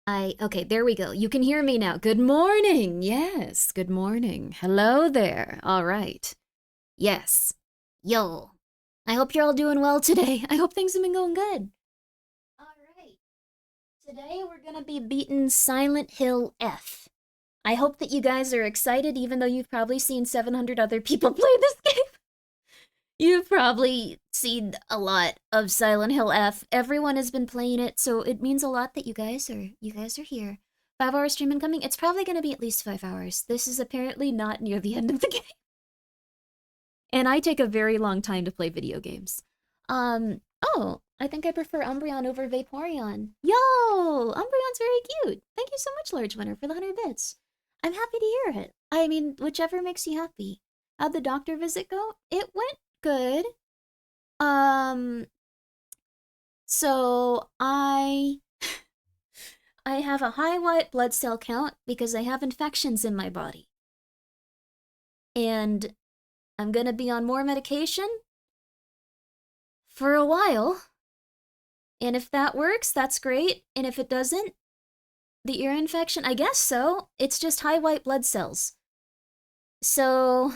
Okay, there we go. You can hear me now. Good morning. Yes, good morning. Hello there. All right. Yes. Yo. I hope you're all doing well today. I hope things have been going good. All right. Today we're gonna be beating Silent Hill F. I hope that you guys are excited, even though you've probably seen 700 other people play this game. You've probably seen a lot of Silent Hill F. Everyone has been playing it, so it means a lot that you guys are here. 5 hour stream incoming. It's probably gonna be at least 5 hours. This is apparently not near the end of the game. And I take a very long time to play video games. Oh, I think I prefer Umbreon over Vaporeon. Yo! Umbreon's very cute. Thank you so much, Large Winner, for the 100 bits. I'm happy to hear it. I mean, whichever makes you happy. How'd the doctor visit go? It went good. Um, so I have a high white blood cell count because I have infections in my body. And I'm gonna be on more medication for a while. And if that works, that's great. And if it doesn't, the ear infection, I guess so. It's just high white blood cells. So,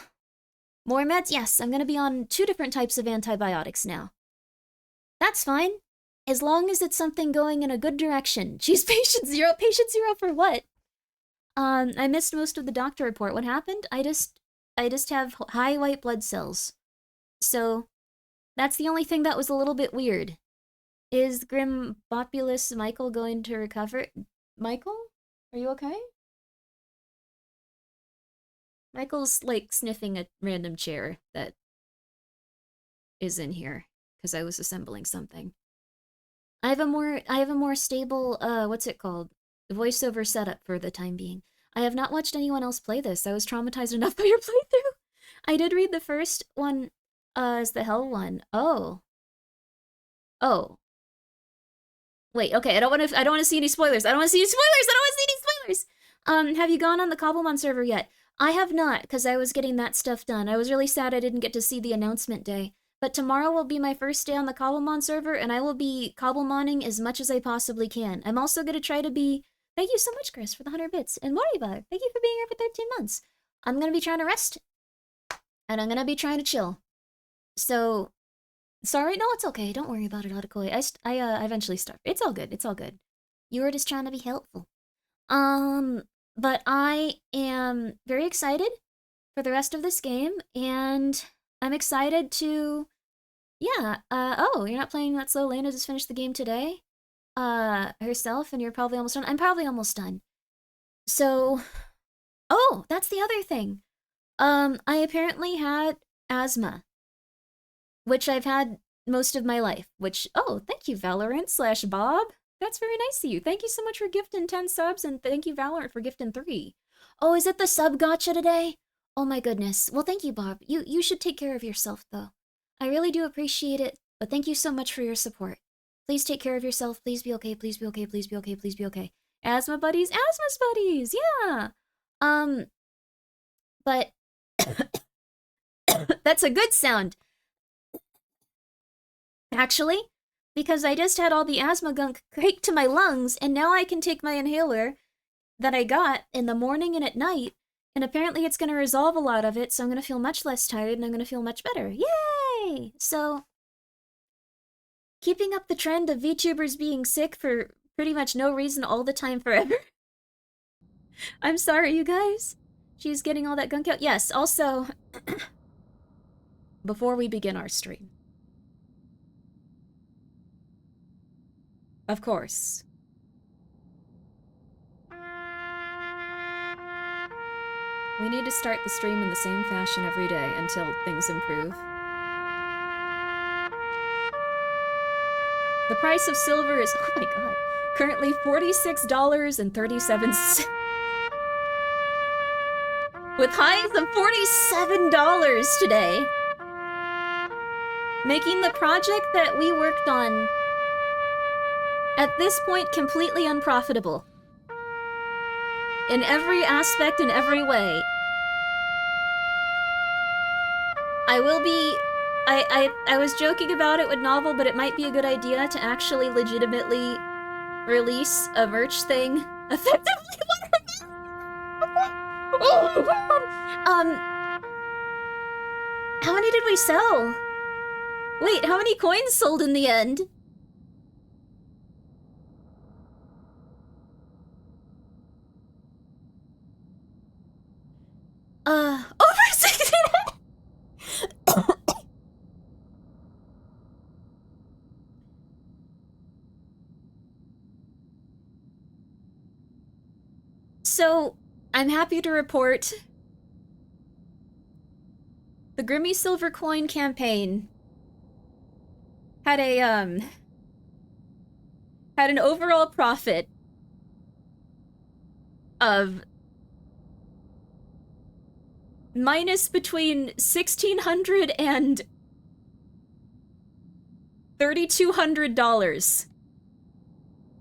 more meds? Yes, I'm gonna be on 2 different types of antibiotics now. That's fine. As long as it's something going in a good direction. She's patient zero. Patient zero for what? I missed most of the doctor report. What happened? I just have high white blood cells. So, that's the only thing that was a little bit weird. Is Grim Bopulus Michael going to recover? Michael? Are you okay? Michael's, like, sniffing a random chair that is in here, because I was assembling something. I have a more stable, what's it called? Voiceover setup for the time being. I have not watched anyone else play this. I was traumatized enough by your playthrough. I did read the first one, as the Hell one. Oh. Oh. Wait, okay, I don't want to see any spoilers. I don't want to see any spoilers. Have you gone on the Cobblemon server yet? I have not, because I was getting that stuff done. I was really sad I didn't get to see the announcement day. But tomorrow will be my first day on the Cobblemon server, and I will be Cobblemoning as much as I possibly can. I'm also going to try to be... Thank you so much, Chris, for the 100 bits. And Moriba, thank you for being here for 13 months. I'm going to be trying to rest, and I'm going to be trying to chill. So, sorry, no, it's okay. Don't worry about it, Otakoi. I eventually start. It's all good. It's all good. You were just trying to be helpful. But I am very excited for the rest of this game, and I'm excited to, yeah, oh, you're not playing that slow. Lena just finished the game today, herself, and you're probably almost done. I'm probably almost done. So, oh, that's the other thing. I apparently had asthma, which I've had most of my life, which, oh, thank you, Valorant/Bob. That's very nice of you. Thank you so much for gifting 10 subs, and thank you, Valorant, for gifting 3. Oh, is it the sub gotcha today? Oh my goodness. Well, thank you, Bob. You should take care of yourself, though. I really do appreciate it, but thank you so much for your support. Please take care of yourself. Please be okay. Please be okay. Please be okay. Please be okay. Asthma buddies? Asthma buddies! Yeah! But... That's a good sound. Actually, because I just had all the asthma gunk caked to my lungs, and now I can take my inhaler that I got in the morning and at night, and apparently it's going to resolve a lot of it, so I'm going to feel much less tired, and I'm going to feel much better. Yay! So, keeping up the trend of VTubers being sick for pretty much no reason all the time forever. I'm sorry, you guys. She's getting all that gunk out. Yes, also, before we begin our stream, of course, we need to start the stream in the same fashion every day until things improve. The price of silver is, oh my god, currently $46.37. With highs of $47 today. Making the project that we worked on at this point completely unprofitable. In every aspect, in every way. I will be... I was joking about it with Novel, but it might be a good idea to actually legitimately release a merch thing effectively. How many did we sell? Wait, how many coins sold in the end? Over 16. So, I'm happy to report the Grimmi Silver Coin campaign had an overall profit of minus between $1,600 and $3,200.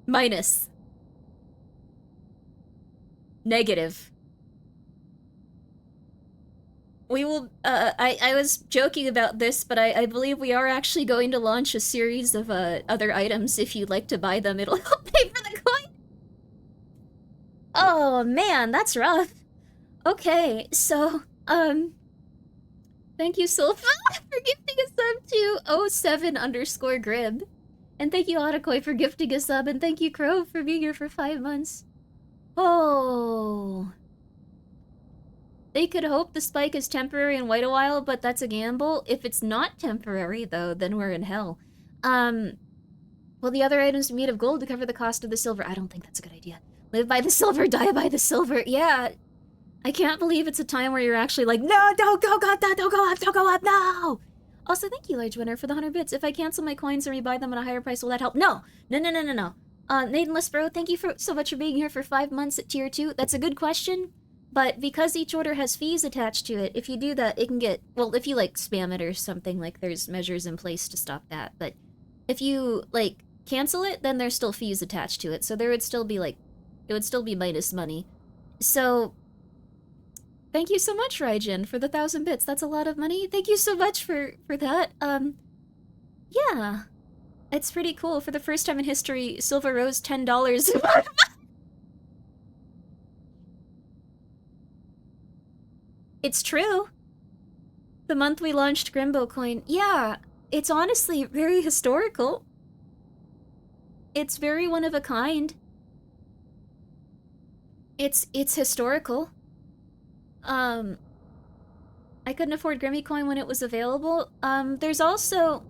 Minus. Negative. We will, I was joking about this, but I believe we are actually going to launch a series of, other items. If you'd like to buy them, it'll help pay for the coin. Oh, man, that's rough. Okay, so, thank you, Silpha, for gifting a sub to 07_Grib. And thank you, Otakoi, for gifting a sub, and thank you, Crow, for being here for 5 months. Oh... They could hope the spike is temporary and wait a while, but that's a gamble. If it's not temporary, though, then we're in hell. Well, the other items made of gold to cover the cost of the silver. I don't think that's a good idea. Live by the silver, die by the silver. Yeah. I can't believe it's a time where you're actually like, no, don't go up, don't go up, no! Also, thank you, Large Winner, for the 100 bits. If I cancel my coins and rebuy them at a higher price, will that help? No! No. Maidenless Bro, thank you so much for being here for 5 months at tier 2. That's a good question. But because each order has fees attached to it, if you do that, it can get... Well, if you, like, spam it or something, like, there's measures in place to stop that. But if you, like, cancel it, then there's still fees attached to it. So there would still be, like... It would still be minus money. So... Thank you so much, Raijin, for the 1,000 bits. That's a lot of money. Thank you so much for that. Yeah. It's pretty cool. For the first time in history, silver rose $10. It's true. The month we launched Grimbo Coin. Yeah, it's honestly very historical. It's very one of a kind. It's historical. I couldn't afford Grimmy Coin when it was available. There's also...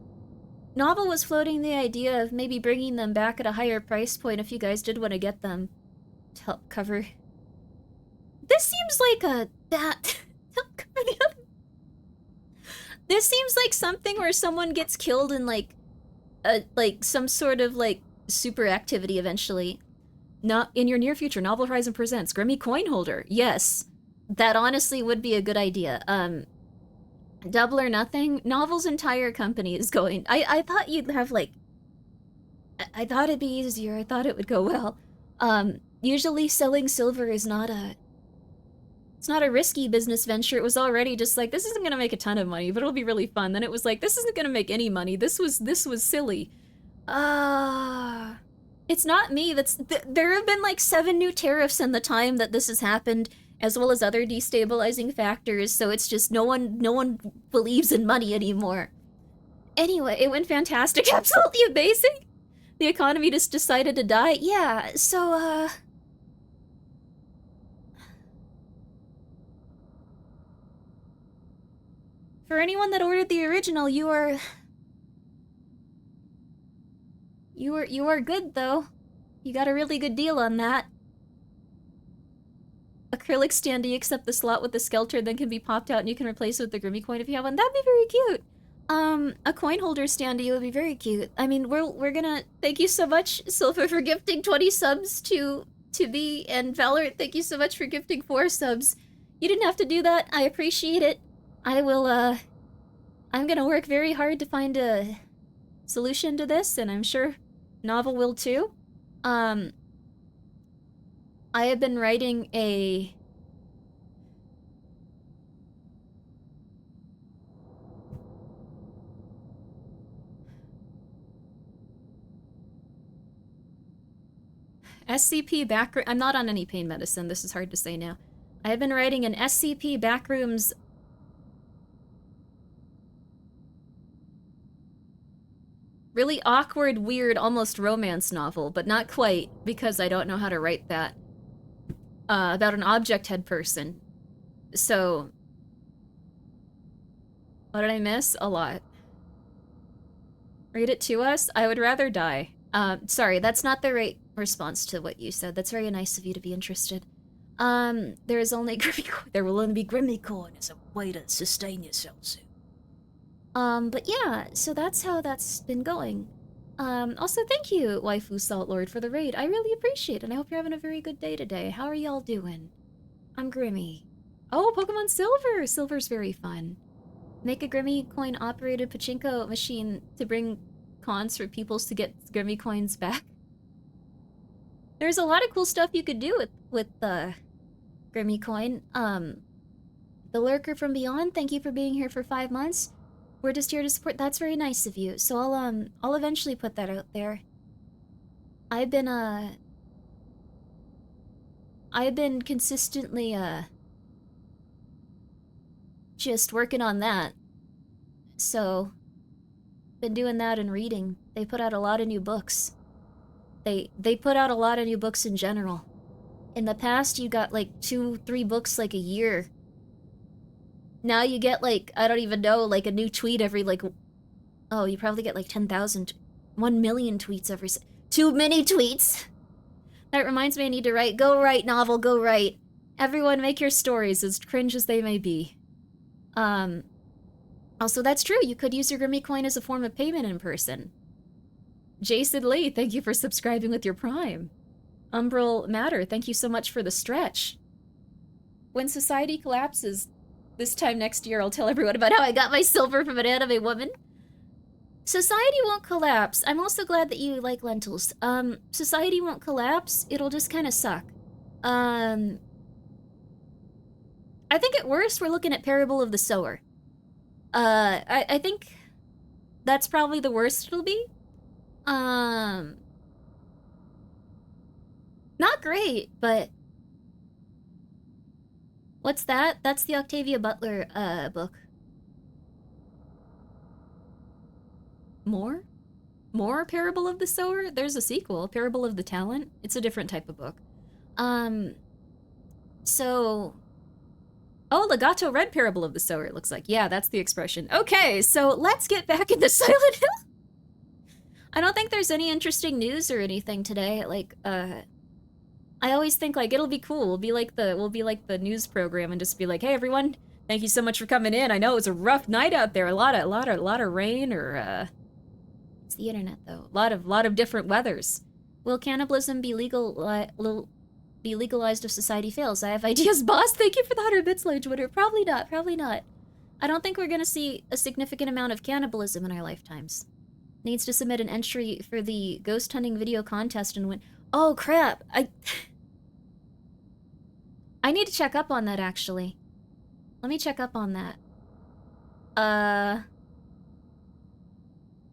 Novel was floating the idea of maybe bringing them back at a higher price point if you guys did want to get them to help cover... This seems like a... This seems like something where someone gets killed in, like some sort of, like, super activity eventually. Not in your near future, Novel Horizon presents Grimmy Coin Holder. Yes. That honestly would be a good idea. Double or Nothing, Novel's entire company is going... I thought you'd have, like... I thought it'd be easier. I thought it would go well. Usually selling silver is not a... It's not a risky business venture. It was already just like, this isn't gonna make a ton of money, but it'll be really fun. Then it was like, this isn't gonna make any money. This was silly. It's not me. There have been like 7 new tariffs in the time that this has happened, as well as other destabilizing factors, so it's just no one believes in money anymore. Anyway, it went fantastic. Absolutely amazing. The economy just decided to die. Yeah, so, for anyone that ordered the original, you are good, though. You got a really good deal on that. Acrylic stand, you accept the slot with the Skelter, then can be popped out and you can replace it with the Grimmy coin if you have one. That'd be very cute. A coin holder standee would be very cute. I mean, we're gonna... Thank you so much, Silva, for gifting 20 subs to me, and Valorant, thank you so much for gifting 4 subs. You didn't have to do that. I appreciate it. I will, I'm gonna work very hard to find a solution to this, and I'm sure Novel will too. I have been writing a... SCP backroom. I'm not on any pain medicine. This is hard to say now. I have been writing an SCP backrooms. Really awkward, weird, almost romance novel, but not quite, because I don't know how to write that. About an object head person. So, what did I miss? A lot. Read it to us? I would rather die. Sorry, that's not the right response to what you said. That's very nice of you to be interested. There is only Grimmi. There will only be Grimmi corn as a way to sustain yourself soon. But yeah, so that's how that's been going. Also thank you, Waifu Salt Lord, for the raid. I really appreciate it, and I hope you're having a very good day today. How are y'all doing? I'm Grimmi. Oh, Pokemon Silver! Silver's very fun. Make a Grimmi coin operated pachinko machine to bring cons for peoples to get Grimmi coins back. There's a lot of cool stuff you could do with the Grimmi coin. The Lurker from Beyond, thank you for being here for 5 months. We're just here to support. That's very nice of you. So I'll eventually put that out there. I've been consistently just working on that. So been doing that and reading. They put out a lot of new books. They put out a lot of new books in general. In the past, you got like 2-3 books like a year. Now you get like, I don't even know, like a new tweet every like, oh, you probably get like 10,000, 1 million tweets every, too many tweets. That reminds me I need to write, go write novel, go write. Everyone make your stories, as cringe as they may be. Also that's true, you could use your Grimmi coin as a form of payment in person. Jason Lee, thank you for subscribing with your Prime. Umbral Matter, thank you so much for the stretch. When society collapses, this time next year, I'll tell everyone about how I got my silver from an anime woman. Society won't collapse. I'm also glad that you like lentils. Society won't collapse. It'll just kind of suck. I think at worst, we're looking at Parable of the Sower. I think that's probably the worst it'll be. Not great, but... What's that? That's the Octavia Butler, book. More? More Parable of the Sower? There's a sequel, Parable of the Talent. It's a different type of book. So... Oh, Legato read Parable of the Sower, it looks like. Yeah, that's the expression. Okay, so let's get back into Silent Hill! I don't think there's any interesting news or anything today. Like, I always think like it'll be cool. We'll be like the news program and just be like, hey everyone, thank you so much for coming in. I know it was a rough night out there. A lot of rain or it's the internet though. A lot of different weathers. Will cannibalism be legalized if society fails? I have ideas, boss. Thank you for the 100 bits, Lord Twitter. Probably not. Probably not. I don't think we're gonna see a significant amount of cannibalism in our lifetimes. Needs to submit an entry for the ghost hunting video contest and win. Oh crap! I need to check up on that, actually. Let me check up on that.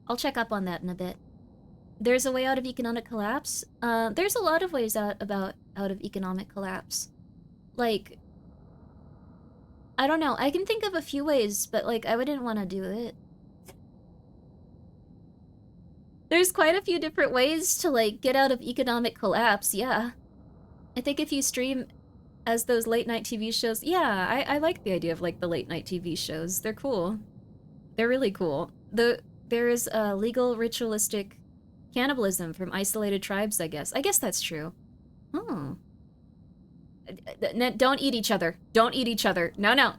I'll check up on that in a bit. There's a way out of economic collapse? There's a lot of ways out of economic collapse. Like... I don't know, I can think of a few ways, but like, I wouldn't want to do it. There's quite a few different ways to like, get out of economic collapse, yeah. I think if you stream as those late night TV shows, yeah, I like the idea of like the late night TV shows. They're cool. They're really cool. There is legal ritualistic cannibalism from isolated tribes, I guess. I guess that's true. Oh. Don't eat each other. Don't eat each other. No.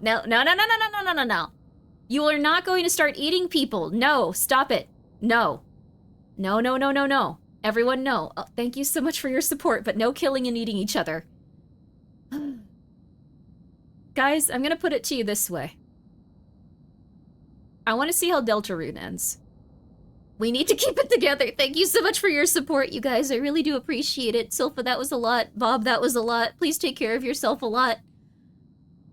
You are not going to start eating people. No, stop it. No. No. Everyone, no. Oh, thank you so much for your support, but no killing and eating each other. Guys, I'm gonna put it to you this way. I want to see how Deltarune ends. We need to keep it together. Thank you so much for your support, you guys. I really do appreciate it. Silpha, that was a lot. Bob, that was a lot. Please take care of yourself a lot.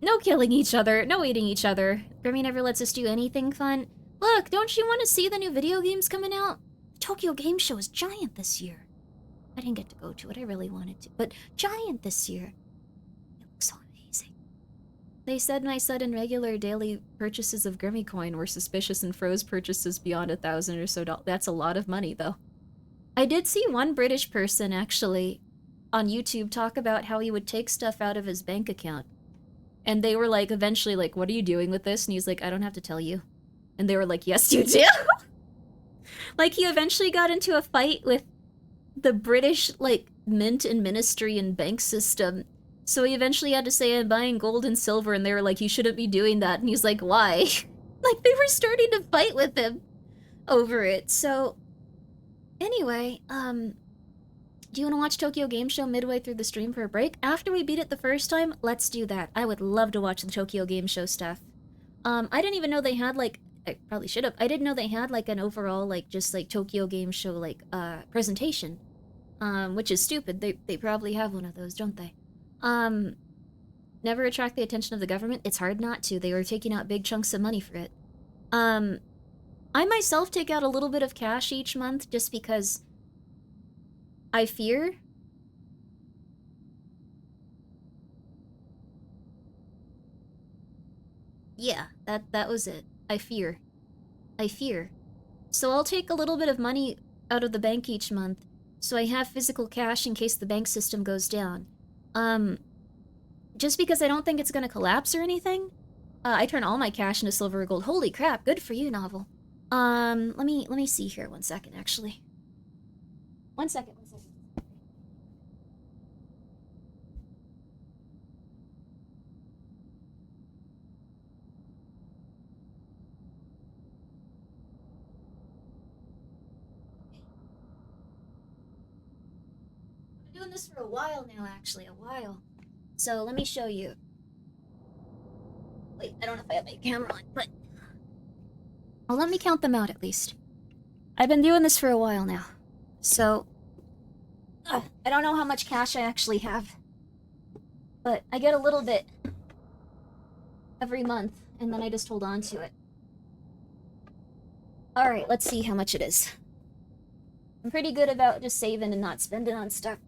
No killing each other. No eating each other. Grimmi never lets us do anything fun. Look, don't you want to see the new video games coming out? The Tokyo Game Show is giant this year. I didn't get to go to it. I really wanted to. But giant this year. It looks so amazing. They said my sudden regular daily purchases of Grimmi coin were suspicious and froze purchases beyond 1,000 or so dollars. That's a lot of money, though. I did see one British person, actually, on YouTube talk about how he would take stuff out of his bank account. And they were like, eventually, like, what are you doing with this? And he's like, I don't have to tell you. And they were like, yes, you do. Like, he eventually got into a fight with the British, like, mint and ministry and bank system. So he eventually had to say, I'm buying gold and silver. And they were like, you shouldn't be doing that. And he's like, why? Like, they were starting to fight with him over it. So, anyway, do you want to watch Tokyo Game Show midway through the stream for a break? After we beat it the first time, let's do that. I would love to watch the Tokyo Game Show stuff. I didn't even know they had, like, I probably should have. I didn't know they had, like, an overall, like, just, like, Tokyo Game Show, like, presentation. Which is stupid. They probably have one of those, don't they? Never attract the attention of the government. It's hard not to. They were taking out big chunks of money for it. I myself take out a little bit of cash each month just because I fear. Yeah, that was it. I fear. I fear. So I'll take a little bit of money out of the bank each month, so I have physical cash in case the bank system goes down. Just because I don't think it's gonna collapse or anything. I turn all my cash into silver or gold. Holy crap, good for you, Novel. Let me see here 1 second, actually. 1 second, 1 second. I've been doing this for a while now, actually, a while. So let me show you. Wait, I don't know if I have my camera on, but... Well, let me count them out at least. I've been doing this for a while now. So... I don't know how much cash I actually have. But I get a little bit every month, and then I just hold on to it. Alright, let's see how much it is. I'm pretty good about just saving and not spending on stuff.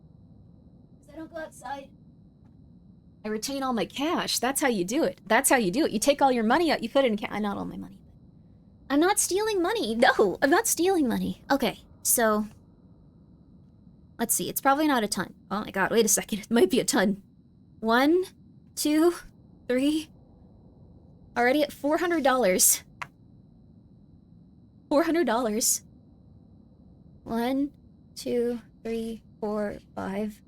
Because I don't go outside. I retain all my cash. That's how you do it. That's how you do it. You take all your money out, you put it in cash. Not all my money. I'm not stealing money. No, I'm not stealing money. Okay, so... Let's see, it's probably not a ton. Oh my god, wait a second. It might be a ton. 1, 2, 3... Already at $400. $400. 1, 2, 3, 4, 5...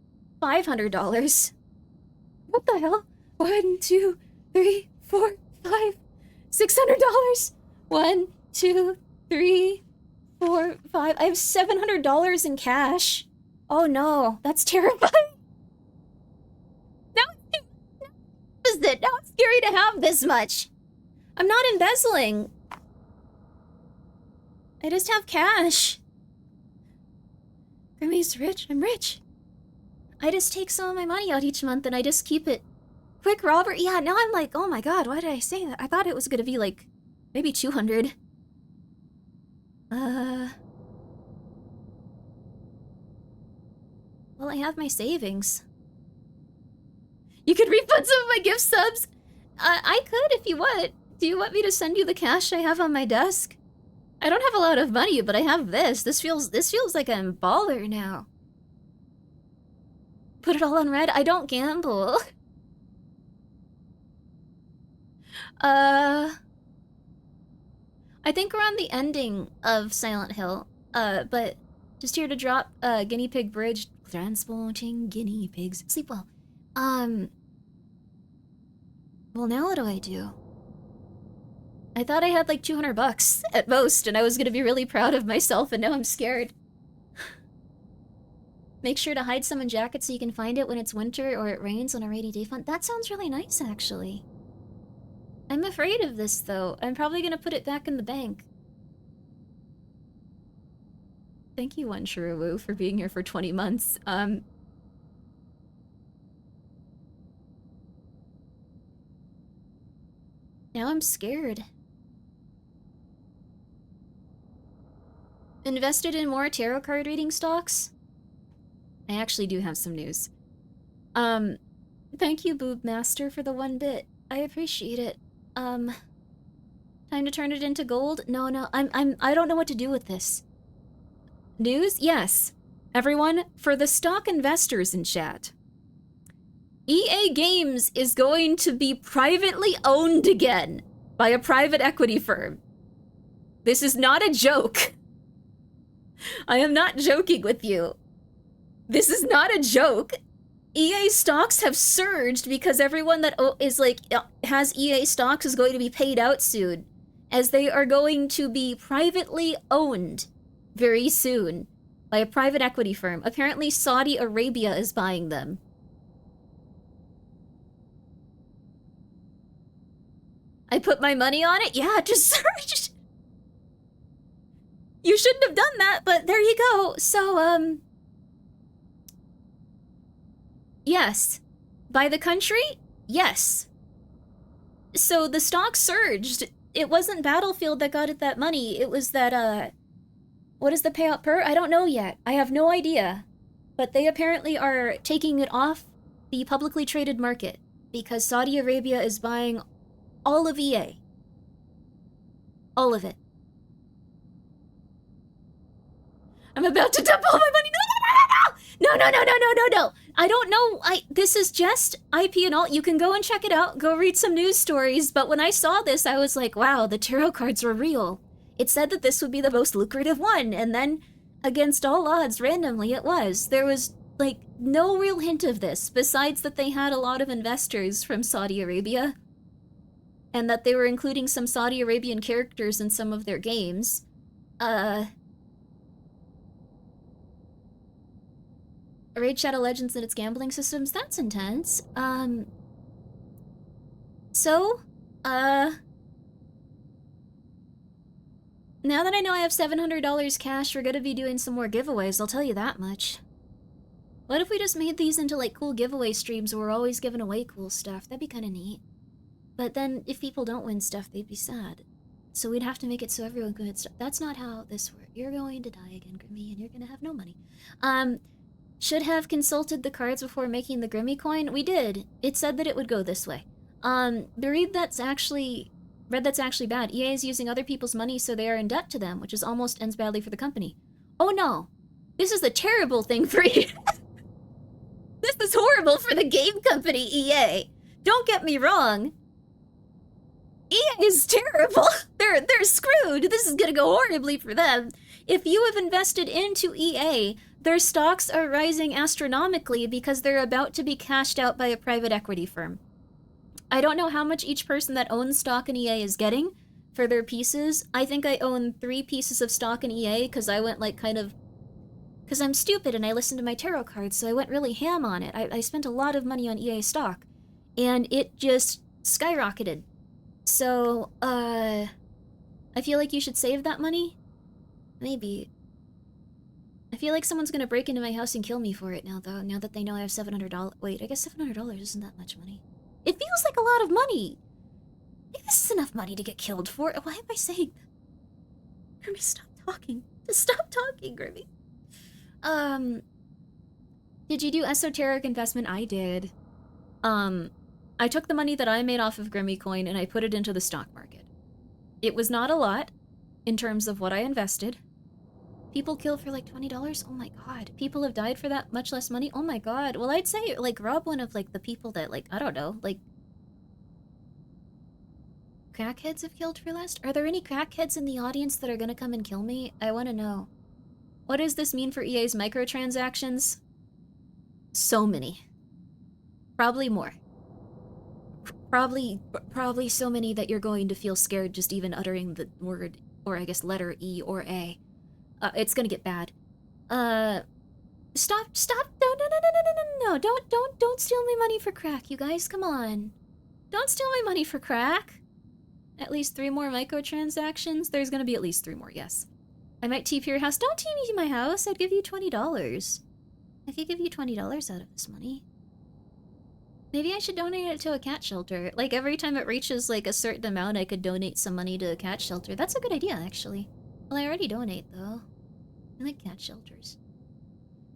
$500. What the hell? 1, 2, 3, 4, 5... $600. 1, 2, 3, 4, 5... I have $700 in cash. Oh no, that's terrifying. Now it's scary to have this much. I'm not embezzling. I just have cash. Grimmi's rich. I'm rich. I just take some of my money out each month and I just keep it. Quick Robert? Yeah, now I'm like, oh my god, why did I say that? I thought it was gonna be like, maybe 200. Well, I have my savings. You could refund some of my gift subs? I could if you want. Do you want me to send you the cash I have on my desk? I don't have a lot of money, but I have this. This feels like I'm baller now. Put it all on red? I don't gamble. I think we're on the ending of Silent Hill. But just here to drop Guinea Pig Bridge. Transporting guinea pigs. Sleep well. Well, now what do I do? I thought I had like $200 at most, and I was gonna be really proud of myself, and now I'm scared. Make sure to hide some in jackets so you can find it when it's winter or it rains on a rainy day fund. That sounds really nice, actually. I'm afraid of this, though. I'm probably gonna put it back in the bank. Thank you, One Shiroo, for being here for 20 months. Now I'm scared. Invested in more tarot card reading stocks? I actually do have some news. Thank you, Boob Master, for the 1 bit. I appreciate it. Time to turn it into gold? No, I don't know what to do with this. News? Yes. Everyone, for the stock investors in chat, EA Games is going to be privately owned again by a private equity firm. This is not a joke. I am not joking with you. This is not a joke. EA stocks have surged because everyone that is like has EA stocks is going to be paid out soon, as they are going to be privately owned very soon by a private equity firm. Apparently Saudi Arabia is buying them. I put my money on it? Yeah, it just surged. You shouldn't have done that, but there you go. So, yes. By the country? Yes. So the stock surged. It wasn't Battlefield that got it that money. It was that, what is the payout per? I don't know yet. I have no idea. But they apparently are taking it off the publicly traded market because Saudi Arabia is buying all of EA. All of it. I'm about to dump all my money. No. I don't know. This is just IP and alt. You can go and check it out. Go read some news stories. But when I saw this, I was like, wow, the tarot cards were real. It said that this would be the most lucrative one. And then, against all odds, randomly, it was. There was, like, no real hint of this, besides that they had a lot of investors from Saudi Arabia. And that they were including some Saudi Arabian characters in some of their games. Raid Shadow Legends and its gambling systems? That's intense. Now that I know I have $700 cash, we're gonna be doing some more giveaways, I'll tell you that much. What if we just made these into, like, cool giveaway streams where we're always giving away cool stuff? That'd be kinda neat. But then, if people don't win stuff, they'd be sad. So we'd have to make it so everyone could win stuff. That's not how this works. You're going to die again, Grimmi, and you're gonna have no money. Should have consulted the cards before making the Grimmi coin. We did. It said that it would go this way. Read that's actually bad. EA is using other people's money so they are in debt to them, which is almost ends badly for the company. Oh no. This is a terrible thing for you. This is horrible for the game company, EA. Don't get me wrong. EA is terrible. They're screwed. This is gonna go horribly for them. If you have invested into EA, their stocks are rising astronomically because they're about to be cashed out by a private equity firm. I don't know how much each person that owns stock in EA is getting for their pieces. I think I own 3 pieces of stock in EA because I went like because I'm stupid and I listened to my tarot cards, so I went really ham on it. I spent a lot of money on EA stock and it just skyrocketed. So, I feel like you should save that money? Maybe. I feel like someone's gonna break into my house and kill me for it now, though, now that they know I have $700. Wait, I guess $700 isn't that much money. It feels like a lot of money! Maybe this is enough money to get killed for. Why am I saying that? Grimmi, stop talking. Just stop talking, Grimmi. Did you do esoteric investment? I did. I took the money that I made off of Grimmi coin and I put it into the stock market. It was not a lot in terms of what I invested. People kill for like $20? Oh my god. People have died for that much less money? Oh my god. Well, I'd say, like, rob one of, like, the people that, like, I don't know, like... Crackheads have killed for less? Are there any crackheads in the audience that are gonna come and kill me? I wanna know. What does this mean for EA's microtransactions? So many. Probably more. Probably so many that you're going to feel scared just even uttering the word, or I guess letter E or A. It's gonna get bad. Stop, no, don't steal my money for crack, you guys, come on. Don't steal my money for crack. At least 3 more microtransactions? There's gonna be at least 3 more, yes. I might TP your house. Don't TP my house, I'd give you $20. I could give you $20 out of this money. Maybe I should donate it to a cat shelter. Like, every time it reaches, like, a certain amount, I could donate some money to a cat shelter. That's a good idea, actually. Well, I already donate, though. I like cat shelters.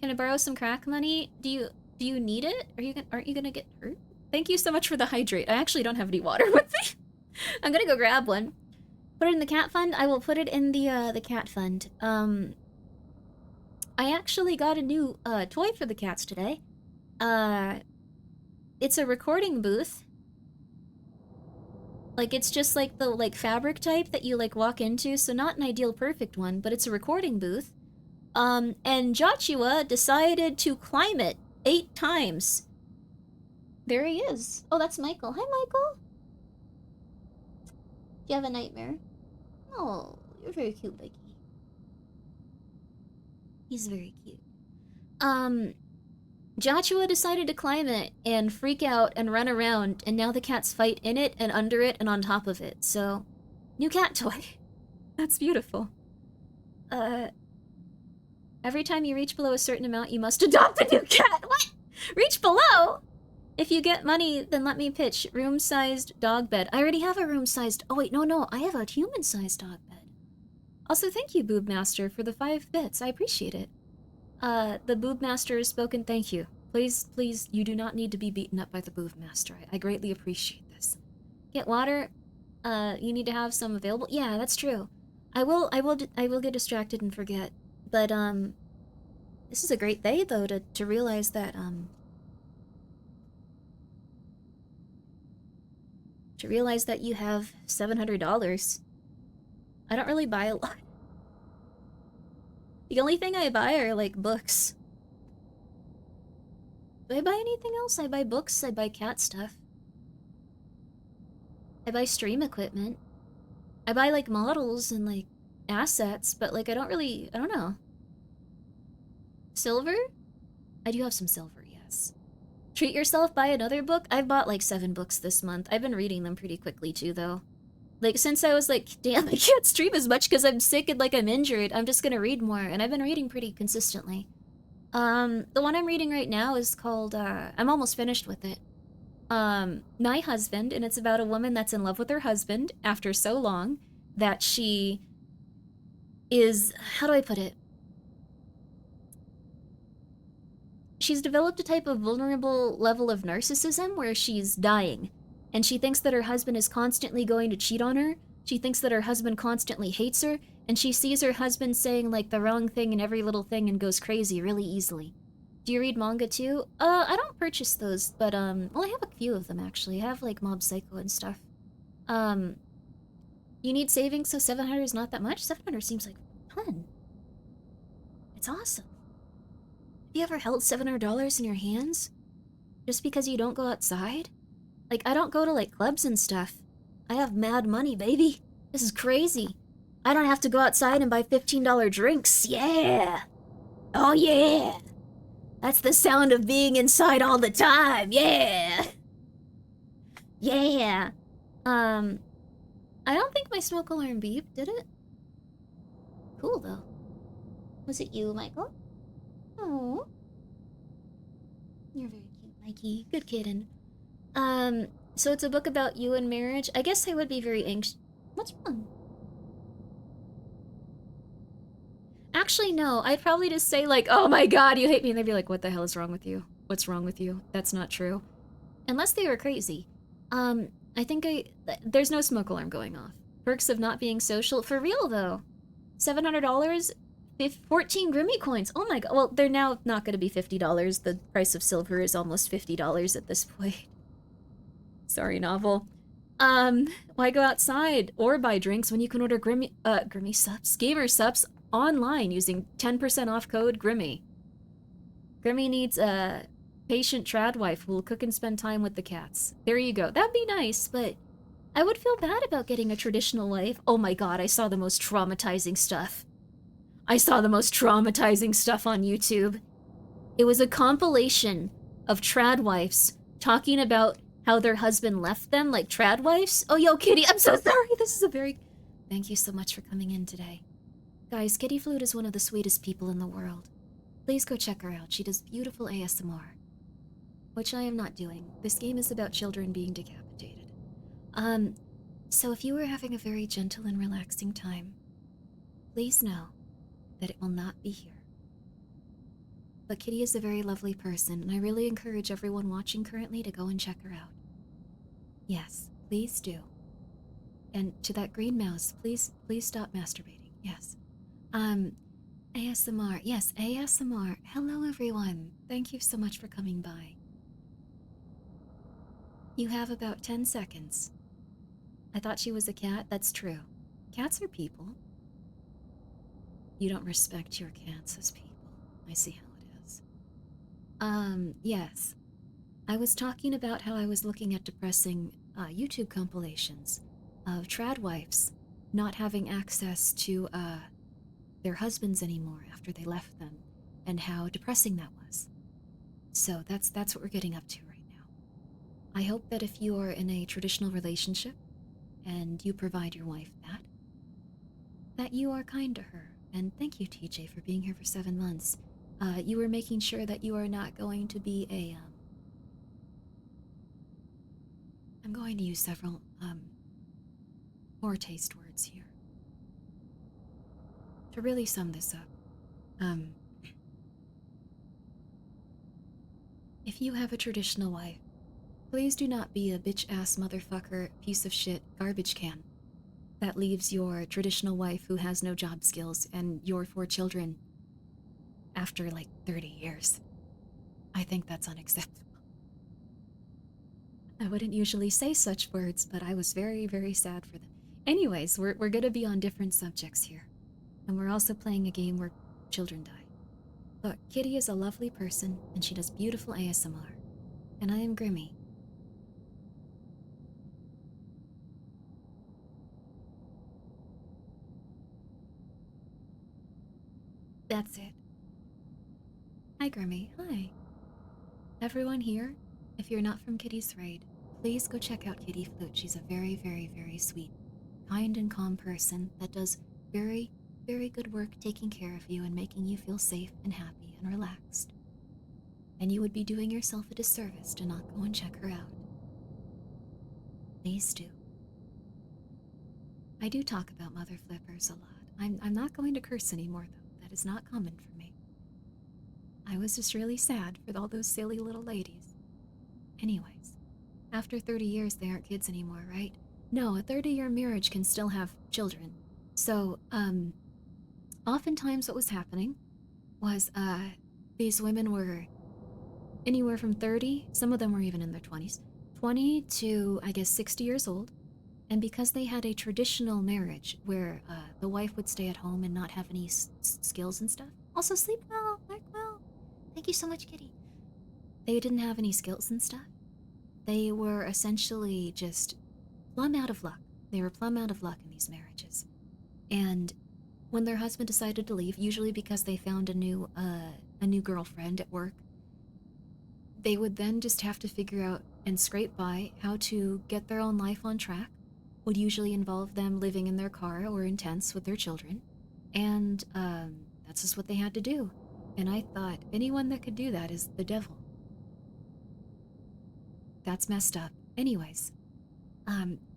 Can I borrow some crack money? Do you need it? Aren't you gonna get hurt? Thank you so much for the hydrate. I actually don't have any water with me. I'm gonna go grab one. Put it in the cat fund? I will put it in the cat fund. I actually got a new, toy for the cats today. It's a recording booth. Like, it's just like the, like, fabric type that you, like, walk into, so not an ideal perfect one, but it's a recording booth. And Joshua decided to climb it 8 times. There he is. Oh, that's Michael. Hi, Michael. Do you have a nightmare? Oh, you're very cute, Mikey. He's very cute. Joshua decided to climb it and freak out and run around, and now the cats fight in it and under it and on top of it. So, new cat toy. That's beautiful. Every time you reach below a certain amount, you must adopt a new cat. What? Reach below? If you get money, then let me pitch. Room-sized dog bed. I already have a room-sized... Oh, wait, no. I have a human-sized dog bed. Also, thank you, Boob Master, for the 5 bits. I appreciate it. The Boob Master has spoken. Thank you. Please, you do not need to be beaten up by the Boob Master. I greatly appreciate this. Get water. You need to have some available. Yeah, that's true. I will get distracted and forget. But, this is a great day, though, to realize that, you have $700. I don't really buy a lot. The only thing I buy are, like, books. Do I buy anything else? I buy books, I buy cat stuff. I buy stream equipment. I buy, like, models and, like, assets, but, like, I don't know. Silver? I do have some silver, yes. Treat yourself, buy another book? I've bought, like, 7 books this month. I've been reading them pretty quickly, too, though. Like, since I was like, damn, I can't stream as much because I'm sick and, like, I'm injured, I'm just gonna read more, and I've been reading pretty consistently. The one I'm reading right now is called, I'm almost finished with it. My Husband, and it's about a woman that's in love with her husband after so long that she is, how do I put it? She's developed a type of vulnerable level of narcissism where she's dying, and she thinks that her husband is constantly going to cheat on her. She thinks that her husband constantly hates her, and she sees her husband saying, like, the wrong thing in every little thing and goes crazy really easily. Do you read manga too? I don't purchase those, but, well, I have a few of them, actually. I have, like, Mob Psycho and stuff. You need savings, so 700 is not that much? 700 seems like a ton. It's awesome. Have you ever held $700 in your hands? Just because you don't go outside? Like, I don't go to, like, clubs and stuff. I have mad money, baby. This is crazy. I don't have to go outside and buy $15 drinks. Yeah! Oh, yeah! That's the sound of being inside all the time. Yeah! Yeah! I don't think my smoke alarm beeped, did it? Cool, though. Was it you, Michael? Oh. You're very cute, Mikey. Good kitten. So it's a book about you and marriage. I guess I would be very anxious. What's wrong? Actually, no. I'd probably just say, like, oh my god, you hate me. And they'd be like, what the hell is wrong with you? What's wrong with you? That's not true. Unless they were crazy. I think there's no smoke alarm going off. Perks of not being social. For real, though. $700? 14 Grimmi coins. Oh my god. Well, they're now not going to be $50. The price of silver is almost $50 at this point. Sorry, novel. Why go outside or buy drinks when you can order Grimmi subs? Gamer subs online using 10% off code Grimmi. Grimmi needs a patient trad wife who will cook and spend time with the cats. There you go. That'd be nice, but I would feel bad about getting a traditional wife. Oh my god, I saw the most traumatizing stuff. I saw the most traumatizing stuff on YouTube. It was a compilation of trad wives talking about how their husband left them, like trad wives. Oh, yo, Kitty, I'm so sorry. This is a very... Thank you so much for coming in today. Guys, Kitty Flute is one of the sweetest people in the world. Please go check her out. She does beautiful ASMR. Which I am not doing. This game is about children being decapitated. So if you were having a very gentle and relaxing time, please know that it will not be here. But Kitty is a very lovely person, and I really encourage everyone watching currently to go and check her out. Yes, please do. And to that green mouse, please stop masturbating. Yes. Um, ASMR. Yes, ASMR. Hello, everyone. Thank you so much for coming by. You have about 10 seconds. I thought she was a cat. That's true. Cats are people. You don't respect your cats as people. I see how it is. Yes. I was talking about how I was looking at depressing YouTube compilations of trad wives not having access to their husbands anymore after they left them, and how depressing that was. So that's what we're getting up to right now. I hope that if you are in a traditional relationship and you provide your wife that you are kind to her. And thank you, TJ, for being here for 7 months. You are making sure that you are not going to be a I'm going to use several poor taste words here to really sum this up. If you have a traditional wife, please do not be a bitch-ass motherfucker, piece of shit, garbage can that leaves your traditional wife who has no job skills and your 4 children after like 30 years. I think that's unacceptable. I wouldn't usually say such words, but I was very, very sad for them. Anyways, we're gonna be on different subjects here. And we're also playing a game where children die. Look, Kitty is a lovely person, and she does beautiful ASMR. And I am Grimmi. That's it. Hi, Grimmi. Hi. Everyone here, if you're not from Kitty's raid, please go check out Kitty Flute. She's a very, very, very sweet, kind and calm person that does very, very good work taking care of you and making you feel safe and happy and relaxed. And you would be doing yourself a disservice to not go and check her out. Please do. I do talk about mother flippers a lot. I'm not going to curse anymore, though. That is not common for me. I was just really sad for all those silly little ladies. Anyways, after 30 years, they aren't kids anymore, right? No, a 30-year marriage can still have children. So, oftentimes what was happening was, these women were anywhere from 30, some of them were even in their 20s, 20 to, I guess, 60 years old. And because they had a traditional marriage where the wife would stay at home and not have any skills and stuff, also sleep well, work well. Thank you so much, Kitty. They didn't have any skills and stuff. They were essentially just plumb out of luck. They were plumb out of luck in these marriages. And when their husband decided to leave, usually because they found a new girlfriend at work, they would then just have to figure out and scrape by how to get their own life on track. Would usually involve them living in their car or in tents with their children. And that's just what they had to do. And I thought, anyone that could do that is the devil. That's messed up. Anyways,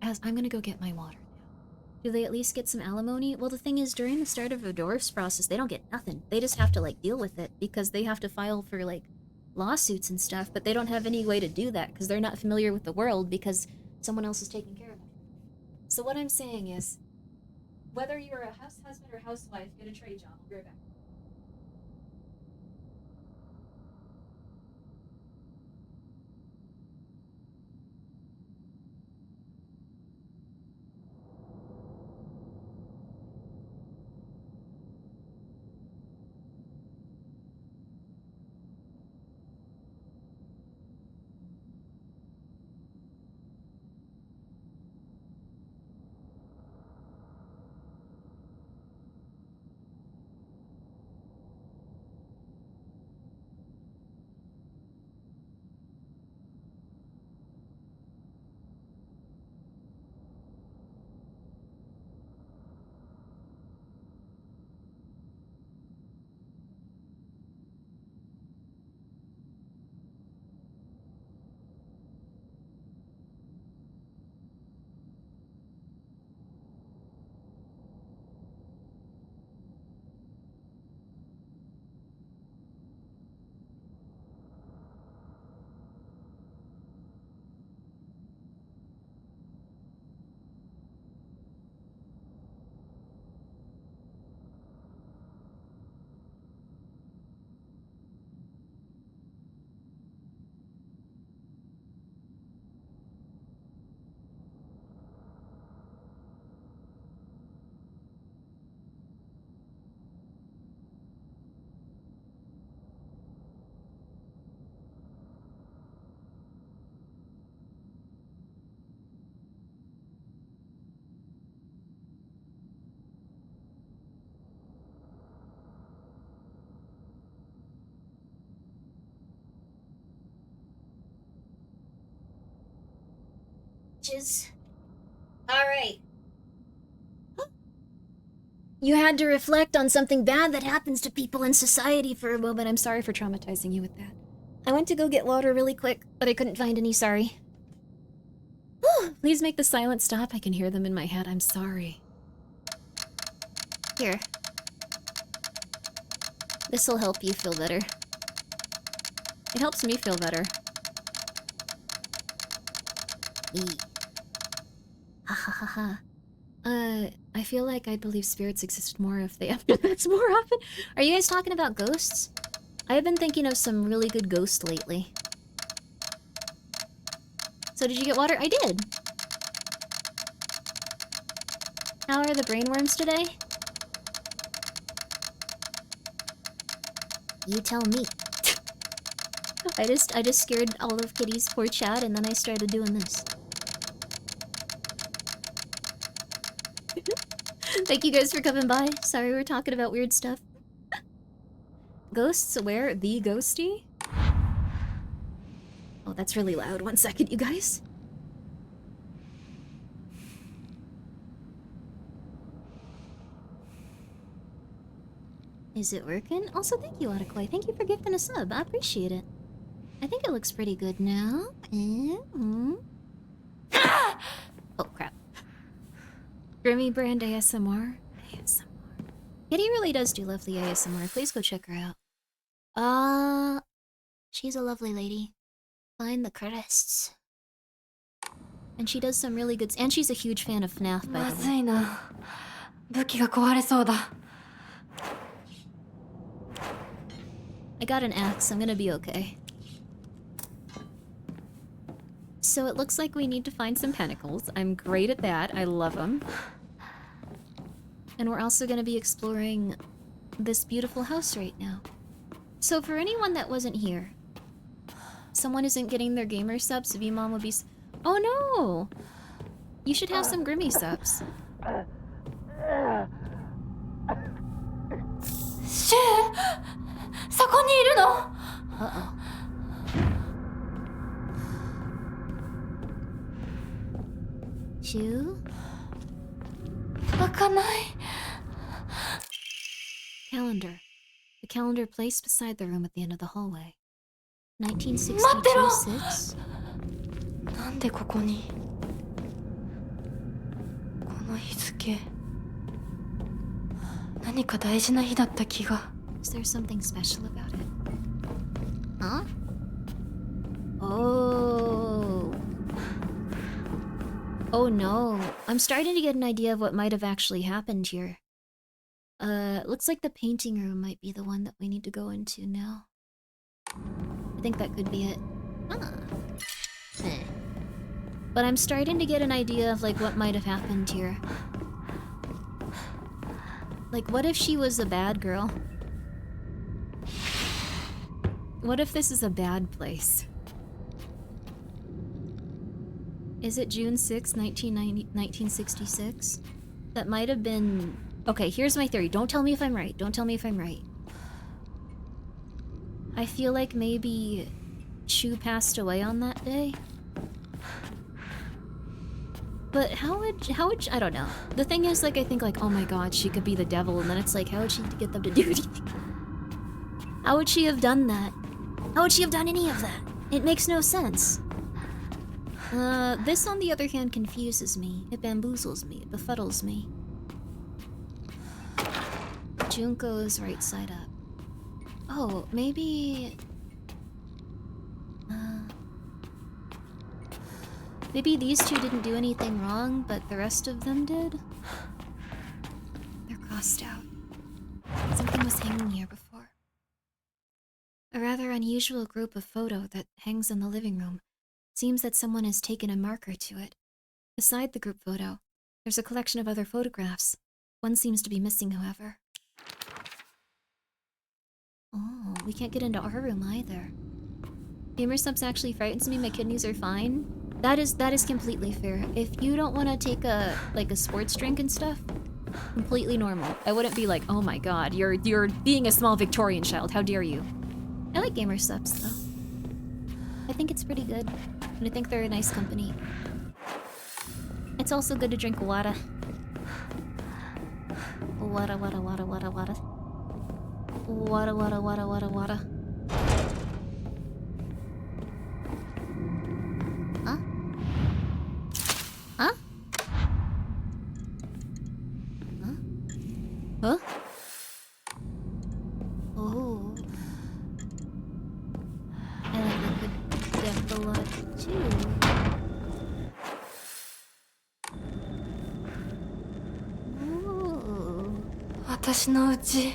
as I'm gonna go get my water now. Do they at least get some alimony? Well, the thing is, during the start of a divorce process, they don't get nothing. They just have to, like, deal with it because they have to file for, like, lawsuits and stuff, but they don't have any way to do that because they're not familiar with the world because someone else is taking care of them. So what I'm saying is, whether you're a house husband or housewife, get a trade job. I'll be right back. bitches. Alright. You had to reflect on something bad that happens to people in society for a moment. I'm sorry for traumatizing you with that. I went to go get water really quick, but I couldn't find any, sorry. Please make the silence stop. I can hear them in my head. I'm sorry. Here. This'll help you feel better. It helps me feel better. Ha ha ha ha. I feel like I believe spirits exist more if they have this more often. Are you guys talking about ghosts? I have been thinking of some really good ghosts lately. So did you get water? I did. How are the brainworms today? You tell me. I just scared all of Kitty's poor chat and then I started doing this. Thank you guys for coming by. Sorry we're talking about weird stuff. Ghosts aware? The ghosty? Oh, that's really loud. 1 second, you guys. Is it working? Also, thank you, Otakoi. Thank you for gifting a sub. I appreciate it. I think it looks pretty good now. Oh, crap. Grimmi brand ASMR. ASMR. Kitty really does do lovely ASMR. Please go check her out. She's a lovely lady. Find the crests. And she does some really good... And she's a huge fan of FNAF, by the way. I got an axe. I'm gonna be okay. So it looks like we need to find some pentacles. I'm great at that. I love them. And we're also gonna be exploring this beautiful house right now. So for anyone that wasn't here, someone isn't getting their gamer subs, VMom would be... Oh no! You should have some Grimmi subs. Uh-oh. Shu? Calendar. The calendar placed beside the room at the end of the hallway. 1962-6. Is there something special about it? Huh? Oh. Oh no. I'm starting to get an idea of what might have actually happened here. Looks like the painting room might be the one that we need to go into now. I think that could be it. But I'm starting to get an idea of like what might have happened here. Like, what if she was a bad girl? What if this is a bad place? Is it June 6, 1966? That might have been... Okay, here's my theory. Don't tell me if I'm right. Don't tell me if I'm right. I feel like maybe Shu passed away on that day. But how would I don't know. The thing is, like, I think like, oh my god, she could be the devil, and then it's like, how would she get them to do anything? How would she have done that? How would she have done any of that? It makes no sense. This on the other hand confuses me. It bamboozles me. It befuddles me. Junko is right side up. Oh, maybe... maybe these two didn't do anything wrong, but the rest of them did? They're crossed out. Something was hanging here before. A rather unusual group of photo that hangs in the living room. Seems that someone has taken a marker to it. Beside the group photo, there's a collection of other photographs. One seems to be missing, however. Oh, we can't get into our room either. Gamer subs actually frightens me. My kidneys are fine. That is completely fair. If you don't want to take a sports drink and stuff, completely normal. I wouldn't be like, oh my god, you're being a small Victorian child. How dare you? I like gamer subs though. I think it's pretty good, and I think they're a nice company. It's also good to drink water. Water, water, water, water, water. Water, water, water, water, water. Huh? Huh? Huh? Huh? Oh. I like liquid death a lot too. 私のうち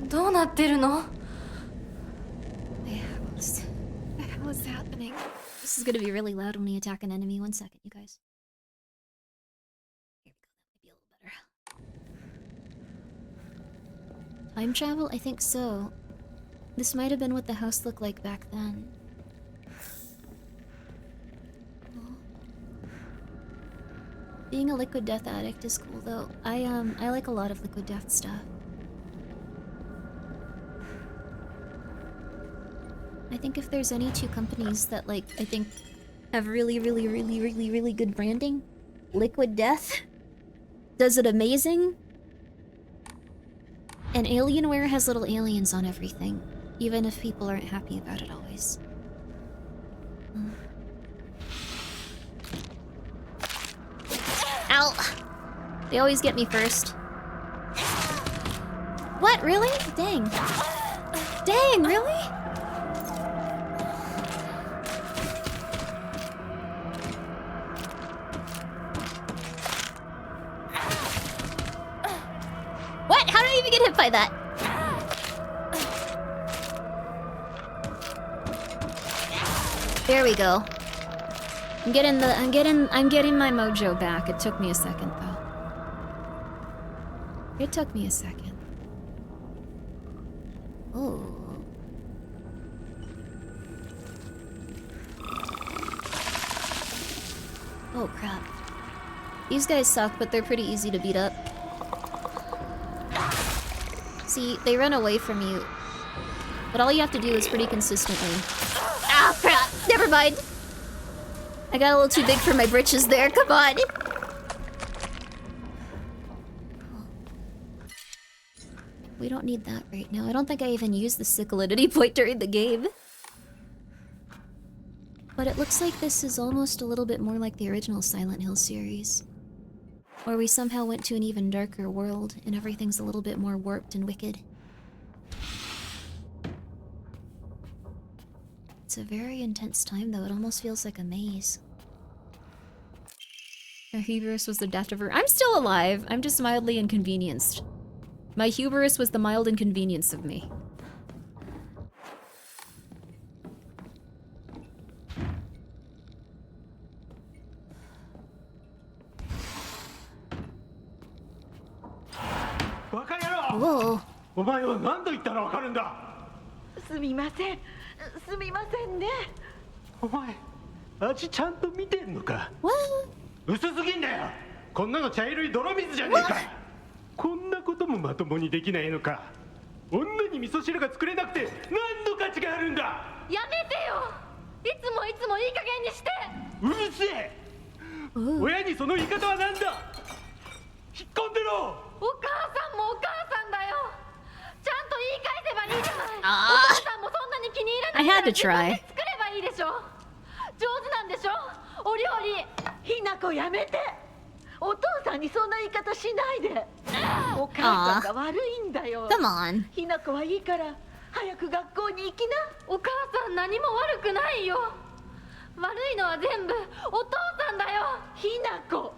どうなってるの? What's happening? This is gonna be really loud when we attack an enemy. 1 second, you guys. Here we go, that might be a little better. Time travel? I think so. This might have been what the house looked like back then. Being a liquid death addict is cool though. I like a lot of liquid death stuff. I think if there's any two companies that I think have really good branding, Liquid Death does it amazing. And Alienware has little aliens on everything, even if people aren't happy about it always. Ow! They always get me first. What? Really? Dang. Dang, really? What? How did I even get hit by that? There we go. I'm getting my mojo back. It took me a second though. It took me a second. Oh. Oh crap. These guys suck, but they're pretty easy to beat up. See, they run away from you. But all you have to do is pretty consistently. Ah, crap! Never mind! I got a little too big for my britches there, come on! We don't need that right now. I don't think I even used the Cyclinity point during the game. But it looks like this is almost a little bit more like the original Silent Hill series. Where we somehow went to an even darker world, and everything's a little bit more warped and wicked. It's a very intense time though, it almost feels like a maze. Her hubris was the death of her— I'm still alive! I'm just mildly inconvenienced. My hubris was the mild inconvenience of me. Whoa. お前は何度言ったらわかるんだ。すみませんね。お前、味ちゃんと見てんのか。 What? 薄すぎんだよ。こんなの茶色い泥水じゃねえか。こんなこともまともにできないのか。女に味噌汁が作れなくて何の価値があるんだ。やめてよ。いつもいい加減にして。うるせえ。親にその言い方は何だ。引っ込んでろ。お母さんもお母さんだよ。ちゃんと言い返せばいいじゃない。あー。お父さんもそんなに気に入らない I had から to 自分 try. で作ればいいでしょ。上手なんでしょ。お料理。ひなこやめて。お父さんにそんな言い方しないで。お母さんが悪いんだよ。 Come on. ひなこはいいから早く学校に行きな。お母さん何も悪くないよ。悪いのは全部お父さんだよ。ひなこ、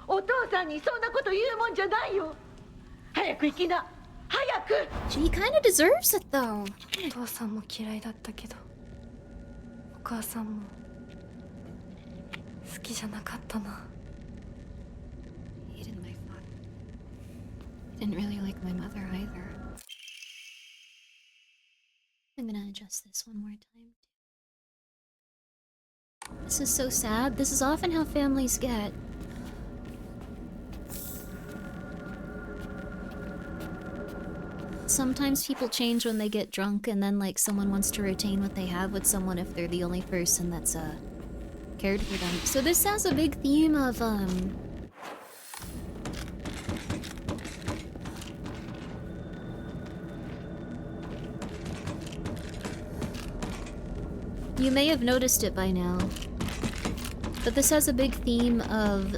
お父さんにそんなこと言うもんじゃないよ。早く行きな。早く。 She kinda deserves it though. お父さんも嫌いだったけど、お母さんも好きじゃなかったな。 Hated my father. Didn't really like my mother either. I'm gonna adjust this one more time. This is so sad. This is often how families get. Sometimes people change when they get drunk and then someone wants to retain what they have with someone if they're the only person that's cared for them. So this has a big theme of you may have noticed it by now, but this has a big theme of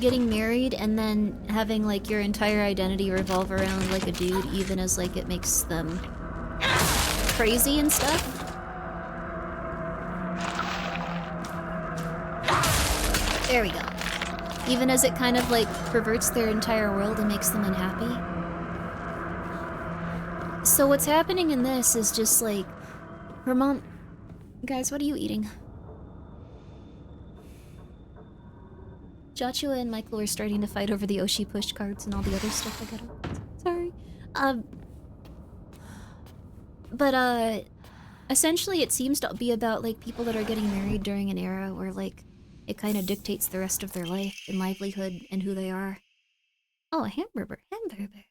getting married and then having like your entire identity revolve around like a dude, even as like it makes them crazy and stuff. There we go. Even as it kind of like perverts their entire world and makes them unhappy. So what's happening in this is just like her mom. Guys, what are you eating? Joshua and Michael are starting to fight over the Oshi push cards and all the other stuff I got. Sorry. But essentially it seems to be about like people that are getting married during an era where like it kind of dictates the rest of their life and livelihood and who they are. Oh, a hamburger. Hamburger.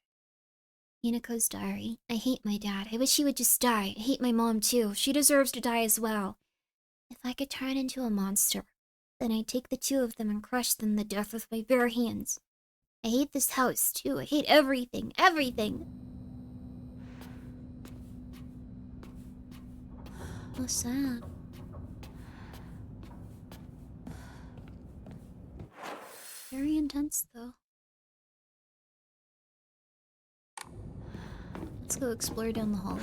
Hinako's diary. I hate my dad. I wish he would just die. I hate my mom too. She deserves to die as well. If I could turn into a monster, then I'd take the two of them and crush them to death with my bare hands. I hate this house too. I hate everything. Everything. So sad. Very intense though. Let's go explore down the hallway.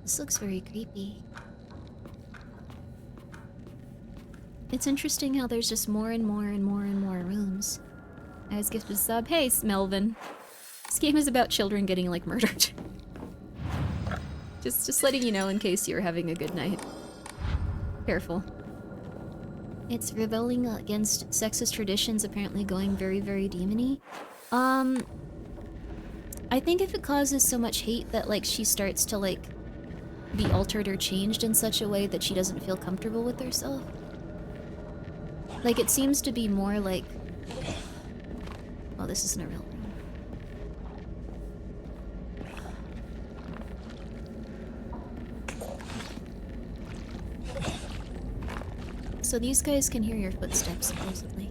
This looks very creepy. It's interesting how there's just more and more and more and more rooms. I was gifted a sub. Hey, Melvin. This game is about children getting, like, murdered. just letting you know in case you're having a good night. Careful. It's rebelling against sexist traditions, apparently going very, very demony. I think if it causes so much hate that, like, she starts to, like, be altered or changed in such a way that she doesn't feel comfortable with herself. Like, it seems to be more like... Oh, this isn't a real room. So these guys can hear your footsteps, supposedly.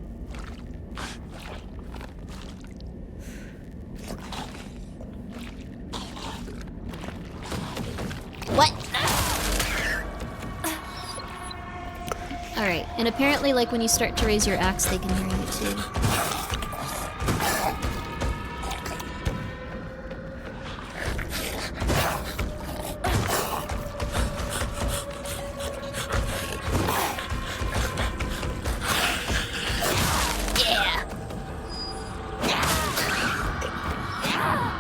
What? Alright, and apparently, like, when you start to raise your axe, they can hear you too. Yeah!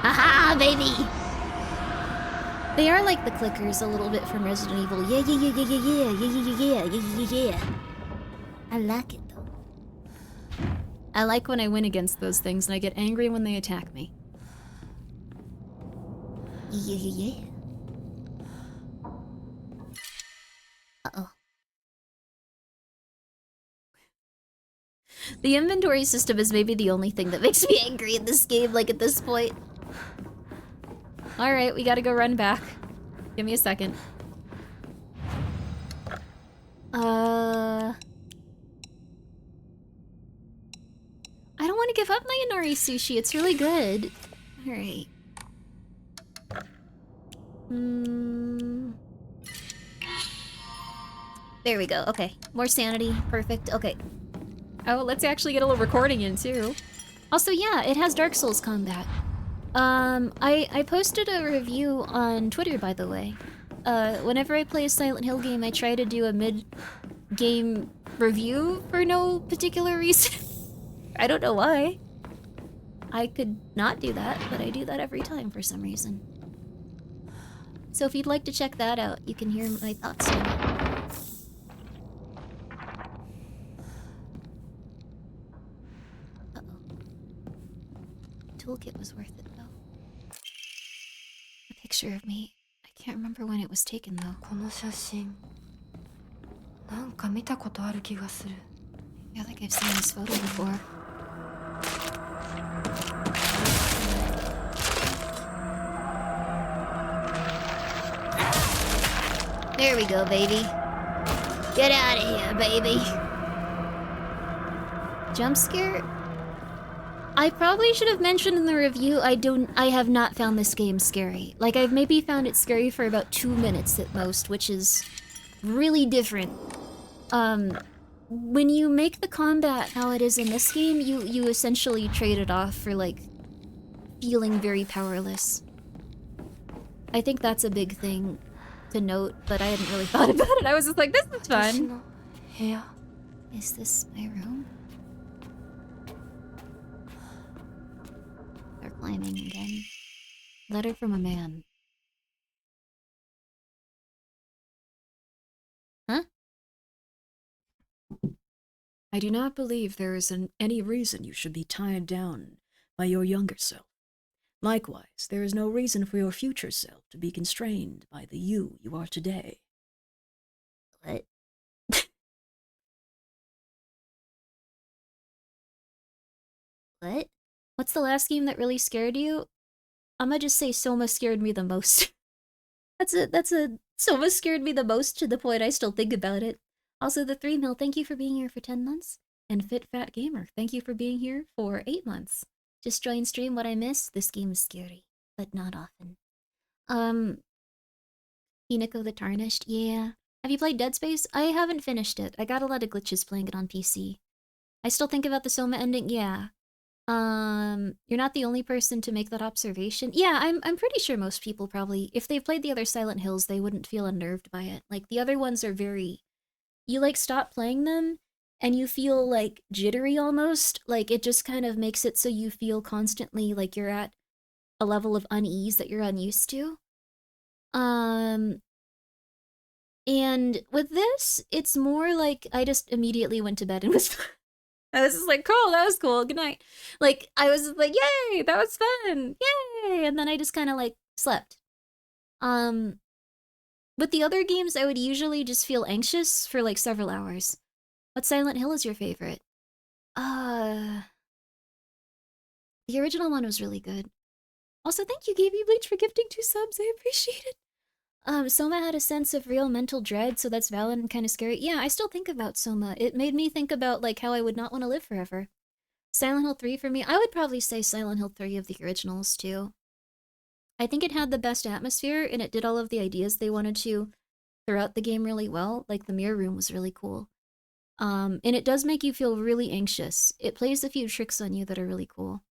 Haha, baby! They are like the clickers a little bit from Resident Evil. Yeah, yeah, yeah, yeah, yeah, yeah, yeah, yeah, yeah, yeah, yeah, yeah. I like it though. I like when I win against those things, and I get angry when they attack me. Yeah, yeah, yeah. Uh-oh. The inventory system is maybe the only thing that makes me angry in this game, like at this point. Alright, we gotta go run back. Give me a second. I don't want to give up my Inari sushi. It's really good. Alright. There we go. Okay. More sanity. Perfect. Okay. Oh, let's actually get a little recording in, too. Also, yeah, it has Dark Souls combat. I posted a review on Twitter, by the way. Whenever I play a Silent Hill game, I try to do a mid-game review for no particular reason. I don't know why. I could not do that, but I do that every time for some reason. So if you'd like to check that out, you can hear my thoughts on it. Uh-oh. Toolkit was worth it, though. A picture of me. I can't remember when it was taken, though. この写真なんか見たことある気がする I feel like I've seen this photo before. There we go, baby. Get out of here, baby. Jump scare? I probably should have mentioned in the review I have not found this game scary. Like, I've maybe found it scary for about 2 minutes at most, which is really different. When you make the combat how it is in this game, you essentially trade it off for, like, feeling very powerless. I think that's a big thing to note, but I hadn't really thought about it. I was just like, this is fun. Is this my room? They're climbing again. Letter from a man. Huh? I do not believe there is any reason you should be tied down by your younger self. Likewise, there is no reason for your future self to be constrained by the you are today. What? What? What's the last game that really scared you? I'm gonna just say Soma scared me the most. Soma scared me the most to the point I still think about it. Also, the 3 mil, thank you for being here for 10 months. And Fit Fat Gamer, thank you for being here for 8 months. Just join stream. What I miss? This game is scary, but not often. Hinako the Tarnished, yeah. Have you played Dead Space? I haven't finished it. I got a lot of glitches playing it on PC. I still think about the Soma ending, yeah. You're not the only person to make that observation. Yeah, I'm pretty sure most people probably, if they've played the other Silent Hills, they wouldn't feel unnerved by it. Like, the other ones are very... You, like, stop playing them, and you feel, like, jittery almost. Like, it just kind of makes it so you feel constantly like you're at a level of unease that you're unused to. And with this, it's more like I just immediately went to bed and was... I was just like, cool, that was cool, good night. Like, I was just like, yay, that was fun, yay! And then I just kind of, like, slept. With the other games, I would usually just feel anxious for, like, several hours. What Silent Hill is your favorite? The original one was really good. Also, thank you, Gaby Bleach, for gifting 2 subs, I appreciate it. Soma had a sense of real mental dread, so that's valid and kind of scary. Yeah, I still think about Soma. It made me think about, like, how I would not want to live forever. Silent Hill 3 for me, I would probably say Silent Hill 3 of the originals, too. I think it had the best atmosphere, and it did all of the ideas they wanted to throughout the game really well. Like, the mirror room was really cool. And it does make you feel really anxious. It plays a few tricks on you that are really cool.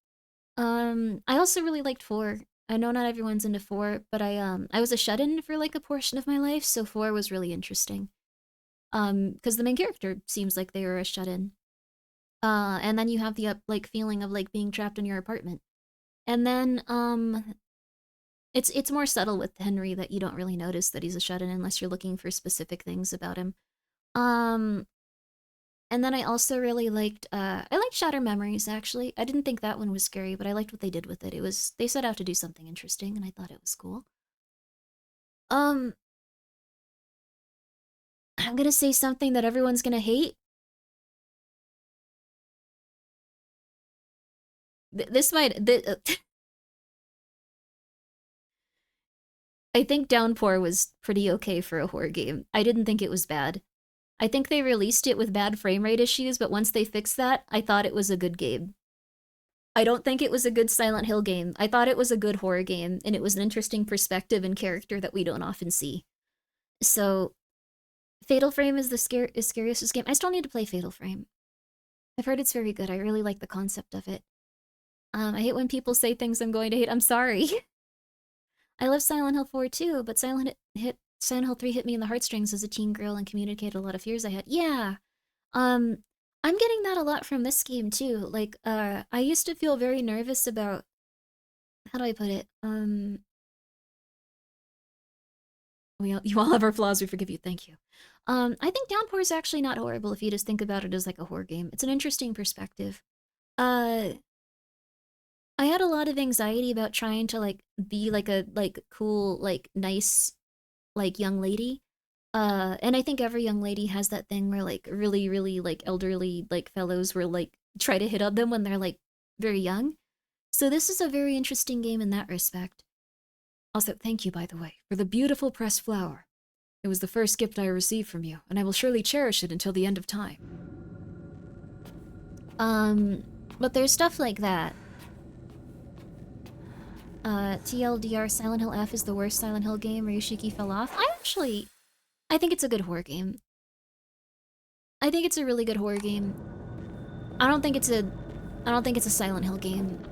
I also really liked 4. I know not everyone's into 4, but I was a shut-in for, like, a portion of my life, so 4 was really interesting. Because the main character seems like they were a shut-in. And then you have the, like, feeling of, like, being trapped in your apartment. And then, it's more subtle with Henry that you don't really notice that he's a shut-in unless you're looking for specific things about him. And then I also really liked, I liked Shatter Memories, actually. I didn't think that one was scary, but I liked what they did with it. They set out to do something interesting, and I thought it was cool. I'm gonna say something that everyone's gonna hate. This might... I think Downpour was pretty okay for a horror game. I didn't think it was bad. I think they released it with bad frame rate issues, but once they fixed that, I thought it was a good game. I don't think it was a good Silent Hill game. I thought it was a good horror game, and it was an interesting perspective and character that we don't often see. So, Fatal Frame is the scariest game. I still need to play Fatal Frame. I've heard it's very good. I really like the concept of it. I hate when people say things I'm going to hate. I'm sorry. I love Silent Hill 4 too, but Silent Hill 3 hit me in the heartstrings as a teen girl and communicated a lot of fears I had. Yeah. I'm getting that a lot from this game too. Like, I used to feel very nervous about... How do I put it? You all have our flaws, we forgive you, thank you. I think Downpour is actually not horrible if you just think about it as like a horror game. It's an interesting perspective. I had a lot of anxiety about trying to, like, be like a, like, cool, like, nice, like, young lady. And I think every young lady has that thing where, like, really, really, like, elderly, like, fellows will, like, try to hit on them when they're, like, very young. So this is a very interesting game in that respect. Also, thank you, by the way, for the beautiful pressed flower. It was the first gift I received from you, and I will surely cherish it until the end of time. But there's stuff like that. TLDR, Silent Hill F is the worst Silent Hill game. Ryushiki fell off. I think it's a good horror game. I think it's a really good horror game. I don't think it's a Silent Hill game.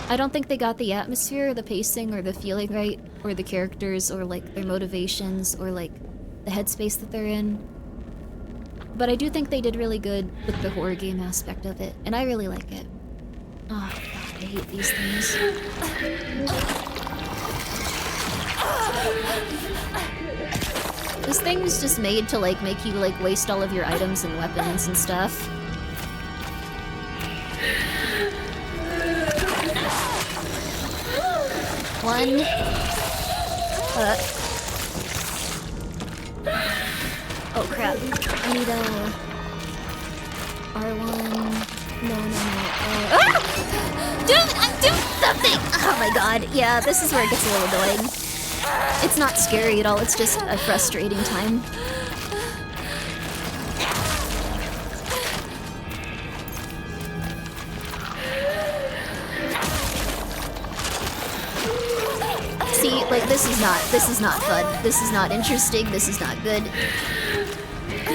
I don't think they got the atmosphere, or the pacing, or the feeling right, or the characters, or like their motivations, or like the headspace that they're in. But I do think they did really good with the horror game aspect of it, and I really like it. Oh, God, I hate these things. This thing was just made to like make you like waste all of your items and weapons and stuff. One. Oh crap. I need a R1. No. Ah! Dude, I'm doing something! Oh my god. Yeah, this is where it gets a little annoying. It's not scary at all, it's just a frustrating time. See, like this is not fun. This is not interesting, this is not good.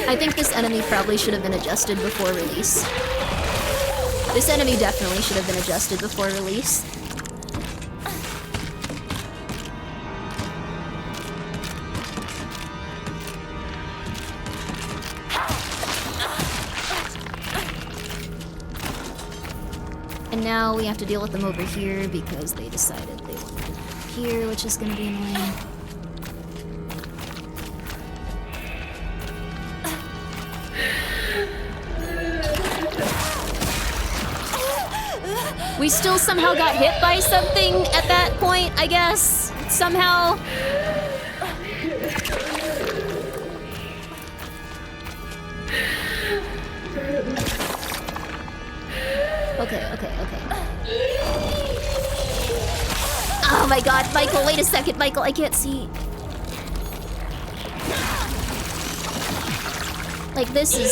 I think this enemy probably should have been adjusted before release. This enemy definitely should have been adjusted before release. And now we have to deal with them over here because they decided they wanted it here, which is gonna be annoying. We still somehow got hit by something at that point, I guess. Somehow. Okay. Oh my god, Michael, wait a second, Michael, I can't see. Like, this is...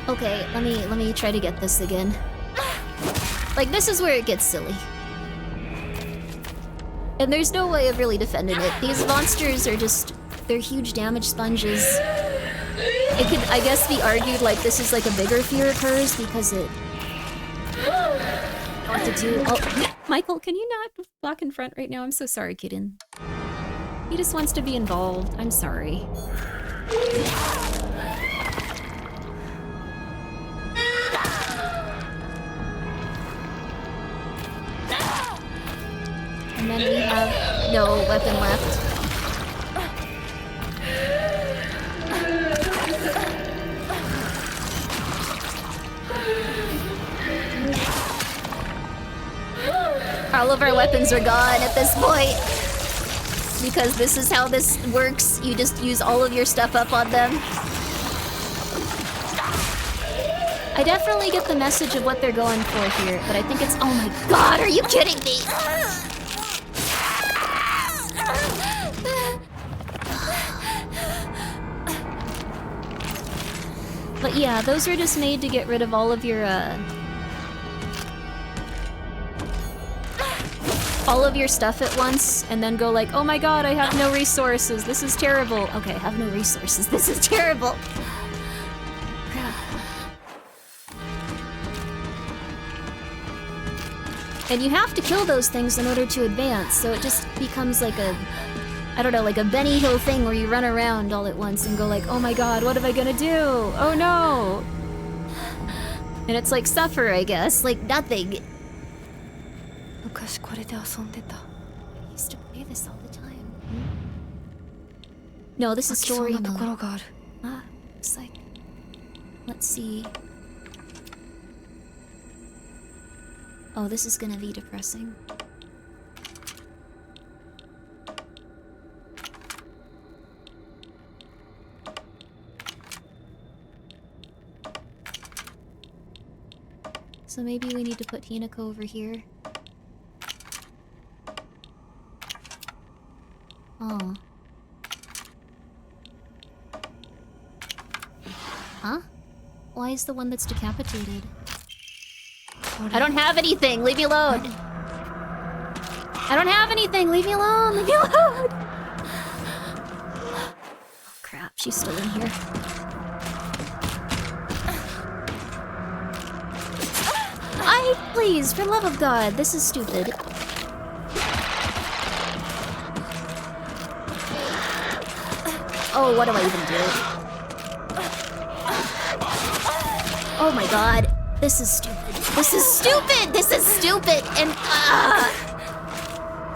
Okay, let me try to get this again. Like, this is where it gets silly. And there's no way of really defending it. These monsters are just... they're huge damage sponges. It could, I guess, be argued like this is like a bigger fear of hers because it... what to do? Oh, Michael, can you not block in front right now? I'm so sorry, kitten. He just wants to be involved. I'm sorry. And then we have no weapon left. All of our weapons are gone at this point. Because this is how this works. You just use all of your stuff up on them. I definitely get the message of what they're going for here, but I think it's... oh my god, are you kidding me? But yeah, those are just made to get rid of all of your, all of your stuff at once, and then go like, oh my god, I have no resources, this is terrible. Okay, I have no resources, this is terrible. And you have to kill those things in order to advance, so it just becomes like a... I don't know, like a Benny Hill thing where you run around all at once and go like, oh my god, what am I gonna do? Oh no! And it's like suffer, I guess, like nothing. I used to play this all the time. No, this is story mode. Ah, it's like... let's see. Oh, this is gonna be depressing. So maybe we need to put Hinako over here. Oh. Huh? Why is the one that's decapitated? I don't have anything! Leave me alone! I don't have anything! Leave me alone! Leave me alone! Oh crap, she's still in here. Please, for love of God, this is stupid. Oh, what do I even do? Oh my god. This is stupid. This is stupid! This is stupid! And,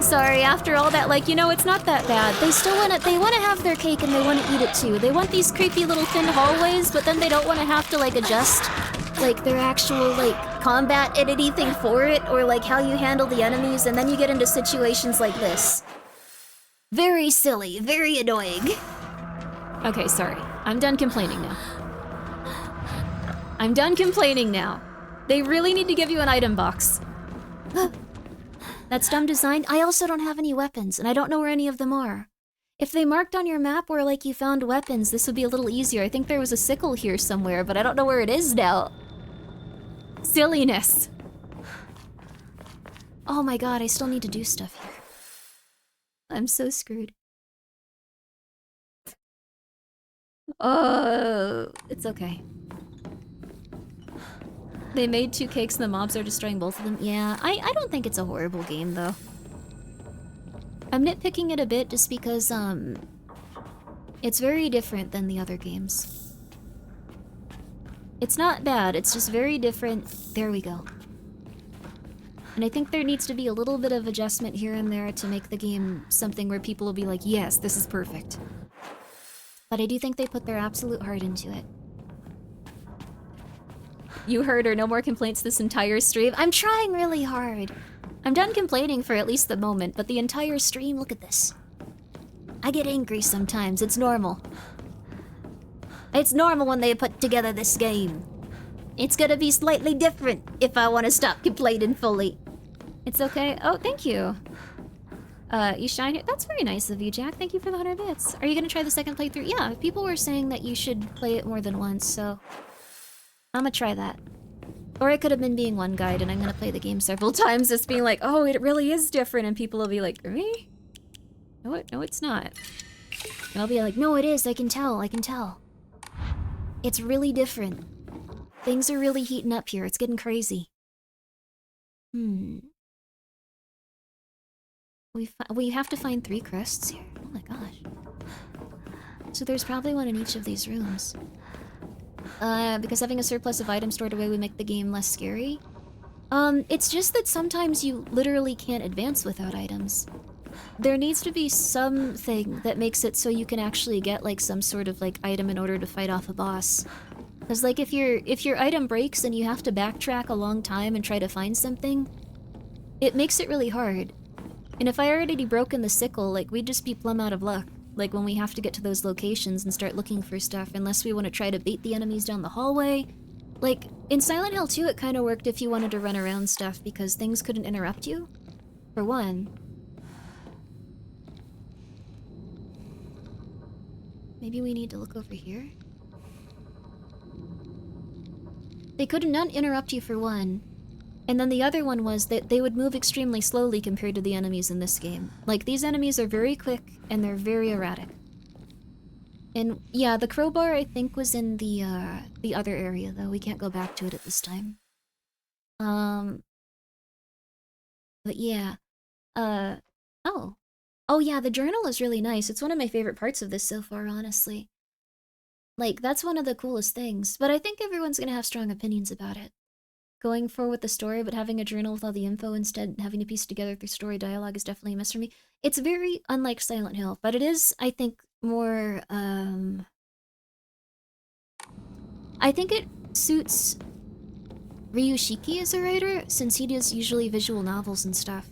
sorry, after all that, like, you know, it's not that bad. They still they wanna have their cake and they wanna eat it too. They want these creepy little thin hallways, but then they don't wanna have to, like, adjust, like, their actual, like, combat and anything for it, or, like, how you handle the enemies, and then you get into situations like this. Very silly, very annoying. Okay, sorry. I'm done complaining now. I'm done complaining now. They really need to give you an item box. That's dumb design. I also don't have any weapons, and I don't know where any of them are. If they marked on your map where, like, you found weapons, this would be a little easier. I think there was a sickle here somewhere, but I don't know where it is now. Silliness. Oh my god, I still need to do stuff here. I'm so screwed. Oh, it's okay. They made 2 cakes and the mobs are destroying both of them. Yeah, I don't think it's a horrible game, though. I'm nitpicking it a bit just because, it's very different than the other games. It's not bad, it's just very different. There we go. And I think there needs to be a little bit of adjustment here and there to make the game something where people will be like, yes, this is perfect. But I do think they put their absolute heart into it. You heard her, no more complaints this entire stream. I'm trying really hard. I'm done complaining for at least the moment, but the entire stream, look at this. I get angry sometimes, it's normal. It's normal when they put together this game. It's gonna be slightly different if I want to stop complaining fully. It's okay. Oh, thank you. You shine here. That's very nice of you, Jack. Thank you for the 100 bits. Are you gonna try the second playthrough? Yeah, people were saying that you should play it more than once, so I'm gonna try that. Or it could have been being one guide, and I'm gonna play the game several times, just being like, oh, it really is different, and people will be like, Grimmi? No, it's not. And I'll be like, no, it is. I can tell. I can tell. It's really different. Things are really heating up here. It's getting crazy. We have to find 3 crests here. Oh my gosh. So there's probably one in each of these rooms. Because having a surplus of items stored away would make the game less scary. It's just that sometimes you literally can't advance without items. There needs to be something that makes it so you can actually get, like, some sort of, like, item in order to fight off a boss. Because, like, if your item breaks and you have to backtrack a long time and try to find something, it makes it really hard. And if I already broken the sickle, like, we'd just be plumb out of luck. Like, when we have to get to those locations and start looking for stuff, unless we want to try to bait the enemies down the hallway. Like, in Silent Hill 2, it kind of worked if you wanted to run around stuff because things couldn't interrupt you. For one. Maybe we need to look over here? They could not interrupt you for one. And then the other one was that they would move extremely slowly compared to the enemies in this game. Like, these enemies are very quick, and they're very erratic. And, yeah, the crowbar, I think, was in the other area, though. We can't go back to it at this time. But yeah. Oh. Oh, yeah, the journal is really nice. It's one of my favorite parts of this so far, honestly. Like, that's one of the coolest things. But I think everyone's gonna have strong opinions about it. Going forward with the story, but having a journal with all the info instead, having to piece together through story dialogue is definitely a miss for me. It's very unlike Silent Hill, but it is, I think, more, I think it suits Ryushiki as a writer, since he does usually visual novels and stuff.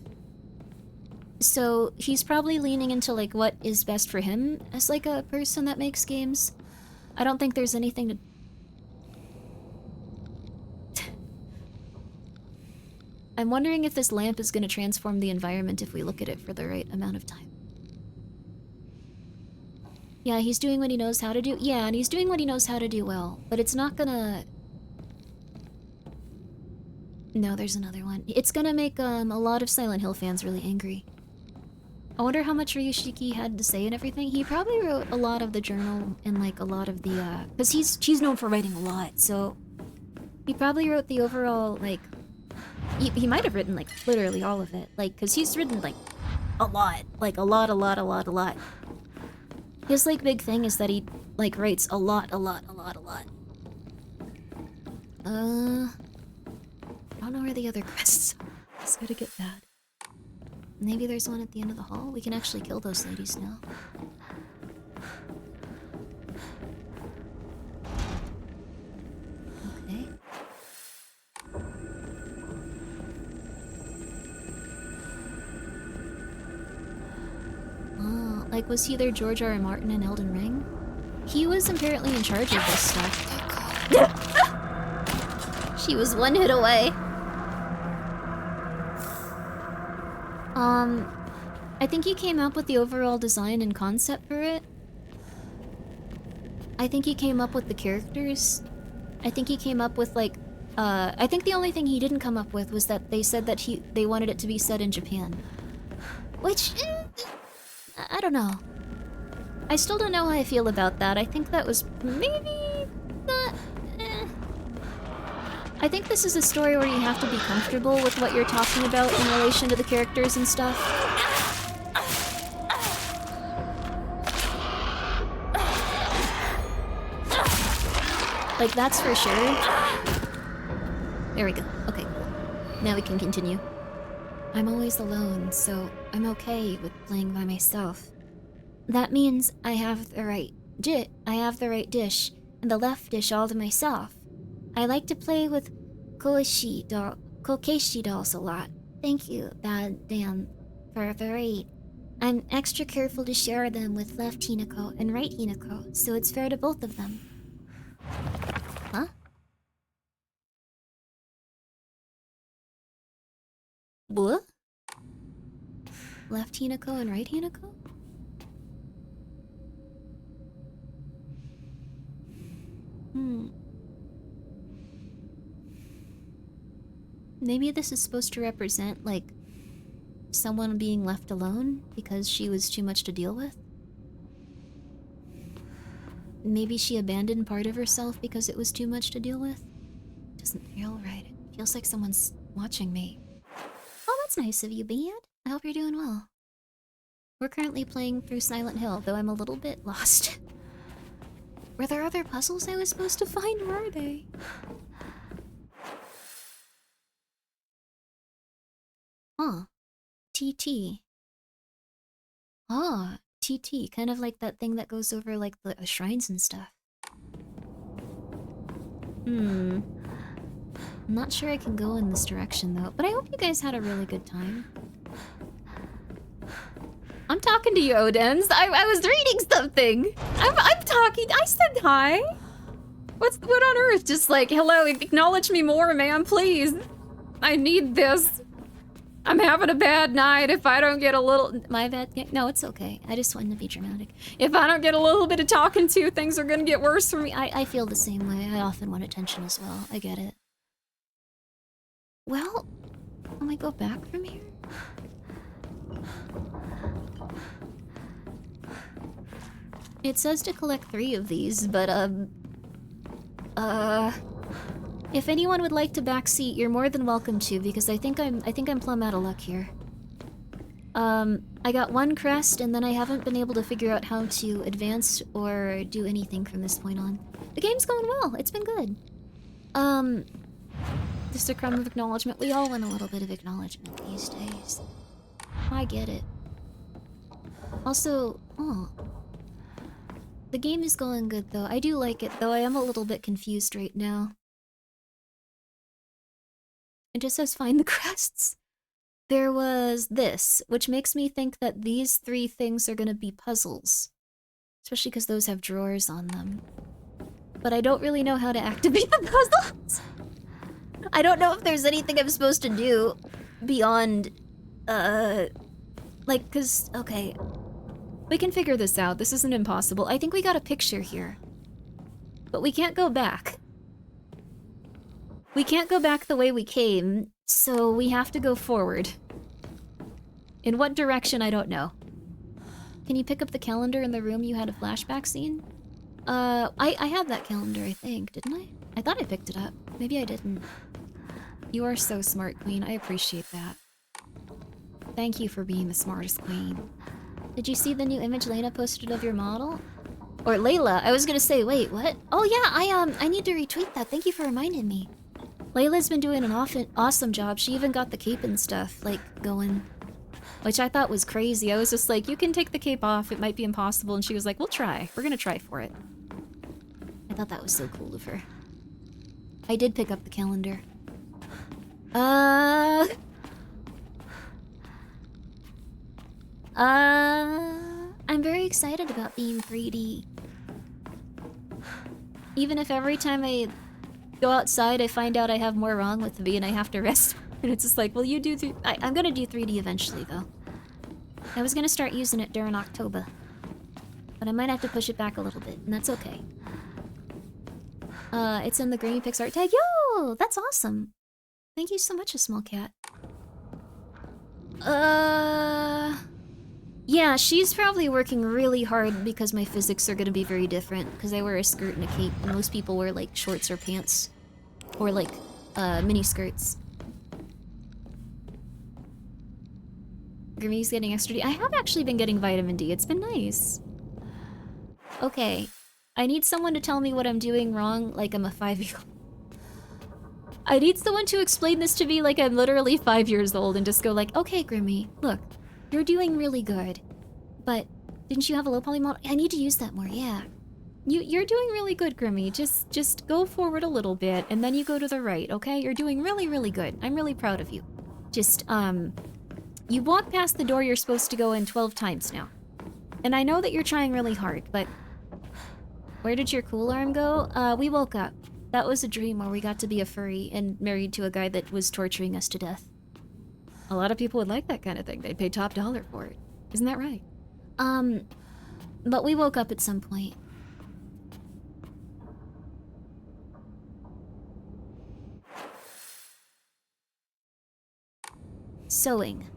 So he's probably leaning into, like, what is best for him as, like, a person that makes games. I don't think there's anything to... I'm wondering if this lamp is gonna transform the environment if we look at it for the right amount of time. Yeah, he's doing what he knows how to do. Yeah, and he's doing what he knows how to do well. But it's not gonna... No, there's another one. It's gonna make a lot of Silent Hill fans really angry. I wonder how much Ryushiki had to say and everything. He probably wrote a lot of the journal and like a lot of the because she's known for writing a lot, so he probably wrote the overall like he might have written like literally all of it, like because he's written like a lot, like a lot. His like big thing is that he like writes a lot. I don't know where the other quests are. It's gotta get bad. Maybe there's one at the end of the hall? We can actually kill those ladies now. Okay. Oh, like was he there George R. R. Martin in Elden Ring? He was apparently in charge of this stuff. She was one hit away. I think he came up with the overall design and concept for it. I think he came up with the characters. I think he came up with like, I think the only thing he didn't come up with was that they said that they wanted it to be set in Japan. Which, I don't know. I still don't know how I feel about that. I think that was maybe not, I think this is a story where you have to be comfortable with what you're talking about in relation to the characters and stuff. Like, that's for sure. There we go. Okay, cool. Now we can continue. I'm always alone, so I'm okay with playing by myself. That means I have the right dish, and the left dish all to myself. I like to play with Kokeshi dolls a lot. Thank you, Bad Dan, for the raid. I'm extra careful to share them with left Hinako and right Hinako, so it's fair to both of them. Huh? What? Left Hinako and right Hinako? Maybe this is supposed to represent, like, someone being left alone because she was too much to deal with? Maybe she abandoned part of herself because it was too much to deal with? Doesn't feel right. It feels like someone's watching me. Oh, that's nice of you, Band. I hope you're doing well. We're currently playing through Silent Hill, though I'm a little bit lost. Were there other puzzles I was supposed to find? Where are they? Huh. TT. Ah, TT. Kind of like that thing that goes over, like, the shrines and stuff. I'm not sure I can go in this direction, though. But I hope you guys had a really good time. I'm talking to you, Odens. I was reading something. I'm talking. I said hi. What on earth? Just like, hello, acknowledge me more, ma'am, please. I need this. I'm having a bad night. If I don't get a little... My bad? No, it's okay. I just wanted to be dramatic. If I don't get a little bit of talking to, things are gonna get worse for me. I feel the same way. I often want attention as well. I get it. Well, can we go back from here? It says to collect 3 of these, but, if anyone would like to backseat, you're more than welcome to, because I think I'm plumb out of luck here. I got 1 crest, and then I haven't been able to figure out how to advance or do anything from this point on. The game's going well. It's been good. Just a crumb of acknowledgement. We all want a little bit of acknowledgement these days. I get it. Also, the game is going good, though. I do like it, though I am a little bit confused right now. It just says find the crests. There was this, which makes me think that these 3 things are gonna be puzzles. Especially because those have drawers on them. But I don't really know how to activate the puzzles. I don't know if there's anything I'm supposed to do beyond, like, cause, okay. We can figure this out. This isn't impossible. I think we got a picture here. But we can't go back. We can't go back the way we came, so we have to go forward. In what direction, I don't know. Can you pick up the calendar in the room you had a flashback scene? I had that calendar, I think, didn't I? I thought I picked it up. Maybe I didn't. You are so smart, Queen. I appreciate that. Thank you for being the smartest queen. Did you see the new image Layla posted of your model? Or Layla, I was gonna say, wait, what? Oh yeah, I need to retweet that. Thank you for reminding me. Layla's been doing an awesome job. She even got the cape and stuff, like, going. Which I thought was crazy. I was just like, you can take the cape off, it might be impossible. And she was like, we'll try. We're gonna try for it. I thought that was so cool of her. I did pick up the calendar. I'm very excited about being 3D. Even if every time I go outside I find out I have more wrong with me and I have to rest. And it's just like, well, you do I'm gonna do 3D eventually, though. I was gonna start using it during October. But I might have to push it back a little bit, and that's okay. It's in the Grimmi Pixar tag. Yo! That's awesome! Thank you so much, a small cat. Yeah, she's probably working really hard because my physics are gonna be very different. Because I wear a skirt and a cape, and most people wear, like, shorts or pants. Or, like, mini skirts. Grimmi's getting extra D. I have actually been getting vitamin D. It's been nice. Okay. I need someone to tell me what I'm doing wrong like I'm a 5-year-old. I need someone to explain this to me like I'm literally 5 years old and just go like, okay, Grimmi, look, you're doing really good. But didn't you have a low poly model? I need to use that more, yeah. You're doing really good, Grimmi. Just go forward a little bit and then you go to the right, okay? You're doing really, really good. I'm really proud of you. Just, you walked past the door you're supposed to go in 12 times now. And I know that you're trying really hard, but... Where did your cool arm go? We woke up. That was a dream where we got to be a furry and married to a guy that was torturing us to death. A lot of people would like that kind of thing. They'd pay top dollar for it. Isn't that right? But we woke up at some point. Sewing.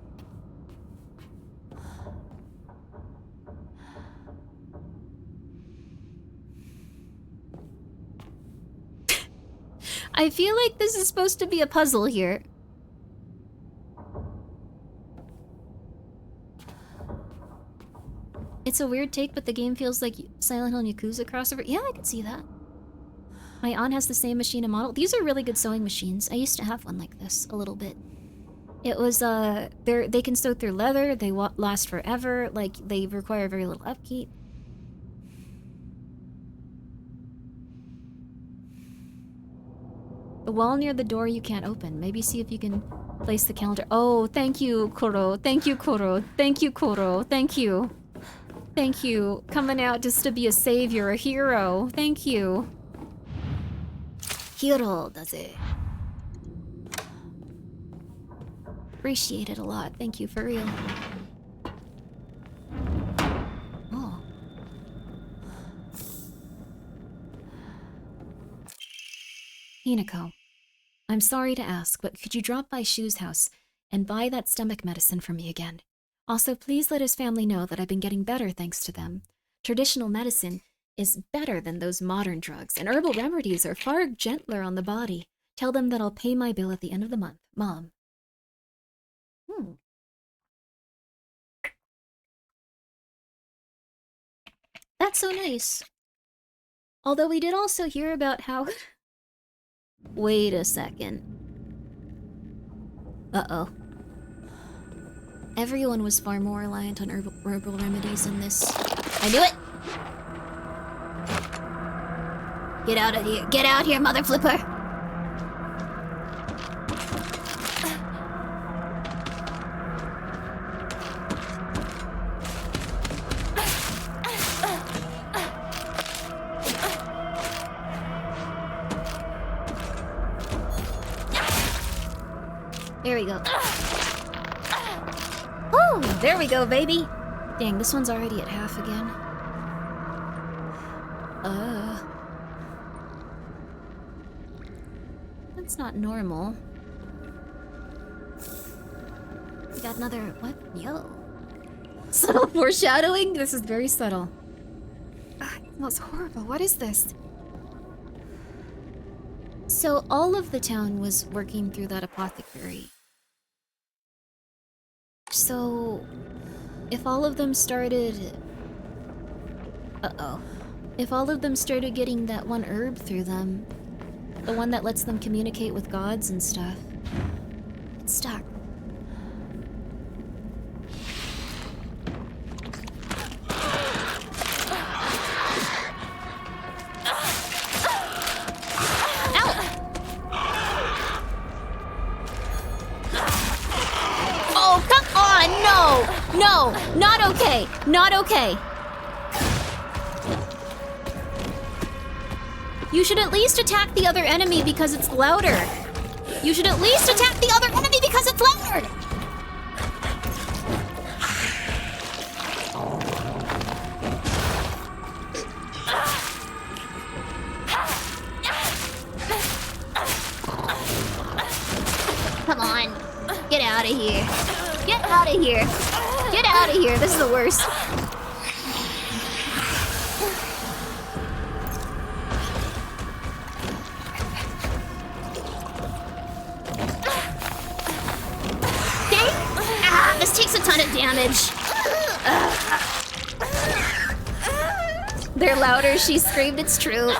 I feel like this is supposed to be a puzzle here. It's a weird take, but the game feels like Silent Hill and Yakuza crossover. Yeah, I could see that. My aunt has the same machine and model. These are really good sewing machines. I used to have one like this, a little bit. It was, they can sew through leather, they last forever, like, they require very little upkeep. The wall near the door you can't open. Maybe see if you can place the calendar. Oh, thank you, Koro. Thank you, Koro. Thank you, Koro. Thank you. Thank you. Coming out just to be a savior, a hero. Thank you. Hero does it. Appreciate it a lot. Thank you, for real. Oh. Hinako, I'm sorry to ask, but could you drop by Shu's house and buy that stomach medicine for me again? Also, please let his family know that I've been getting better thanks to them. Traditional medicine is better than those modern drugs, and herbal remedies are far gentler on the body. Tell them that I'll pay my bill at the end of the month. Mom. That's so nice. Although we did also hear about how... Wait a second. Uh-oh. Everyone was far more reliant on herbal remedies in this. I knew it! Get out of here. Get out here, mother flipper! There we go. Oh, there we go, baby. Dang, this one's already at half again. That's not normal. We got another, what? Yo. Subtle foreshadowing? This is very subtle. It smells horrible. What is this? So all of the town was working through that apothecary. So if all of them started... Uh-oh. If all of them started getting that one herb through them, the one that lets them communicate with gods and stuff, it's stuck. Oh, come on! No! No! Not okay! Not okay! You should at least attack the other enemy because it's louder. You should at least attack the other enemy because it's louder! Come on. Get out of here. Get out of here. Get out of here. This is the worst. This takes a ton of damage. They're louder, she screamed, it's true.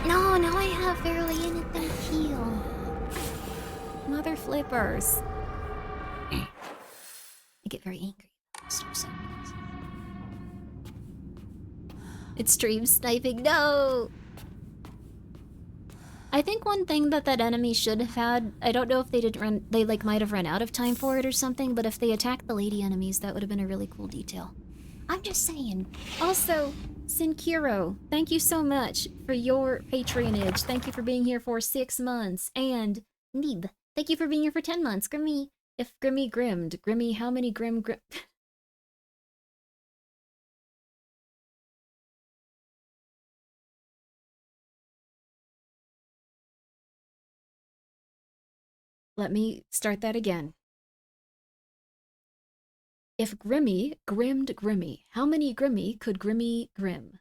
No, now I have barely anything to heal. Mother flippers. I get very angry. It's stream sniping, no! I think one thing that enemy should have had, I don't know if they like might have run out of time for it or something, but if they attacked the lady enemies, that would have been a really cool detail. I'm just saying. Also, Sinkiro, thank you so much for your patronage. Thank you for being here for 6 months. And Neeb, thank you for being here for 10 months. Grimmi, if Grimmi grimmed. Grimmi, how many grim... Let me start that again. If Grimmi grimmed Grimmi, how many Grimmi could Grimmi grim?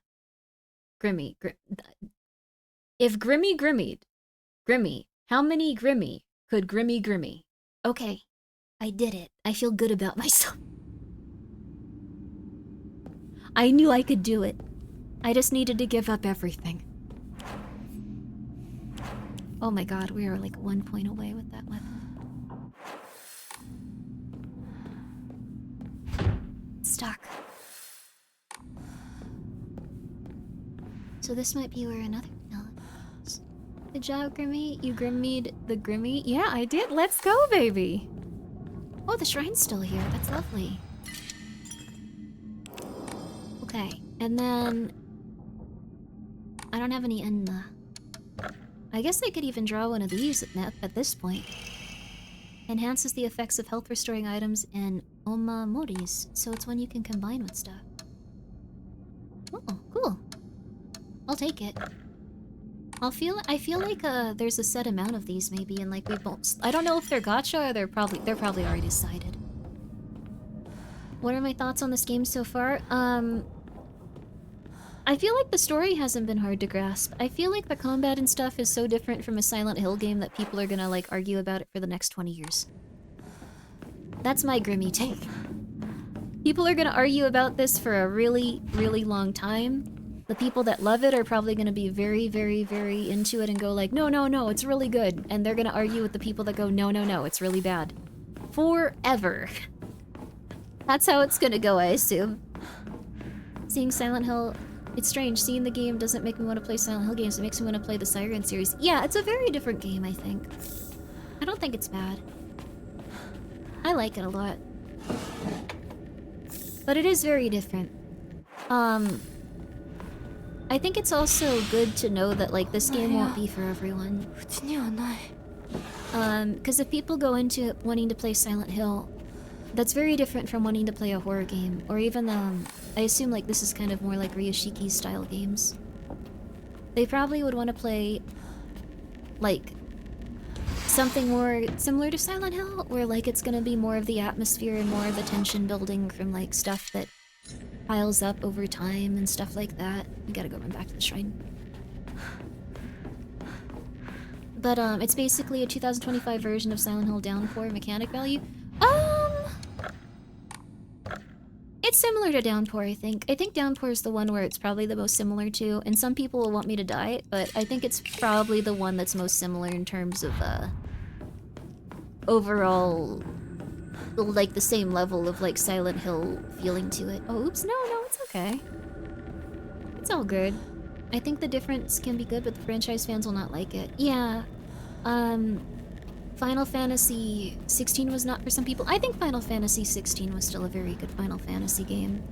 Grimmi, if Grimmi grimmied Grimmi, how many Grimmi could Grimmi Grimmi? Okay, I did it. I feel good about myself. I knew I could do it. I just needed to give up everything. Oh my god, we are like 1 point away with that weapon. Stuck. So this might be where another is. Good job, Grimmi. You grimmied the Grimmi. Yeah, I did. Let's go, baby. Oh, the shrine's still here. That's lovely. Okay, and then... I don't have any Enna. I guess I could even draw one of these at this point. Enhances the effects of health restoring items in Omamoris, so it's one you can combine with stuff. Oh, cool. I'll take it. I feel like there's a set amount of these maybe, and like we won't. I don't know if they're gacha or they're probably already decided. What are my thoughts on this game so far? I feel like the story hasn't been hard to grasp. I feel like the combat and stuff is so different from a Silent Hill game that people are gonna like argue about it for the next 20 years. That's my Grimmi take. People are gonna argue about this for a really, really long time. The people that love it are probably gonna be very, very, very into it and go like, no, no, no, it's really good. And they're gonna argue with the people that go, no, no, no, it's really bad. Forever. That's how it's gonna go, I assume. Seeing Silent Hill... It's strange, seeing the game doesn't make me want to play Silent Hill games, it makes me want to play the Siren series. Yeah, it's a very different game, I think. I don't think it's bad. I like it a lot. But it is very different. I think it's also good to know that, like, this game won't be for everyone. Because if people go into it wanting to play Silent Hill, that's very different from wanting to play a horror game, or even, I assume, like, this is kind of more like Ryushiki style games. They probably would want to play, like, something more similar to Silent Hill, where, like, it's gonna be more of the atmosphere and more of the tension building from, like, stuff that piles up over time and stuff like that. We gotta go run back to the shrine. But, it's basically a 2025 version of Silent Hill Downpour mechanic value. It's similar to Downpour, I think. I think Downpour is the one where it's probably the most similar to, and some people will want me to die, but I think it's probably the one that's most similar in terms of, overall, like, the same level of, like, Silent Hill feeling to it. Oh, oops, no, it's okay. It's all good. I think the difference can be good, but the franchise fans will not like it. Yeah. Final Fantasy 16 was not for some people. I think Final Fantasy 16 was still a very good Final Fantasy game.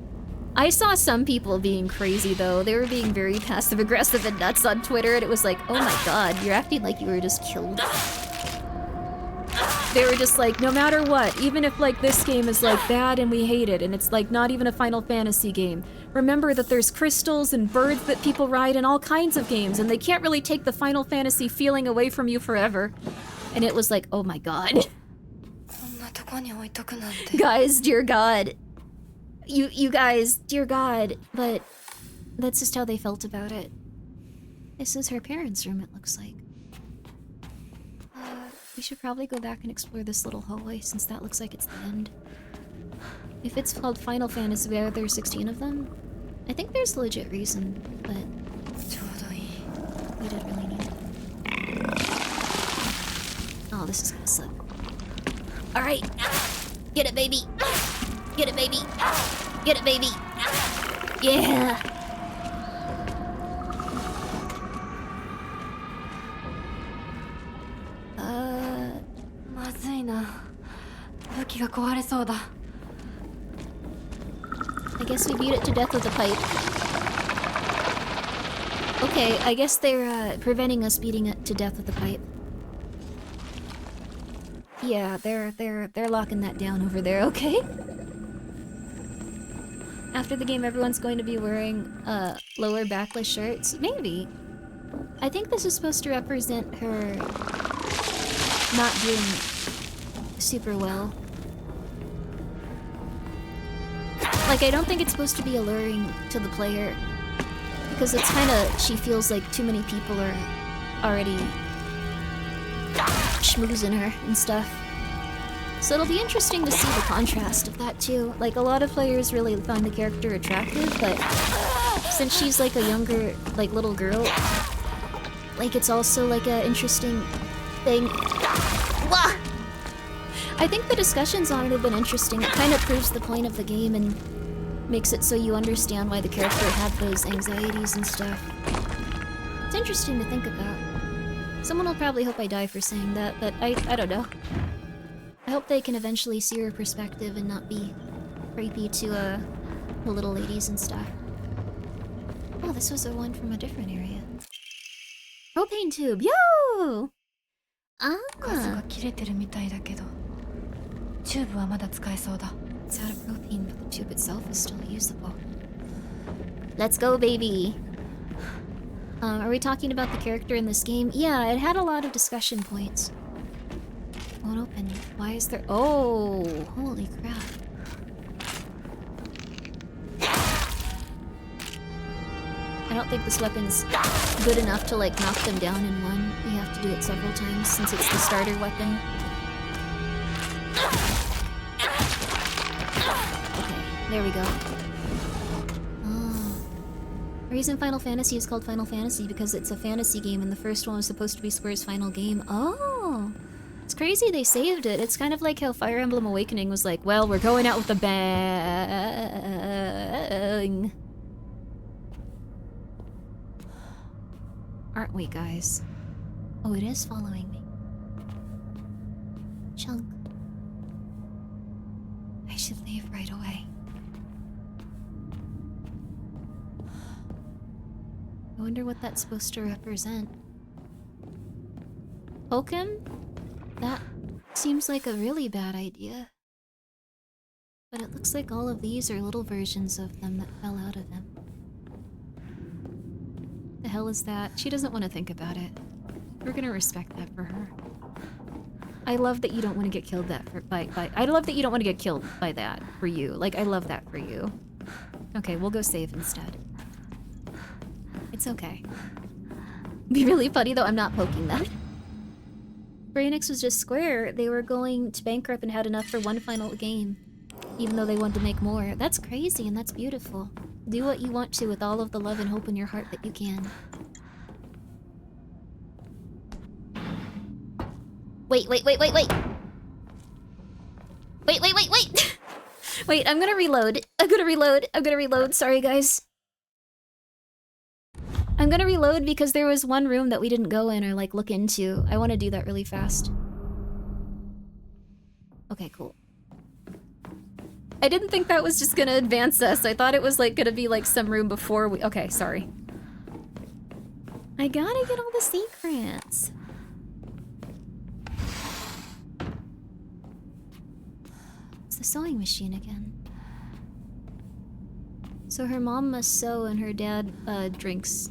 I saw some people being crazy, though. They were being very passive-aggressive and nuts on Twitter, and it was like, oh my god, you're acting like you were just killed. They were just like, no matter what, even if, like, this game is, like, bad and we hate it, and it's, like, not even a Final Fantasy game, remember that there's crystals and birds that people ride in all kinds of games, and they can't really take the Final Fantasy feeling away from you forever. And it was like, oh my god. Guys, dear god. You guys, dear god. But that's just how they felt about it. This is her parents' room, it looks like. We should probably go back and explore this little hallway, since that looks like it's the end. If it's called Final Fantasy, why are there 16 of them? I think there's a legit reason, but we didn't really need it. Oh, this is gonna suck. Alright. Get it, baby. Get it, baby. Get it, baby. Yeah. I guess we beat it to death with a pipe. Okay, I guess they're preventing us beating it to death with a pipe. Yeah, they're locking that down over there, okay? After the game, everyone's going to be wearing lower backless shirts? Maybe. I think this is supposed to represent her not doing super well. Like, I don't think it's supposed to be alluring to the player, because it's kinda, she feels like too many people are already schmoozing her and stuff. So it'll be interesting to see the contrast of that too. Like, a lot of players really find the character attractive, but since she's like a younger, like, little girl, like, it's also like a interesting thing. Wah! I think the discussions on it have been interesting. It kind of proves the point of the game and makes it so you understand why the character had those anxieties and stuff. It's interesting to think about. Someone will probably hope I die for saying that, but I don't know. I hope they can eventually see her perspective and not be creepy to the little ladies and stuff. Oh, this was a one from a different area. Propane tube, yo! Ah! It's out of propane, but the tube itself is still usable. Let's go, baby! Are we talking about the character in this game? Yeah, it had a lot of discussion points. Won't open. Why is there— oh! Holy crap. I don't think this weapon's good enough to, like, knock them down in one. We have to do it several times since it's the starter weapon. Okay, there we go. Oh. The reason Final Fantasy is called Final Fantasy because it's a fantasy game and the first one was supposed to be Square's final game. Oh! It's crazy they saved it. It's kind of like how Fire Emblem Awakening was like, well, we're going out with a bang. Aren't we, guys? Oh, it is following me. Chunk. I should leave right away. I wonder what that's supposed to represent. Poke him? That seems like a really bad idea. But it looks like all of these are little versions of them that fell out of him. The hell is that? She doesn't want to think about it. We're gonna respect that for her. I love that you don't want to get killed I love that you don't want to get killed by that for you. Like, I love that for you. Okay, we'll go save instead. It's okay. Be really funny though, I'm not poking them. Brainix was just Square. They were going to bankrupt and had enough for one final game. Even though they wanted to make more. That's crazy and that's beautiful. Do what you want to with all of the love and hope in your heart that you can. Wait. Wait. Wait, I'm gonna reload. Sorry, guys. I'm gonna reload because there was one room that we didn't go in or, like, look into. I want to do that really fast. Okay, cool. I didn't think that was just gonna advance us. I thought it was, like, gonna be, like, some room before we... Okay, sorry. I gotta get all the secrets. The sewing machine again. So her mom must sew and her dad drinks.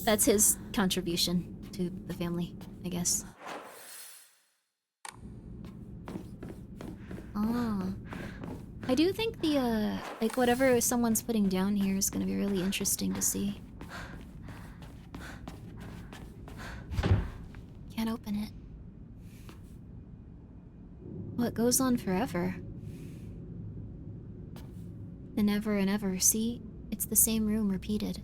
That's his contribution to the family, I guess. Oh. I do think the like whatever someone's putting down here is gonna be really interesting to see. Can't open it. Well, it goes on forever. And ever and ever. See? It's the same room repeated.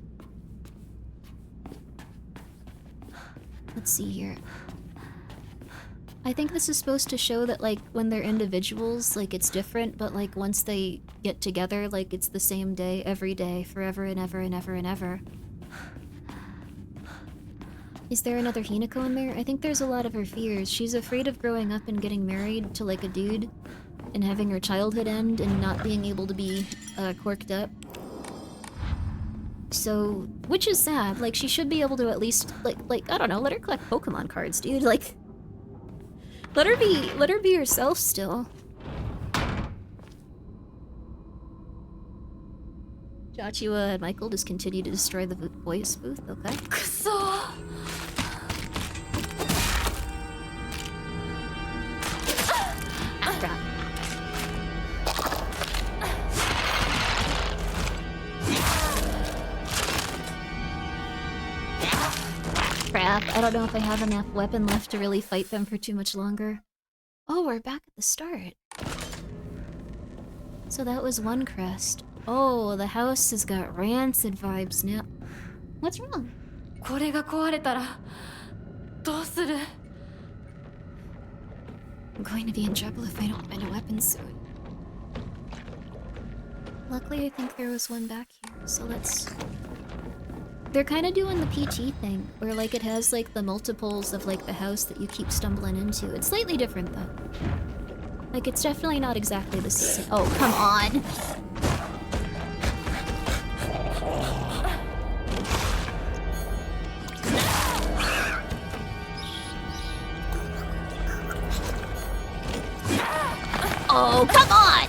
Let's see here. I think this is supposed to show that, like, when they're individuals, like, it's different, but, like, once they get together, like, it's the same day, every day, forever and ever and ever and ever. Is there another Hinako in there? I think there's a lot of her fears. She's afraid of growing up and getting married to, like, a dude and having her childhood end and not being able to be corked up. So, which is sad. Like, she should be able to at least, like I don't know, let her collect Pokemon cards, dude. Like, let her be herself still. Joshua and Michael just continue to destroy the voice booth, okay? Crap. Crap, I don't know if I have enough weapon left to really fight them for too much longer. Oh, we're back at the start. So that was one crest. Oh, the house has got rancid vibes now. What's wrong? これが壊れたらどうする I'm going to be in trouble if I don't find a weapon soon. Luckily, I think there was one back here, so let's... They're kind of doing the PT thing, where, like, it has, like, the multiples of, like, the house that you keep stumbling into. It's slightly different, though. Like, it's definitely not exactly the same. Oh, come on! Oh, come on!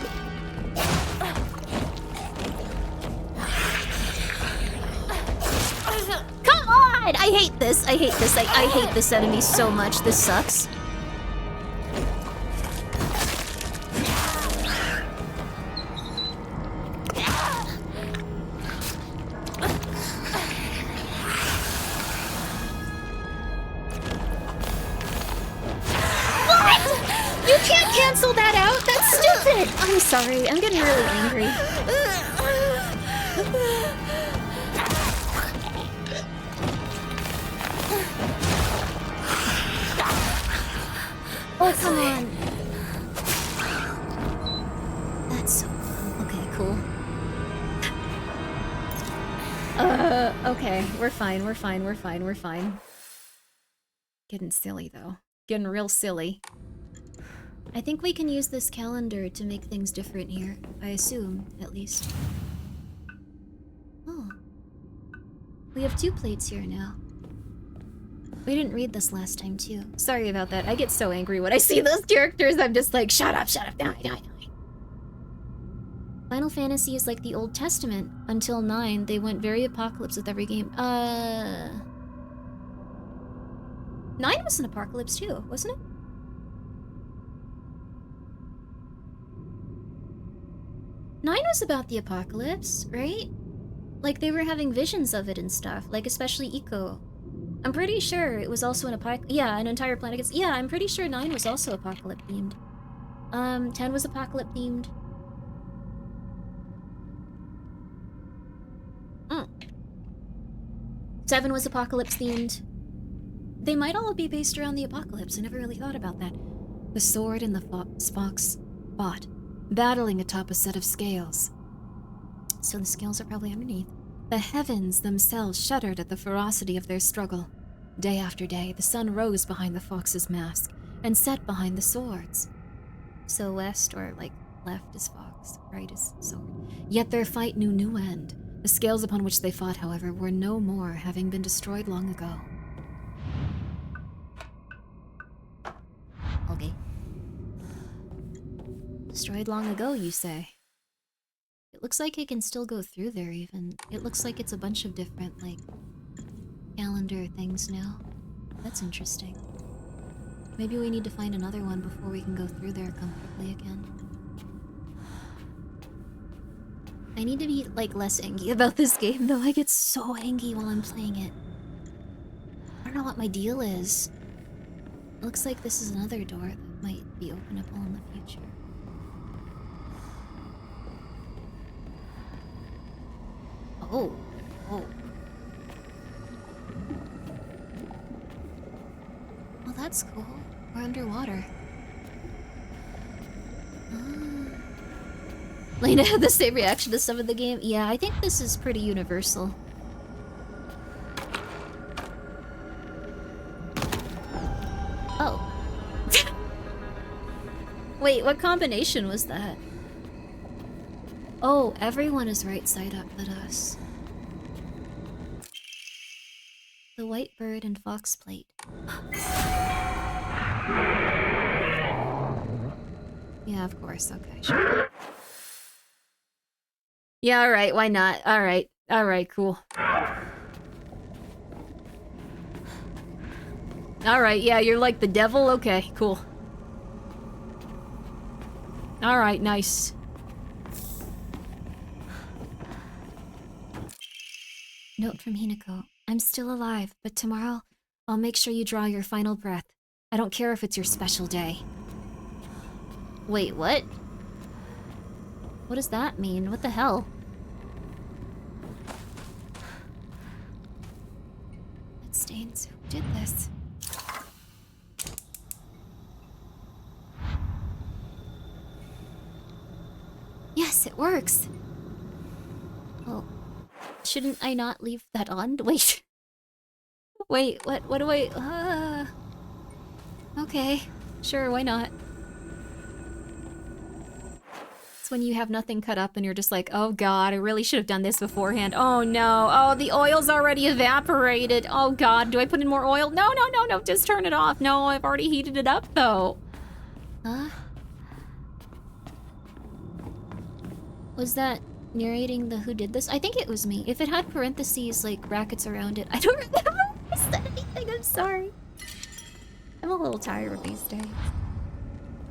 Come on! I hate this. I hate this enemy so much. This sucks. Cancel that out? That's stupid! I'm sorry, I'm getting really angry. Oh, come on. That's so fun. Okay, cool. Okay, we're fine. Getting silly, though. Getting real silly. I think we can use this calendar to make things different here. I assume, at least. Oh. We have 2 plates here now. We didn't read this last time, too. Sorry about that. I get so angry when I see those characters. I'm just like, shut up, die. Final Fantasy is like the Old Testament. Until 9, they went very apocalypse with every game. 9 was an apocalypse, too, wasn't it? Nine was about the apocalypse, right? Like, they were having visions of it and stuff. Like, especially Eco. I'm pretty sure it was also an yeah, an entire planet gets- yeah, I'm pretty sure 9 was also apocalypse themed. 10 was apocalypse themed. 7 was apocalypse themed. They might all be based around the apocalypse. I never really thought about that. The sword and the fox fought, battling atop a set of scales. So the scales are probably underneath. The heavens themselves shuddered at the ferocity of their struggle. Day after day, the sun rose behind the fox's mask and set behind the swords. So west, or like left is fox, right is sword. Yet their fight knew no end. The scales upon which they fought, however, were no more, having been destroyed long ago. Okay. Destroyed long ago, you say? It looks like it can still go through there, even. It looks like it's a bunch of different, like, calendar things now. That's interesting. Maybe we need to find another one before we can go through there comfortably again. I need to be, like, less angry about this game, though. I get so angry while I'm playing it. I don't know what my deal is. It looks like this is another door that might be openable in the future. Oh. Oh. Well, that's cool. We're underwater. Lena had the same reaction to some of the game. Yeah, I think this is pretty universal. Oh. Wait, what combination was that? Oh, everyone is right side up but us. The white bird and fox plate. Yeah, of course. Okay, sure. Yeah, alright, why not? Alright, cool. Alright, yeah, you're like the devil? Okay, cool. Alright, nice. Note from Hinako. I'm still alive, but tomorrow I'll make sure you draw your final breath. I don't care if it's your special day. Wait, what? What does that mean? What the hell? It stains. Who did this? Yes, it works! Oh. Shouldn't I not leave that on? Wait. Wait, what do I... Okay. Sure, why not? It's when you have nothing cut up and you're just like, oh god, I really should have done this beforehand. Oh no. Oh, the oil's already evaporated. Oh god, do I put in more oil? No, just turn it off. No, I've already heated it up though. Huh? Was that narrating the who did this? I think it was me. If it had parentheses, like, brackets around it. I don't remember if I said anything, I'm sorry. I'm a little tired of these days.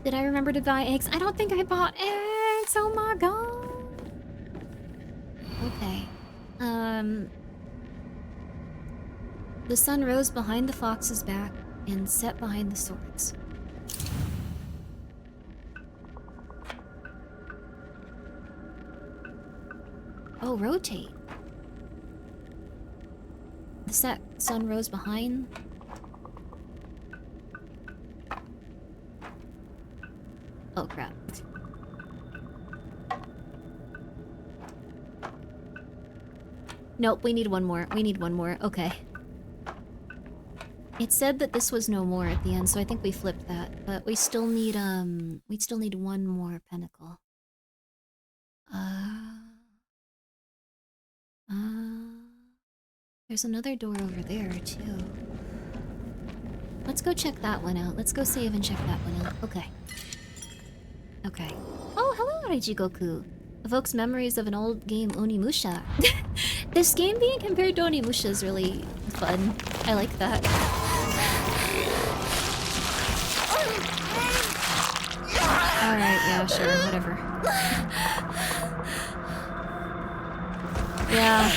Did I remember to buy eggs? I don't think I bought eggs! Oh my god! Okay. The sun rose behind the fox's back and set behind the swords. Oh, rotate. The sun rose behind. Oh, crap. Nope, we need one more. We need one more. Okay. It said that this was no more at the end, so I think we flipped that. But we still need one more pentacle. There's another door over there, too. Let's go check that one out. Let's go save and check that one out. Okay. Okay. Oh, hello, Reijigoku. Evokes memories of an old game, Onimusha. This game being compared to Onimusha is really fun. I like that. Alright, yeah, sure, whatever. Yeah.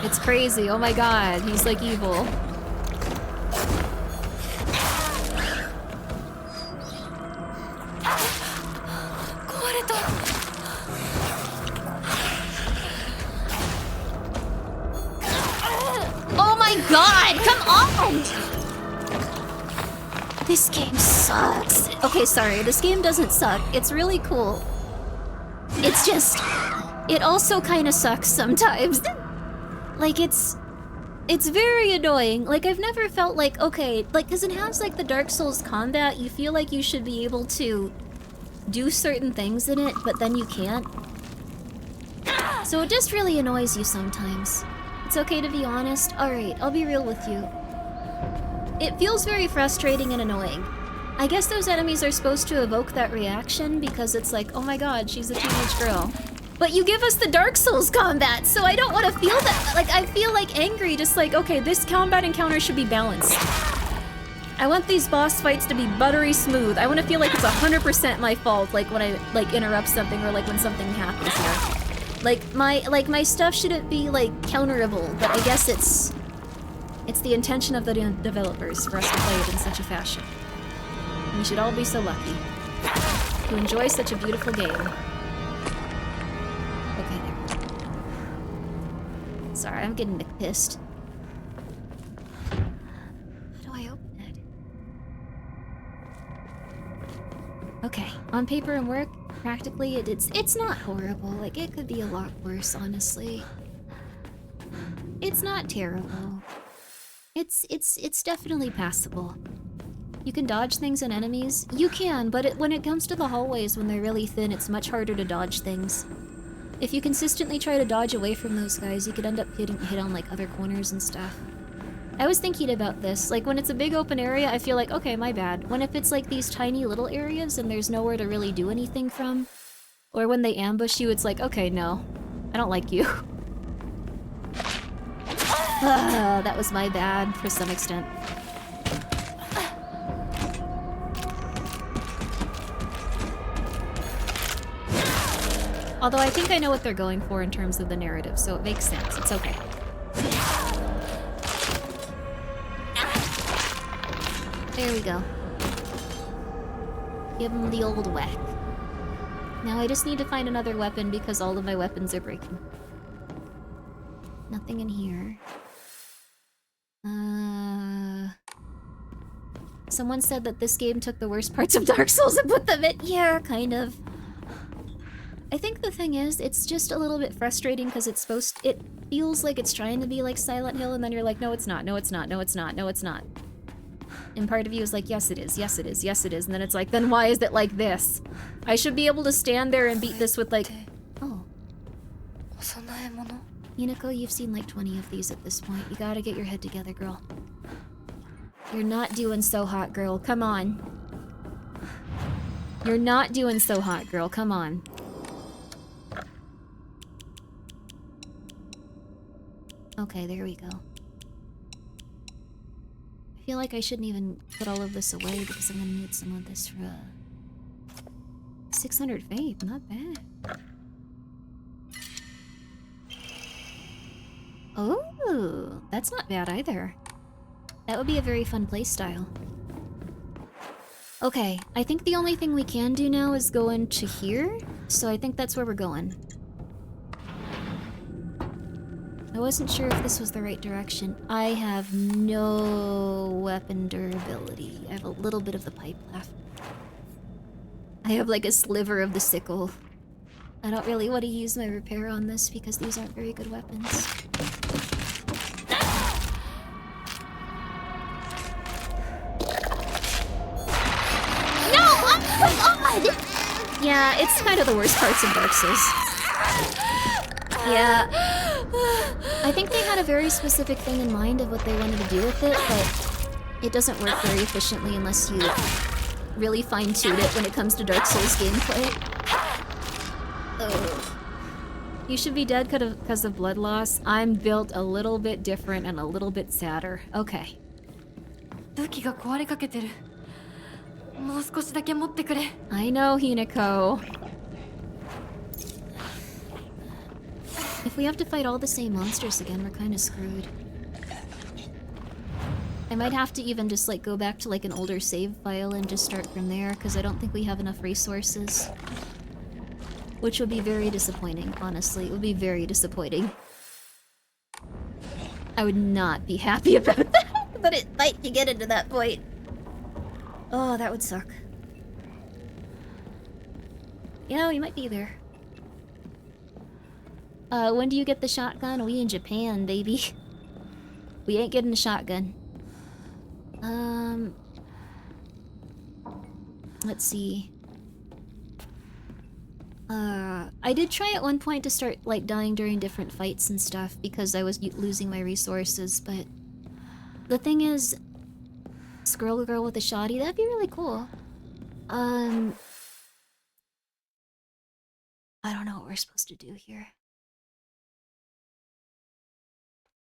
It's crazy, oh my god, he's like evil. Oh my god, come on! This game sucks. Okay, sorry, this game doesn't suck. It's really cool. It's just... It also kind of sucks sometimes. Like, it's very annoying. Like, I've never felt like, okay, like, because it has, like, the Dark Souls combat, you feel like you should be able to do certain things in it, but then you can't. So it just really annoys you sometimes. It's okay to be honest. Alright, I'll be real with you. It feels very frustrating and annoying. I guess those enemies are supposed to evoke that reaction because it's like, oh my god, she's a teenage girl. But you give us the Dark Souls combat, so I don't want to feel that. Like, I feel like angry, just like, okay, this combat encounter should be balanced. I want these boss fights to be buttery smooth. I want to feel like it's 100% my fault, like when I like interrupt something or like when something happens here. Like my stuff shouldn't be like counterable, but I guess it's the intention of the developers for us to play it in such a fashion. We should all be so lucky to enjoy such a beautiful game. Okay, there. Sorry, I'm getting pissed. How do I open it? Okay, on paper and work, practically it's not horrible. Like, it could be a lot worse, honestly. It's not terrible. It's definitely passable. You can dodge things and enemies. You can, but when it comes to the hallways, when they're really thin, it's much harder to dodge things. If you consistently try to dodge away from those guys, you could end up hitting on like other corners and stuff. I was thinking about this. Like, when it's a big open area, I feel like, okay, my bad. When if it's like these tiny little areas and there's nowhere to really do anything from, or when they ambush you, it's like, okay, no. I don't like you. That was my bad, for some extent. Although I think I know what they're going for in terms of the narrative, so it makes sense. It's okay. There we go. Give him the old whack. Now I just need to find another weapon because all of my weapons are breaking. Nothing in here. Someone said that this game took the worst parts of Dark Souls and put them in. Yeah, kind of. I think the thing is, it's just a little bit frustrating because it feels like it's trying to be like Silent Hill, and then you're like, no, it's not, no, it's not, no, it's not, no, it's not. And part of you is like, yes, it is, yes, it is, yes, it is. And then it's like, then why is it like this? I should be able to stand there and beat this with like, oh. Minako, you've seen like 20 of these at this point. You gotta get your head together, girl. You're not doing so hot, girl. Come on. You're not doing so hot, girl. Come on. Okay, there we go. I feel like I shouldn't even put all of this away because I'm gonna need some of this for 600 faith, not bad. Oh, that's not bad either. That would be a very fun playstyle. Okay, I think the only thing we can do now is go into here, so I think that's where we're going. I wasn't sure if this was the right direction. I have no weapon durability. I have a little bit of the pipe left. I have like a sliver of the sickle. I don't really want to use my repair on this because these aren't very good weapons. No! Oh my god! Yeah, it's kind of the worst parts of Dark Souls. Yeah. I think they had a very specific thing in mind of what they wanted to do with it, but It doesn't work very efficiently unless you really fine-tune it when it comes to Dark Souls gameplay. Ugh. You should be dead because of blood loss. I'm built a little bit different and a little bit sadder. Okay. 武器が壊れかけてる。もう少しだけ持ってくれ。 I know, Hinako. If we have to fight all the same monsters again, we're kind of screwed. I might have to even just like go back to like an older save file and just start from there, because I don't think we have enough resources. Which would be very disappointing, honestly. It would be very disappointing. I would not be happy about that, but it might be getting to that point. Oh, that would suck. You know, you might be there. When do you get the shotgun? We in Japan, baby. We ain't getting a shotgun. Let's see. I did try at one point to start, like, dying during different fights and stuff because I was losing my resources, but the thing is, Squirrel Girl with a shoddy, that'd be really cool. I don't know what we're supposed to do here.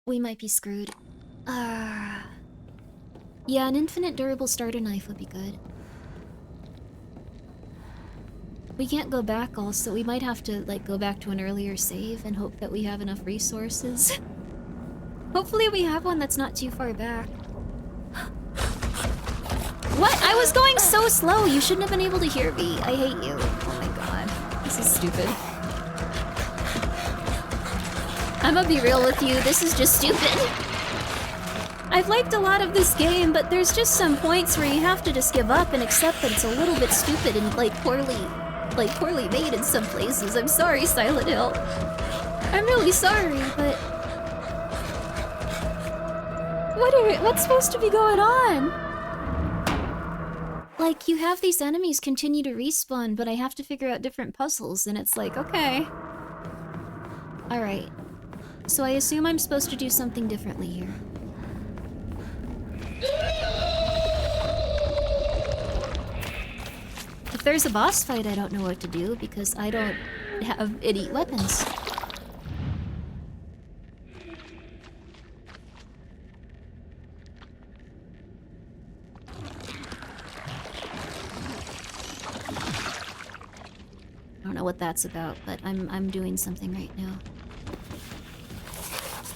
We might be screwed. Yeah, an infinite durable starter knife would be good. We can't go back also. We might have to, like, go back to an earlier save and hope that we have enough resources. Hopefully we have one that's not too far back. What? I was going so slow! You shouldn't have been able to hear me. I hate you. Oh my god. This is stupid. I'm gonna be real with you, this is just stupid. I've liked a lot of this game, but there's just some points where you have to just give up and accept that it's a little bit stupid and, like, poorly made in some places. I'm sorry, Silent Hill. I'm really sorry, but... What's supposed to be going on? Like, you have these enemies continue to respawn, but I have to figure out different puzzles, and it's like, okay. Alright. So I assume I'm supposed to do something differently here. If there's a boss fight, I don't know what to do because I don't have any weapons. I don't know what that's about, but I'm doing something right now.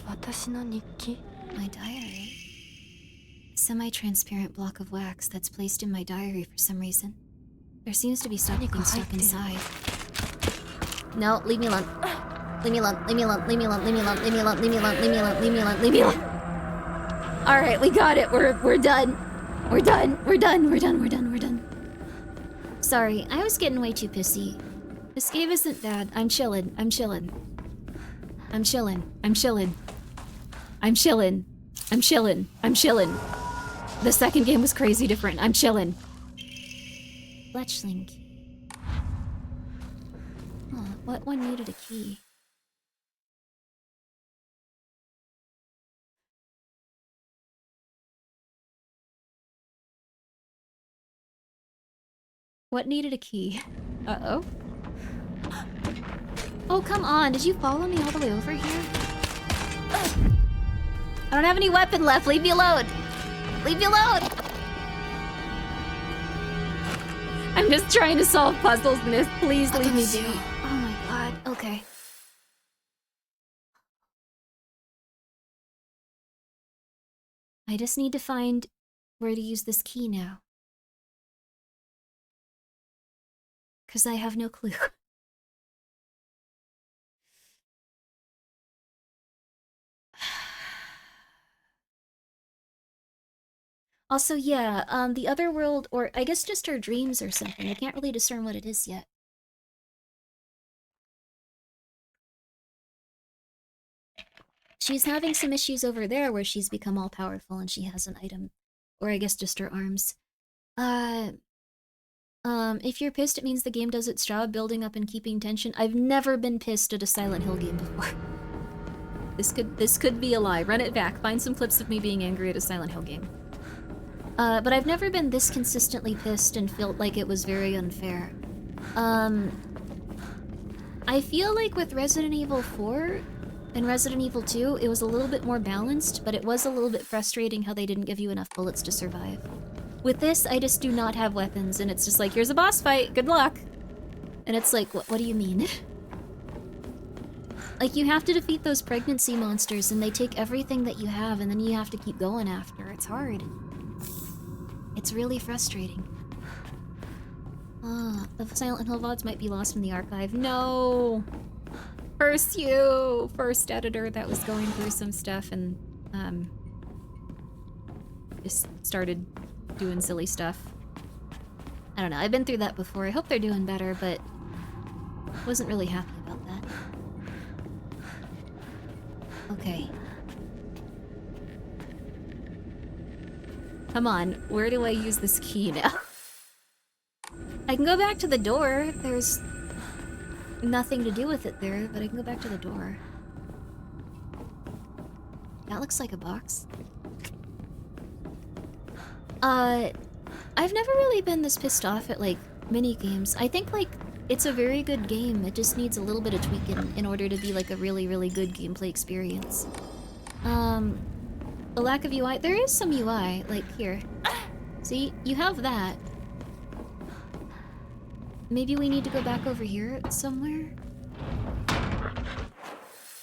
私の日記? My diary. A semi-transparent block of wax that's placed in my diary for some reason. There seems to be something stuck inside. No, leave me alone. Leave me alone, leave me alone, leave me alone, leave me alone, leave me alone, leave me alone, leave me alone, leave me alone, leave me alone. Alright, we got it. We're done. We're done. We're done. We're done. We're done. We're done. Sorry, I was getting way too pissy. This game isn't bad. I'm chillin'. I'm chillin'. I'm chillin'. I'm chillin'. I'm chillin'. I'm chillin'. I'm chillin'. The second game was crazy different. I'm chillin'. Fletchling key. Huh, what one needed a key? What needed a key? Uh-oh. Oh, come on. Did you follow me all the way over here? I don't have any weapon left. Leave me alone. Leave me alone. I'm just trying to solve puzzles, miss. Please leave me be. Oh my god. Okay. I just need to find where to use this key now. 'Cause I have no clue. Also, yeah, the other world, or I guess just her dreams or something. I can't really discern what it is yet. She's having some issues over there where she's become all powerful and she has an item. Or I guess just her arms. If you're pissed, it means the game does its job building up and keeping tension. I've never been pissed at a Silent Hill game before. This could be a lie. Run it back. Find some clips of me being angry at a Silent Hill game. But I've never been this consistently pissed and felt like it was very unfair. I feel like with Resident Evil 4 and Resident Evil 2, it was a little bit more balanced, but it was a little bit frustrating how they didn't give you enough bullets to survive. With this, I just do not have weapons, and it's just like, here's a boss fight, good luck! And it's like, what do you mean? Like, you have to defeat those pregnancy monsters, and they take everything that you have, and then you have to keep going after. It's hard. It's really frustrating. The Silent Hill VODs might be lost from the archive. No! First editor that was going through some stuff and, just started doing silly stuff. I don't know, I've been through that before. I hope they're doing better, but wasn't really happy about that. Okay. Come on, where do I use this key now? I can go back to the door. There's nothing to do with it there, but I can go back to the door. That looks like a box. I've never really been this pissed off at, like, mini games. I think, like, it's a very good game. It just needs a little bit of tweaking in order to be, like, a really, really good gameplay experience. The lack of UI. There is some UI, like, here. See? You have that. Maybe we need to go back over here somewhere?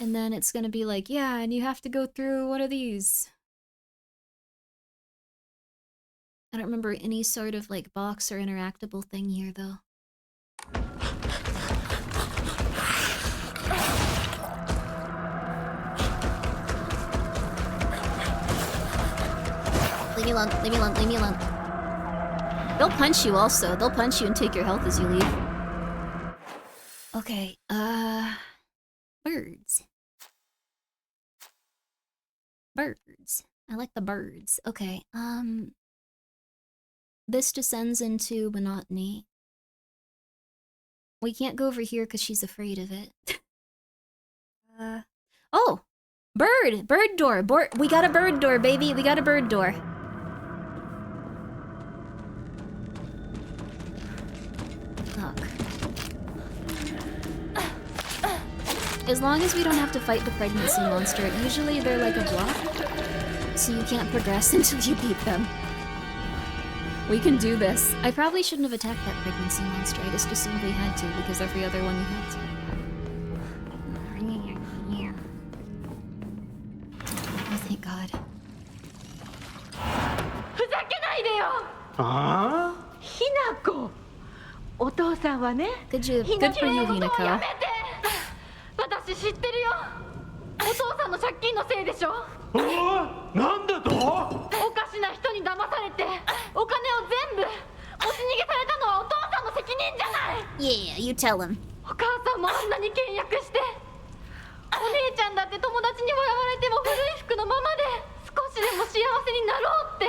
And then it's gonna be like, yeah, and you have to go through one of these. I don't remember any sort of, like, box or interactable thing here, though. Leave me alone, leave me alone, leave me alone. They'll punch you also. They'll punch you and take your health as you leave. Okay, birds. Birds. I like the birds. Okay, this descends into monotony. We can't go over here because she's afraid of it. Oh! Bird! Bird door! We got a bird door, baby! We got a bird door. Look. As long as we don't have to fight the pregnancy monster, usually they're like a block, so you can't progress until you beat them. We can do this. I probably shouldn't have attacked that pregnancy monster. I just assumed we had to, because every other one you had to. Oh, thank God. ふざけないでよ。ああひなこ、お父さんはね、 Good for you, や Hinako. めて。私知ってるよ。お父さんの借金のせいでしょ。おおなんだとおかしな人に騙されてお金を全部持ち逃げされたのはお父さんの責任じゃない。 Yeah, you tell him. お母さんもあんなに倹約してお姉ちゃんだって友達に笑われても古い服のままで少しでも幸せになろうって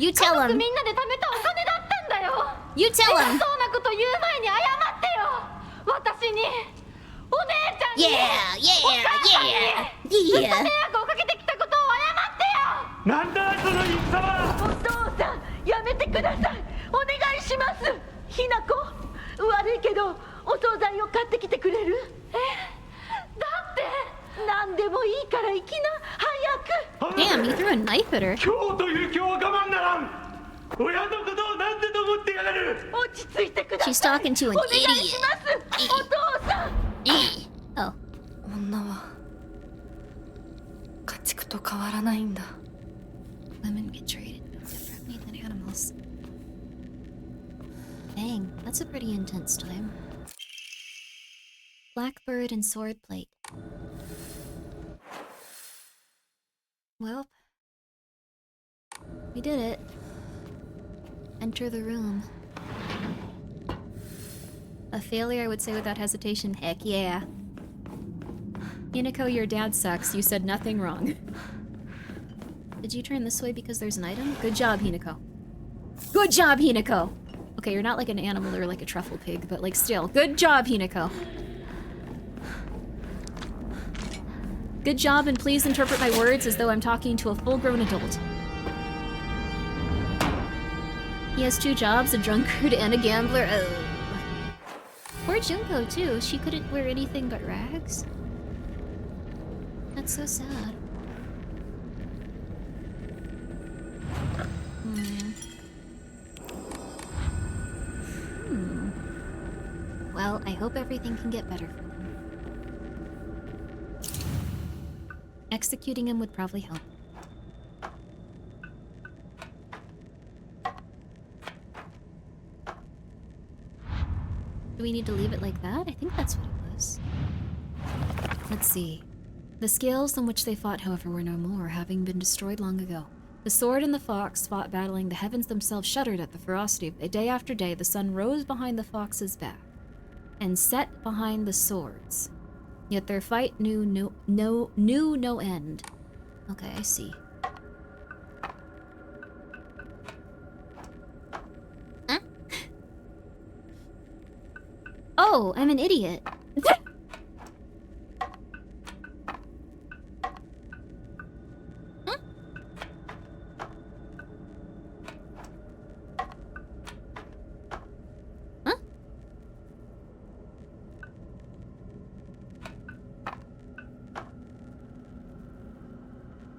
You 家 tell 族 him. みんなで貯めたお金だったんだよ。 You tell 偉 him. そうなこと言う前に謝ってよ。私にお姉ちゃんに Yeah, お母さんに yeah, ずっと迷 yeah. 惑をかけてきたことを謝ってよ。なんだその戦はお父さん、やめてください。お願いします。ひなこ、悪いけどお惣菜を買ってきてくれる？だって何でもいいから行きな、早く。 Damn, you threw a knife at her. 今日という今日は我慢ならん親のことをなんてと思ってやがる落ち着いてください。 She's talking to an お願いし idiot. ます。お父さん。 Oh. 女は家畜と変わらないんだ。 Women get treated no differently than animals. Dang, that's a pretty intense time. Blackbird and sword plate. Well, we did it. Enter the room. A failure, I would say without hesitation. Heck yeah. Hinako, your dad sucks. You said nothing wrong. Did you turn this way because there's an item? Good job, Hinako. Good job, Hinako! Okay, you're not like an animal or like a truffle pig, but like still. Good job, Hinako. Good job, and please interpret my words as though I'm talking to a full-grown adult. He has 2 jobs, a drunkard and a gambler. Oh. Poor Junko too. She couldn't wear anything but rags. That's so sad. Well, I hope everything can get better for them. Executing him would probably help. Do we need to leave it like that? I think that's what it was. Let's see. The scales on which they fought, however, were no more, having been destroyed long ago. The sword and the fox fought battling. The heavens themselves shuddered at the ferocity of it. Day after day, the sun rose behind the fox's back and set behind the swords. Yet their fight knew no end. Okay, I see. Huh? Oh, I'm an idiot.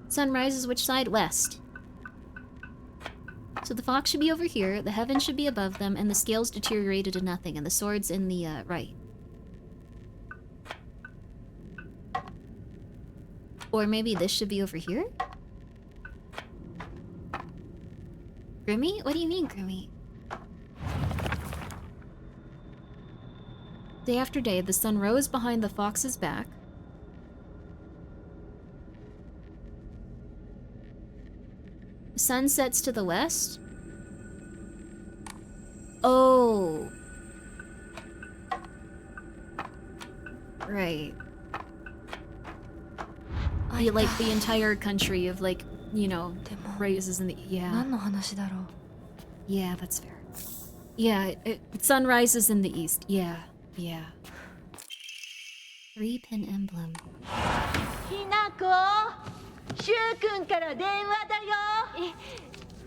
Sun rises which side? West. So the fox should be over here, the heavens should be above them, and the scales deteriorated to nothing, and the sword's in the right. Or maybe this should be over here? Grimmi? What do you mean, Grimmi? Day after day, the sun rose behind the fox's back. The sun sets to the west? Oh. Right. Like the entire country of like, you know, raises in the... Yeah. Yeah, that's fair. Yeah, sun rises in the east. Yeah, yeah. 3-pin emblem. ひなこ、シュウ君から電話だよ。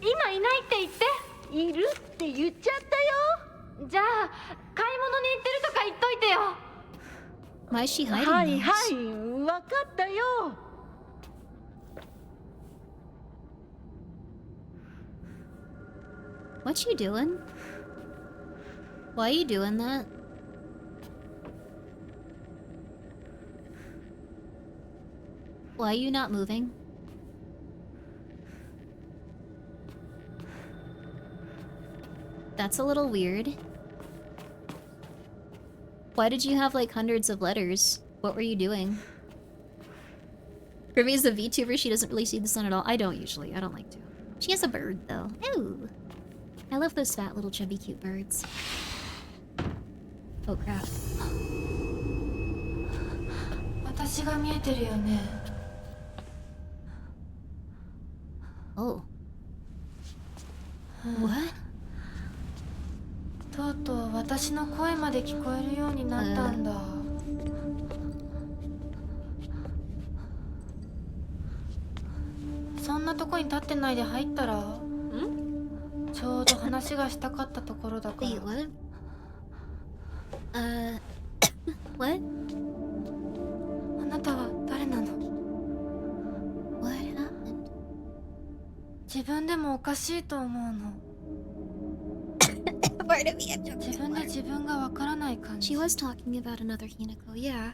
今いないって言って。いるって言っちゃったよ。じゃあ買い物に行ってるとか言っといてよ。 Why is she hiding はい those? はい、分かったよ。What you doing? Why are you doing that? Why are you not moving? That's a little weird. Why did you have like hundreds of letters? What were you doing? Grimmi's a VTuber, she doesn't really see the sun at all. I don't usually, I don't like to. She has a bird though. Ooh. I love those fat little chubby cute birds. Oh crap. 私が見えてるよね。 Oh. What? とうとう私の声まで聞こえるようになったんだ。そんなとこに立ってないで入ったら？ちょうど話がしたかったところだから。 Wait, what? What? あなたは誰なの？ What happened? 自分でもおかしいと思うの。 Part of me, I'm joking. 自分で自分がわからない感じ。 She was talking about another Hinako, yeah.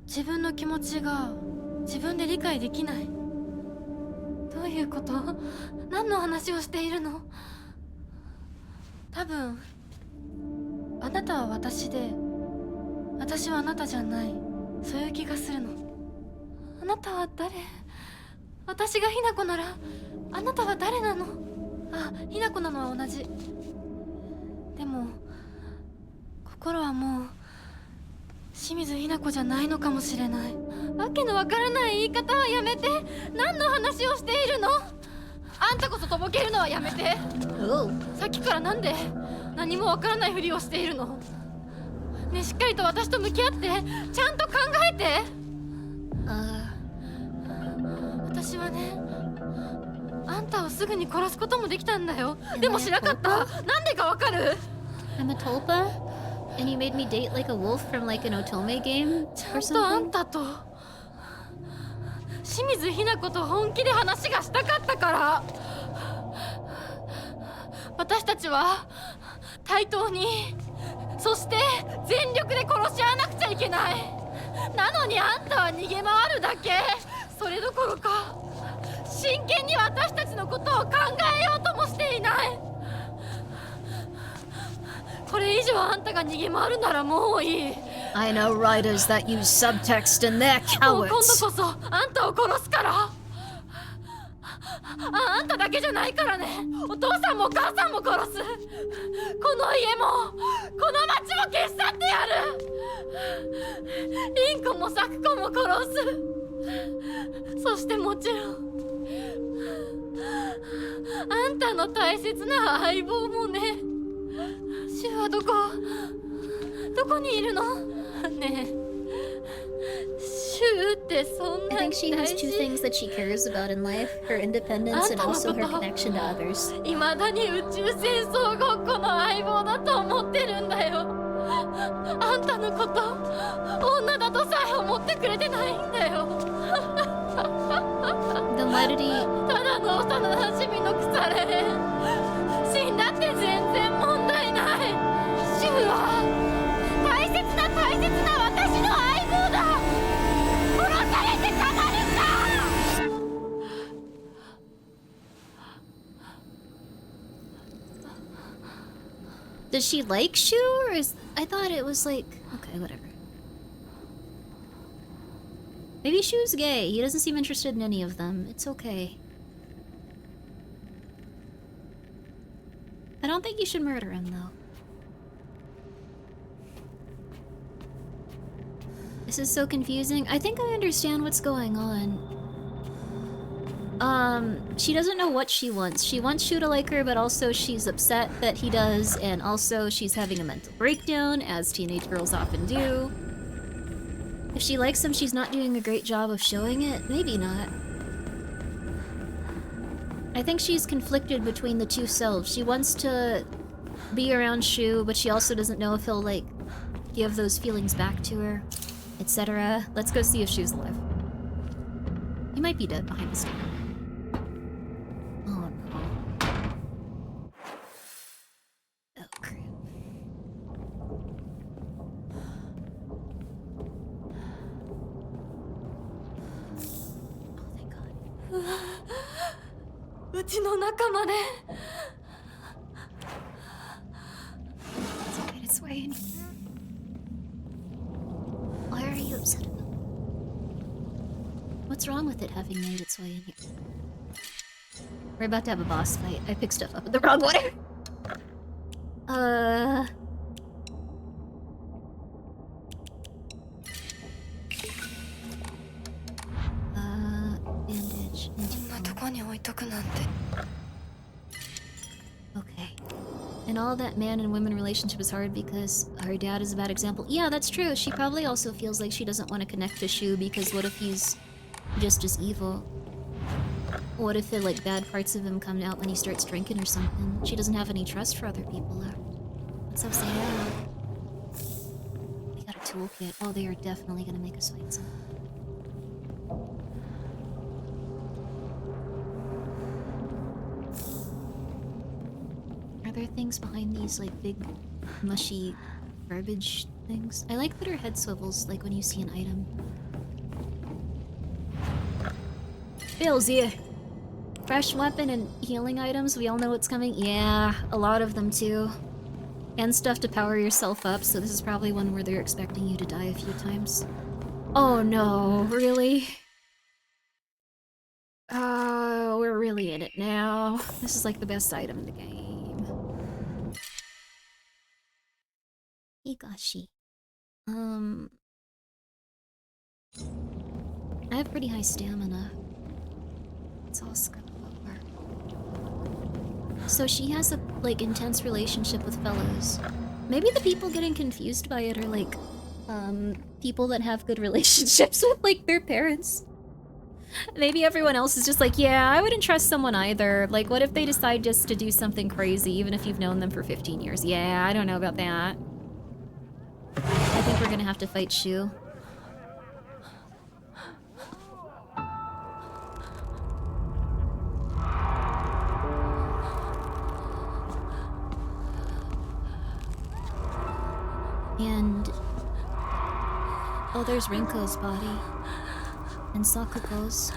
自分の気持ちが自分で理解できない。どういうこと？何の話をしているの？多分あなたは私で私はあなたじゃない。そういう気がするの。あなたは誰？私がひなこならあなたは誰なの？あ、ひなこなのは同じ。でも心はもう清水ひな子じゃないのかもしれない。わけのわからない言い方はやめて。何の話をしているの？あんたこそとぼけるのはやめて。さっきからなんで何もわからないふりをしているの？ねえ、しっかりと私と向き合って、ちゃんと考えて。私はね、ああんたをすぐに殺すこともできたんだよ。 Am でも I し a なかった。 tulpa? なんでかわかる？ I'm a tulpa? And you made me date like a wolf from like an Otome game ちゃ or んとあん something? たと清水ひな子と本気で話がしたかったから。私たちは対等に、そして全力で殺し合わなくちゃいけない。なのにあんたは逃げ回るだけ。それどころか真剣に私たちのことを考えようともしていない。これ以上あんたが逃げ回るならもういい。 I know writers that use subtext and they're もう今度 cowards. こそあんたを殺すから。あんただけじゃないからね。お父さんもお母さんも殺す。この家もこの町も消し去ってやる。凛子も咲子も殺す。そしてもちろんあんたの大切な相棒もね。シュはどこにいるの？ねえ、シュってそん I な think に she 大 has two 事？ things that she cares about in life, her independence and also her connection to others. 未だに宇宙戦争ごっこの相棒だと思ってるんだよ。あんたのこと女だとさえ思ってくれてないんだよ。 Then why did he... ただの幼馴染の腐れ縁。死んだって全然問題ない。シュは大切な私の相棒だ。殺されてたまるか。 Does she like Shu, or is... I thought it was like... Okay, whatever. Maybe Shu's gay. He doesn't seem interested in any of them. It's okay. I don't think you should murder him, though. This is so confusing. I think I understand what's going on. She doesn't know what she wants. She wants Shu to like her, but also she's upset that he does, and also she's having a mental breakdown, as teenage girls often do. If she likes him, she's not doing a great job of showing it. Maybe not. I think she's conflicted between the two selves. She wants to be around Shu, but she also doesn't know if he'll, like, give those feelings back to her, etc. Let's go see if Shu's alive. He might be dead behind the stand. Oh no. Oh crap. Oh thank god. うちの仲間ね。 It's made its way in here. Why are you upset about it? What's wrong with it having made its way in here? We're about to have a boss fight. I picked stuff up in the wrong order. Bandage. こんなとこに置いとくなんて。 Okay. And all that man and women relationship is hard because her dad is a bad example. Yeah, that's true. She probably also feels like she doesn't want to connect to Shu because what if he's just as evil? What if the like bad parts of him come out when he starts drinking or something? She doesn't have any trust for other people left. That's so sad. We got a toolkit. Oh, they are definitely gonna make us fight something. Are there things behind these like big mushy garbage things? I like that her head swivels like when you see an item. Bill's here. Fresh weapon and healing items, we all know what's coming. Yeah, a lot of them too. And stuff to power yourself up, so this is probably one where they're expecting you to die a few times. Oh no, really? Oh, we're really in it now. This is like the best item in the game. Higashi. I have pretty high stamina. It's all scrubbed over. So she has a, like, intense relationship with fellows. Maybe the people getting confused by it are, like, people that have good relationships with, like, their parents. Maybe everyone else is just like, yeah, I wouldn't trust someone either. Like, what if they decide just to do something crazy, even if you've known them for 15 years? Yeah, I don't know about that. I think we're gonna have to fight Shu. And... oh, there's Rinko's body. And Sakuko's.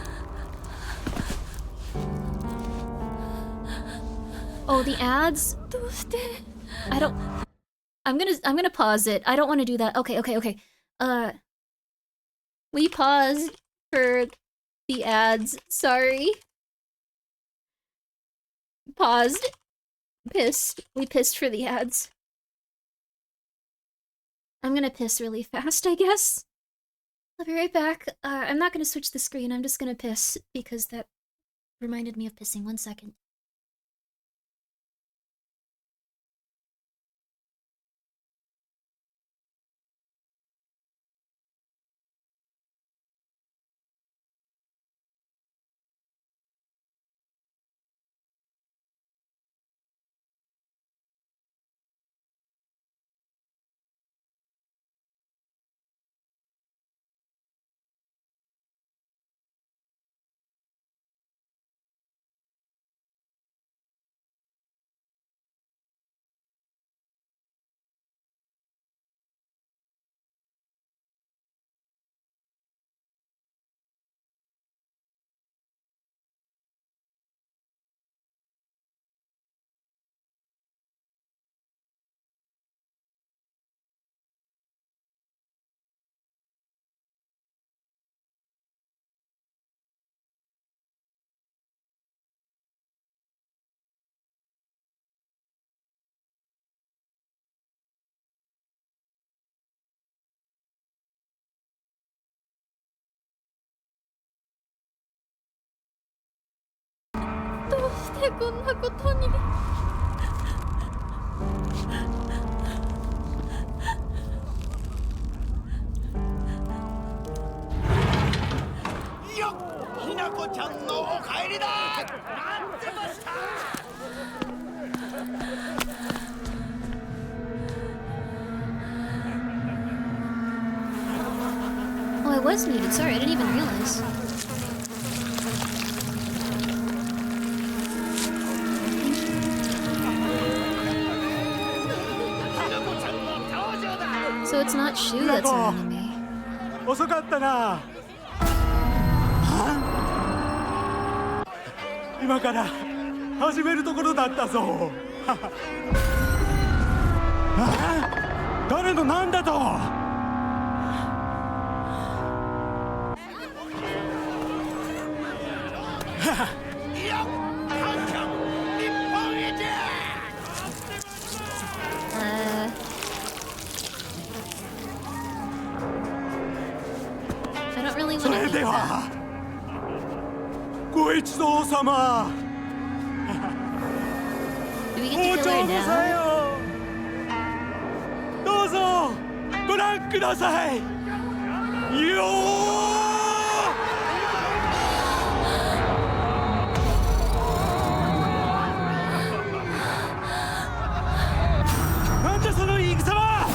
Oh, the ads? I don't... I'm gonna pause it. I don't want to do that. Okay. We paused for the ads. Sorry. Paused. Pissed. We pissed for the ads. I'm gonna piss really fast, I guess. I'll be right back. I'm not gonna switch the screen. I'm just gonna piss because that reminded me of pissing. 1 second. Oh, I was muted. Sorry, I didn't even realize. So it's not Shu that's an enemy. 遅かったな。今から始めるところだったぞ。誰のなんだと。I don't really そ want れ to で do は that. ご一同様 Do we get お to 嬢 kill her ごさ now? よどうぞご覧くださいよなんだその言い草は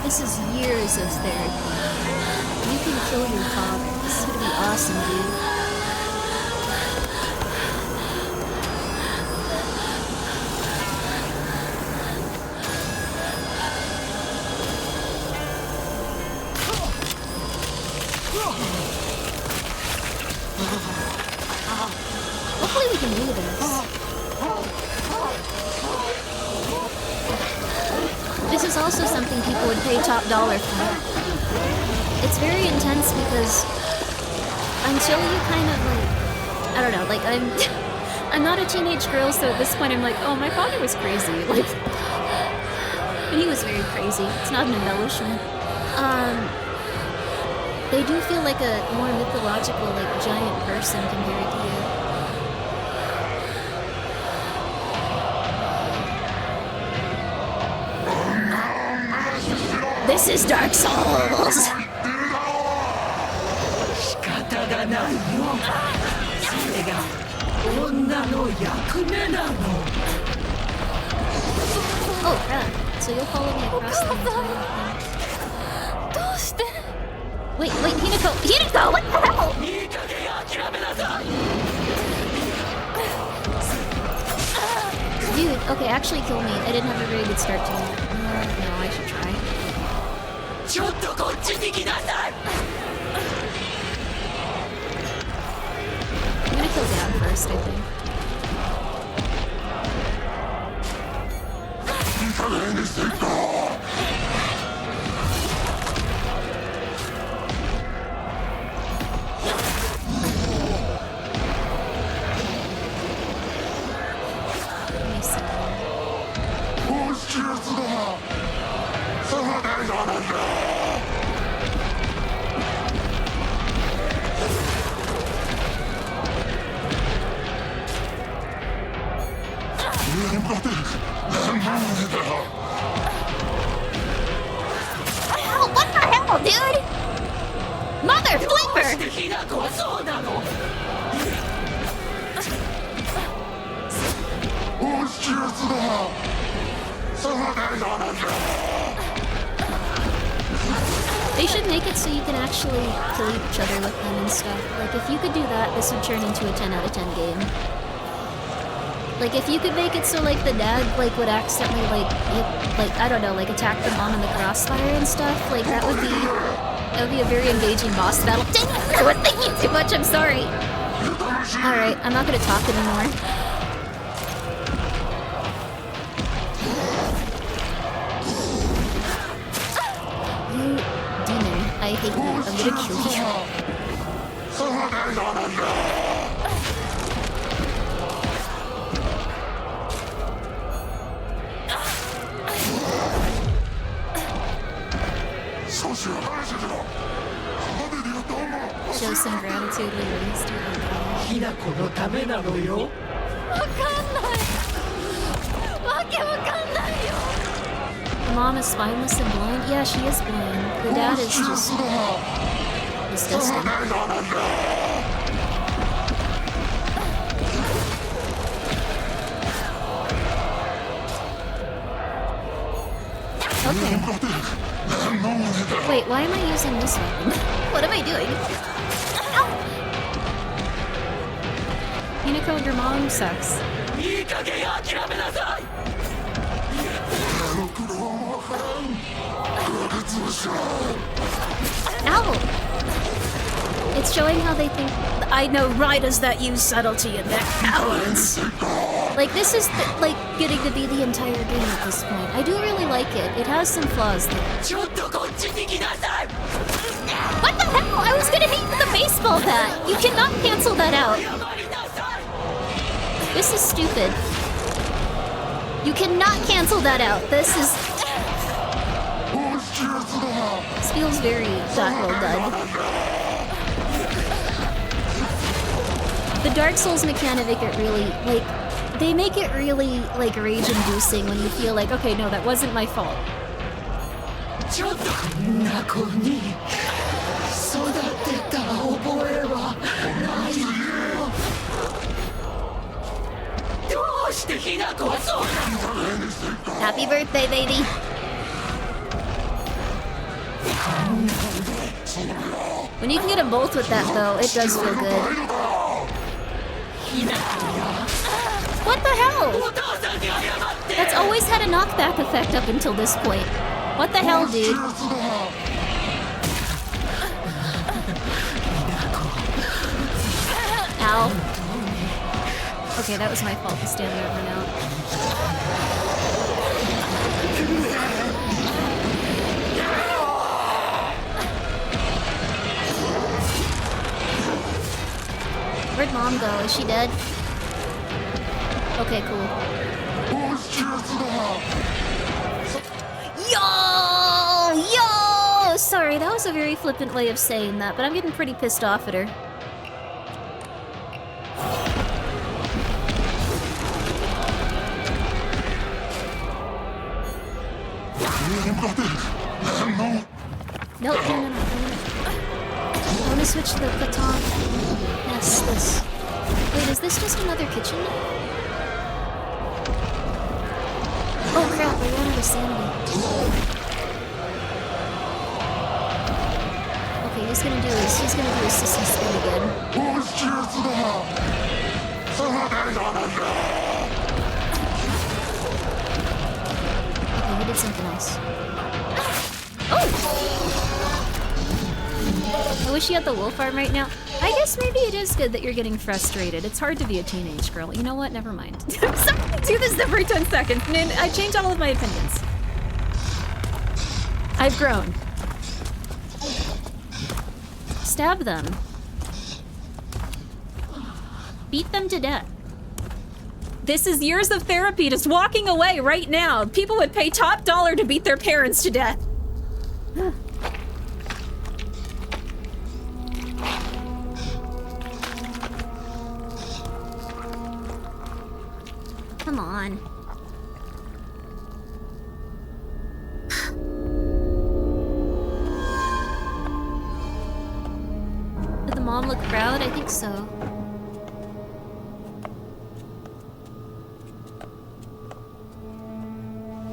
This is years of therapy. You can kill your father. This is gonna be awesome, dude. Hopefully we can do this. This is also something people would pay top dollar for. It's very intense because until you kind of like, I don't know, like I'm not a teenage girl, so at this point I'm like, oh, my father was crazy. Like, and he was very crazy. It's not an embellishment. They do feel like a more mythological, like giant person compared to you. This is Dark Souls! 仕方がないよ。それが女の役目なの。 Oh crap. So you'll follow me across the entire thing. どうして Wait, Hinako! Hinako! What the hell? いい加減諦めなさい。 Dude, okay, actually kill me. I didn't have a very good start to it. No, I should try. ちょっとこっちに来なさい。 I'm gonna kill Dad first, I think. いい加減にしていこ Let me see. う。もし手術だ。そうだよなんだ。 上に向かって何だ。 Oh, what the hell, dude? Mother flipper! ひなこはそうなの。もし手術だ。そうだよなんだ。 They should make it so you can actually kill each other with them and stuff. Like, if you could do that, this would turn into a 10 out of 10 game. Like, if you could make it so, like, the dad, like, would accidentally, like, I don't know, like, attack the mom in the crossfire and stuff, like, that would be a very engaging boss battle. Dang it! I was thinking too much, I'm sorry! Alright, I'm not gonna talk anymore. You demon, I hate you. I'm gonna kill you. そうだよなんだ。 少しは話してろ。派手にやった女。 Show some gratitude when released to your ひなこのためなのよ。わかんないわけわかんないよ The mom is spineless and blind? Yeah, she is blind. The dad is just disgusting. Okay. Wait, why am I using this weapon? What am I doing? Ow! Hinako, your mom sucks. いい加減諦めなさい。 Ow! It's showing how they think. I know writers that use subtlety and they're cowards. Like, this is like getting to be the entire game at this point. I do really like it. It has some flaws though. ちょっとこっちに来なさい。 What the hell? I was gonna hit you with a baseball bat. You cannot cancel that out. 謝りなさい。 This is stupid. You cannot cancel that out. This feels very not well done. The Dark Souls mechanic make it really, like, they make it really, like, rage-inducing when you feel like, okay, no, that wasn't my fault. ちょっとこんな子に育てた覚えはないよ。どうしてひなこはそうなの。 Happy birthday, baby! When you can get them both with that, though, it does feel good. What the hell? お父さんに謝って。 That's always had a knockback effect up until this point. What the hell, dude? Ow. Okay, that was my fault to stand there for now. Where'd Mom go? Is she dead? Okay, cool. Yo! Yo! Sorry, that was a very flippant way of saying that, but I'm getting pretty pissed off at her. No. I want to switch to the baton. Yes, this. Wait, is this just another kitchen? Oh crap, I ran out of sanity. Okay, he's gonna do his sissy spin again. Okay, he did something else. Oh! I wish you had the wolf arm right now. I guess maybe it is good that you're getting frustrated. It's hard to be a teenage girl. You know what? Never mind. Somebody do this every 10 seconds. Man, I change all of my opinions. I've grown. Stab them. Beat them to death. This is years of therapy just walking away right now. People would pay top dollar to beat their parents to death. Come on. Did the mom look proud? I think so.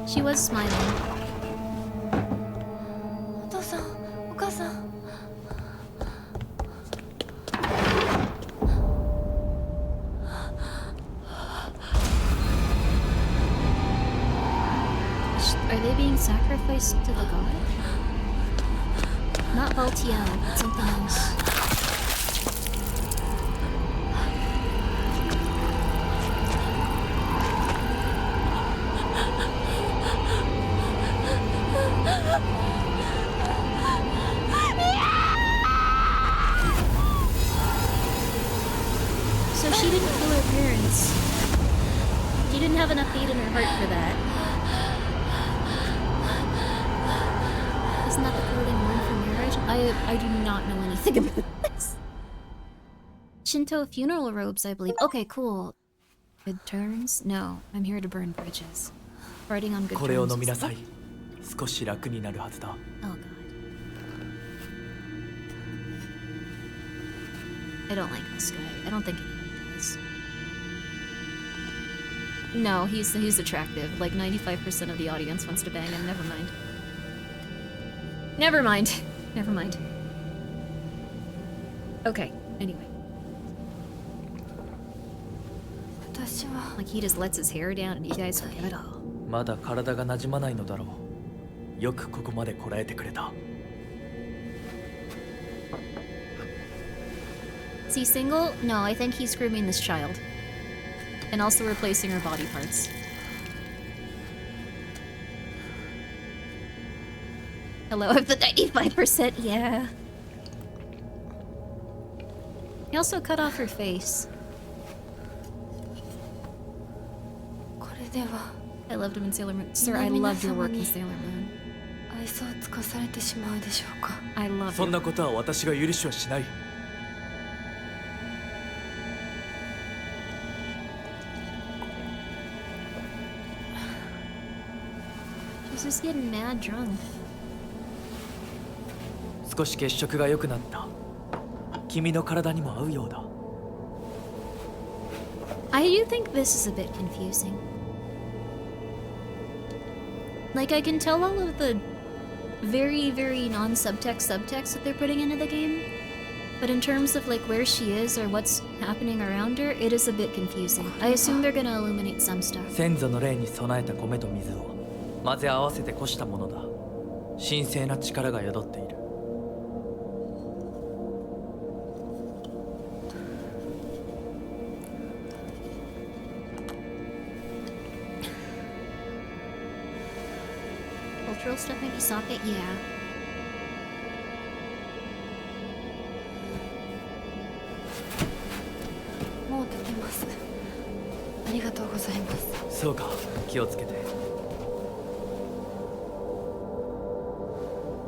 She was smiling. お父さん、お母さん。Are they being sacrificed to the god? Not Baltiel, but something else. So she didn't kill her parents. She didn't have enough hate in her heart for that. Isn't that the clothing worn for marriage? I do not know anything about this. Shinto funeral robes, I believe. Okay, cool. Good turns? No, I'm here to burn bridges. Fighting on good これを terms. 飲みなさい。少し楽になるはずだ。 Oh god. I don't like this guy. I don't think anyone does. No, he's attractive. Like 95% of the audience wants to bang him. Never mind. Never mind. Never mind. Okay, anyway. 私は Like he just lets his hair down and you guys forgive it all. まだ体が馴染まないのだろう。よくここまでこらえてくれた。 Is he single? No, I think he's grooming this child. And also replacing her body parts. Hello, of the 95%, yeah. He also cut off her face. これでは I loved him in Sailor Moon. Sir, I loved your work in Sailor Moon. 愛想を尽かされてしまうでしょうか。 I love そん you. なことは私が許しはしない。 She's just getting mad drunk. 少し血色が良くなった。君の体にも合うようだ。 I do think this is a bit confusing. Like, I can tell all of the very, very non-subtext subtext that they're putting into the game. But in terms of, like, where she is or what's happening around her, it is a bit confusing. I assume they're gonna illuminate some stuff. 先祖の霊に備えた米と水を混ぜ合わせてこしたものだ。神聖な力が宿っている。 Cultural stuff, maybe socket? Yeah. もう出てます。ありがとうございます。そうか、気をつけて。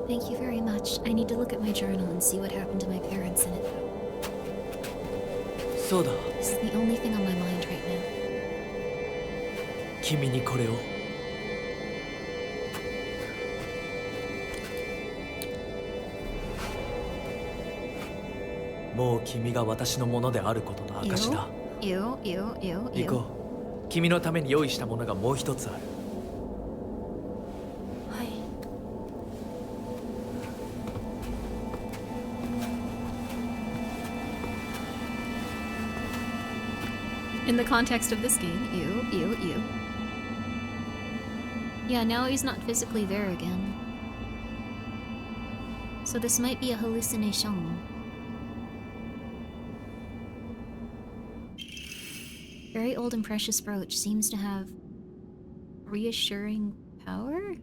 Thank you very much. I need to look at my journal and see what happened to my parents in it. そうだ、 This is the only thing on my mind right now. 君にこれを。 I もう君が私のものであることの証だ。行こう。君のために用意したものがもう一つある。はい。In the context of this game, ew. Yeah, now he's not physically there again. So this might be a hallucination. Very old and precious brooch seems to have reassuring power?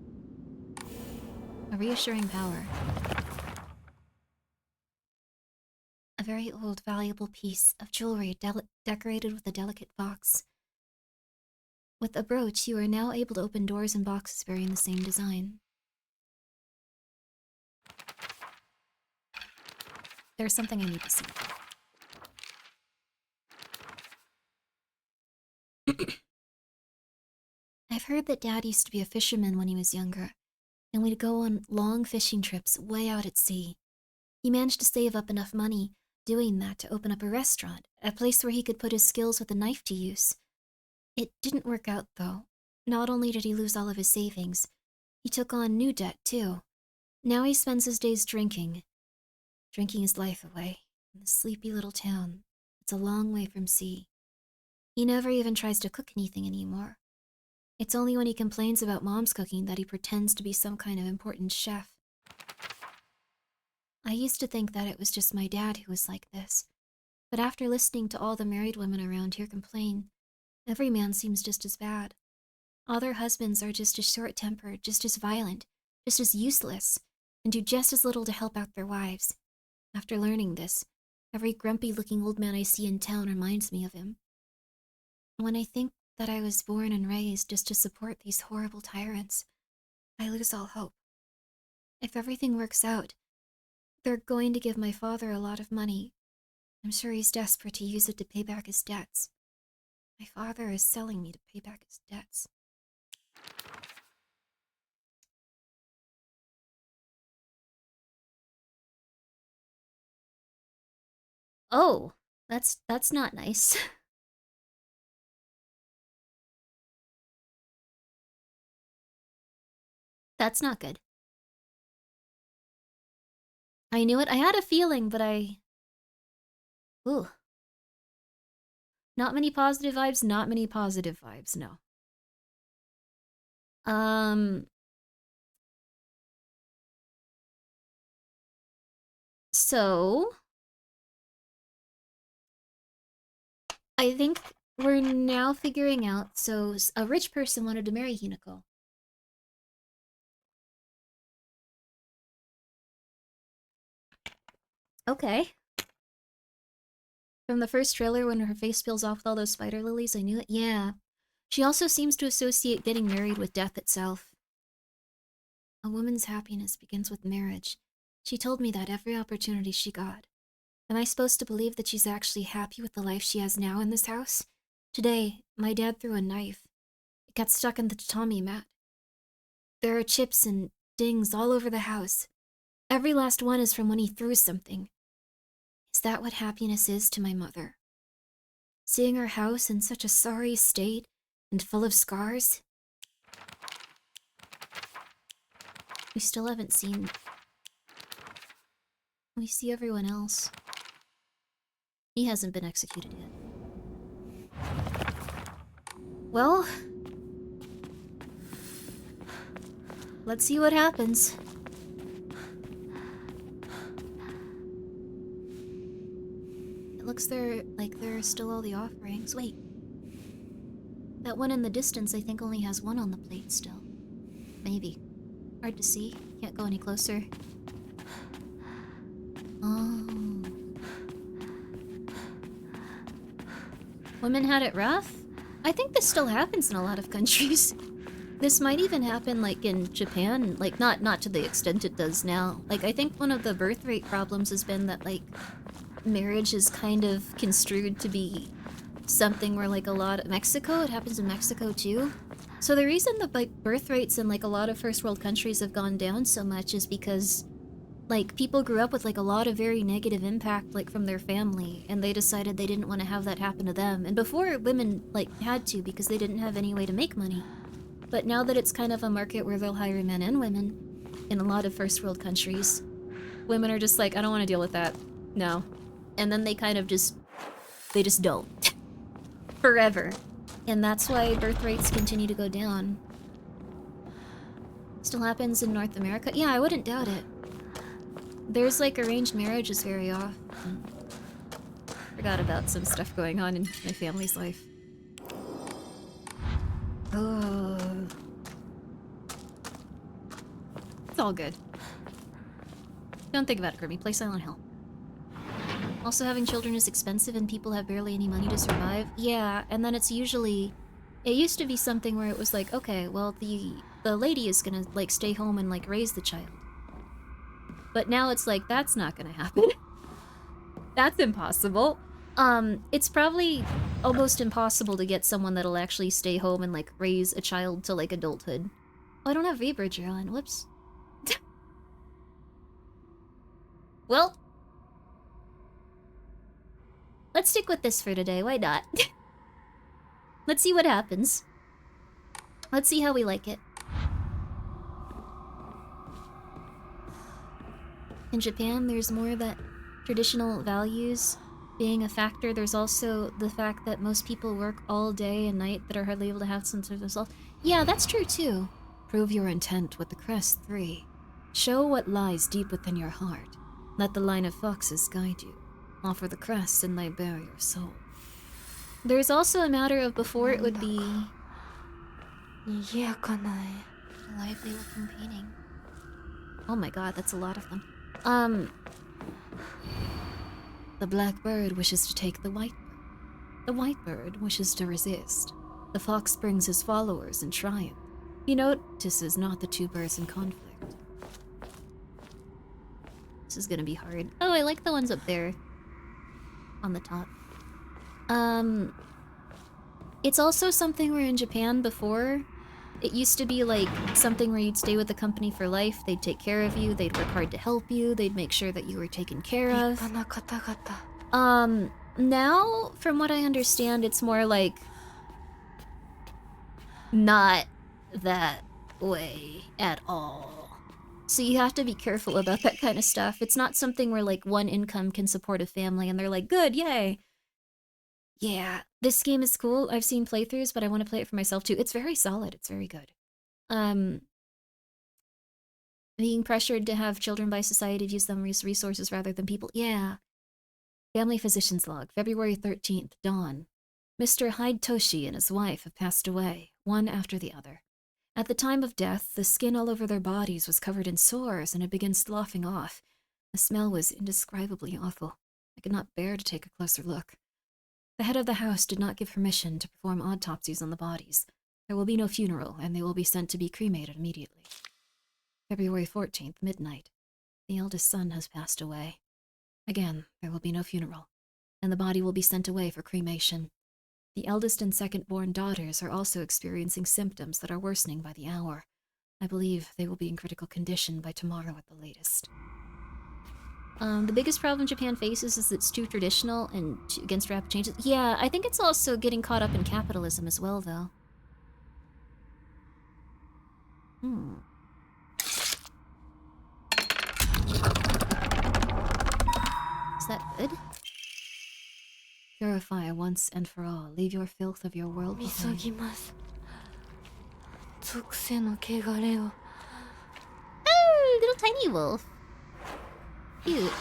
A reassuring power. A very old, valuable piece of jewelry decorated with a delicate box. With a brooch, you are now able to open doors and boxes bearing the same design. There's something I need to see. I've heard that Dad used to be a fisherman when he was younger, and we'd go on long fishing trips way out at sea. He managed to save up enough money doing that to open up a restaurant, a place where he could put his skills with a knife to use. It didn't work out, though. Not only did he lose all of his savings, he took on new debt, too. Now he spends his days drinking his life away in this sleepy little town. It's a long way from sea. He never even tries to cook anything anymore. It's only when he complains about Mom's cooking that he pretends to be some kind of important chef. I used to think that it was just my dad who was like this, but after listening to all the married women around here complain, every man seems just as bad. All their husbands are just as short-tempered, just as violent, just as useless, and do just as little to help out their wives. After learning this, every grumpy-looking old man I see in town reminds me of him. When I think that I was born and raised just to support these horrible tyrants, I lose all hope. If everything works out, they're going to give my father a lot of money. I'm sure he's desperate to use it to pay back his debts. My father is selling me to pay back his debts. Oh, that's not nice. That's not good. I knew it. I had a feeling, but ooh. Not many positive vibes, not many positive vibes, no. So I think we're now figuring out, so a rich person wanted to marry Hinako. Okay. From the first trailer when her face peels off with all those spider lilies, I knew it. Yeah. She also seems to associate getting married with death itself. A woman's happiness begins with marriage. She told me that every opportunity she got. Am I supposed to believe that she's actually happy with the life she has now in this house? Today, my dad threw a knife. It got stuck in the tatami mat. There are chips and dings all over the house. Every last one is from when he threw something. Is that what happiness is to my mother? Seeing her house in such a sorry state and full of scars? We still haven't seen... We see everyone else. He hasn't been executed yet. Well... Let's see what happens. It looks like there are still all the offerings. Wait. That one in the distance I think only has one on the plate still. Maybe. Hard to see. Can't go any closer. Oh. Women had it rough? I think this still happens in a lot of countries. This might even happen, like, in Japan. Like, not to the extent it does now. Like, I think one of the birth rate problems has been that, like, marriage is kind of construed to be something where, like, a lot of... Mexico? It happens in Mexico, too. So the reason that, like, birth rates in, like, a lot of first world countries have gone down so much is because, like people grew up with like a lot of very negative impact like from their family, and they decided they didn't want to have that happen to them. And before, women like had to because they didn't have any way to make money. But now that it's kind of a market where they'll hire men and women in a lot of first world countries, women are just like, I don't want to deal with that. No. And then they kind of just don't. Forever. And that's why birth rates continue to go down. Still happens in North America? Yeah, I wouldn't doubt it. There's like arranged marriages very often. Forgot about some stuff going on in my family's life. Oh. It's all good. Don't think about it, Grimmi. Play Silent Hill. Also, having children is expensive and people have barely any money to survive. Yeah, and then it's usually... It used to be something where it was like, okay, well, the lady is gonna, like, stay home and, like, raise the child. But now it's like, that's not gonna happen. That's impossible. It's probably almost impossible to get someone that'll actually stay home and, like, raise a child to, like, adulthood. Oh, I don't have V-Bridger on. Whoops. Well... Let's stick with this for today, why not? Let's see what happens. Let's see how we like it. In Japan, there's more that traditional values being a factor. There's also the fact that most people work all day and night that are hardly able to have some sort of self. Yeah, that's true too. Prove your intent with the crest 3. Show what lies deep within your heart. Let the line of foxes guide you. Offer the crest and they bear your soul. There's also a matter of before it would be... A lively looking painting. Oh my god, that's a lot of them. The black bird wishes to take the white bird. The white bird wishes to resist. The fox brings his followers in triumph. He notices not the two birds in conflict. This is gonna be hard. Oh, I like the ones up there. On the top. It's also something where in Japan before, it used to be like something where you'd stay with the company for life, they'd take care of you, they'd work hard to help you, they'd make sure that you were taken care of. Now, from what I understand, it's more like not that way at all. So you have to be careful about that kind of stuff. It's not something where like one income can support a family and they're like, good, yay. Yeah, this game is cool. I've seen playthroughs, but I want to play it for myself too. It's very solid. It's very good. Being pressured to have children by society to use them as resources rather than people. Yeah. Family physician's log, February 13th, dawn. Mr. Hyde Toshi and his wife have passed away, one after the other. At the time of death, the skin all over their bodies was covered in sores and had begun sloughing off. The smell was indescribably awful. I could not bear to take a closer look. The head of the house did not give permission to perform autopsies on the bodies. There will be no funeral, and they will be sent to be cremated immediately. February 14th, midnight. The eldest son has passed away. Again, there will be no funeral, and the body will be sent away for cremation. The eldest and second-born daughters are also experiencing symptoms that are worsening by the hour. I believe they will be in critical condition by tomorrow at the latest. The biggest problem Japan faces is it's too traditional and against rapid changes. Yeah, I think it's also getting caught up in capitalism as well, though. Is that good? Purify once and for all. Leave your filth of your world behind. Oh, little tiny wolf. Cute.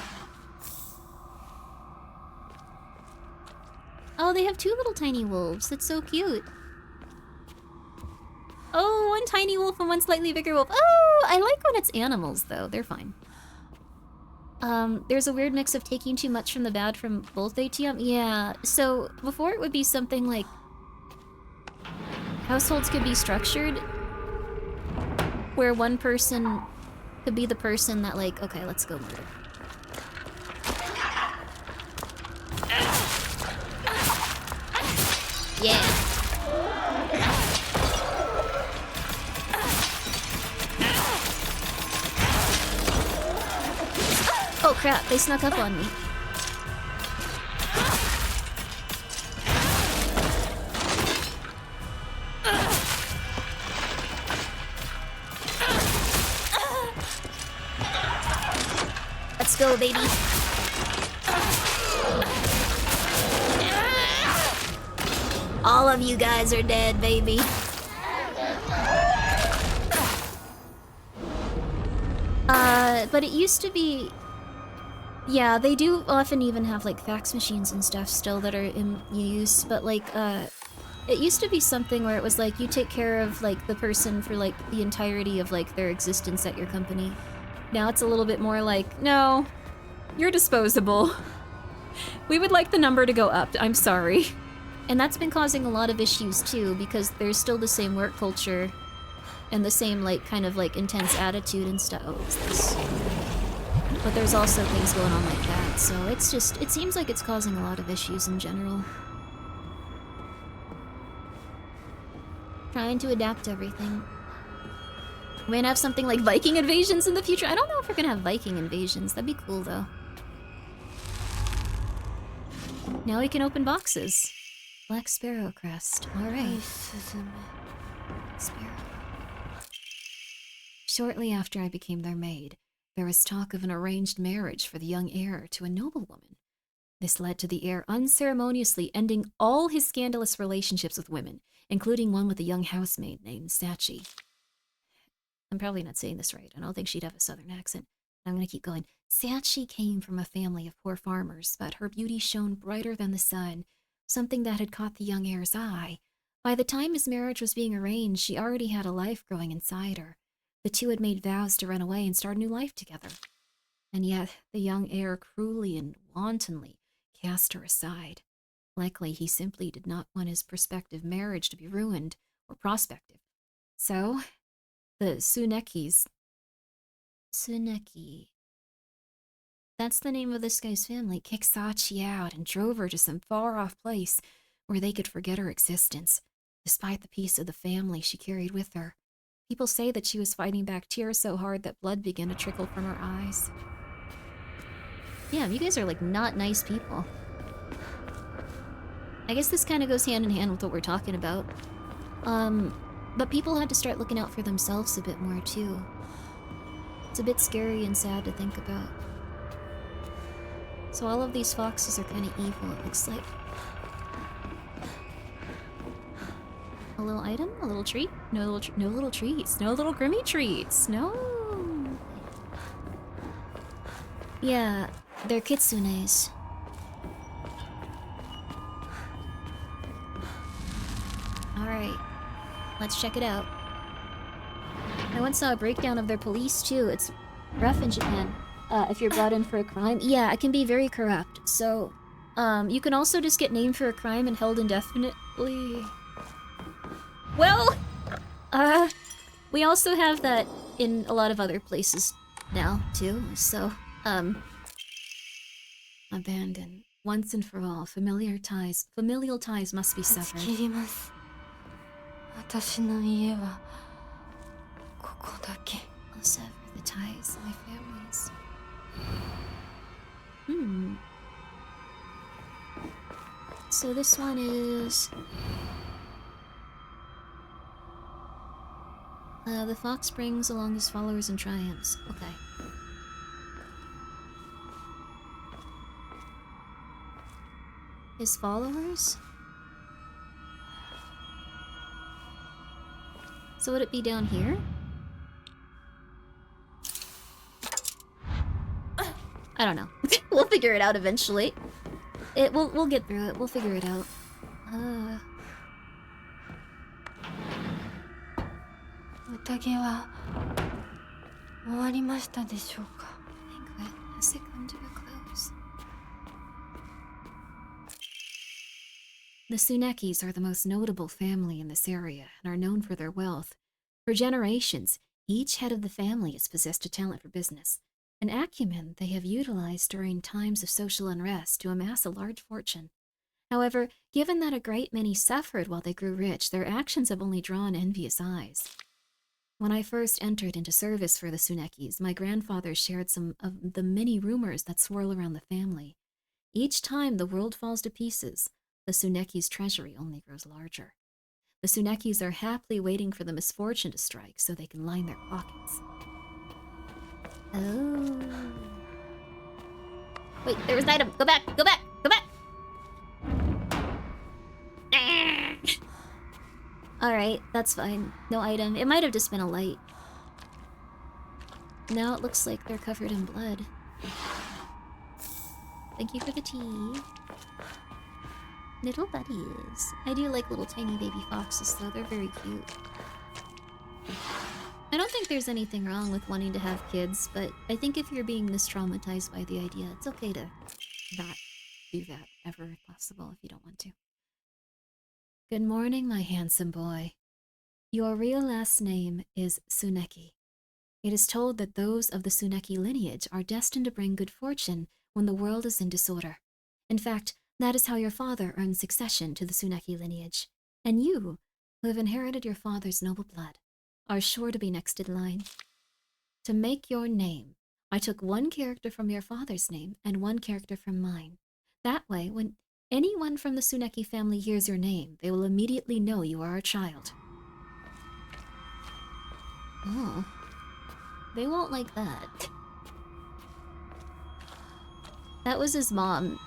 Oh, they have two little tiny wolves. That's so cute. Oh, one tiny wolf and one slightly bigger wolf. Oh, I like when it's animals, though. They're fine. There's a weird mix of taking too much from the bad from both ATM. Yeah, so before it would be something like households could be structured where one person could be the person that like, okay, let's go murder. Yeah. crap, they snuck up on me. Let's go, baby. All of you guys are dead, baby. But it used to be... Yeah, they do often even have, like, fax machines and stuff still that are in use, but, like, it used to be something where it was like, you take care of, like, the person for, like, the entirety of, like, their existence at your company. Now it's a little bit more like, no, you're disposable. We would like the number to go up, I'm sorry. And that's been causing a lot of issues, too, because there's still the same work culture and the same, like, kind of, like, intense attitude and stuff. Oh, what's this? But there's also things going on like that, so it's just, it seems like it's causing a lot of issues in general. Trying to adapt to everything. We might have something like Viking invasions in the future. I don't know if we're gonna have Viking invasions. That'd be cool, though. Now we can open boxes. Black Sparrow crest. Alright. Sparrow. Shortly after I became their maid, there was talk of an arranged marriage for the young heir to a noblewoman. This led to the heir unceremoniously ending all his scandalous relationships with women, including one with a young housemaid named Sachi. I'm probably not saying this right. I don't think she'd have a southern accent. I'm gonna keep going. Sachi came from a family of poor farmers, but her beauty shone brighter than the sun, something that had caught the young heir's eye. By the time his marriage was being arranged, she already had a life growing inside her. The two had made vows to run away and start a new life together. And yet, the young heir cruelly and wantonly cast her aside. Likely, he simply did not want his prospective marriage to be ruined or prospective. So, the Tsuneki. That's the name of this guy's family. Kicked Sachi out and drove her to some far-off place where they could forget her existence, despite the peace of the family she carried with her. People say that she was fighting back tears so hard that blood began to trickle from her eyes. Damn, you guys are like not nice people. I guess this kind of goes hand in hand with what we're talking about. But people had to start looking out for themselves a bit more too. It's a bit scary and sad to think about. So all of these foxes are kind of evil, it looks like. A little item? A little treat? No little treats. No little Grimmi treats. No. Yeah, they're kitsunes. Alright. Let's check it out. I once saw a breakdown of their police too. It's rough in Japan. If you're brought in for a crime. Yeah, it can be very corrupt. So, you can also just get named for a crime and held indefinitely. Well, we also have that in a lot of other places now, too, so, abandon. Once and for all, familial ties must be severed. 切ります。私の家はここだけ。 I'll sever the ties of my families. So this one is... the fox brings along his followers and triumphs. Okay. His followers? So would it be down here? I don't know. We'll figure it out eventually. We'll get through it. We'll figure it out.宴は終わりましたでしょうか。 Banquet has it come to a close? The Tsunekis are the most notable family in this area and are known for their wealth. For generations, each head of the family has possessed a talent for business, an acumen they have utilized during times of social unrest to amass a large fortune. However, given that a great many suffered while they grew rich, their actions have only drawn envious eyes. When I first entered into service for the Tsunekis, my grandfather shared some of the many rumors that swirl around the family. Each time the world falls to pieces, the Tsunekis' treasury only grows larger. The Tsunekis are happily waiting for the misfortune to strike so they can line their pockets. Oh. Wait, there was an item. Go back, go back, go back! Alright, that's fine. No item. It might have just been a light. Now it looks like they're covered in blood. Thank you for the tea. Little buddies. I do like little tiny baby foxes though, they're very cute. I don't think there's anything wrong with wanting to have kids, but I think if you're being this traumatized by the idea, it's okay to not do that ever if possible if you don't want to. Good morning, my handsome boy. Your real last name is Tsuneki. It is told that those of the Tsuneki lineage are destined to bring good fortune when the world is in disorder. In fact, that is how your father earned succession to the Tsuneki lineage. And you, who have inherited your father's noble blood, are sure to be next in line. To make your name, I took one character from your father's name and one character from mine. That way, when anyone from the Tsuneki family hears your name, they will immediately know you are a child. Oh. They won't like that. That was his mom.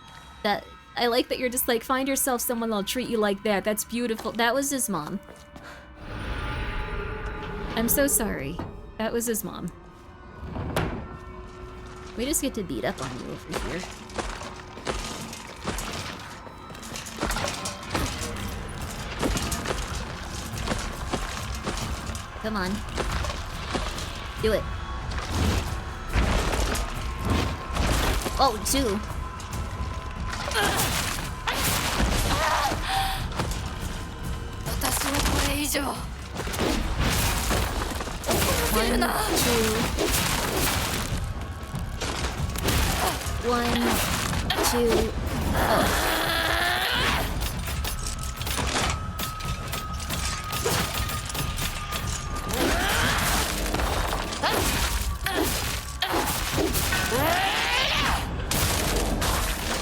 I like that you're just like, find yourself someone that'll treat you like that. That's beautiful. That was his mom. I'm so sorry. That was his mom. We just get to beat up on you over here. Come on. Do it. Oh, two. One, two. One, two. Oh.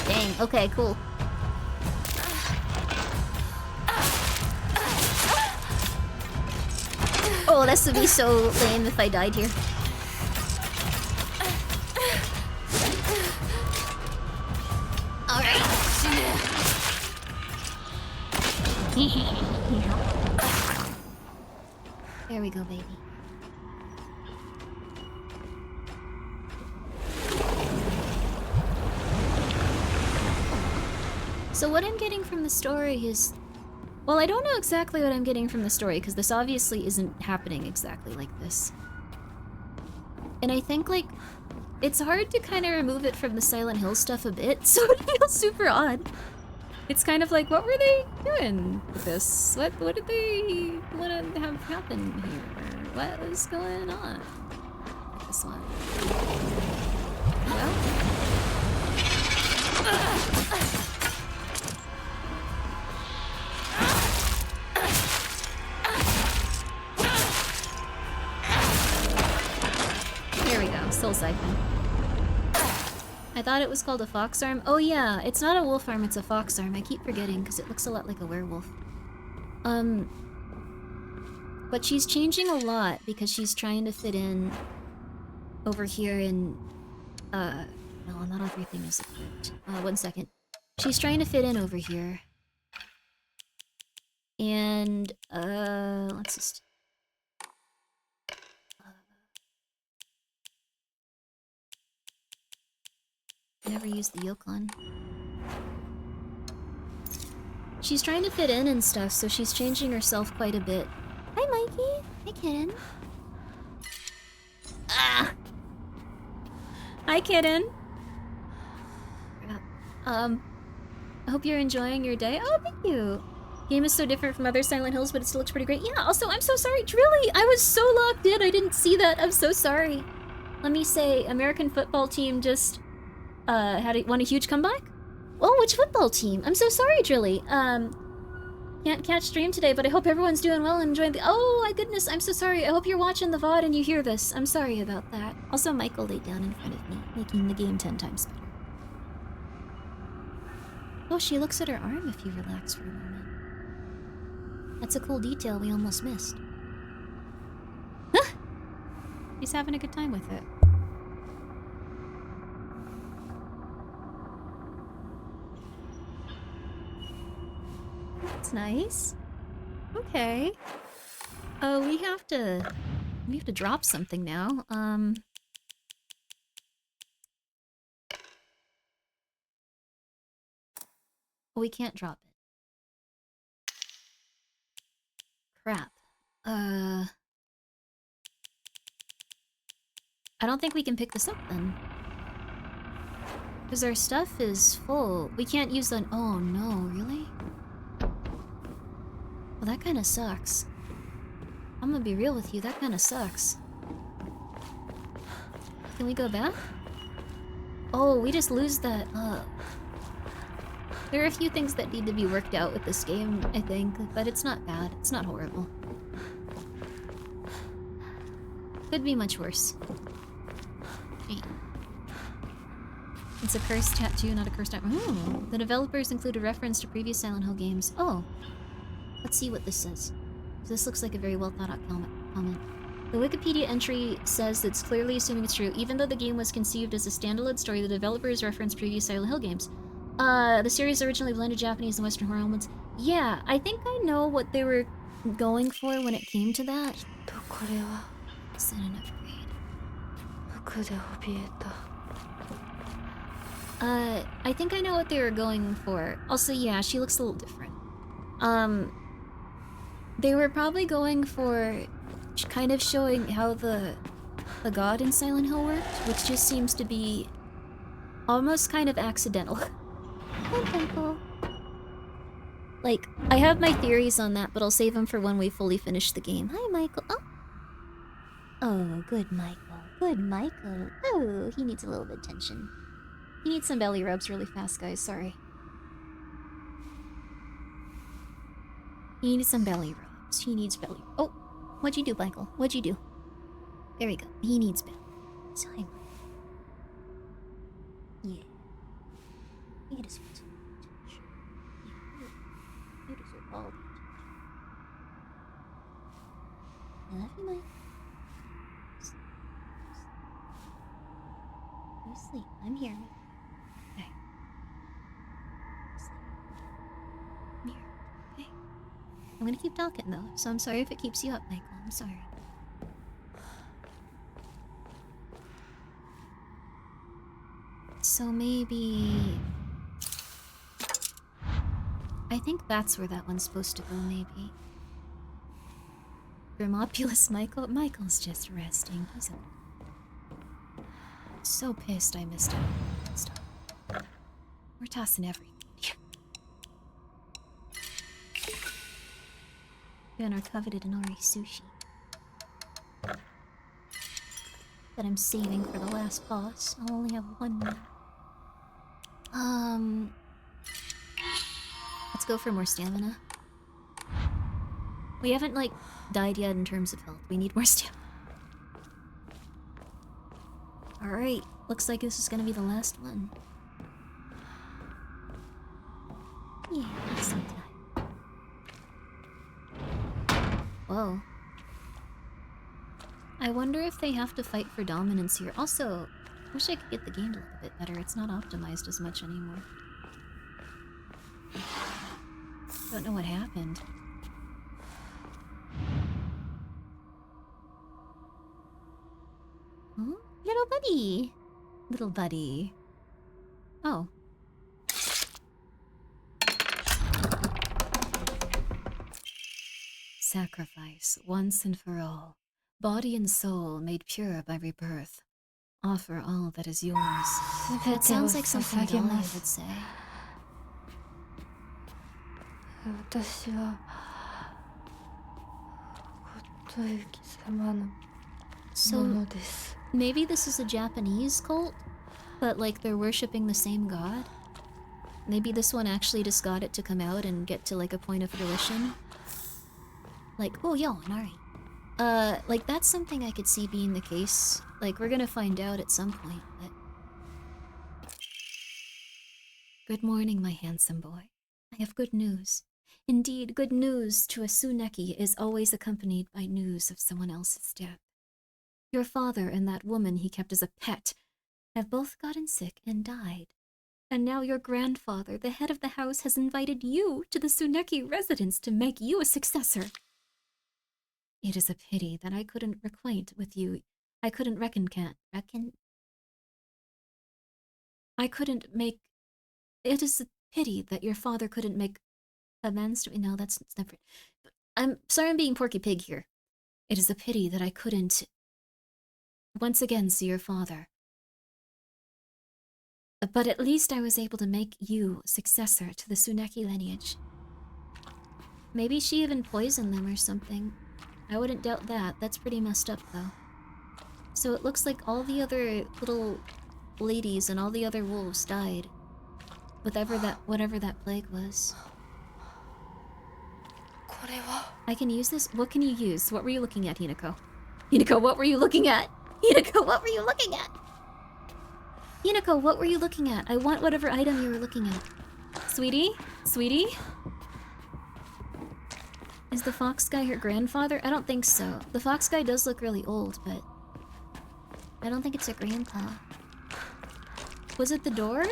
Dang, okay, cool. Oh, this would be so lame if I died here. Alright. There we go, baby. So what I'm getting from the story is... Well, I don't know exactly what I'm getting from the story, because this obviously isn't happening exactly like this. And I think, like, it's hard to kind of remove it from the Silent Hill stuff a bit, so it feels super odd. It's kind of like, what were they doing with this? What did they want to have happen here? What was going on with this one? Well... There we go, soul siphon. I thought it was called a fox arm. Oh yeah, it's not a wolf arm, it's a fox arm. I keep forgetting because it looks a lot like a werewolf. But she's changing a lot because she's trying to fit in over here in... No, not everything is equipped. 1 second. She's trying to fit in over here. And, let's just... Never used the Yukon. She's trying to fit in and stuff, so she's changing herself quite a bit. Hi, Mikey. Hi, Kitten. Ah! Hi, Kitten. I hope you're enjoying your day. Oh, thank you. Game is so different from other Silent Hills, but it still looks pretty great. Yeah, also, I'm so sorry. Really, I was so locked in. I didn't see that. I'm so sorry. Let me say, American football team just... won a huge comeback? Oh, which football team? I'm so sorry, Drilly. Can't catch stream today, but I hope everyone's doing well and enjoying the— Oh my goodness, I'm so sorry. I hope you're watching the VOD and you hear this. I'm sorry about that. Also, Michael laid down in front of me, making the game 10 times better. Oh, she looks at her arm if you relax for a moment. That's a cool detail we almost missed. He's having a good time with it. That's nice. Okay. Oh, we have to drop something now. We can't drop it. Crap. I don't think we can pick this up then. Because our stuff is full. We can't use the— Oh no, really? Well, that kind of sucks. I'm gonna be real with you, that kind of sucks. Can we go back? Oh, we just lose that. There are a few things that need to be worked out with this game, I think, but it's not bad. It's not horrible. Could be much worse. It's a cursed tattoo, not a cursed tattoo. Oh, the developers include a reference to previous Silent Hill games. Oh, let's see what this says. This looks like a very well thought out comment. The Wikipedia entry says it's clearly assuming it's true. Even though the game was conceived as a standalone story, the developers referenced previous Silent Hill games. The series originally blended Japanese and Western horror elements. Yeah, I think I know what they were going for when it came to that. Set an upgrade. I think I know what they were going for. Also, yeah, she looks a little different. They were probably going for kind of showing how the god in Silent Hill worked, which just seems to be almost kind of accidental. Hi, Michael. Like, I have my theories on that, but I'll save them for when we fully finish the game. Hi, Michael. Oh. Oh, good Michael. Good Michael. Oh, he needs a little bit of attention. He needs some belly rubs really fast, guys. Sorry. He needs some belly rubs. He needs belly— Oh! What'd you do, Michael? What'd you do? There we go. He needs belly rubs. Hi, Michael. Yeah. He deserves all the attention. Yeah. You deserve all the attention. I love you, Mike. You sleep. I'm here. Okay. Sleep. I'm here. Okay. I'm gonna keep talking though, so I'm sorry if it keeps you up, Michael. I'm sorry. So maybe— I think that's where that one's supposed to go, maybe. Grimopulous Michael? Michael's just resting. He's so pissed I missed out. Stop. We're tossing everything here. And our coveted Inori sushi that I'm saving for the last boss. I'll only have 1 minute. Let's go for more stamina. We haven't, like, died yet in terms of health. We need more stamina. Alright, looks like this is gonna be the last one. Yeah, that's some time. Whoa. I wonder if they have to fight for dominance here. Also, I wish I could get the game to look a bit better. It's not optimized as much anymore. Don't know what happened. Huh? Little buddy! Little buddy. Oh. Sacrifice, once and for all. Body and soul made pure by rebirth. Offer all that is yours. That sounds like something Dahlia would say. So, maybe this is a Japanese cult, but like they're worshipping the same god? Maybe this one actually just got it to come out and get to like a point of fruition. Like, oh yo, alright. Like that's something I could see being the case. Like we're gonna find out at some point, but... Good morning, my handsome boy. I have good news. Indeed, good news to a Tsuneki is always accompanied by news of someone else's death. Your father and that woman he kept as a pet have both gotten sick and died. And now your grandfather, the head of the house, has invited you to the Tsuneki residence to make you a successor. It is a pity that I couldn't requite with you. I couldn't make... It is a pity that your father couldn't make amends to me. No, that's never... I'm sorry I'm being Porky Pig here. It is a pity that I couldn't once again see your father. But at least I was able to make you successor to the Tsuneki lineage. Maybe she even poisoned them or something. I wouldn't doubt that. That's pretty messed up, though. So it looks like all the other little ladies and all the other wolves died. Whatever that plague was. I can use this? What can you use? What were you looking at, Hinako? Hinako, what were you looking at? Hinako, what were you looking at? Hinako, what were you looking at? I want whatever item you were looking at. Sweetie? Sweetie? Is the fox guy her grandfather? I don't think so. The fox guy does look really old, but... I don't think it's a grandpa. Was it the door?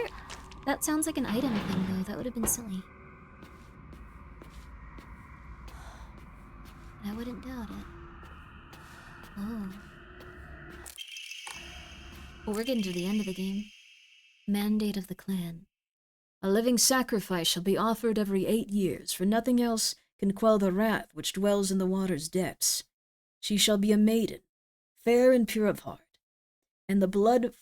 That sounds like an item thing, though. That would have been silly. I wouldn't doubt it. Oh. Well, we're getting to the end of the game. Mandate of the clan. A living sacrifice shall be offered every 8 years, for nothing else can quell the wrath which dwells in the water's depths. She shall be a maiden, fair and pure of heart, and the blood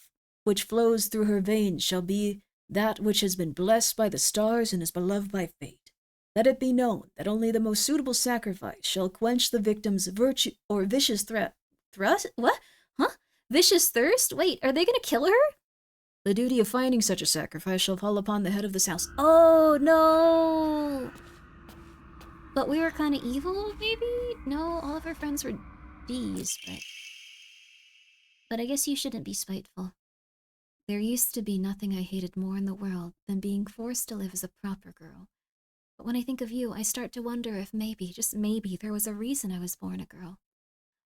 which flows through her veins shall be that which has been blessed by the stars and is beloved by fate. Let it be known that only the most suitable sacrifice shall quench the victim's virtue or vicious thrust? What? Huh? Vicious thirst? Wait, are they gonna kill her? The duty of finding such a sacrifice shall fall upon the head of this house. Oh, no! But we were kind of evil, maybe? No, all of her friends were D's, but... But I guess you shouldn't be spiteful. There used to be nothing I hated more in the world than being forced to live as a proper girl. But when I think of you, I start to wonder if maybe, just maybe, there was a reason I was born a girl.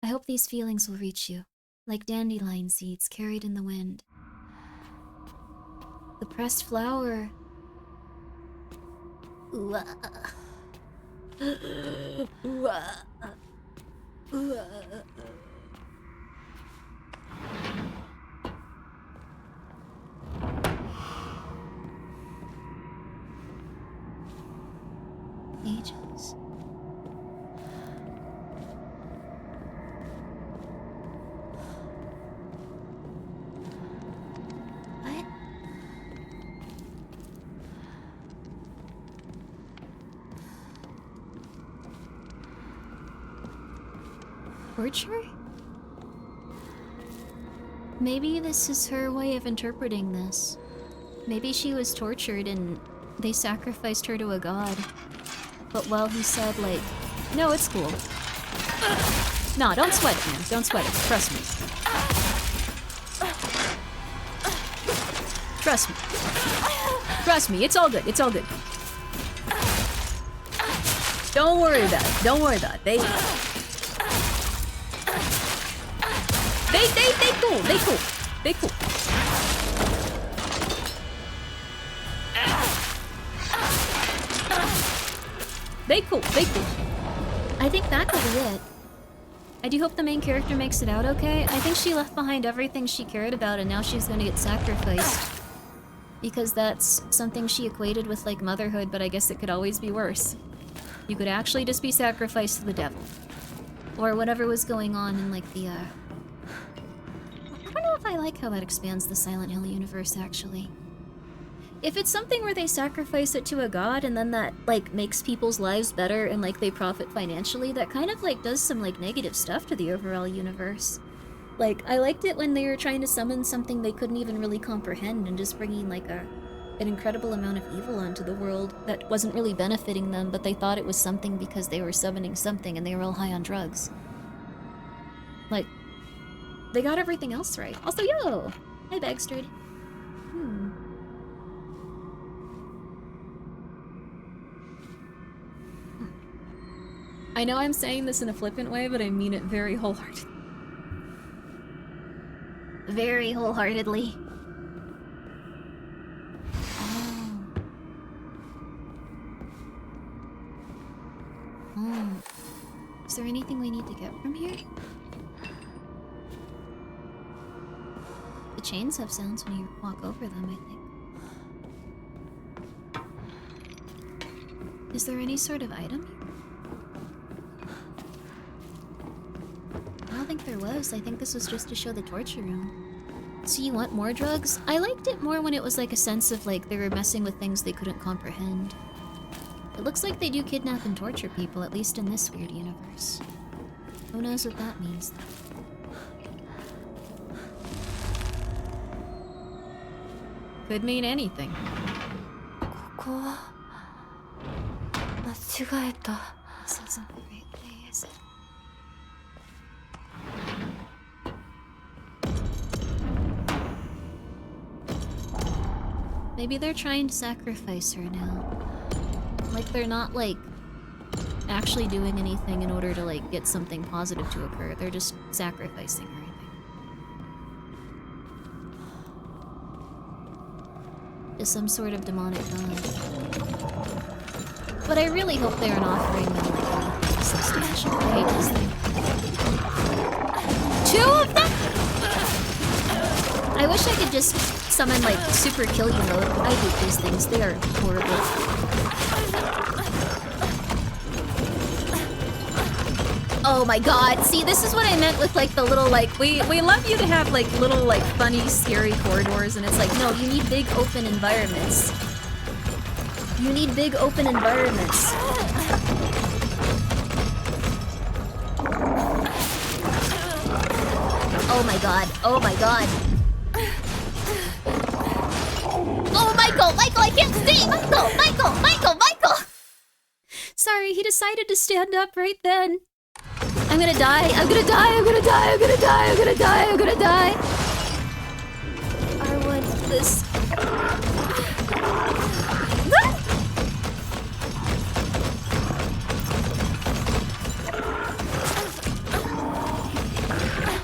I hope these feelings will reach you, like dandelion seeds carried in the wind. The pressed flower. Ages. What? Torture? Maybe this is her way of interpreting this. Maybe she was tortured and they sacrificed her to a god. But while he said, like, no, it's cool. No, don't sweat it, man. Don't sweat it. Trust me. Trust me. Trust me. It's all good. It's all good. Don't worry about it. Don't worry about it. They cool. They cool. They cool. They cool. They cool. I think that could be it. I do hope the main character makes it out okay. I think she left behind everything she cared about and now she's gonna get sacrificed. Because that's something she equated with, like, motherhood, but I guess it could always be worse. You could actually just be sacrificed to the devil. Or whatever was going on in, like, the, I don't know if I like how that expands the Silent Hill universe, actually. If it's something where they sacrifice it to a god and then that, like, makes people's lives better and, like, they profit financially, that kind of, like, does some, like, negative stuff to the overall universe. Like, I liked it when they were trying to summon something they couldn't even really comprehend and just bringing, like, a an incredible amount of evil onto the world that wasn't really benefiting them, but they thought it was something because they were summoning something and they were all high on drugs. Like, they got everything else right. Also, yo! Hi, Bagstrid. I know I'm saying this in a flippant way, but I mean it very wholeheartedly. Very wholeheartedly. Oh. Is there anything we need to get from here? The chains have sounds when you walk over them, I think. Is there any sort of item here? I don't think there was. I think this was just to show the torture room. So you want more drugs? I liked it more when it was like a sense of like they were messing with things they couldn't comprehend. It looks like they do kidnap and torture people, at least in this weird universe. Who knows what that means, though? Could mean anything. ここは間違えた。 This isn't the right way, is it? Maybe they're trying to sacrifice her now. Like they're not like actually doing anything in order to like get something positive to occur. They're just sacrificing her, I think. To some sort of demonic god. But I really hope they aren't offering them like anything substantial. I hate this thing. 2 of them?! I wish I could just summon like super kill you mode. I hate these things. They are horrible. Oh my god. See, this is what I meant with like the little like we love you to have like little like funny scary corridors, and it's like no, you need big open environments. You need big open environments. Oh my god. Oh my god. Oh, Michael! Michael, I can't see! Michael! Michael! Michael! Michael! Sorry, he decided to stand up right then. I'm gonna die. I'm gonna die. I'm gonna die. I'm gonna die. I'm gonna die. I'm gonna die. I want this.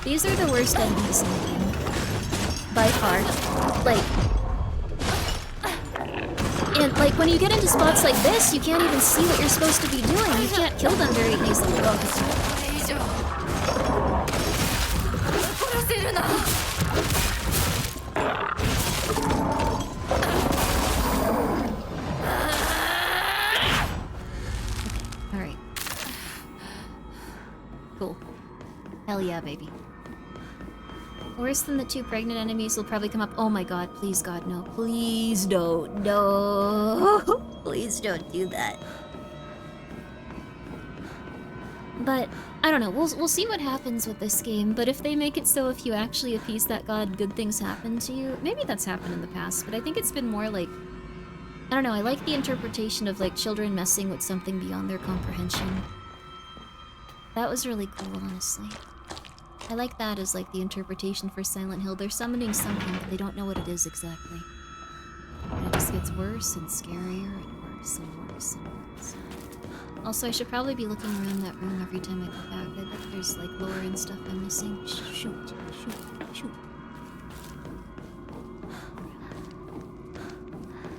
These are the worst enemies in the game. By far. And like when you get into spots like this, you can't even see what you're supposed to be doing. You can't kill them very easily. Alright. Cool. Hell yeah, baby. Worse than the 2 pregnant enemies will probably come up. Oh my god, please god, no. Please don't. No. Please don't do that. But, I don't know. We'll see what happens with this game. But if they make it so if you actually appease that god, good things happen to you. Maybe that's happened in the past, but I think it's been more like... I don't know, I like the interpretation of like children messing with something beyond their comprehension. That was really cool, honestly. I like that as like the interpretation for Silent Hill. They're summoning something, but they don't know what it is exactly. And it just gets worse and scarier and worse and worse and worse. Also, I should probably be looking around that room every time I go back. I bet there's like lore and stuff I'm missing. Shoot, shoot, shoot.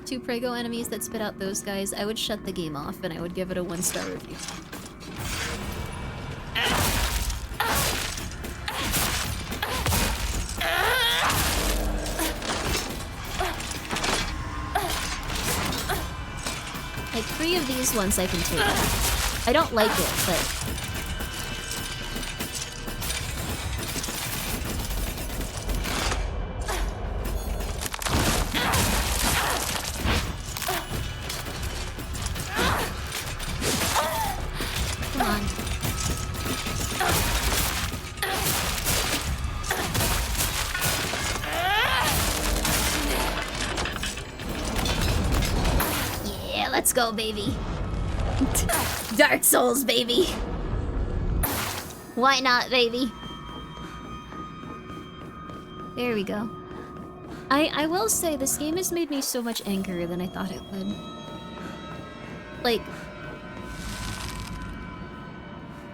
2 Prego enemies that spit out those guys, I would shut the game off and I would give it a 1-star review. Like 3 of these ones I can take. I don't like it, but... Come on. go, baby. Dark Souls, baby. Why not, baby? There we go. I will say this game has made me so much angrier than I thought it would. Like,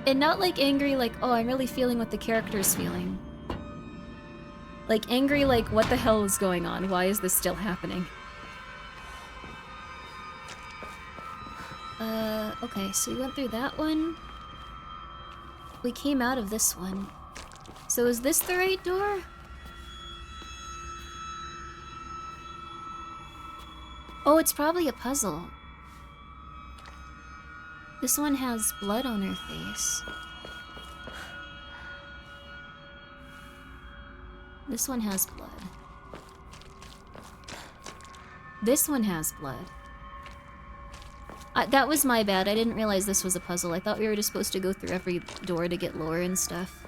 and not like angry like, oh, I'm really feeling what the character's feeling. Like angry like, what the hell is going on? Why is this still happening? Okay, so we went through that one. We came out of this one. So is this the right door? Oh, it's probably a puzzle. This one has blood on her face. This one has blood. This one has blood. That was my bad. I didn't realize this was a puzzle. I thought we were just supposed to go through every door to get lore and stuff.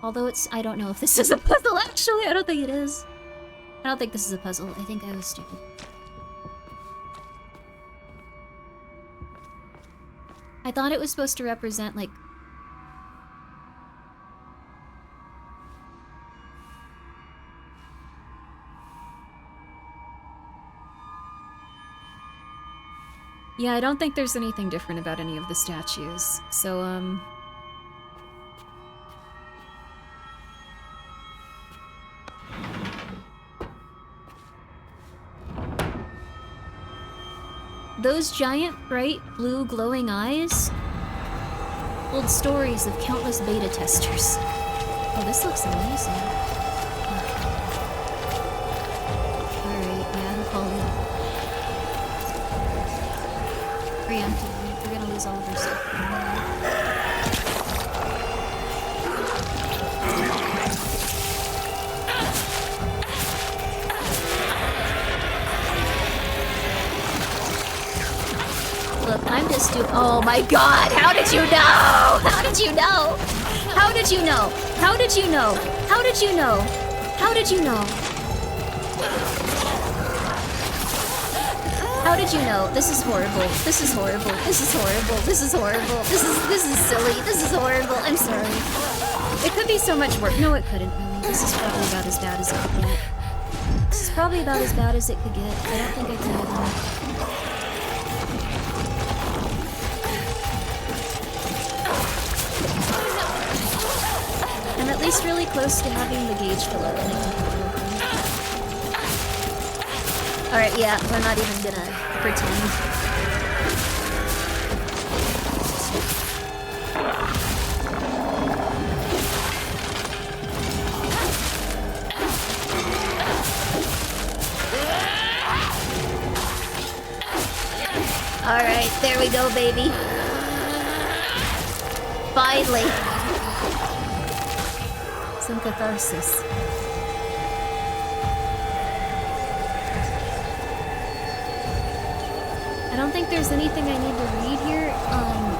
Although I don't know if this is a puzzle, actually. I don't think it is. I don't think this is a puzzle. I think I was stupid. I thought it was supposed to represent, like... Yeah, I don't think there's anything different about any of the statues. So, those giant, bright, blue, glowing eyes hold stories of countless beta testers. Oh, this looks amazing. Alright, yeah, I'm calling it. Preemptively, we're gonna lose all of our stuff. Look, I'm just doing. Oh my god! How did you know? How did you know? How did you know? How did you know? How did you know? How did you know? How did you know? This is horrible. This is horrible. This is horrible. This is horrible. This is silly. This is horrible. I'm sorry. It could be so much worse. No, it couldn't really. This is probably about as bad as it could get. This is probably about as bad as it could get. I don't think I could have. I'm at least really close to having the gauge fill up. Alright, yeah, we're not even gonna pretend. Alright, there we go, baby. Finally. Some catharsis. I don't think there's anything I need to read here.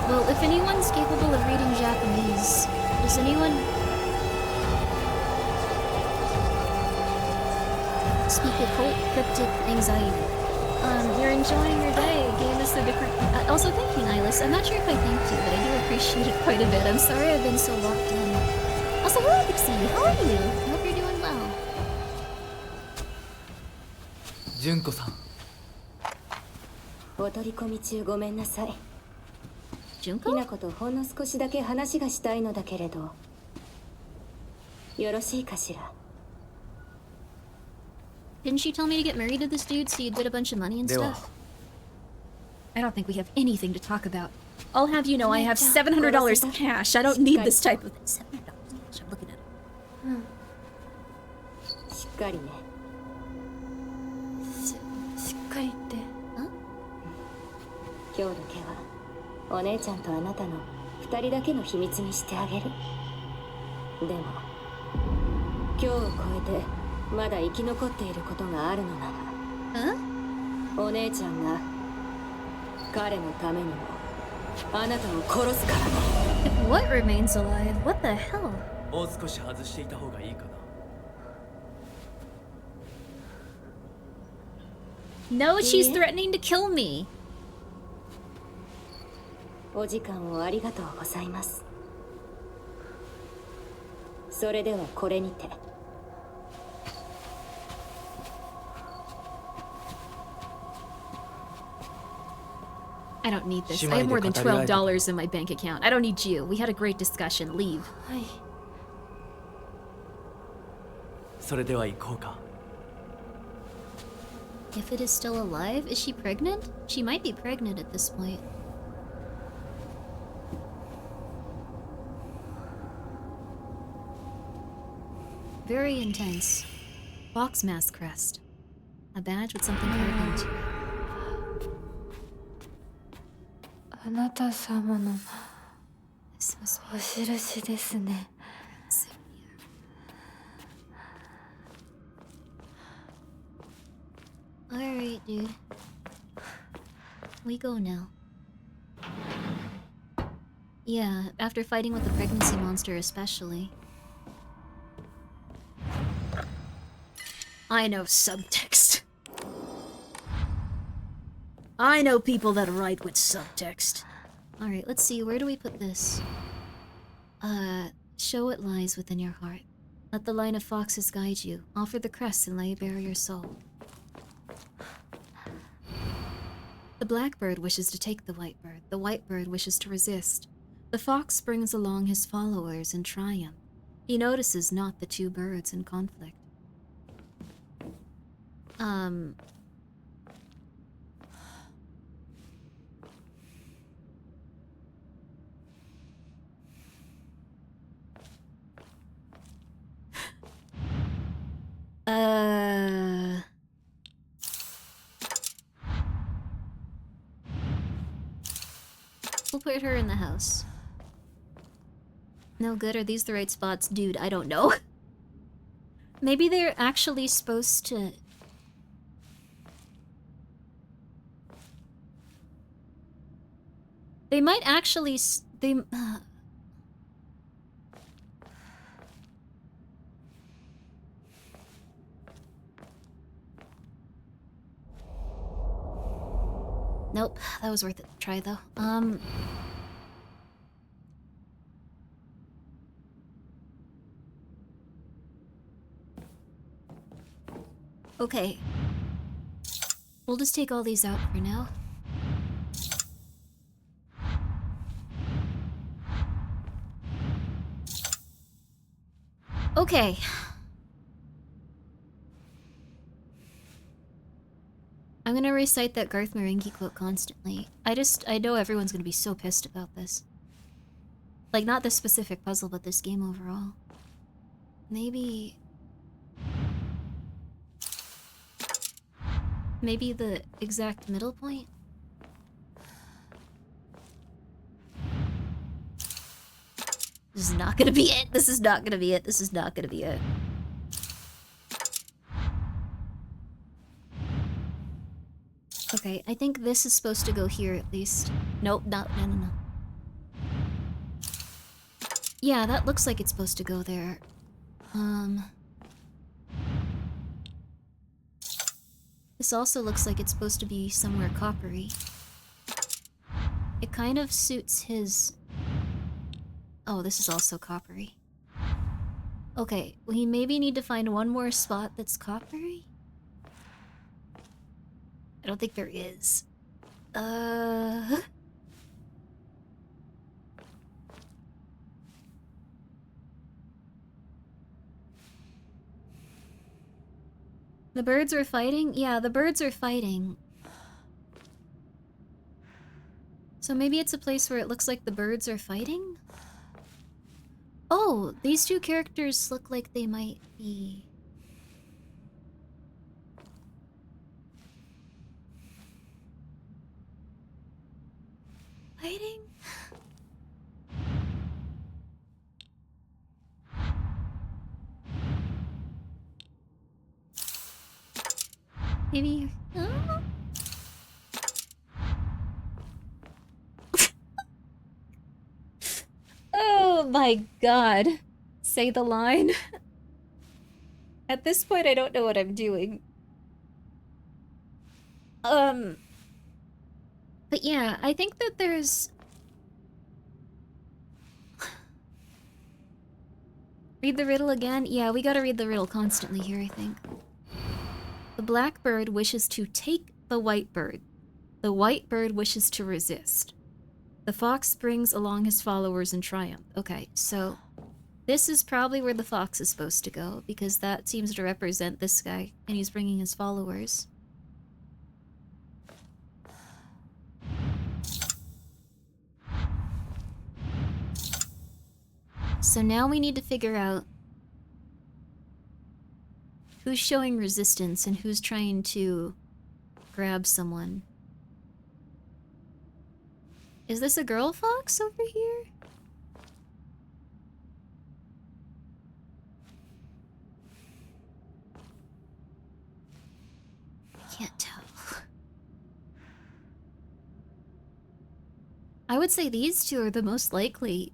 Well, if anyone's capable of reading Japanese, does anyone speak occult cryptic anxiety? You're enjoying your day. Game is so different. Also, thank you, Nihilus. I'm not sure if I thanked you, but I do appreciate it quite a bit. I'm sorry I've been so locked in. Also, hello, Pixie. How are you? I hope you're doing well. Junko-san. お取り込み中ごめんなさい。ひ Junko? なことほんの少しだけ話がしたいのだけれど、よろしいかしら。 Didn't you tell me to get married to this dude so you'd get a bunch of money and では stuff? I don't think we have anything to talk about. I'll have you know I have $700 cash. I don't need this type of... $700 cash. I'm looking at it. しっかりね。しっかりって。今日だけはお姉ちゃんとあなたの2人だけの秘密にしてあげる。でも今日を超えてまだ生き残っていることがあるのなら、お姉ちゃんが彼のためにもあなたを殺すからね。If what remains alive? What the hell? もう少し外していた方がいいかな。 No, she's threatening to kill me. お時間をありがとうございます。それではこれにて。I don't need this. I have more than $12 in my bank account. I don't need you. We had a great discussion. Leave. はい。それでは行こうか。 If it is still alive, is she pregnant? She might be pregnant at this point. Very intense. Fox mask crest. A badge with something carved into it. あなた様の This must お印ですね。 be... Alright, dude. We go now. Yeah, after fighting with the pregnancy monster especially. I know subtext. I know people that write with subtext. Alright, let's see, where do we put this? Show what lies within your heart. Let the line of foxes guide you. Offer the crest and lay bare your soul. The blackbird wishes to take the whitebird. The whitebird wishes to resist. The fox brings along his followers in triumph. He notices not the two birds in conflict. We'll put her in the house. No good, are these the right spots? Dude, I don't know. Maybe they're actually supposed to... They might actually... Nope, that was worth it to try though. Okay. We'll just take all these out for now. Okay. I'm gonna recite that Garth Marenghi quote constantly. I know everyone's gonna be so pissed about this. Like, not this specific puzzle, but this game overall. Maybe the exact middle point? This is not gonna be it. This is not gonna be it. This is not gonna be it. Okay, I think this is supposed to go here at least. Nope, no. Yeah, that looks like it's supposed to go there. This also looks like it's supposed to be somewhere coppery. It kind of suits his... Oh, this is also coppery. Okay, we maybe need to find one more spot that's coppery? I don't think there is. The birds are fighting? Yeah, the birds are fighting. So maybe it's a place where it looks like the birds are fighting? Oh, these two characters look like they might be... fighting? Maybe... my god. Say the line. At this point, I don't know what I'm doing. But yeah, I think that there's... Read the riddle again? Yeah, we gotta read the riddle constantly here, I think. The black bird wishes to take the white bird. The white bird wishes to resist. The fox brings along his followers in triumph. Okay, so this is probably where the fox is supposed to go, because that seems to represent this guy, and he's bringing his followers. So now we need to figure out who's showing resistance and who's trying to grab someone. Is this a girl fox over here? I can't tell. I would say these two are the most likely.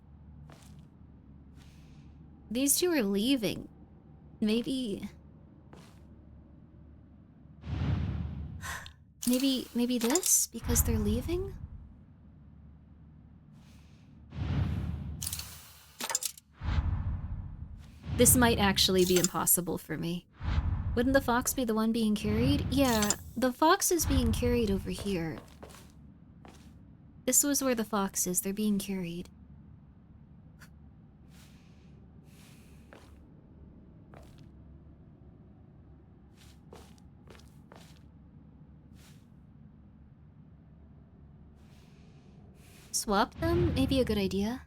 These two are leaving. Maybe this, because they're leaving? This might actually be impossible for me. Wouldn't the fox be the one being carried? Yeah, the fox is being carried over here. This was where the fox is. They're being carried. Swap them? Maybe a good idea.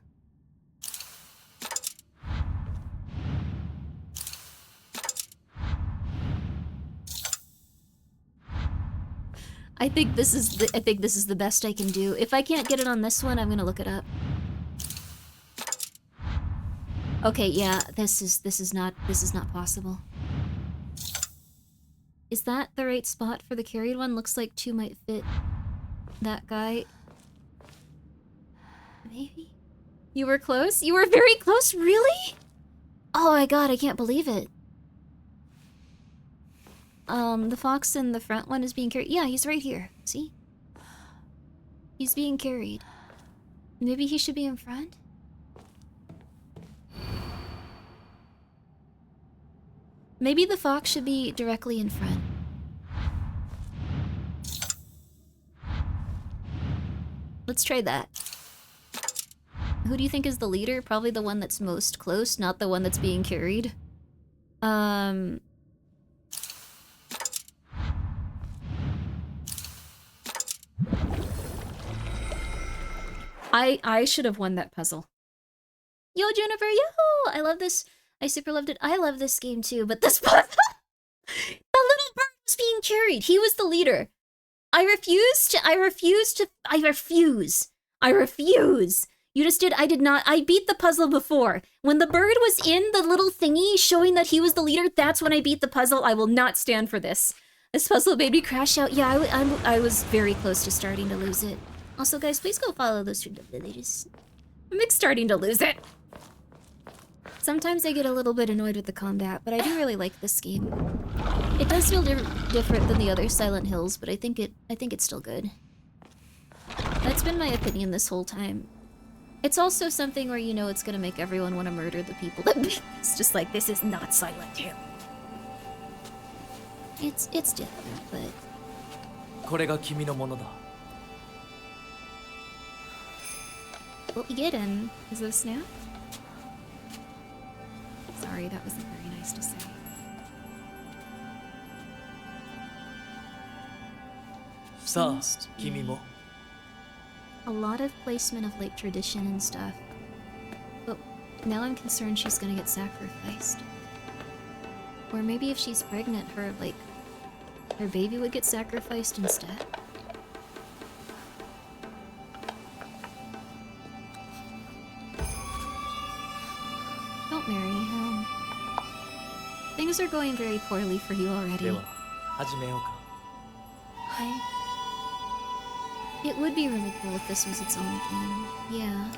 I think this is the best I can do. If I can't get it on this one, I'm gonna look it up. Okay, yeah, this is not possible. Is that the right spot for the carried one? Looks like two might fit that guy. Maybe? You were close? You were very close, really? Oh my god, I can't believe it. The fox in the front one is being carried. Yeah, he's right here. See? He's being carried. Maybe he should be in front? Maybe the fox should be directly in front. Let's try that. Who do you think is the leader? Probably the one that's most close, not the one that's being carried. I should have won that puzzle. Yo, Juniper, yo! I love this. I super loved it. I love this game too, but this puzzle... The little bird was being carried. He was the leader. I refuse. You just did. I did not. I beat the puzzle before. When the bird was in the little thingy showing that he was the leader, that's when I beat the puzzle. I will not stand for this. This puzzle made me crash out. Yeah, I was very close to starting to lose it. Also, guys, please go follow those two ladies. I'm starting to lose it. Sometimes I get a little bit annoyed with the combat, but I do really like this game. It does feel different than the other Silent Hills, but I think it's still good. That's been my opinion this whole time. It's also something where you know it's gonna make everyone want to murder the people that it's just like, this is not Silent Hill. It's different, but... これが君のものだ。 What we get in is a snap? Sorry, that wasn't very nice to say. Sa, kimi mo. A lot of placement of like tradition and stuff. But now I'm concerned she's gonna get sacrificed. Or maybe if she's pregnant, her baby would get sacrificed instead. Don't marry him. Things are going very poorly for you already. では、始めようか。 It would be really cool if this was its own thing. Yeah.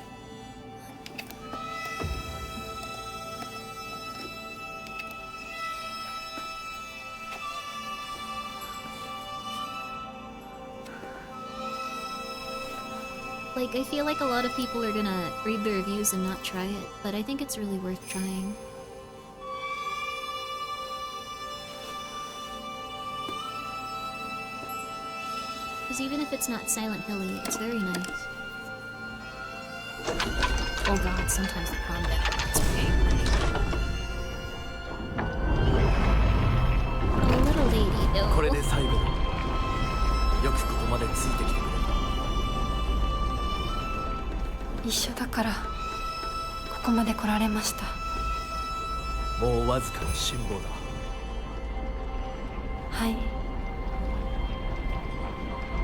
Like, I feel like a lot of people are gonna read the reviews and not try it, but I think it's really worth trying. Because even if it's not Silent Hilly, it's very nice. Oh god, sometimes the combat gets pretty a little lady, though. これで最後だ。よくここまでついてきてくれた。一緒だからここまで来られました。もうわずかの辛抱だ。はい。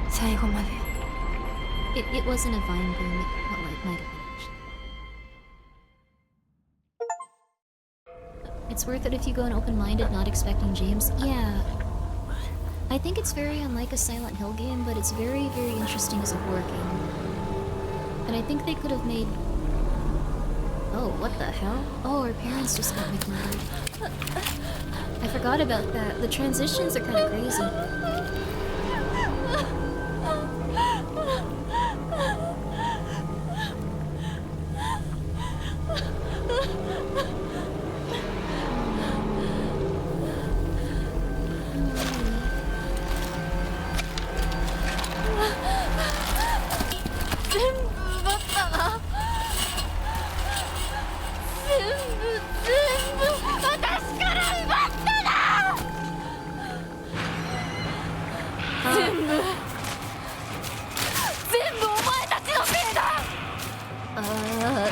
最後まで。It wasn't a vine bloom, it might have been. It's worth it if you go in open-minded, not expecting James. Yeah. I think it's very unlike a Silent Hill game, but it's very, very interesting as a horror game. And I think they could have made... Oh, what the hell? Oh, her parents just got murdered. I forgot about that. The transitions are kind of crazy.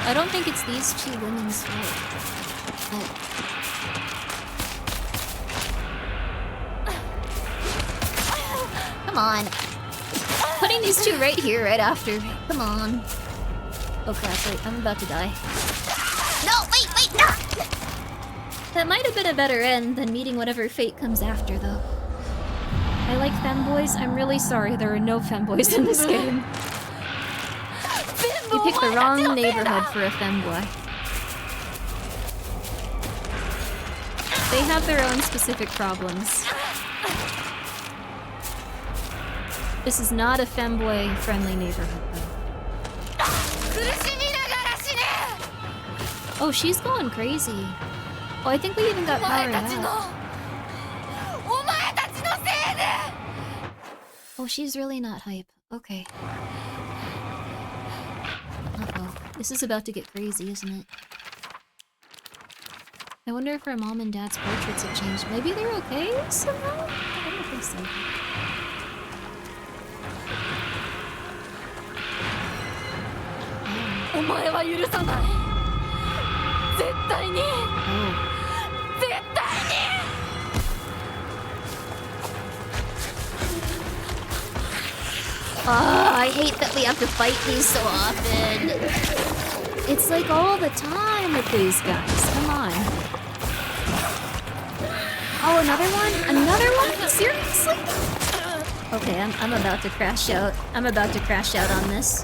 I don't think it's these two women's fault. Come on. Putting these two right here, right after. Come on. Oh crap, wait, I'm about to die. No, wait, no! That might have been a better end than meeting whatever fate comes after, though. I like femboys. I'm really sorry there are no femboys in this game. You picked the wrong neighborhood for a femboy. They have their own specific problems. This is not a femboy-friendly neighborhood, though. Oh, she's going crazy. Oh, I think we even got power out. Oh, she's really not hype. Okay. Uh-oh. This is about to get crazy, isn't it? I wonder if her mom and dad's portraits have changed. Maybe they're okay somehow? I don't think so. Oh. I hate that we have to fight these so often. It's like all the time with these guys. Come on. Oh, another one? Another one? Seriously? Okay, I'm about to crash out. I'm about to crash out on this.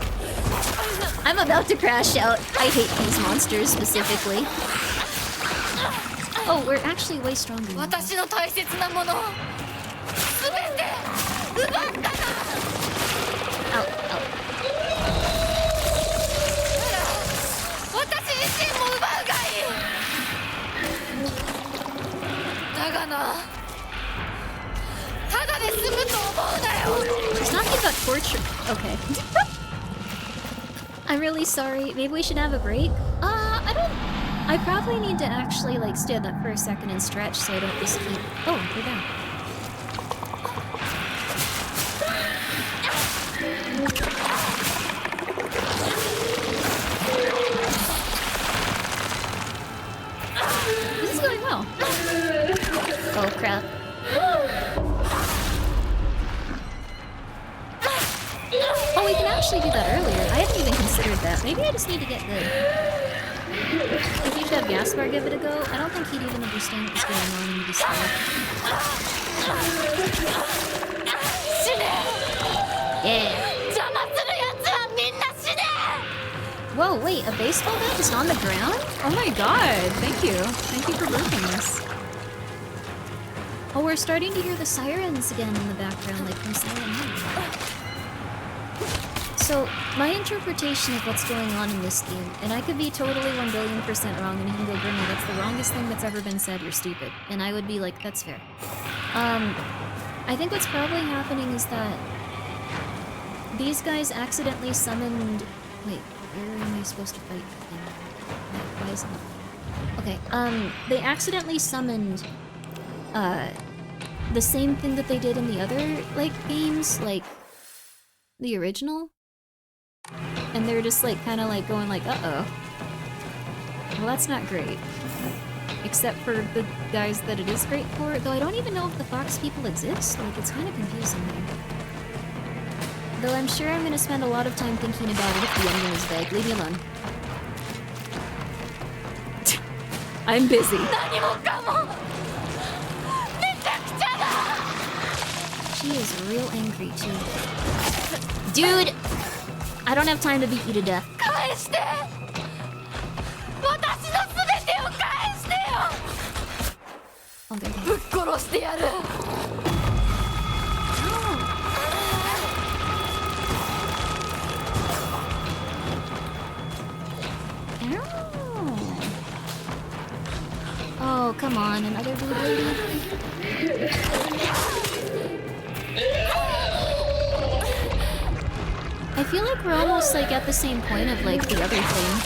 I'm about to crash out. I hate these monsters specifically. Oh, we're actually way stronger now. Ow, ow. She's talking about torture. Okay. I'm really sorry. Maybe we should have a break? I probably need to actually, like, stand up for a second and stretch so I don't just keep... Oh, we're down. This is going well. Oh, crap. Oh, we can actually do that earlier. I hadn't even considered that. Maybe I just need to get the... If you should have Gaspar give it a go, I don't think he'd even understand what's going on when you just Yeah. Whoa, wait, a baseball bat is on the ground? Oh my god, thank you. Thank you for breaking this. Oh, we're starting to hear the sirens again in the background, like from Silent Hill. So, my interpretation of what's going on in this game, and I could be totally 1,000,000,000% wrong, and you can go, Grimmi, that's the wrongest thing that's ever been said, you're stupid. And I would be like, that's fair. I think what's probably happening is that these guys accidentally summoned... Wait, where am I supposed to fight the thing? Why is it not... Okay, they accidentally summoned, the same thing that they did in the other, like, games, like, the original? And they're just, like, kinda, like, going, like, uh-oh. Well, that's not great. Except for the guys that it is great for, though I don't even know if the fox people exist, like, it's kinda confusing me. Though I'm sure I'm gonna spend a lot of time thinking about it if the ending is vague. Leave me alone. I'm busy. She is real angry, too. Dude! I don't have time to beat you to death. Oh, there they are. Oh, come on, another blue lady? I feel like we're almost like at the same point of like the other thing.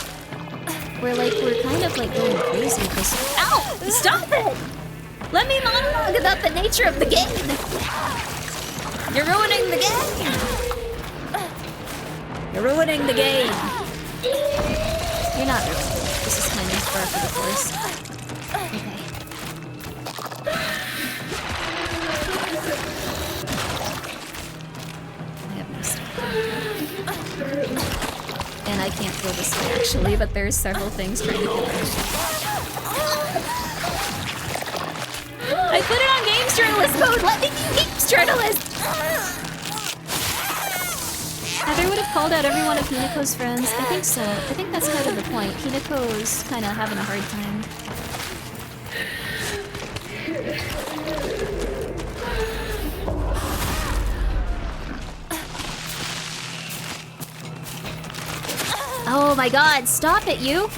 Where like we're kind of like going crazy with this. Ow! Stop it! Let me monologue about the nature of the game! You're ruining the game! You're ruining the game! You're not ruining it. This is kind of par for the course. Okay. I have no stuff. And I can't go this way actually, but there's several things trying to kill me. I put it on games journalist mode! Let me be games journalist! Heather would have called out every one of Hinako's friends. I think so. I think that's kind of the point. Hinako's kind of having a hard time. Oh my god, stop it, you!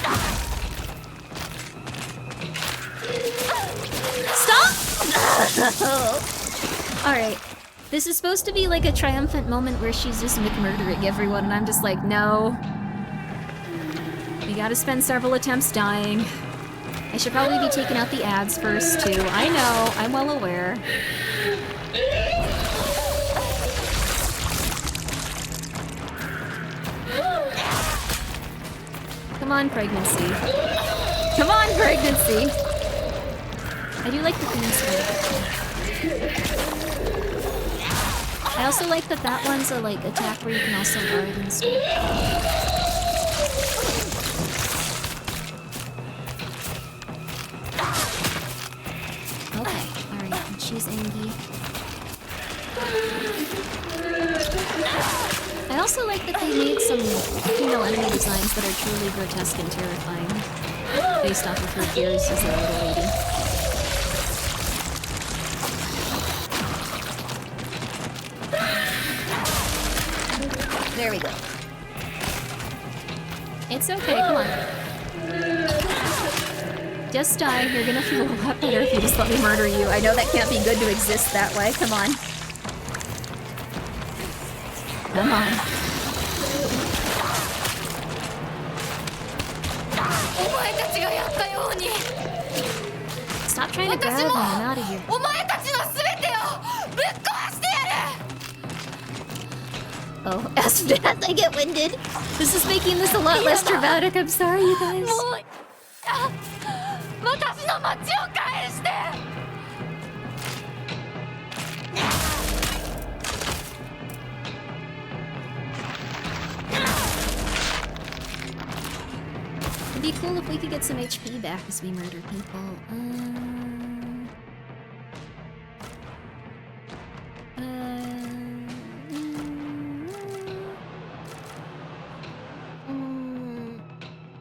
Stop! Alright. This is supposed to be like a triumphant moment where she's just McMurdering everyone, and I'm just like, no. We gotta spend several attempts dying. I should probably be taking out the ads first, too. I know, I'm well aware. Come on, pregnancy. Come on, pregnancy! I do like the theme song. I also like that that one's a like attack where you can also guard and stuff. Okay, alright, and she's Angie. I also like that they made some female enemy designs that are truly grotesque and terrifying, based off of her fears as a little lady. There we go. It's okay, come on. Just die, you're gonna feel a lot better if you just let me murder you. I know that can't be good to exist that way, come on. Come on. Stop trying to grab me, I'm out of here. Oh, as I get winded. This is making this a lot less dramatic. I'm sorry, you guys. It'd be cool if we could get some HP back as we murder people.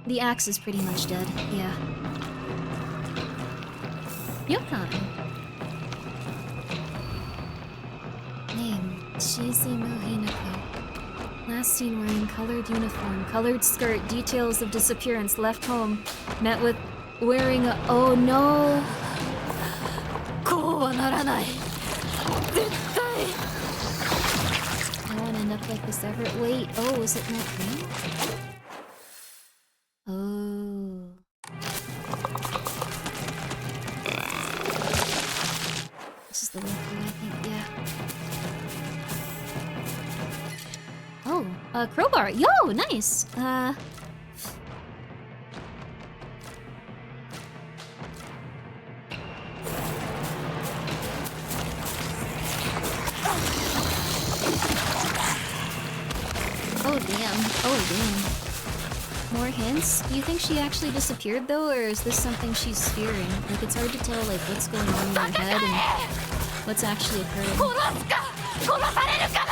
The axe is pretty much dead, yeah. Yukon. Name, Shizumu Hinako. Last seen wearing colored uniform, colored skirt, details of disappearance, left home, met with wearing a... Oh no! こうはならない絶対 I don't wanna end up like this ever. Wait, oh, is it not green? Oh. This is the way through, I think, yeah. Oh, crowbar. Yo, nice. Oh damn. Oh damn. More hints? Do you think she actually disappeared though, or is this something she's fearing? Like, it's hard to tell like what's going on in her head and what's actually occurring. 殺すか殺されるから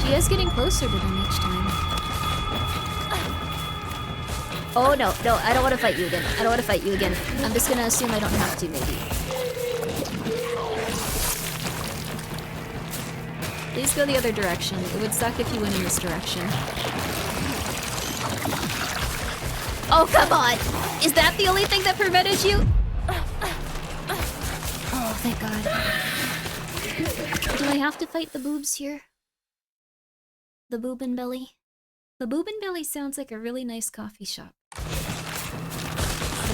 She is getting closer to them each time. Oh no, no, I don't want to fight you again. I don't want to fight you again. I'm just gonna assume I don't have to, maybe. Please go the other direction. It would suck if you went in this direction. Oh, come on! Is that the only thing that prevented you? Oh, thank God. Do I have to fight the boobs here? The Boobin Belly? The Boobin Belly sounds like a really nice coffee shop. The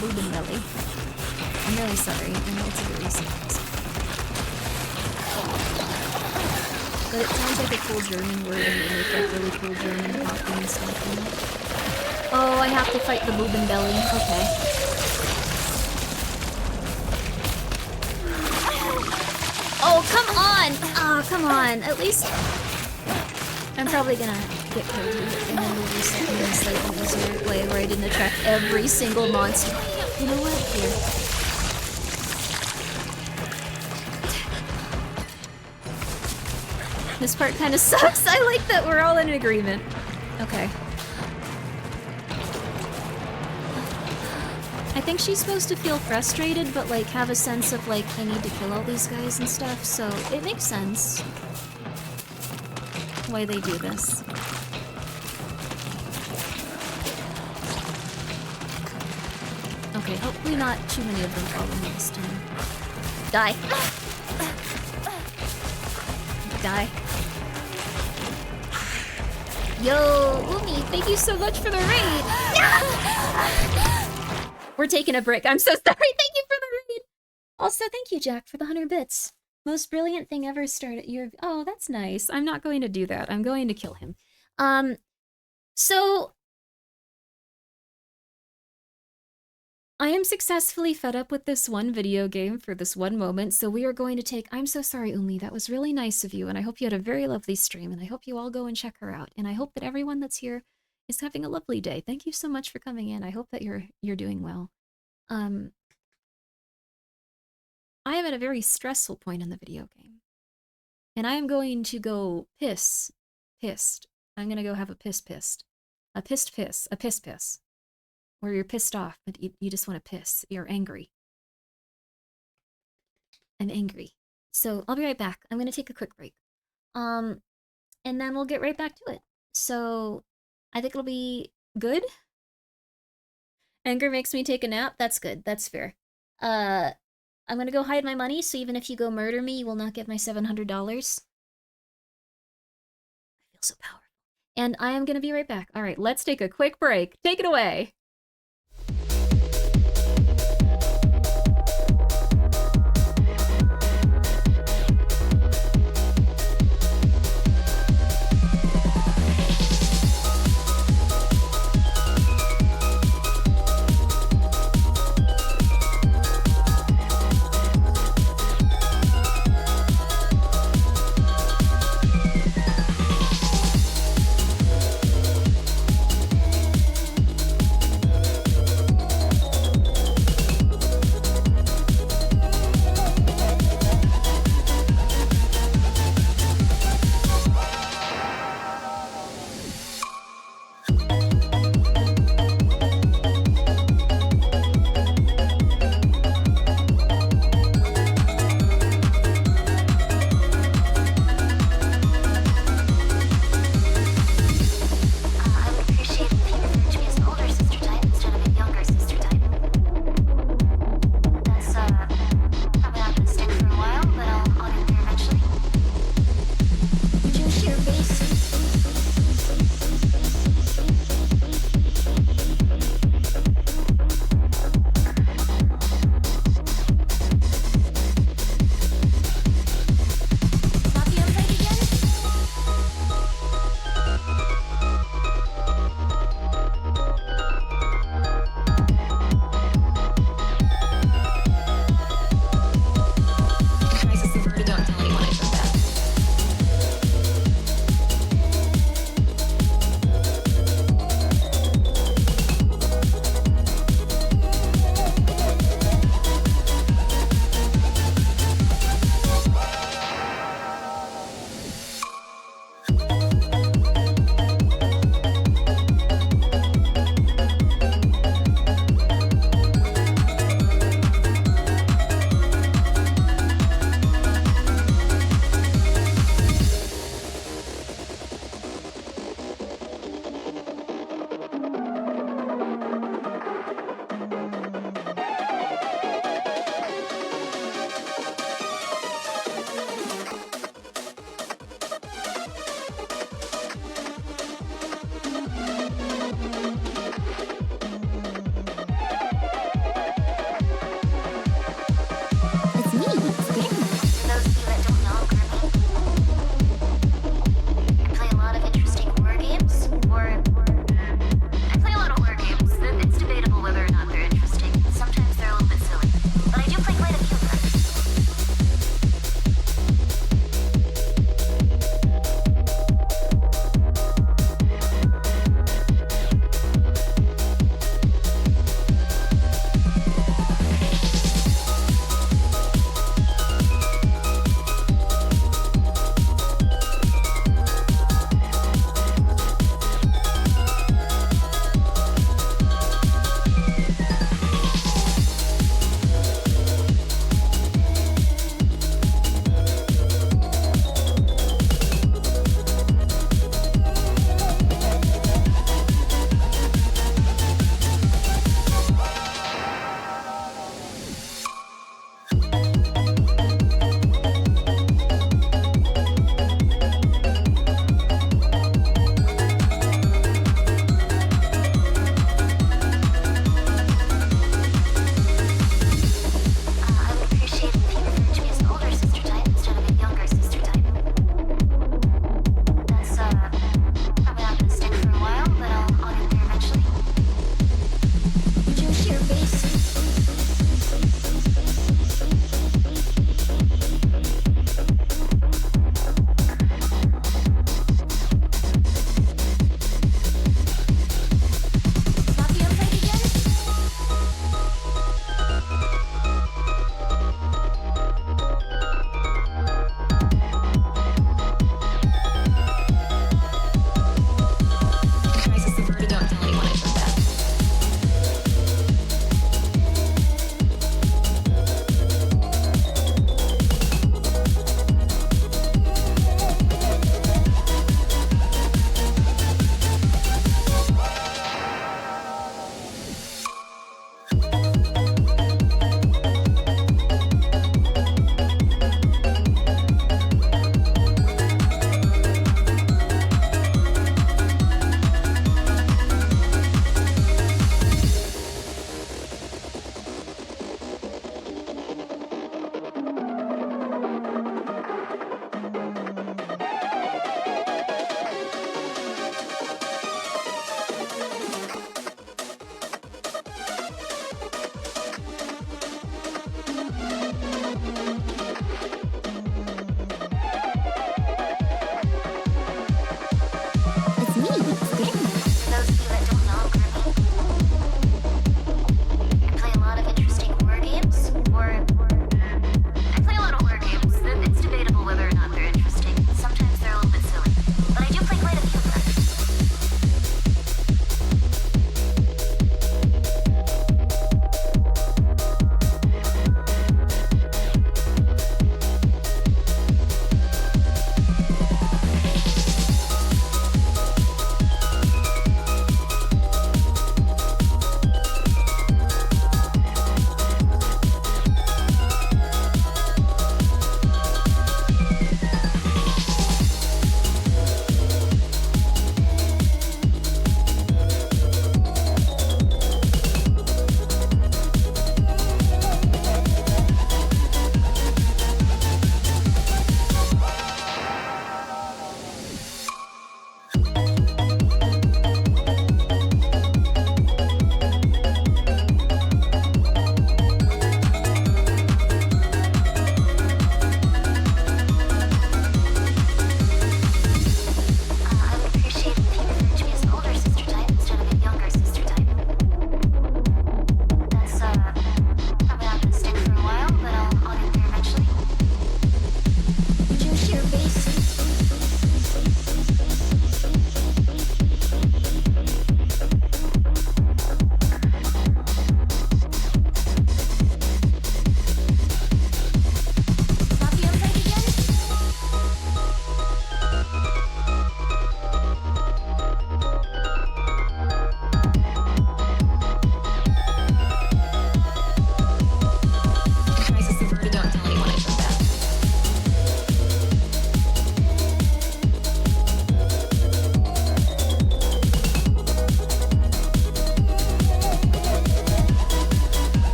Boobin Belly. I'm really sorry. I know it's a really sad. But it sounds like a cool German word and they make like really cool German coffee and stuff in it. Oh, I have to fight the Boobin Belly. Okay. Oh, come on! Oh, come on. At least... I'm probably gonna get killed here, and then we'll just set me in like an easier way where I didn't attract every single monster. You know what? Here. This part kind of sucks. I like that we're all in agreement. Okay. I think she's supposed to feel frustrated, but like have a sense of like, I need to kill all these guys and stuff, so it makes sense why they do this. Okay, hopefully not too many of them follow me this time. Die. Die. Yo, Umi, thank you so much for the raid! We're taking a break. I'm so sorry. Thank you for the raid! Also, thank you, Jack, for the 100 bits. Most brilliant thing ever started your... Oh, that's nice. I'm not going to do that. I'm going to kill him. So... I am successfully fed up with this one video game for this one moment, so we are going to take... I'm so sorry, Umi. That was really nice of you, and I hope you had a very lovely stream, and I hope you all go and check her out. And I hope that everyone that's here is having a lovely day. Thank you so much for coming in. I hope that you're doing well. I am at a very stressful point in the video game. And I am going to go pissed. I'm gonna go have a pissed. A piss. Where you're pissed off, but you just want to piss. You're angry. I'm angry. So I'll be right back. I'm gonna take a quick break. And then we'll get right back to it. So I think it'll be good. Anger makes me take a nap. That's good. That's fair. I'm gonna go hide my money, so even if you go murder me, you will not get my $700. I feel so powerful. And I am gonna be right back. Alright, let's take a quick break. Take it away!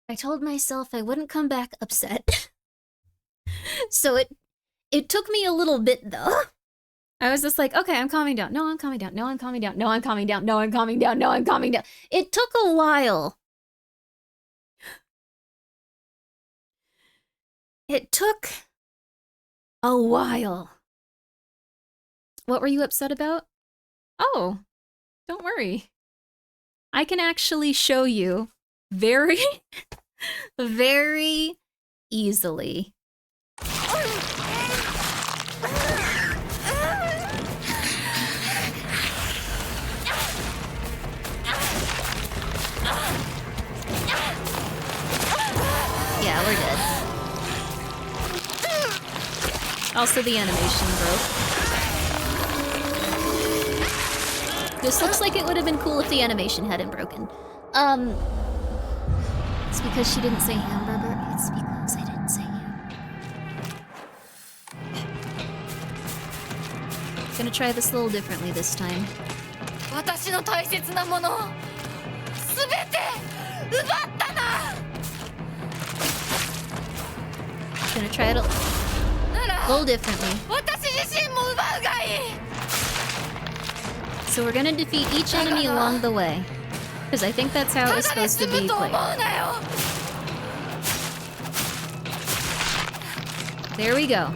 I told myself I wouldn't come back upset. So it took me a little bit though. I was just like, okay, I'm calming down. No, I'm calming down. No, I'm calming down. No, I'm calming down. No, I'm calming down. No, I'm calming down. It took a while. It took a while. What were you upset about? Oh, don't worry. I can actually show you very, very easily. Yeah, we're dead. Also, the animation broke. This looks like it would have been cool if the animation hadn't broken. It's because she didn't say hamburger. It's because I didn't say hamburger. Gonna try this a little differently this time. 私の大切なものを全て奪ったな。 Gonna try it a little differently. 私自身も奪うがいい。 So we're gonna defeat each enemy along the way. Because I think that's how it was supposed to be played. There we go.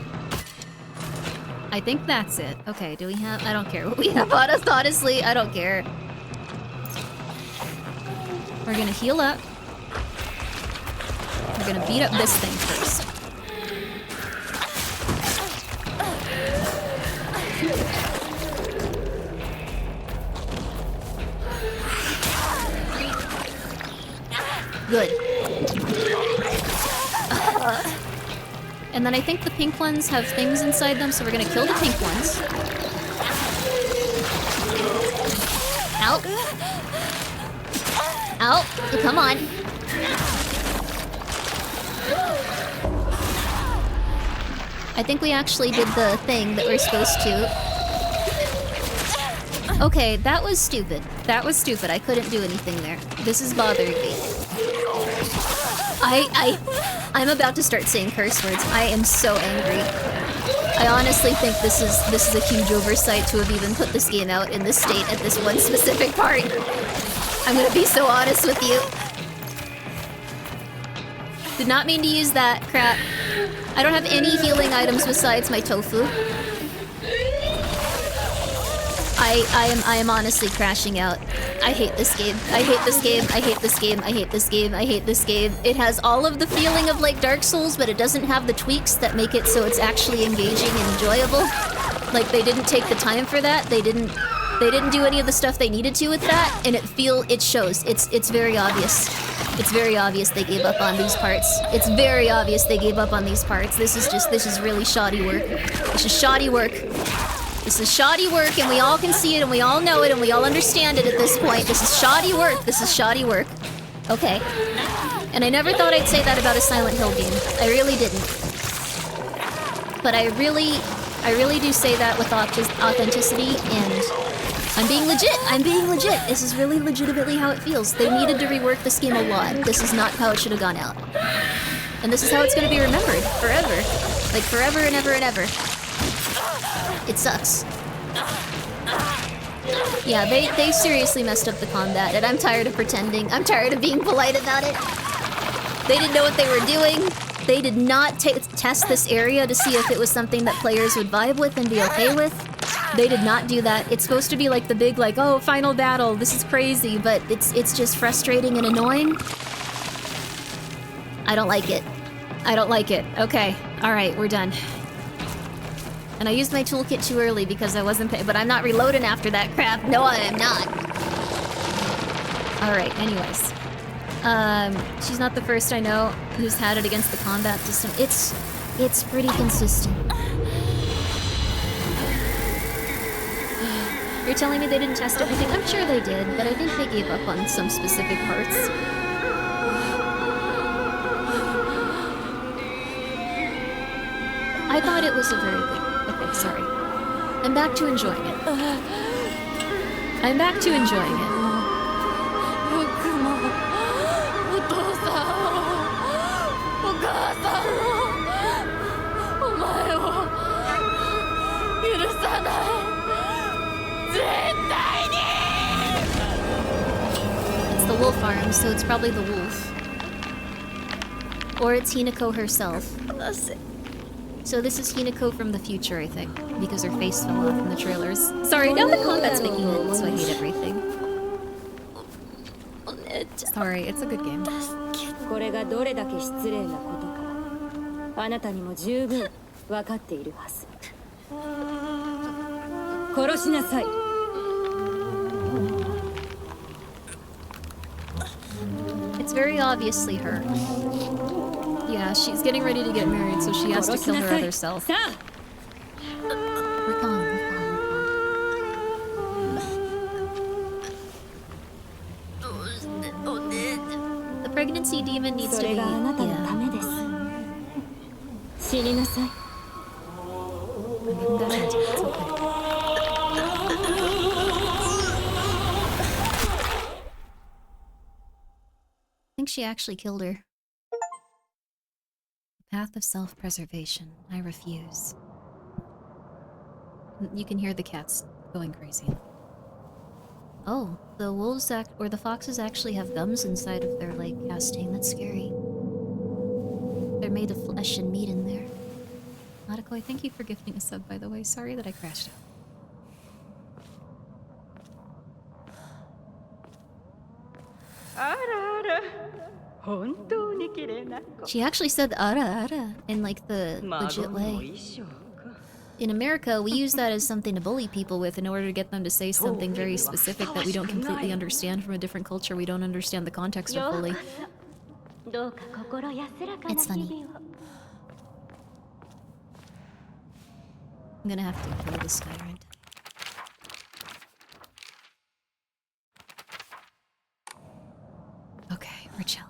I think that's it. Okay, do we have... I don't care what we have on us, honestly. I don't care. We're gonna heal up. We're gonna beat up this thing first. Good. And then I think the pink ones have things inside them, so we're gonna kill the pink ones. Out. Out. Come on. I think we actually did the thing that we're supposed to. Okay, that was stupid. That was stupid. I couldn't do anything there. This is bothering me. I'm about to start saying curse words. I am so angry. I honestly think this is a huge oversight to have even put this game out in this state at this one specific part. I'm gonna be so honest with you. Did not mean to use that crap. I don't have any healing items besides my tofu. I am honestly crashing out. I hate this game. I hate this game. I hate this game. I hate this game. I hate this game. It has all of the feeling of like Dark Souls, but it doesn't have the tweaks that make it so it's actually engaging and enjoyable. Like they didn't take the time for that. They didn't do any of the stuff they needed to with that, and it shows. It's very obvious. It's very obvious they gave up on these parts. It's very obvious they gave up on these parts. This is really shoddy work. This is shoddy work. This is shoddy work, and we all can see it, and we all know it, and we all understand it at this point. This is shoddy work. This is shoddy work. Okay. And I never thought I'd say that about a Silent Hill game. I really didn't. But I really do say that with authenticity, and I'm being legit. I'm being legit. This is really legitimately how it feels. They needed to rework this game a lot. This is not how it should have gone out. And this is how it's going to be remembered forever. Like forever and ever and ever. It sucks. Yeah, they seriously messed up the combat, and I'm tired of pretending. I'm tired of being polite about it. They didn't know what they were doing. They did not test this area to see if it was something that players would vibe with and be okay with. They did not do that. It's supposed to be like the big, like, oh, final battle, this is crazy, but it's just frustrating and annoying. I don't like it. I don't like it. Okay, alright, we're done. And I used my toolkit too early because I wasn't but I'm not reloading after that crap. No, I am not. Alright, anyways. She's not the first I know who's had it against the combat system. It's pretty consistent. You're telling me they didn't test everything? I'm sure they did, but I think they gave up on some specific parts. I thought it was a very good... Okay, sorry. I'm back to enjoying it. I'm back to enjoying it. 僕もお父さんを the wolf arm, so it's probably the wolf. Or it's Hinako herself. So this is Hinako from the future, I think, because her face fell off in the trailers. Sorry, now the combat's making it so I hate everything. Sorry, it's a good game. これがどれだけ失礼なことかあなたにも十分分かっているはず殺しなさい It's very obviously her. Yeah, she's getting ready to get married, so she has to kill her other self. We're calm, we're calm, we're calm. The pregnancy demon needs to そ be... れがあなたのた Yeah. めです死になさい I'm getting that into it, it's okay. I think she actually killed her. Path of self-preservation. I refuse. You can hear the cats going crazy. Oh, the wolves or the foxes actually have gums inside of their, like, casting. That's scary. They're made of flesh and meat in there. Nadakoi, thank you for gifting a sub, by the way. Sorry that I crashed out. She actually said ara ara in like the legit way. In America, we use that as something to bully people with in order to get them to say something very specific that we don't completely understand from a different culture. We don't understand the context of bully. It's funny. I'm gonna have to kill this guy, right? Okay, we're chilling.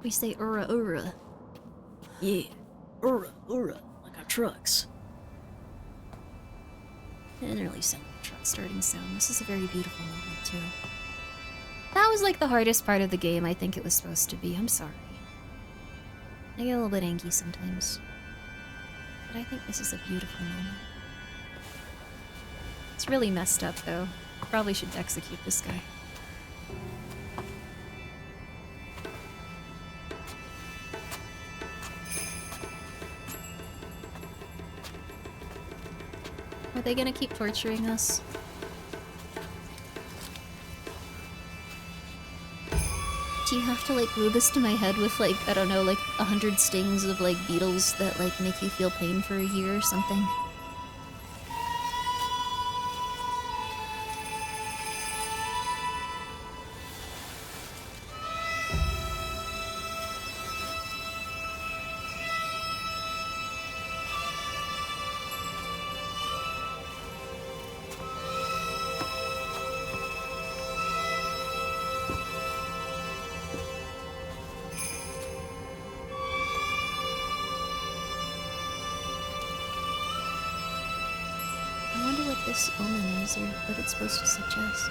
We say ura ura. Yeah, ura, ura, like our trucks. It didn't really sound like a truck starting sound. This is a very beautiful moment, too. That was like the hardest part of the game I think it was supposed to be. I'm sorry. I get a little bit angry sometimes. But I think this is a beautiful moment. It's really messed up, though. Probably should execute this guy. Are they gonna keep torturing us? Do you have to like glue this to my head with like, I don't know, like 100 stings of like beetles that like make you feel pain for a year or something? This omen is, or what it's supposed to suggest.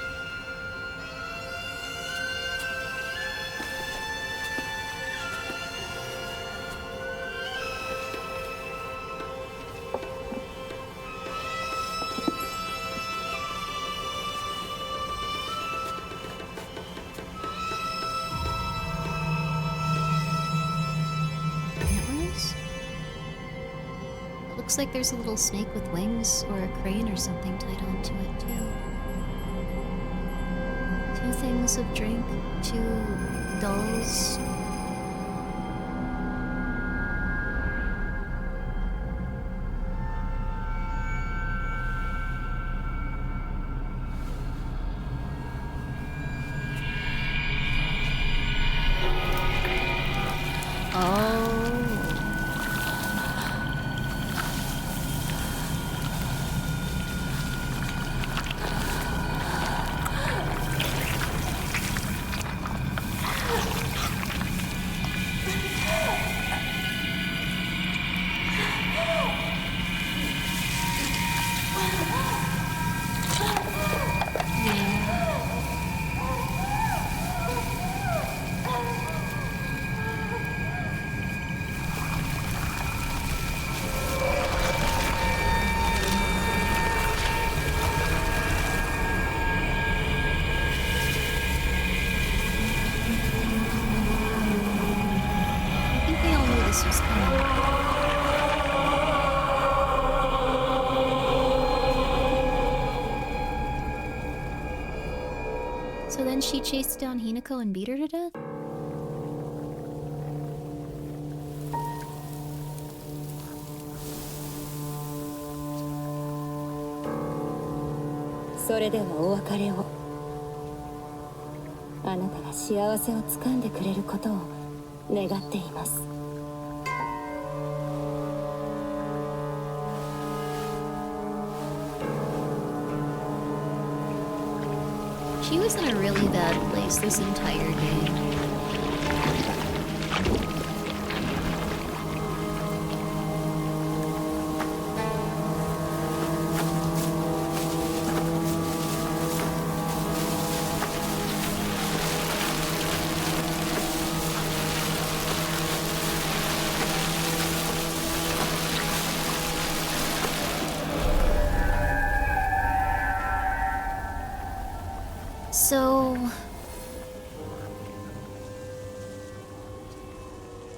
Looks like there's a little snake with wings, or a crane or something tied onto it, too. 2 things of drink, 2 dolls. then she chased down Hinako and beat her to death?それではお別れを。あなたが幸せをつかんでくれることを願っています。She was in a really bad place this entire game. So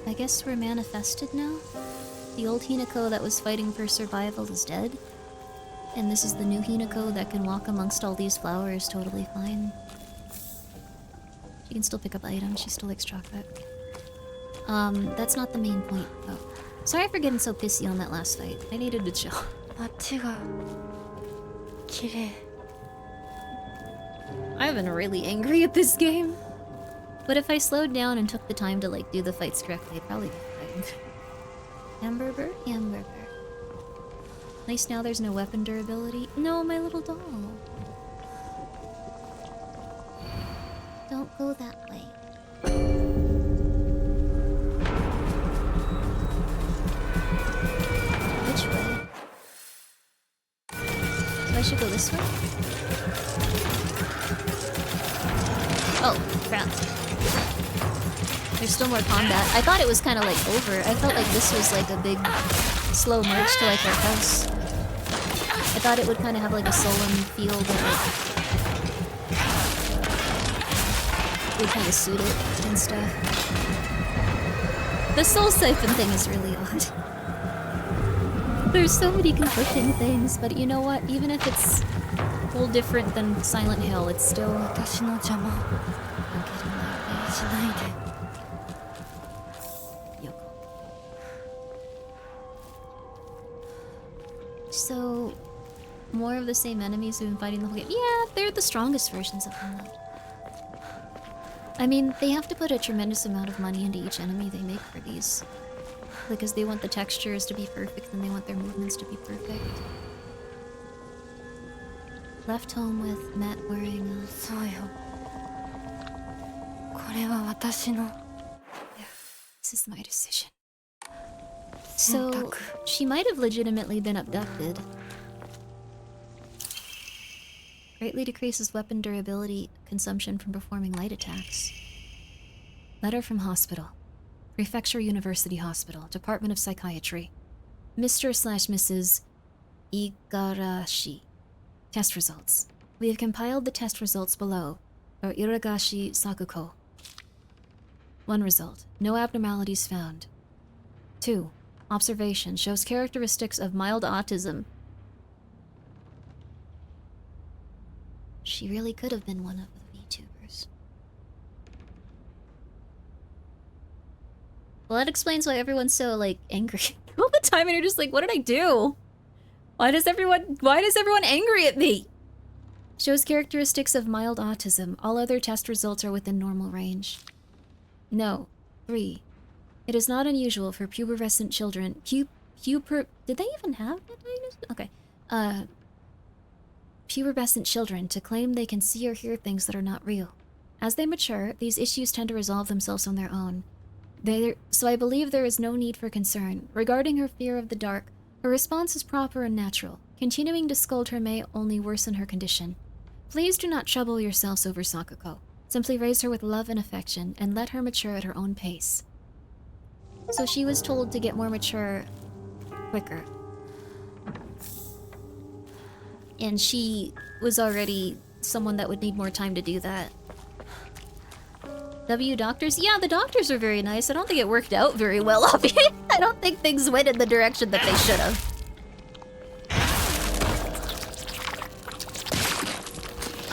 I guess we're manifested now? The old Hinako that was fighting for survival is dead? And this is the new Hinako that can walk amongst all these flowers totally fine. She can still pick up items, she still likes chocolate. That's not the main point, though. Sorry for getting so pissy on that last fight. I needed to chill. 街が綺麗。 I've been really angry at this game. But if I slowed down and took the time to like do the fights correctly, I'd probably be fine. Hamburger? Hamburger. Nice now there's no weapon durability. No, my little doll. Don't go that way. Which way? So I should go this way? Oh, crap. There's still more combat. I thought it was kind of like over. I felt like this was like a big slow march to like our house. I thought it would kind of have like a solemn feel that like would kind of suit it and stuff. The soul siphon thing is really odd. There's so many conflicting things, but you know what? Even if it's a little different than Silent Hill, it's still... 私の邪魔 I'm getting that しないで。 way. So, more of the same enemies who've been fighting the whole game. Yeah, they're the strongest versions of them, though. I mean, they have to put a tremendous amount of money into each enemy they make for these. Because they want the textures to be perfect and they want their movements to be perfect. Left home with Matt wearing a... そうよ。これは私の This is my decision. So, she might have legitimately been abducted. Greatly decreases weapon durability consumption from performing light attacks. Letter from hospital. Prefecture University Hospital, Department of Psychiatry. Mr./Mrs. Igarashi. Test results. We have compiled the test results below for Iragashi Sakuko. 1 result. No abnormalities found. 2. Observation shows characteristics of mild autism. She really could have been one of the VTubers. Well, that explains why everyone's so, like, angry all the time and you're just like, what did I do? Why is everyone angry at me? Shows characteristics of mild autism. All other test results are within normal range. No. 3. It is not unusual for pubescent children... did they even have that diagnosis? Okay. Pubescent children to claim they can see or hear things that are not real. As they mature, these issues tend to resolve themselves on their own. So I believe there is no need for concern. Regarding her fear of the dark, her response is proper and natural. Continuing to scold her may only worsen her condition. Please do not trouble yourselves over Sakuko. Simply raise her with love and affection, and let her mature at her own pace. So she was told to get more mature quicker. And she was already someone that would need more time to do that. W doctors? Yeah, the doctors are very nice. I don't think it worked out very well, obviously. I don't think things went in the direction that they should have.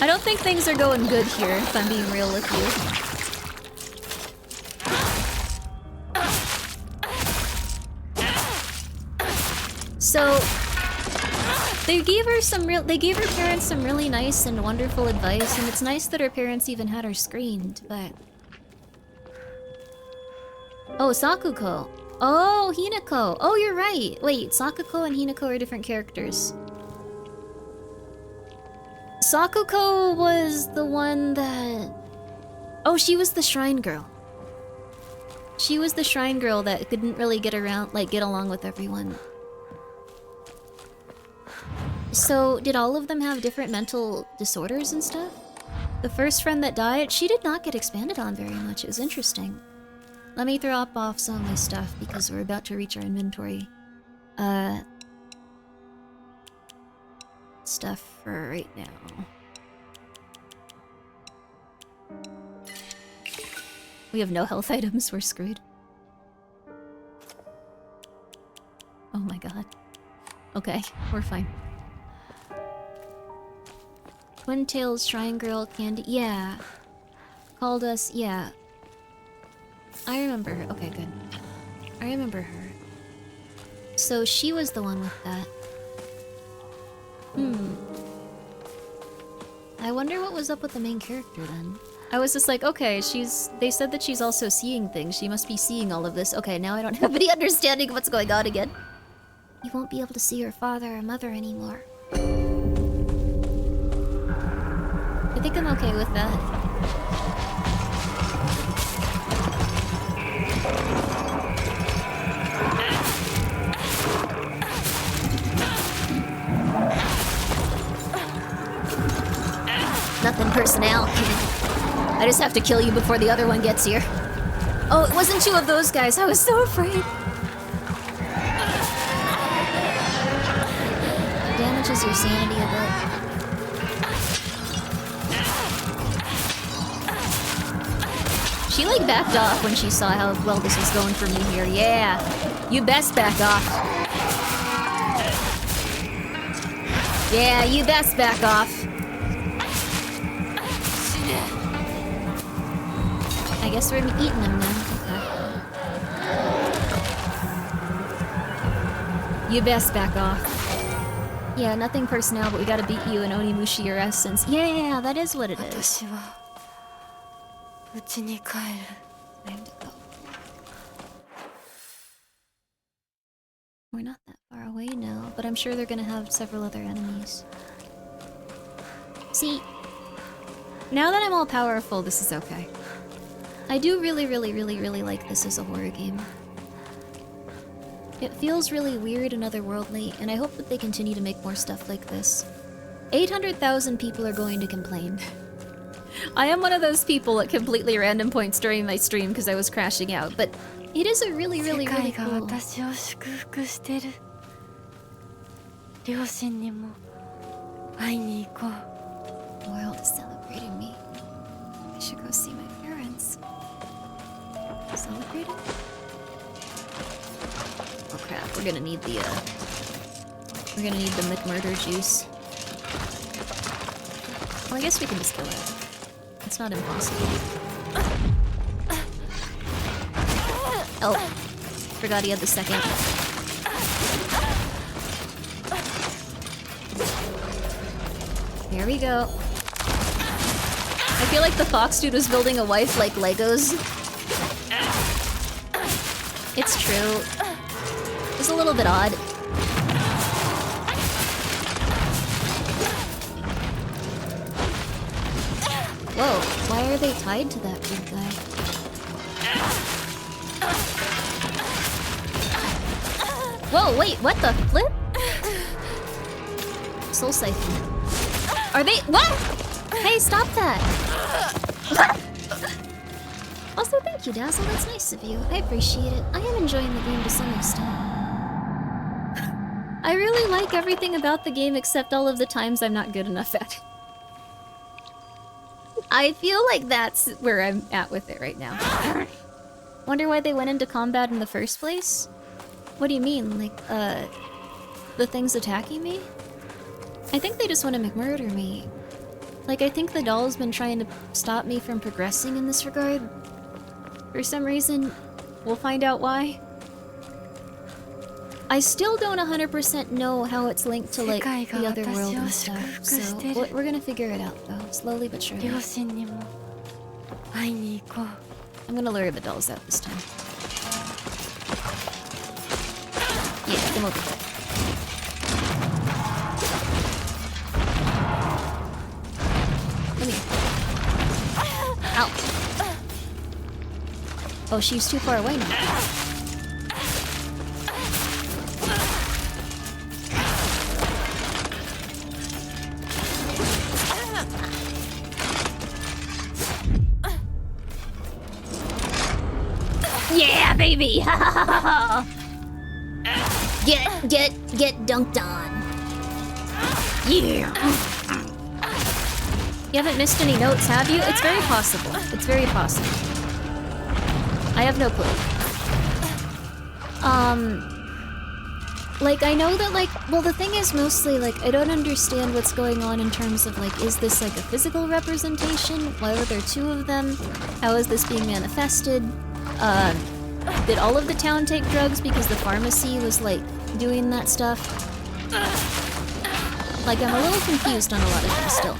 I don't think things are going good here, if I'm being real with you. So they gave her parents some really nice and wonderful advice, and it's nice that her parents even had her screened, but oh, Sakuko. Oh, Hinako. Oh, you're right. Wait, Sakuko and Hinako are different characters. Sakuko was the one that... Oh, she was the shrine girl. She was the shrine girl that couldn't really get along with everyone. So, did all of them have different mental disorders and stuff? The first friend that died, she did not get expanded on very much. It was interesting. Let me throw off some of my stuff because we're about to reach our inventory. Stuff for right now. We have no health items, we're screwed. Oh my god. Okay, we're fine. Twin Tails, Shrine Girl, Candy. Yeah. Called us, yeah. I remember her. Okay, good. I remember her. So she was the one with that. I wonder what was up with the main character then. I was just like, okay, they said that she's also seeing things. She must be seeing all of this. Okay, now I don't have any understanding of what's going on again. You won't be able to see your father or mother anymore. I think I'm okay with that. Nothing personnel. I just have to kill you before the other one gets here. Oh, it wasn't two of those guys. I was so afraid. Damages your sanity a bit. She like backed off when she saw how well this was going for me here. Yeah, you best back off. Yeah, you best back off. I guess we're eating them now. Okay. You best back off. Yeah, nothing personnel, but we gotta beat you in Onimushi or Essence. Yeah, that is what it is. Time to go. We're not that far away now, but I'm sure they're gonna have several other enemies. See, now that I'm all powerful, this is okay. I do really like this as a horror game. It feels really weird and otherworldly, and I hope that they continue to make more stuff like this. 800,000 people are going to complain. I am one of those people at completely random points during my stream because I was crashing out, but it is a really cool... The world is celebrating me. I should go see my parents. Celebrating? Oh crap, we're gonna need the McMurder juice. Well, I guess we can just kill it. It's not impossible. Oh, forgot he had the second. There we go. I feel like the fox dude was building a wife like Legos. It's true. It's a little bit odd. Whoa, why are they tied to that big guy? Whoa, wait, what the flip? Soul Siphon. Are they- what? Hey, stop that! Also, thank you, Dazzle, that's nice of you. I appreciate it. I am enjoying the game to some extent. I really like everything about the game except all of the times I'm not good enough at it. I feel like that's where I'm at with it right now. Wonder why they went into combat in the first place? What do you mean? Like, the things attacking me? I think they just want to McMurder me. Like, I think the doll's been trying to stop me from progressing in this regard. For some reason, we'll find out why. I still don't 100% know how it's linked to, like, the other world and stuff, so we're gonna figure it out, though, slowly but surely. 両親にも会いに行こう。 I'm gonna lure the dolls out this time. Yeah, come over here. Come here. Ow. Oh, she's too far away now. Yeah, baby! Get dunked on. Yeah. You haven't missed any notes, have you? It's very possible. It's very possible. I have no clue. Like, I know that, like, well, the thing is mostly, like, I don't understand what's going on in terms of, like, is this, like, a physical representation? Why were there two of them? How is this being manifested? Did all of the town take drugs because the pharmacy was, like, doing that stuff? Like, I'm a little confused on a lot of things still.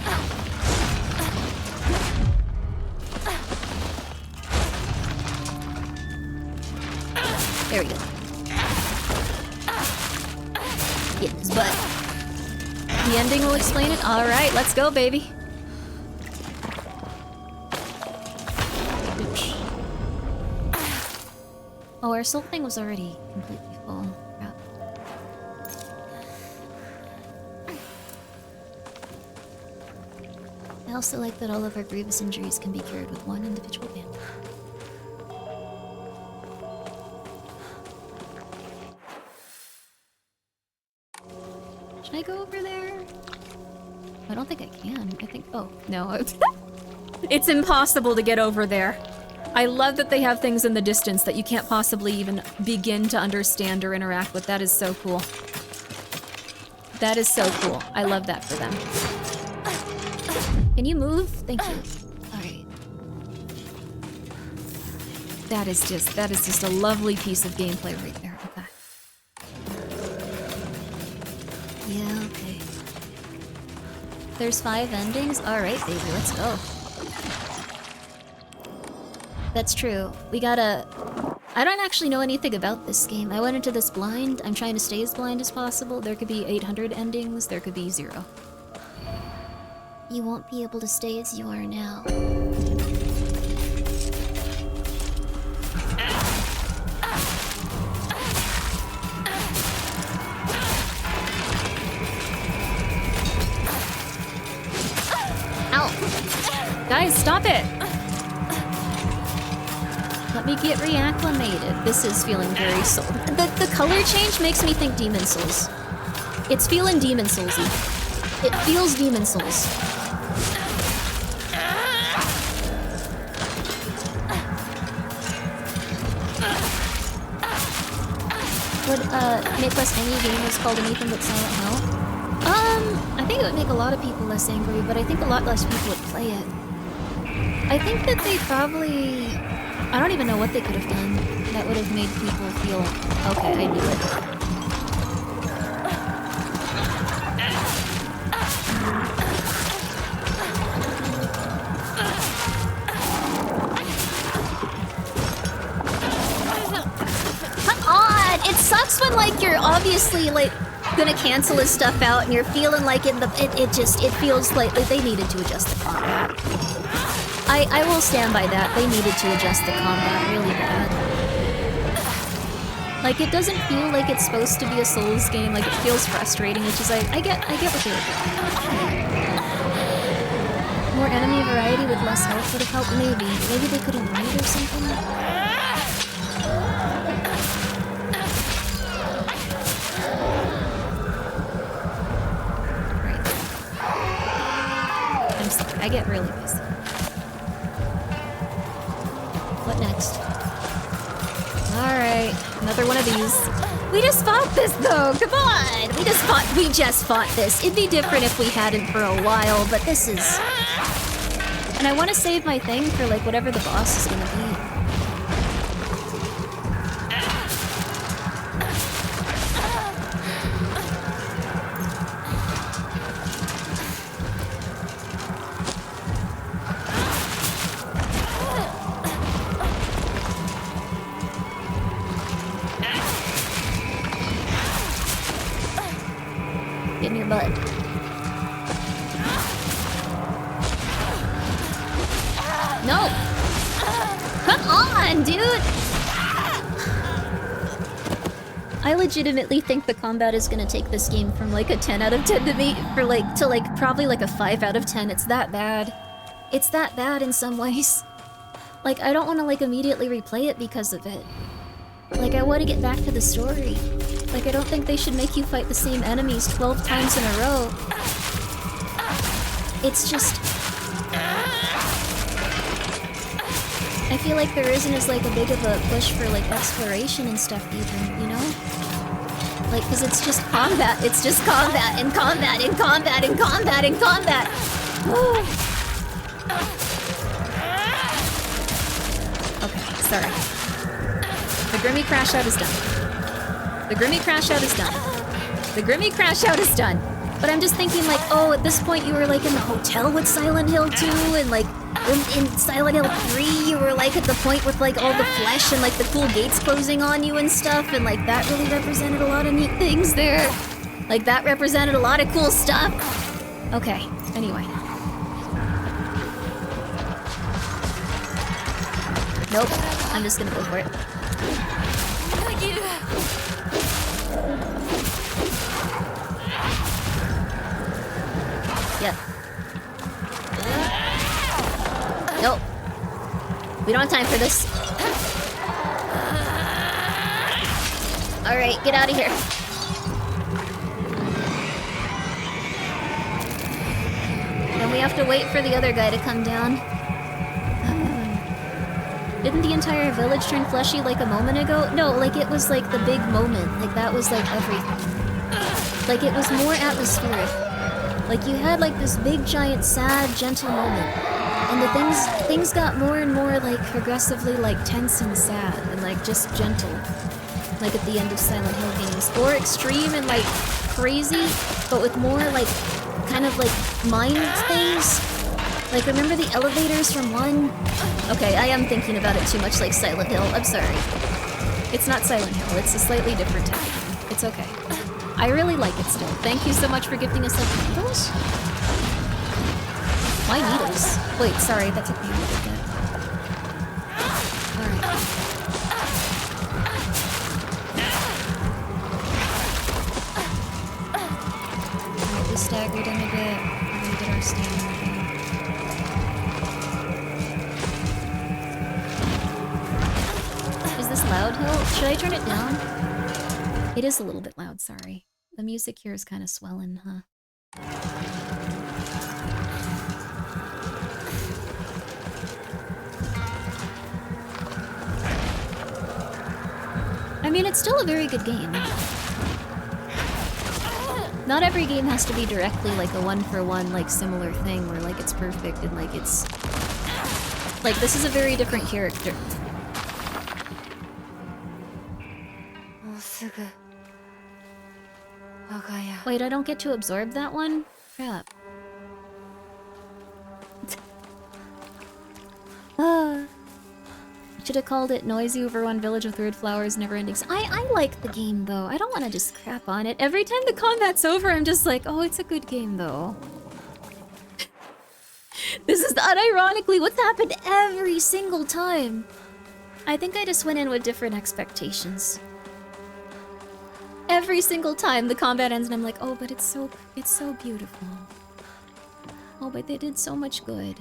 There we go. Get in his butt. The ending will explain it? Alright, let's go, baby. Oops. Oh, our soul thing was already completely full. Crap. I also like that all of our grievous injuries can be cured with one individual bandage. Should I go over there? I don't think I can. I think... Oh, no. It's impossible to get over there. I love that they have things in the distance that you can't possibly even begin to understand or interact with. That is so cool. That is so cool. I love that for them. Can you move? Thank you. Alright. That is just a lovely piece of gameplay right there. Okay. Yeah, okay. There's 5 endings? Alright, baby, let's go. That's true. We gotta... I don't actually know anything about this game. I went into this blind. I'm trying to stay as blind as possible. There could be 800 endings. There could be 0. You won't be able to stay as you are now. Ow! Guys, stop it! Let me get reacclimated. This is feeling very soul. The color change makes me think Demon Souls. It's feeling Demon Soulsy. It feels Demon Souls. Would make any game was called anything but Silent Hill? I think it would make a lot of people less angry, but I think a lot less people would play it. I think that they probably... I don't even know what they could have done that would have made people feel... Okay, I knew it. It sucks when, like, you're obviously, like, gonna cancel his stuff out and you're feeling like it feels like they needed to adjust the combat. I will stand by that. They needed to adjust the combat really bad. Like, it doesn't feel like it's supposed to be a Souls game. Like, it feels frustrating, which is, I get what they were doing. More enemy variety with less health would have helped, maybe. Maybe they couldn't raid or something? I get really pissed. What next? Alright, another one of these. We just fought this though, come on! We just fought this. It'd be different if we hadn't for a while, but this is... And I want to save my thing for like whatever the boss is gonna be. Get in your butt. No! Come on, dude! I legitimately think the combat is gonna take this game from like a 10 out of 10 to me to like probably like a 5 out of 10. It's that bad. It's that bad in some ways. Like, I don't want to like immediately replay it because of it. Like, I want to get back to the story. Like, I don't think they should make you fight the same enemies 12 times in a row. It's just... I feel like there isn't as like a big of a push for like exploration and stuff even, you know? Like, cause it's just combat. It's just combat and combat and combat and combat and combat. Okay, sorry. The Grimmi crash out is done. The Grimmi crash out is done. The Grimmi crash out is done. But I'm just thinking like, oh, at this point you were like in the hotel with Silent Hill 2 and like in Silent Hill 3 you were like at the point with like all the flesh and like the cool gates closing on you and stuff, and like that really represented a lot of neat things there. Like that represented a lot of cool stuff. Okay, anyway. Nope, I'm just gonna go for it. Yep. Nope. We don't have time for this. Alright, get out of here. And we have to wait for the other guy to come down. Didn't the entire village turn fleshy like a moment ago? No, like it was like the big moment. Like that was like everything. Like it was more atmospheric. Like you had like this big giant sad gentle moment. And the things got more and more like progressively like tense and sad and like just gentle. Like at the end of Silent Hill games. Or extreme and like crazy, but with more like kind of like mind things. Like remember the elevators from 1? Okay, I am thinking about it too much like Silent Hill. I'm sorry. It's not Silent Hill, it's a slightly different type. It's okay. I really like it still. Thank you so much for gifting us like needles. Why needles? Wait, sorry, that took me a little bit. Alright. Alright, we staggered in a bit. We're gonna get our stamina again. Is this loud, Hill? Should I turn it down? It is a little bit loud, sorry. The music here is kind of swelling, huh? I mean, it's still a very good game. Not every game has to be directly like a one-for-one, like, similar thing where, like, it's perfect and, like, it's... Like, this is a very different character. Wait, I don't get to absorb that one? Crap. Should have called it Noisy Over One Village with Weird Flowers, Never Ending. I like the game, though. I don't want to just crap on it. Every time the combat's over, I'm just like, oh, it's a good game, though. This is unironically what's happened every single time. I think I just went in with different expectations. Every single time the combat ends and I'm like, oh, but it's so beautiful. Oh, but they did so much good.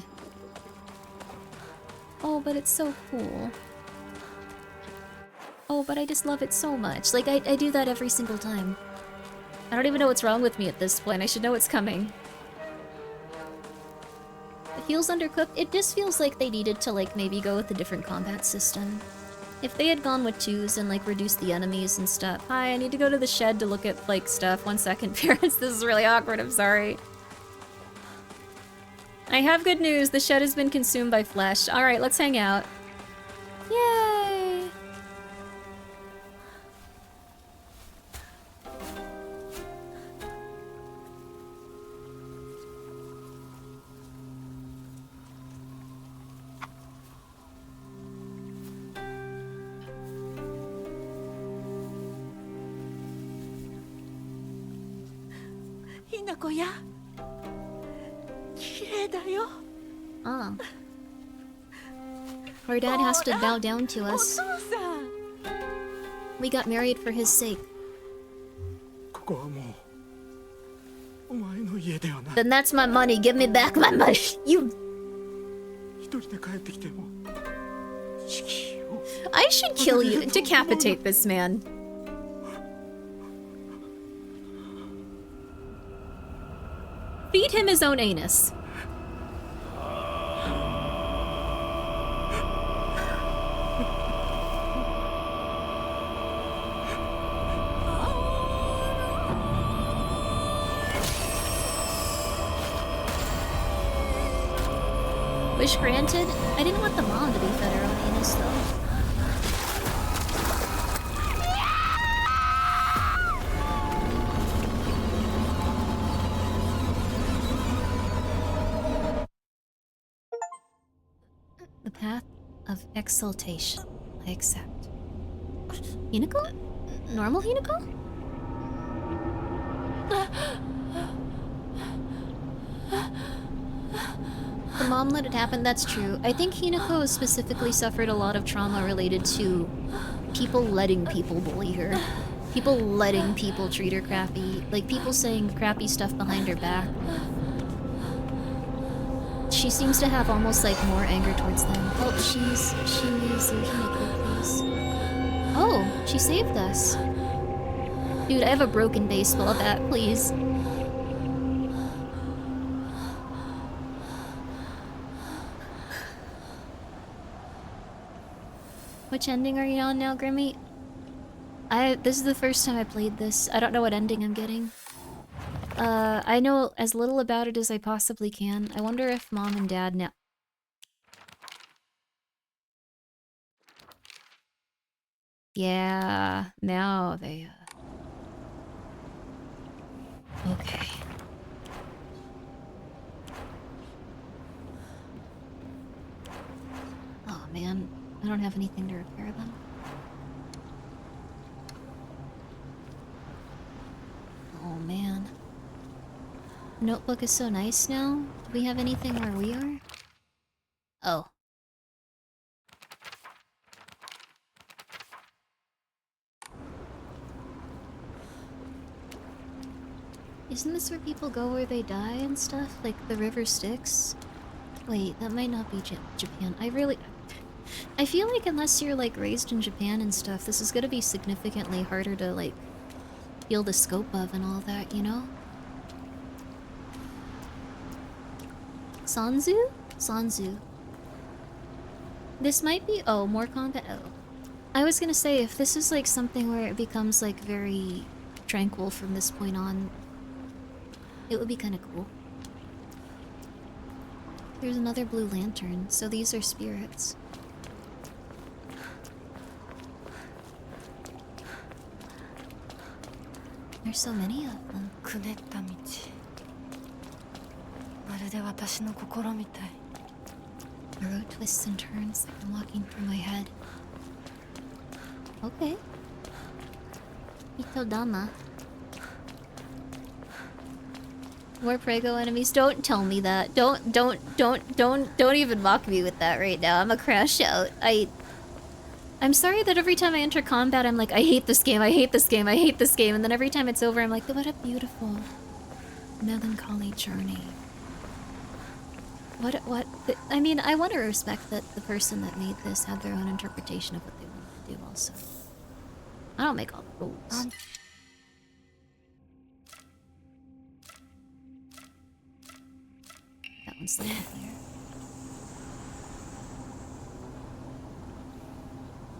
Oh, but it's so cool. Oh, but I just love it so much. Like, I do that every single time. I don't even know what's wrong with me at this point. I should know what's coming. It feels undercooked. It just feels like they needed to, like, maybe go with a different combat system. If they had gone with 2s and like reduced the enemies and stuff. Hi, I need to go to the shed to look at like stuff. 1 second, parents. This is really awkward. I'm sorry. I have good news. The shed has been consumed by flesh. All right, let's hang out. Yay! Hinako ya. 綺麗だよ。 Ah. Our dad has to bow down to お us. 父さん。 We got married for his sake. ここはもうお前の家ではない。 Then that's my money. Give me back my money. You. 一人で帰ってきても地球を I should kill you. Decapitate this man. Feed him his own anus. Wish granted. I didn't want the mom to be fed her own anus, though. The path of exaltation. I accept. Hinako? Normal Hinako? The mom let it happen, that's true. I think Hinako has specifically suffered a lot of trauma related to people letting people bully her. People letting people treat her crappy. Like, people saying crappy stuff behind her back. She seems to have almost like more anger towards them. Oh, she's Hinako, please. Oh, she saved us. Dude, I have a broken baseball bat, please. Which ending are you on now, Grimmi? This is the first time I played this. I don't know what ending I'm getting. I know as little about it as I possibly can. I wonder if mom and dad now... Yeah, now they, Okay. Oh man, I don't have anything to repair them. Oh man. Notebook is so nice now. Do we have anything where we are? Oh. Isn't this where people go where they die and stuff? Like the river Styx? Wait, that might not be Japan. I feel like unless you're like raised in Japan and stuff, this is gonna be significantly harder to like feel the scope of and all that, you know? Sanzu? Sanzu. This might be... Oh, more combat... Oh. I was gonna say, if this is like something where it becomes like very tranquil from this point on, it would be kind of cool. There's another blue lantern, so these are spirits. There's so many of them. くねった道。まるで私の心みたい。 The road twists and turns like I'm walking through my head. Okay. Itodama. More Prego enemies. Don't tell me that. Don't even mock me with that right now. I'm a crash out. I'm sorry that every time I enter combat, I'm like, I hate this game, I hate this game, I hate this game, and then every time it's over, I'm like, what a beautiful, melancholy journey. I mean, I want to respect that the person that made this had their own interpretation of what they wanted to do also. I don't make all the rules. That one's slightly clear.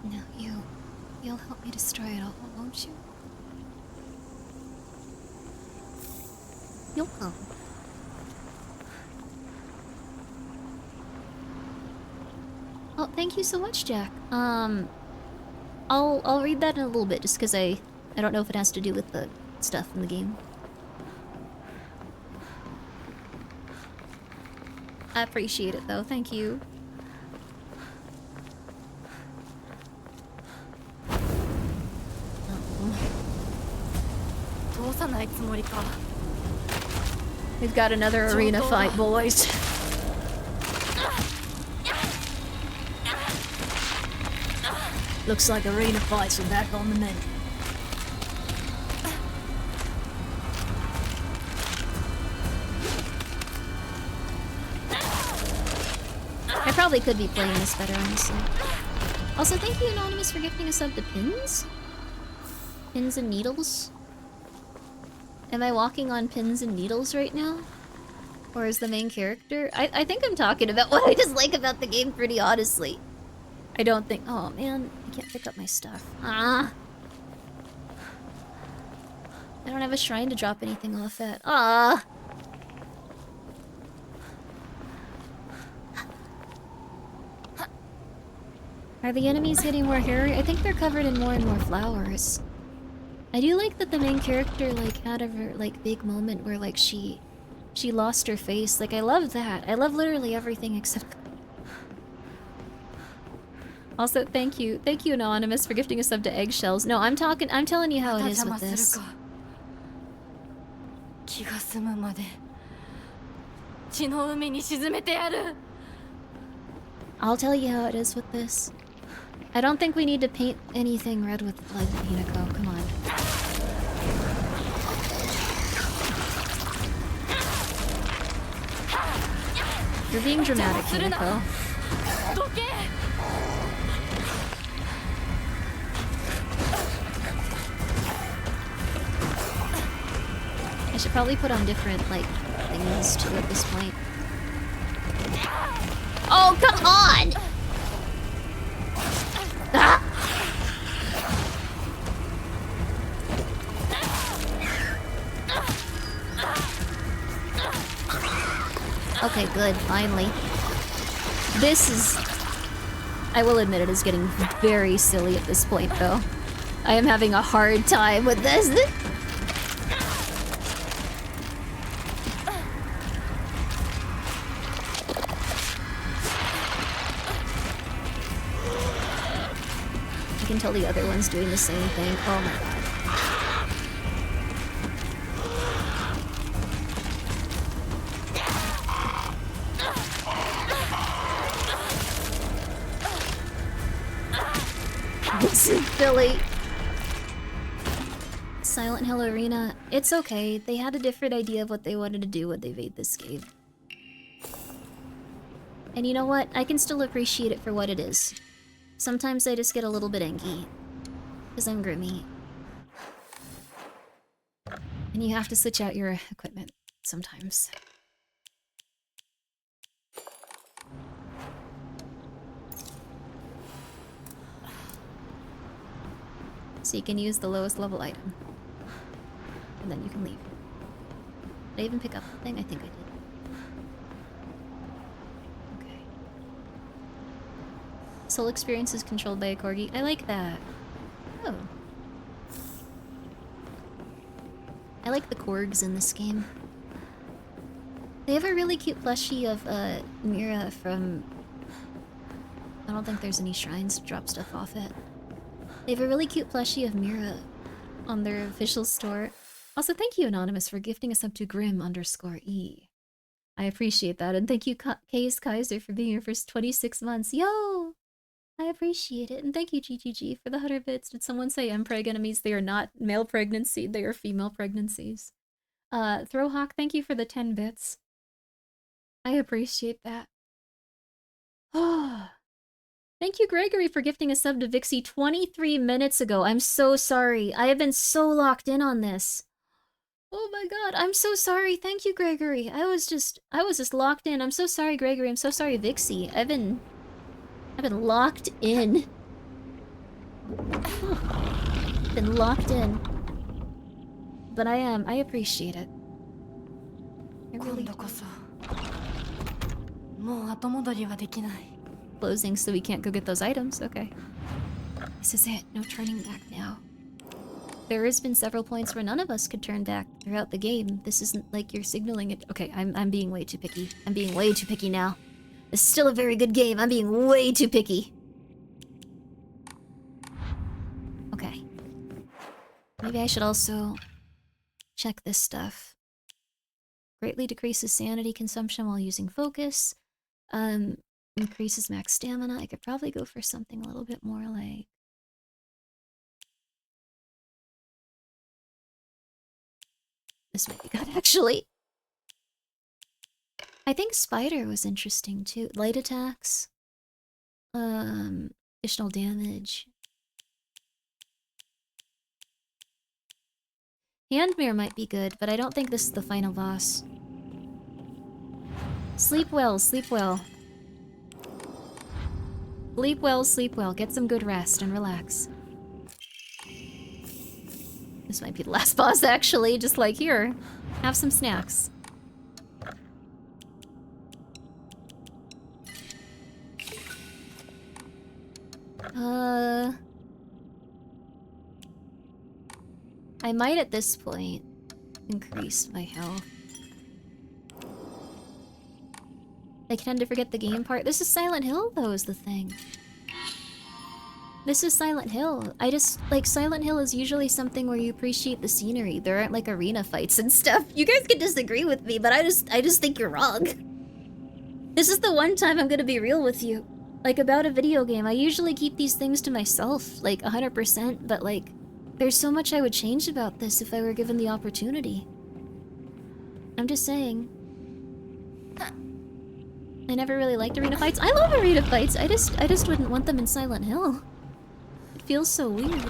Now You'll help me destroy it all, won't you? You'll come. Oh, thank you so much, Jack. I'll read that in a little bit, just because I don't know if it has to do with the stuff in the game. I appreciate it, though. Thank you. 通さないつもりか。 We've got another arena fight, boys. Looks like arena fights are back on the menu. I probably could be playing this better, honestly. Also, thank you, Anonymous, for gifting us up to pins. Pins and needles. Am I walking on pins and needles right now? Or is the main character? I think I'm talking about what I just like about the game pretty honestly. I don't think... Oh, man. I can't pick up my stuff. Ah. I don't have a shrine to drop anything off at. Ah. Are the enemies getting more hairy? I think they're covered in more and more flowers. I do like that the main character, like, had a, like, big moment where, like, she lost her face. Like, I love that. I love literally everything except... Also, thank you, Anonymous, for gifting us up to eggshells. No, I'm telling you how it is with this. 気が済むまで血の海に沈めてやる。 I'll tell you how it is with this. I don't think we need to paint anything red with blood, Hinako. Come on. You're being dramatic, Hinako. I should probably put on different, like, things too at this point. Oh, come on! Ah! Okay, good, finally. This is... I will admit it is getting very silly at this point, though. I am having a hard time with this. I can tell the other one's doing the same thing. Oh my god. This is silly. Silent Hill Arena. It's okay. They had a different idea of what they wanted to do when they made this game. And you know what? I can still appreciate it for what it is. Sometimes I just get a little bit angry. Because I'm Grimmi. And you have to switch out your equipment sometimes. So you can use the lowest level item. And then you can leave. Did I even pick up the thing? I think I did. Okay. Soul experience is controlled by a corgi. I like that. Oh. I like the corgs in this game. They have a really cute plushie of Mira from... I don't think there's any shrines to drop stuff off at. They have a really cute plushie of Mira on their official store. Also, thank you, Anonymous, for gifting us up to Grim_E. I appreciate that. And thank you, Case Kaiser, for being here for 26 months. Yo! I appreciate it. And thank you, GGG, for the 100 bits. Did someone say MPreg enemies? They are not male pregnancy. They are female pregnancies. Throwhawk, thank you for the 10 bits. I appreciate that. Oh. Thank you, Gregory, for gifting a sub to Vixie 23 minutes ago. I'm so sorry. I have been so locked in on this. Oh my god, I'm so sorry. Thank you, Gregory. I was just locked in. I'm so sorry, Gregory. I'm so sorry, Vixie. I've been locked in. Been locked in. But I appreciate it. I really 今度こそもう後戻りはできない。 closing so we can't go get those items. Okay. This is it. No turning back now. There has been several points where none of us could turn back throughout the game. This isn't like you're signaling it. Okay, I'm being way too picky. I'm being way too picky now. It's still a very good game. I'm being way too picky. Okay. Maybe I should also check this stuff. Greatly decreases sanity consumption while using focus. Increases max stamina. I could probably go for something a little bit more like... This might be good, actually. I think Spider was interesting, too. Light attacks. Additional damage. Handmere might be good, but I don't think this is the final boss. Sleep well, sleep well. Sleep well, sleep well. Get some good rest and relax. This might be the last boss, actually. Just like, here, have some snacks. I might at this point increase my health. I tend to forget the game part. This is Silent Hill, though, is the thing. This is Silent Hill. I just, like, Silent Hill is usually something where you appreciate the scenery. There aren't, like, arena fights and stuff. You guys can disagree with me, but I just think you're wrong. This is the one time I'm gonna be real with you. Like, about a video game, I usually keep these things to myself, like, 100%, but, like, there's so much I would change about this if I were given the opportunity. I'm just saying. I never really liked arena fights. I love arena fights. I just wouldn't want them in Silent Hill. It feels so weird.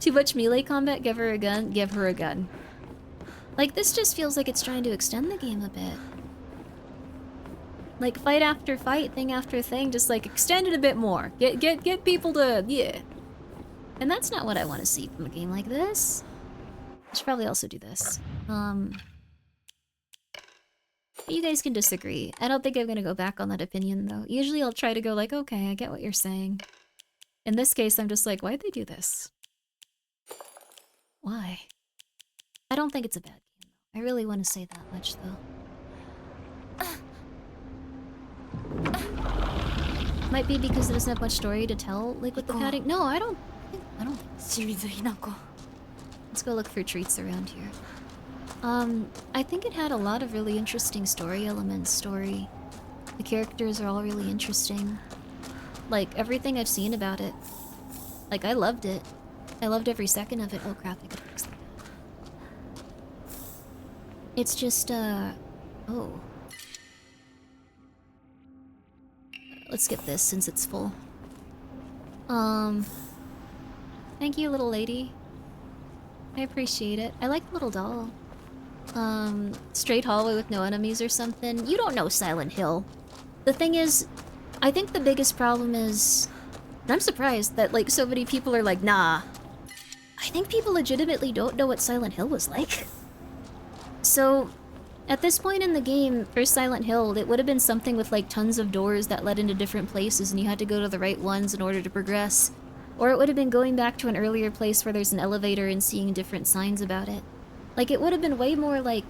Too much melee combat? Give her a gun? Give her a gun. Like, this just feels like it's trying to extend the game a bit. Like, fight after fight, thing after thing, just like extend it a bit more. Get people to, yeah. And that's not what I want to see from a game like this. I should probably also do this. You guys can disagree. I don't think I'm gonna go back on that opinion, though. Usually I'll try to go like, okay, I get what you're saying. In this case, I'm just like, why'd they do this? Why? I don't think it's a bad game, though. I really want to say that much, though. Might be because it doesn't have much story to tell, like with the padding. No, I don't think. Let's go look for treats around here. I think it had a lot of really interesting story elements. The characters are all really interesting. Like, everything I've seen about it. Like, I loved it. I loved every second of it. Oh crap, I could fix that. It's just, oh. Let's skip this since it's full. Thank you, little lady. I appreciate it. I like the little doll. Straight hallway with no enemies or something. You don't know Silent Hill. The thing is, I think the biggest problem is... I'm surprised that, like, so many people are like, nah. I think people legitimately don't know what Silent Hill was like. So, at this point in the game, for Silent Hill, it would have been something with, like, tons of doors that led into different places and you had to go to the right ones in order to progress. Or it would have been going back to an earlier place where there's an elevator and seeing different signs about it. Like, it would have been way more like,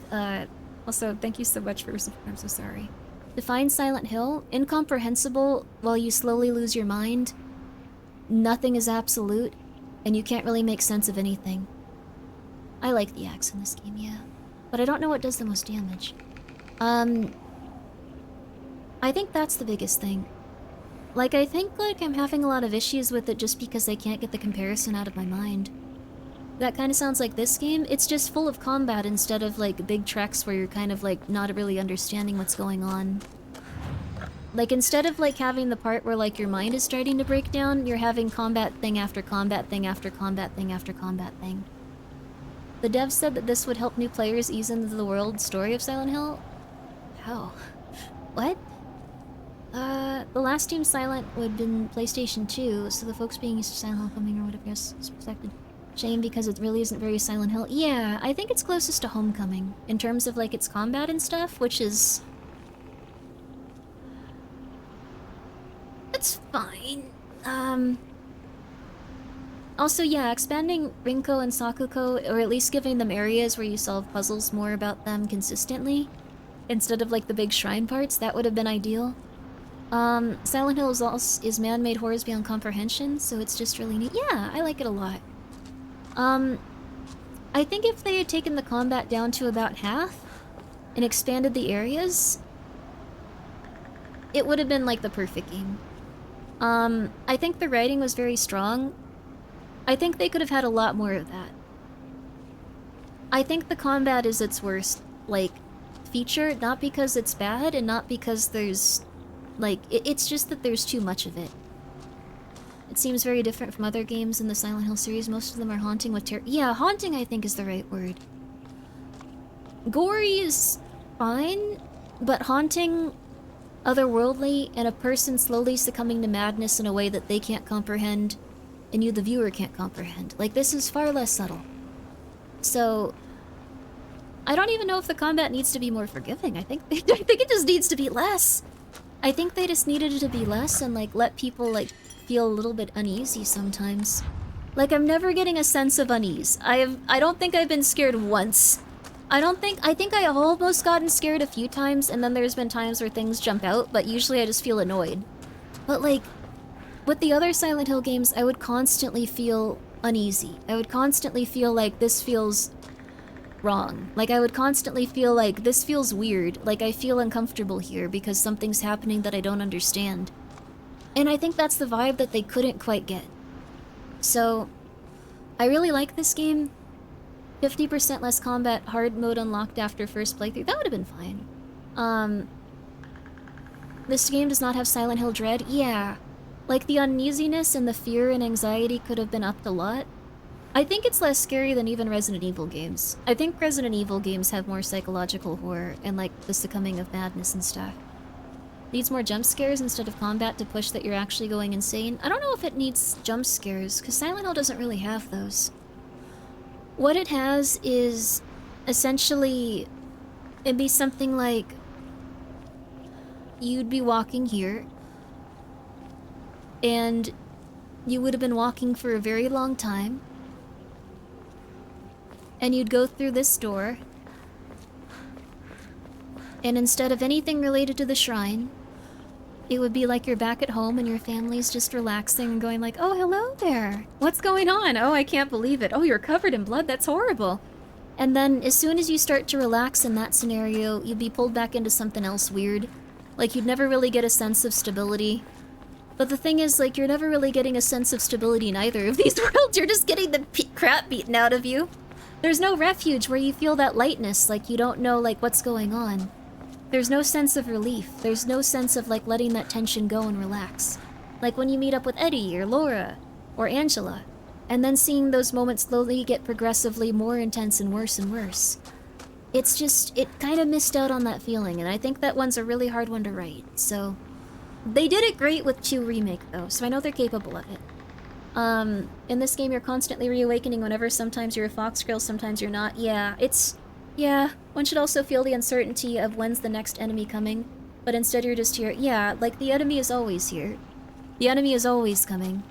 Also, thank you so much for your support. I'm so sorry. Define Silent Hill. Incomprehensible while you slowly lose your mind. Nothing is absolute, and you can't really make sense of anything. I like the axe in this game, yeah. But I don't know what does the most damage. I think that's the biggest thing. Like, I think, like, I'm having a lot of issues with it just because I can't get the comparison out of my mind. That kind of sounds like this game. It's just full of combat instead of, like, big treks where you're kind of, like, not really understanding what's going on. Like, instead of, like, having the part where, like, your mind is starting to break down, you're having combat thing after combat thing after combat thing after combat thing. The devs said that this would help new players ease into the world story of Silent Hill? How? What? The last Team Silent would have been PlayStation 2, so the folks being used to Silent Hill coming or whatever is expected. Shame because it really isn't very Silent Hill. Yeah, I think it's closest to Homecoming in terms of like its combat and stuff, which is... It's fine. Also, yeah, expanding Rinko and Sakuko, or at least giving them areas where you solve puzzles more about them consistently, instead of like the big shrine parts, that would have been ideal. Silent Hill is man-made horrors beyond comprehension, so it's just really neat. Yeah, I like it a lot. I think if they had taken the combat down to about half and expanded the areas, it would have been like the perfect game. I think the writing was very strong. I think they could have had a lot more of that. I think the combat is its worst, like, feature, not because it's bad and not because there's, like, it's just that there's too much of it. It seems very different from other games in the Silent Hill series. Most of them are haunting with terror. Yeah, haunting I think is the right word. Gory is fine, but haunting, otherworldly, and a person slowly succumbing to madness in a way that they can't comprehend and you, the viewer, can't comprehend. Like, this is far less subtle. So, I don't even know if the combat needs to be more forgiving. I think it just needs to be less. I think they just needed it to be less and, like, let people, like, feel a little bit uneasy sometimes. Like, I'm never getting a sense of unease. I don't think I've been scared once. I think I have almost gotten scared a few times, and then there's been times where things jump out, but usually I just feel annoyed. But, like, with the other Silent Hill games, I would constantly feel uneasy. I would constantly feel like this feels wrong. Like, I would constantly feel like this feels weird. Like, I feel uncomfortable here because something's happening that I don't understand. And I think that's the vibe that they couldn't quite get. So, I really like this game. 50% less combat, hard mode unlocked after first playthrough. That would have been fine. This game does not have Silent Hill Dread. Yeah. Like, the uneasiness and the fear and anxiety could have been upped a lot. I think it's less scary than even Resident Evil games. I think Resident Evil games have more psychological horror and, like, the succumbing of madness and stuff. Needs more jump scares instead of combat to push that you're actually going insane. I don't know if it needs jump scares, because Silent Hill doesn't really have those. What it has is, essentially, it'd be something like, you'd be walking here, and you would have been walking for a very long time, and you'd go through this door, and instead of anything related to the shrine, it would be like you're back at home and your family's just relaxing and going like, oh, hello there. What's going on? Oh, I can't believe it. Oh, you're covered in blood. That's horrible. And then as soon as you start to relax in that scenario, you'd be pulled back into something else weird. Like, you'd never really get a sense of stability. But the thing is, like, you're never really getting a sense of stability in either of these worlds. You're just getting the crap beaten out of you. There's no refuge where you feel that lightness, like you don't know, like, what's going on. There's no sense of relief. There's no sense of, like, letting that tension go and relax. Like when you meet up with Eddie or Laura or Angela, and then seeing those moments slowly get progressively more intense and worse. It's just, it kind of missed out on that feeling, and I think that one's a really hard one to write, so... They did it great with 2 Remake, though, so I know they're capable of it. In this game, you're constantly reawakening whenever sometimes you're a fox girl, sometimes you're not. Yeah, yeah, one should also feel the uncertainty of when's the next enemy coming, but instead you're just here. Yeah, like, the enemy is always here. The enemy is always coming.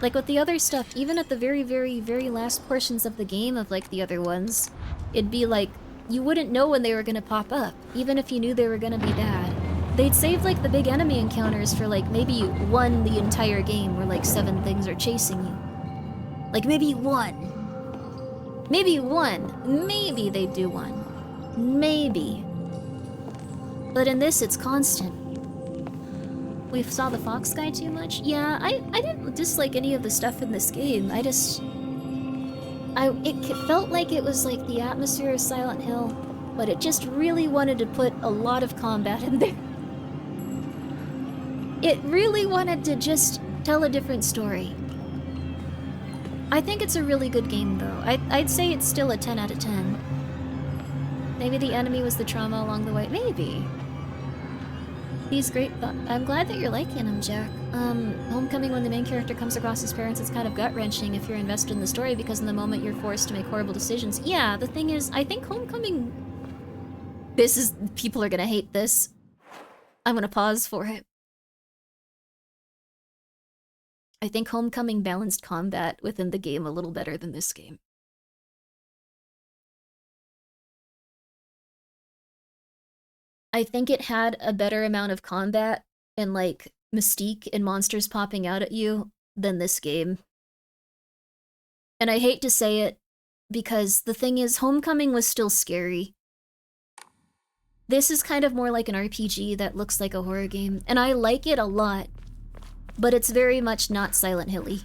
Like, with the other stuff, even at the very, very, very last portions of the game of, like, the other ones, it'd be like, you wouldn't know when they were gonna pop up, even if you knew they were gonna be bad. They'd save, like, the big enemy encounters for, like, maybe one the entire game where, like, 7 things are chasing you. Like, maybe one. Maybe one. Maybe they'd do one. Maybe. But in this, it's constant. We saw the fox guy too much? Yeah, I didn't dislike any of the stuff in this game. It felt like it was like the atmosphere of Silent Hill, but it just really wanted to put a lot of combat in there. It really wanted to just tell a different story. I think it's a really good game, though. I'd say it's still a 10 out of 10. Maybe the enemy was the trauma along the way. Maybe. These great I'm glad that you're liking them, Jack. Homecoming, when the main character comes across his parents, it's kind of gut-wrenching if you're invested in the story, because in the moment you're forced to make horrible decisions. Yeah, the thing is, I think Homecoming... People are gonna hate this. I'm gonna pause for it. I think Homecoming balanced combat within the game a little better than this game. I think it had a better amount of combat and, like, mystique and monsters popping out at you than this game. And I hate to say it, because the thing is, Homecoming was still scary. This is kind of more like an RPG that looks like a horror game, and I like it a lot, but it's very much not Silent Hill-y.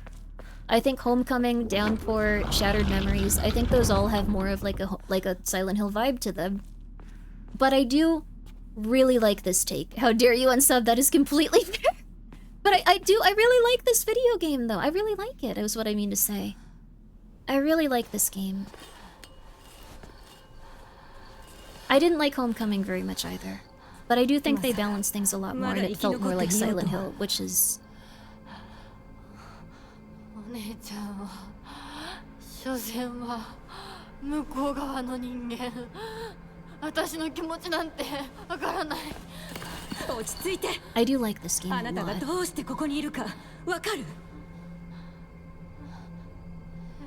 I think Homecoming, Downpour, Shattered Memories, I think those all have more of like a Silent Hill vibe to them. But I do really like this take. How dare you unsub? That is completely fair. But I really like this video game, though. I really like it, is what I mean to say. I really like this game. I didn't like Homecoming very much either. But I do think they balanced things a lot more, and it felt more like Silent Hill, which is... お姉ちゃんは所詮は向こう側の人間。私の気持ちなんてわからない。落ち着いて。 I do like this game あなたが a lot. どうしてここにいるかわかる？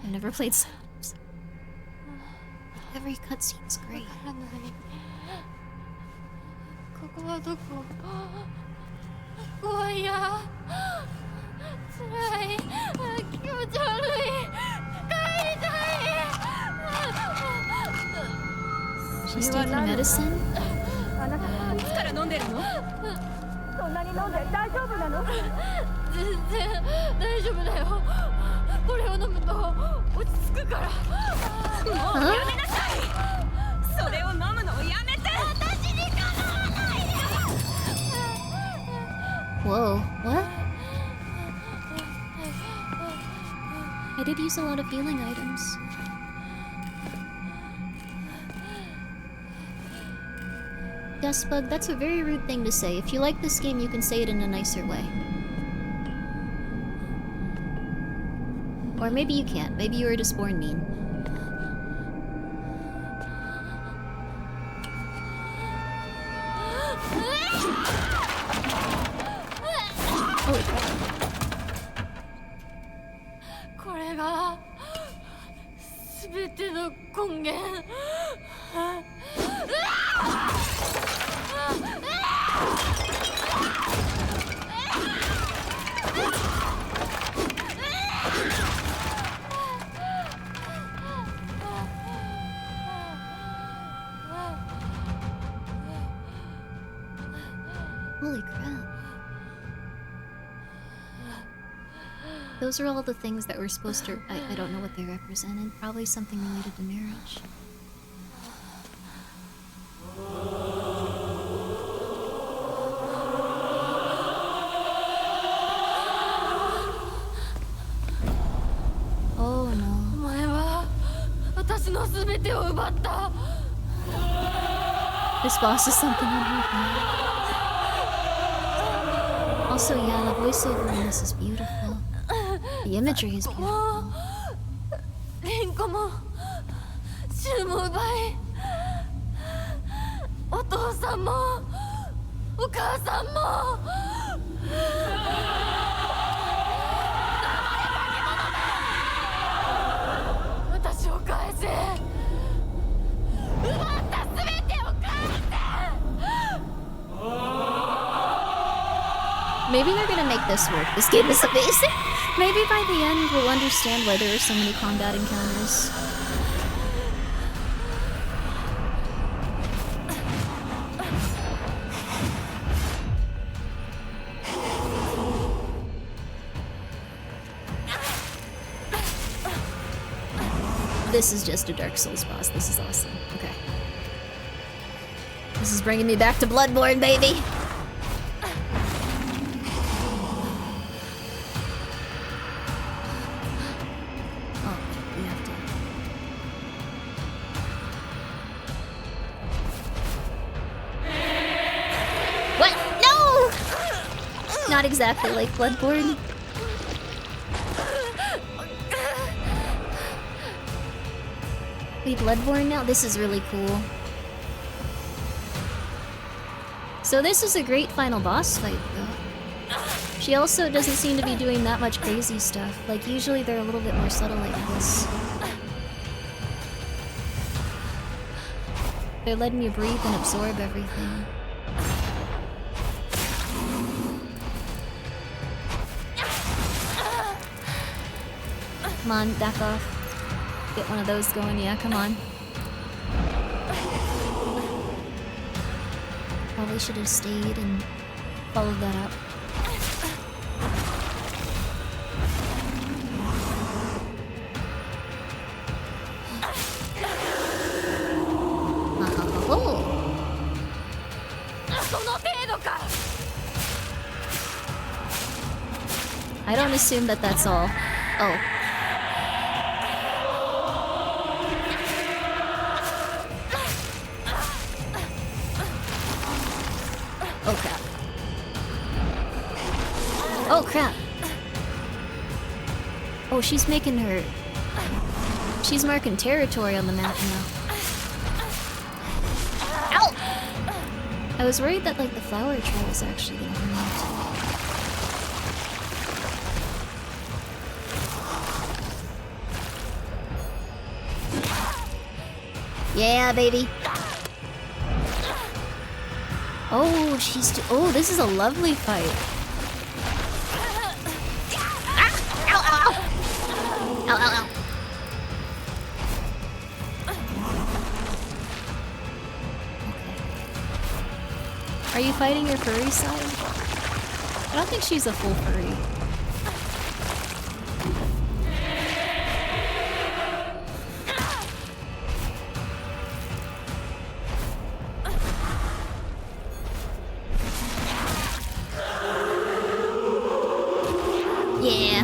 I've never played Silent Hill. Every cutscene's great. わからない。ここはどこ？怖いや。辛い。気持ち悪い。帰りたい。 She's taking medicine? あなたいつから飲んでるの？そんなに飲んで大丈夫なの？全然大丈夫だよ。これを飲むと落ち着くから。もうやめなさい。それを飲むのをやめて。私にかなわないで。 Whoa, what? I did use a lot of healing items. Dustbug, that's a very rude thing to say. If you like this game, you can say it in a nicer way. Or maybe you can't. Maybe you were just born mean. Holy crap. これが全ての根源。Holy crap. Those are all the things that were supposed to... I don't know what they represented. Probably something related to marriage. Oh no. お前は私の全てを奪った。 This boss is something unheard of. Also, yeah, the voiceover in this is beautiful. The imagery is beautiful. リンコもシュウも奪い、お父さんもお母さんも。私を返せ。奪った全てを返せ。 Maybe they're gonna make this work. This game is amazing. Maybe by the end we'll understand why there are so many combat encounters. This is just a Dark Souls boss. This is awesome. Okay. This is bringing me back to Bloodborne, baby! Oh, we have to... What? No! not exactly like Bloodborne. Wait, Bloodborne now? This is really cool. So this is a great final boss fight, though. She also doesn't seem to be doing that much crazy stuff. Like, usually they're a little bit more subtle like this. They're letting you breathe and absorb everything. Come on, back off. Get one of those going, yeah, come on. Probably should have stayed and followed that up. I don't assume that that's all. Oh. Oh crap. Oh crap. Oh, she's making her... She's marking territory on the map now. Ow! I was worried that, like, the flower trail was actually gonna hurt me. Yeah, baby. Oh, oh, this is a lovely fight. Ah! Ow, ow, ow. Ow, ow, ow. Okay. Are you fighting your furry side? I don't think she's a full furry. Yeah.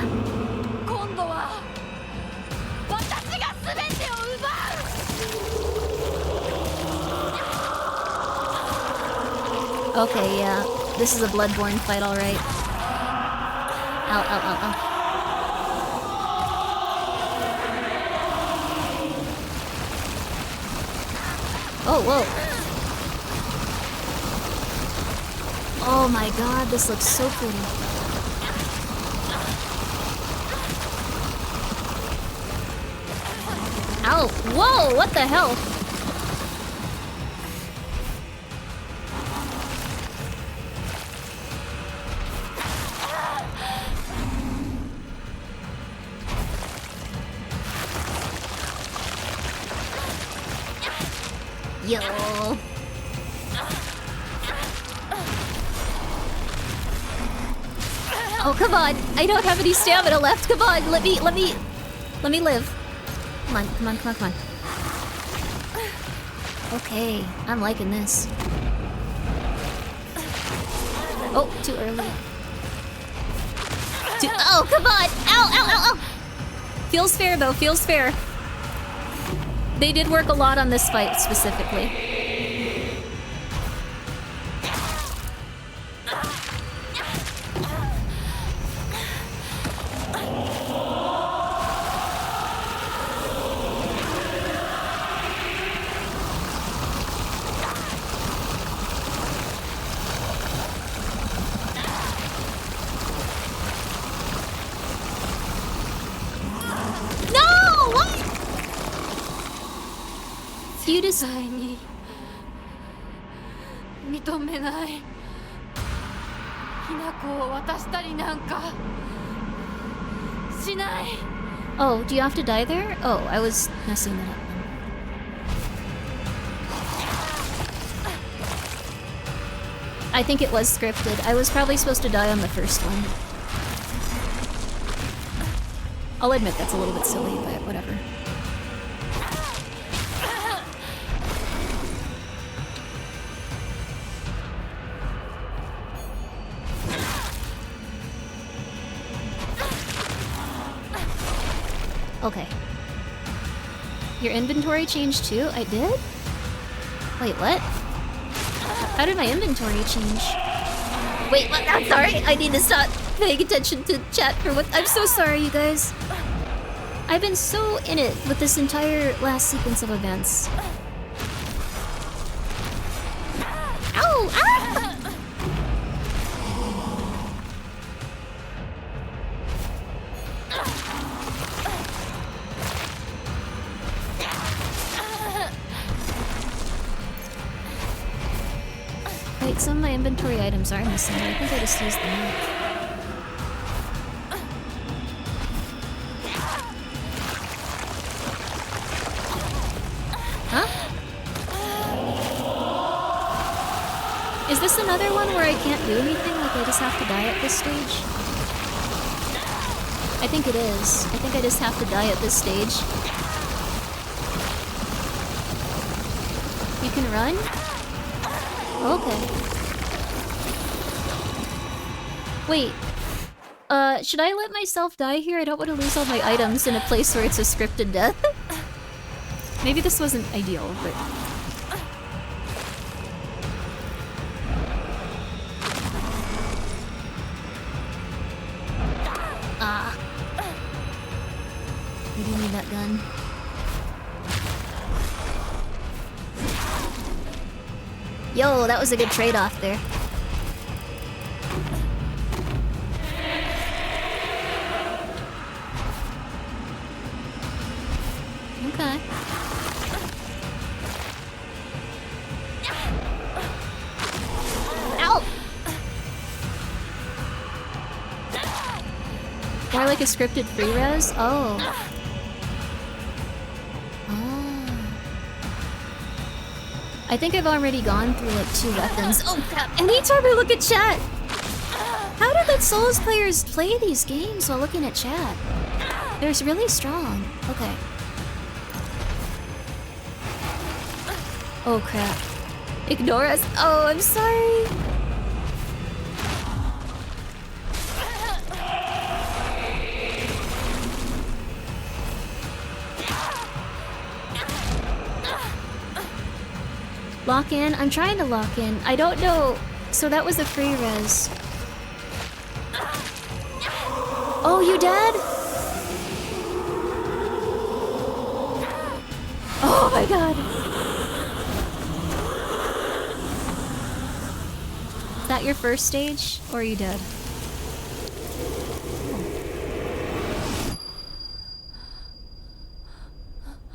Okay, yeah. This is a Bloodborne fight, alright. Ow, ow, ow, ow. Oh, whoa. Oh my god, this looks so pretty. Ow! Whoa! What the hell? Yo! Oh, come on! I don't have any stamina left. Come on, let me live. Come on, come on, come on, come on. Okay, I'm liking this. Oh, too early. Oh, come on! Ow, ow, ow, ow! Feels fair, though, feels fair. They did work a lot on this fight, specifically. You just... 認めない。ひな子を渡したりなんかしない。 Oh, do you have to die there? Oh, I was messing that up. I think it was scripted. I was probably supposed to die on the first one. I'll admit that's a little bit silly, but whatever. Okay. Your inventory changed too? I did? Wait, what? How did my inventory change? Wait, what? I'm sorry. I need to stop paying attention to chat for what. I'm so sorry, you guys. I've been so in it with this entire last sequence of events. Ow! Ah! Wait, some of my inventory items are missing. I think I just used them up. Huh? Is this another one where I can't do anything? Like I just have to die at this stage? I think it is. I think I just have to die at this stage. You can run? Okay. Wait. Should I let myself die here? I don't want to lose all my items in a place where it's a scripted death. Maybe this wasn't ideal, but... Ah. I do need that gun. Yo, that was a good trade-off there. Okay. Ow! More like a scripted free res? Oh. I think I've already gone through like 2 weapons. Oh crap! Anytime I look at chat! How did the Souls players play these games while looking at chat? They're really strong. Okay. Oh crap. Ignore us. Oh, I'm sorry. Lock in? I'm trying to lock in. I don't know. So that was a free res. Oh, you dead? Oh my god. Is that your first stage? Or are you dead?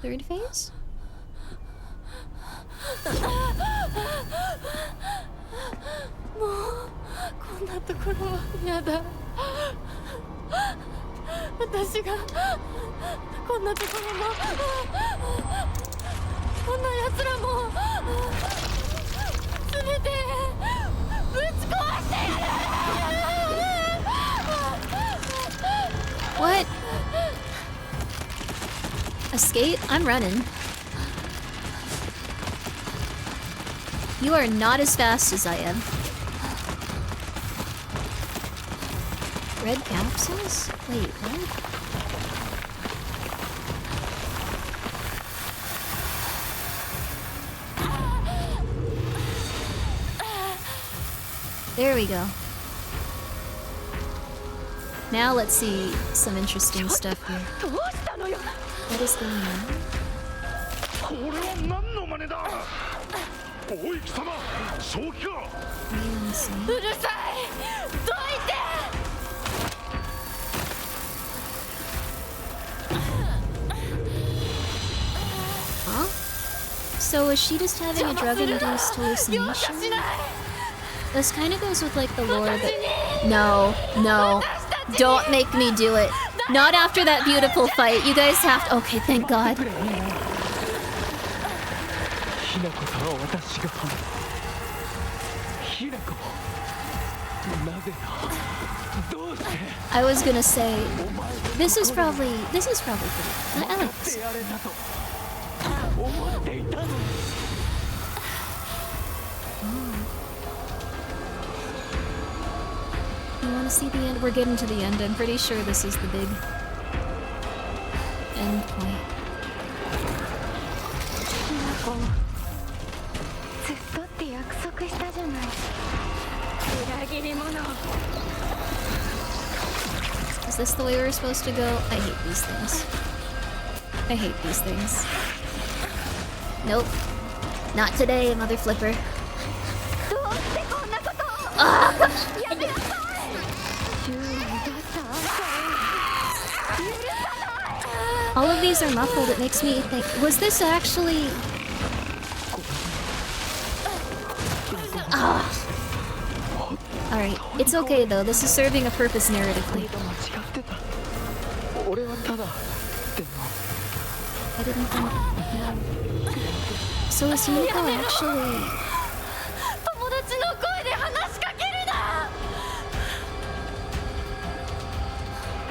Third phase? What? Escape? I'm running. You are not as fast as I am. Red capsules? Wait, what? There we go. Now let's see some interesting stuff here. What is going on? これは何の真似だ。おい貴様、正気か。うるさい。どいて。Huh? So is she just having a drug-induced hallucination? This kind of goes with like the lore that... No, no. Don't make me do it. Not after that beautiful fight. You guys have to... Okay, thank God. I was gonna say... This is probably pretty... I like this. You want to see the end? We're getting to the end. I'm pretty sure this is the big end point. ずっとって約束したじゃない。Is this the way we're supposed to go? I hate these things. I hate these things. Nope. Not today, mother flipper. All of these are muffled. It makes me think, was this actually... Alright, it's okay though. This is serving a purpose narratively. I didn't think... So is Yumiko actually...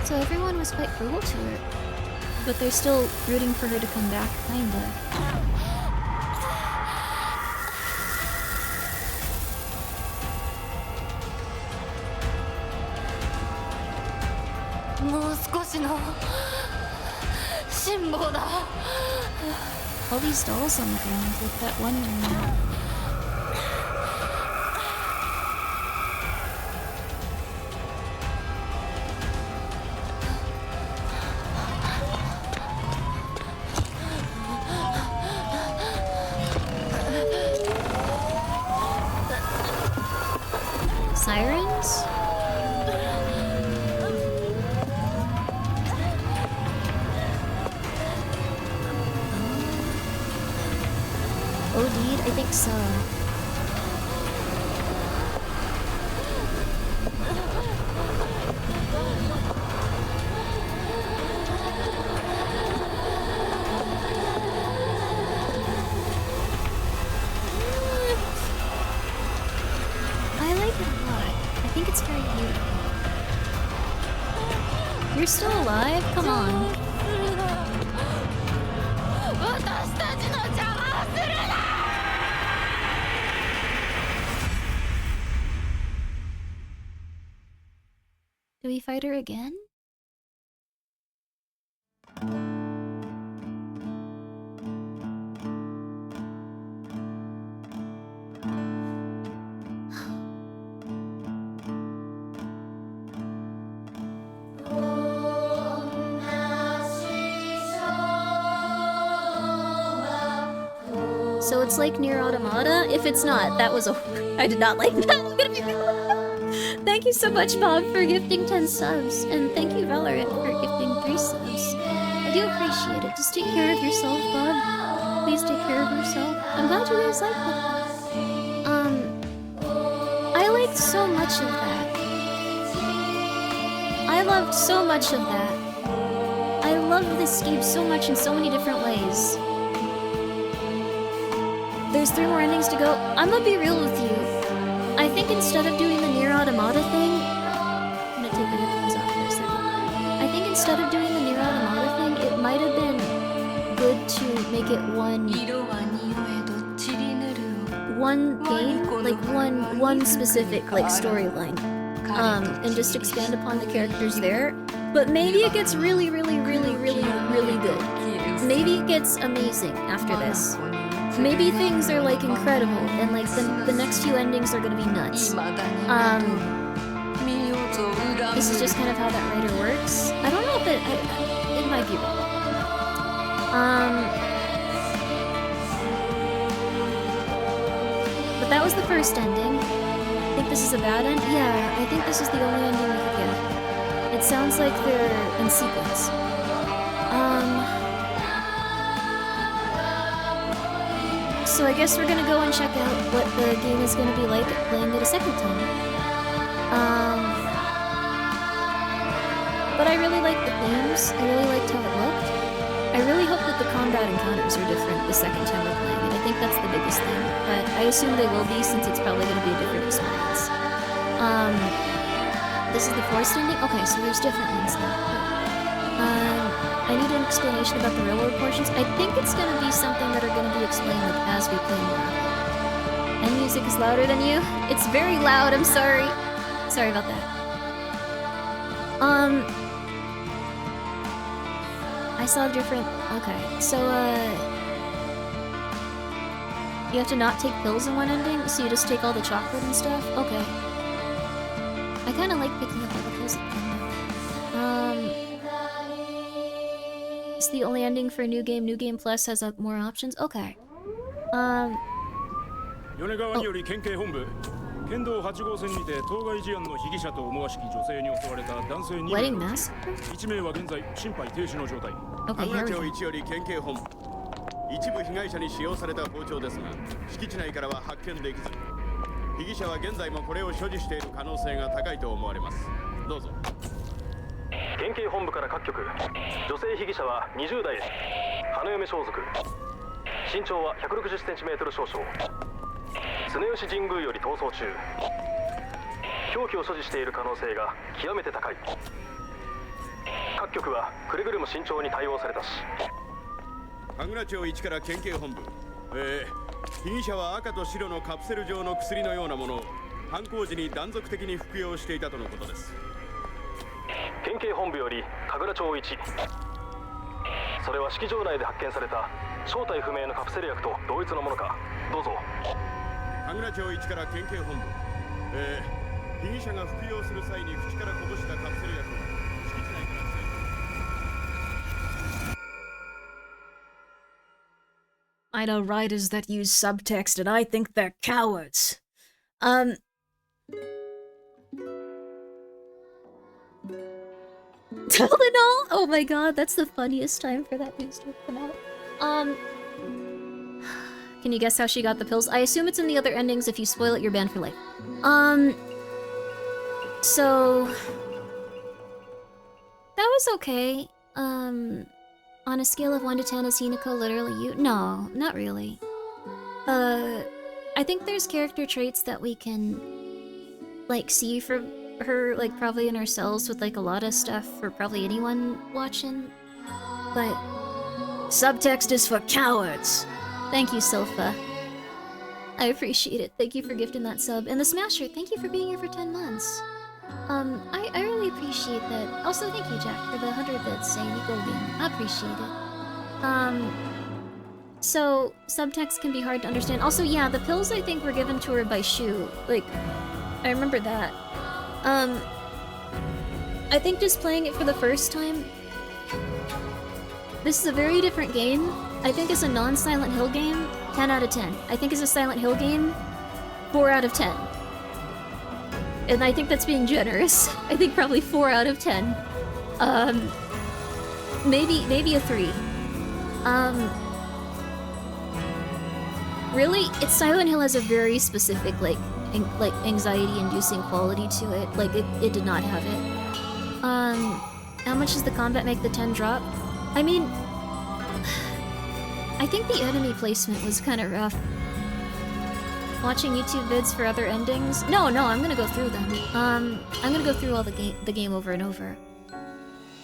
So everyone was quite cruel to her. But they're still rooting for her to come back, kinda. もう少しの辛抱だ。 All these dolls on the ground with that one room. Sirens? Indeed, I think so. I like it a lot. I think it's very beautiful. You're still alive? Come on. Do we fight her again? So it's like Nier Automata? If it's not, that was a... I did not like that. I'm gonna be... Thank you so much, Bob, for gifting 10 subs. And thank you, Valorant, for gifting 3 subs. I do appreciate it. Just take care of yourself, Bob. Please take care of yourself. I'm glad you guys like that. I liked so much of that. I loved so much of that. I love this game so much in so many different ways. There's 3 more endings to go. I'm gonna be real with you. I think instead of doing the Nier Automata thing... I'm gonna take the headphones off for a second. I think instead of doing the Nier Automata thing, it might have been good to make it one game, like one specific like storyline. And just expand upon the characters there. But maybe it gets really good. Maybe it gets amazing after this. Maybe things are like incredible and like the next few endings are gonna be nuts. This is just kind of how that writer works. I don't know if it might be wrong. But that was the first ending. I think this is a bad end. Yeah, I think this is the only ending we could get. It sounds like they're in sequence. So I guess we're gonna go and check out what the game is gonna be like playing it a second time. But I really liked the themes. I really liked how it looked. I really hope that the combat encounters are different the second time we're playing it. I think that's the biggest thing. But I assume they will be since it's probably gonna be a different experience. This is the forest ending? Okay, so there's different ones now. I need an explanation about the railroad portions. I think it's gonna be something that are gonna be explained like as we play more of it. And music is louder than you? It's very loud, I'm sorry. Sorry about that. I saw different... Okay, so you have to not take pills in one ending, so you just take all the chocolate and stuff? Okay. I kind of like picking up all the pills at the end, though. It's the only ending for New Game. New Game Plus has more options. Okay. 米川により県警本部県道8号線にて当該事案の被疑者と思わしき女性に襲われた男性2 Wedding 名 massacre? 1名は現在心肺停止の状態 Okay, here we go. 1より県警本部一部被害者に使用された包丁ですが敷地内からは発見できず被疑者は現在もこれを所持している可能性が高いと思われますどうぞ県警本部から各局女性被疑者は20代です花嫁装束身長は 160cm 少々常吉神宮より逃走中凶器を所持している可能性が極めて高い各局はくれぐれも慎重に対応されたし神楽町1から県警本部被疑者は赤と白のカプセル状の薬のようなものを犯行時に断続的に服用していたとのことです県警本部より神楽町1それは式場内で発見された正体不明のカプセル薬と同一のものかどうぞ神楽町1から県警本部被疑者が服用する際に口からこぼしたカプセル薬を敷地内から I know writers that use subtext, and I think they're cowards. Tylenol? Oh my god, that's the funniest time for that news to come out. Can you guess how she got the pills? I assume it's in the other endings. If you spoil it, you're banned for life. So... That was okay. On a scale of 1 to 10, is Hinako literally you? No, not really. I think there's character traits that we can, like, see for her, like, probably in ourselves with, like, a lot of stuff for probably anyone watching. But... Subtext is for cowards. Thank you, Silpha. I appreciate it. Thank you for gifting that sub. And the Smasher, thank you for being here for 10 months. I really appreciate that. Also, thank you, Jack, for the 100 bits saying you go game. I appreciate it. So, subtext can be hard to understand. Also, yeah, the pills I think were given to her by Shu. Like, I remember that. I think just playing it for the first time... This is a very different game. I think it's a non-Silent Hill game, 10 out of 10. I think it's a Silent Hill game, 4 out of 10. And I think that's being generous. I think probably 4 out of 10. Maybe a 3. Really, Silent Hill has a very specific, like anxiety-inducing quality to it. Like, it did not have it. How much does the combat make the 10 drop? I mean, I think the enemy placement was kind of rough. Watching YouTube vids for other endings? No, I'm gonna go through them. I'm gonna go through all the game over and over.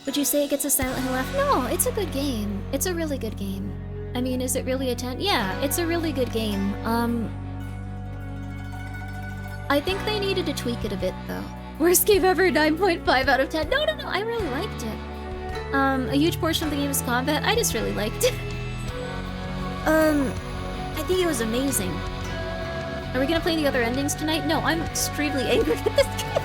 Would you say it gets a Silent Hill F? No, it's a good game. It's a really good game. I mean, is it really a 10? Yeah, it's a really good game. I think they needed to tweak it a bit, though. Worst game ever, 9.5 out of 10. No, I really liked it. A huge portion of the game is combat. I just really liked it. I think it was amazing. Are we gonna play the other endings tonight? No, I'm extremely angry at this game.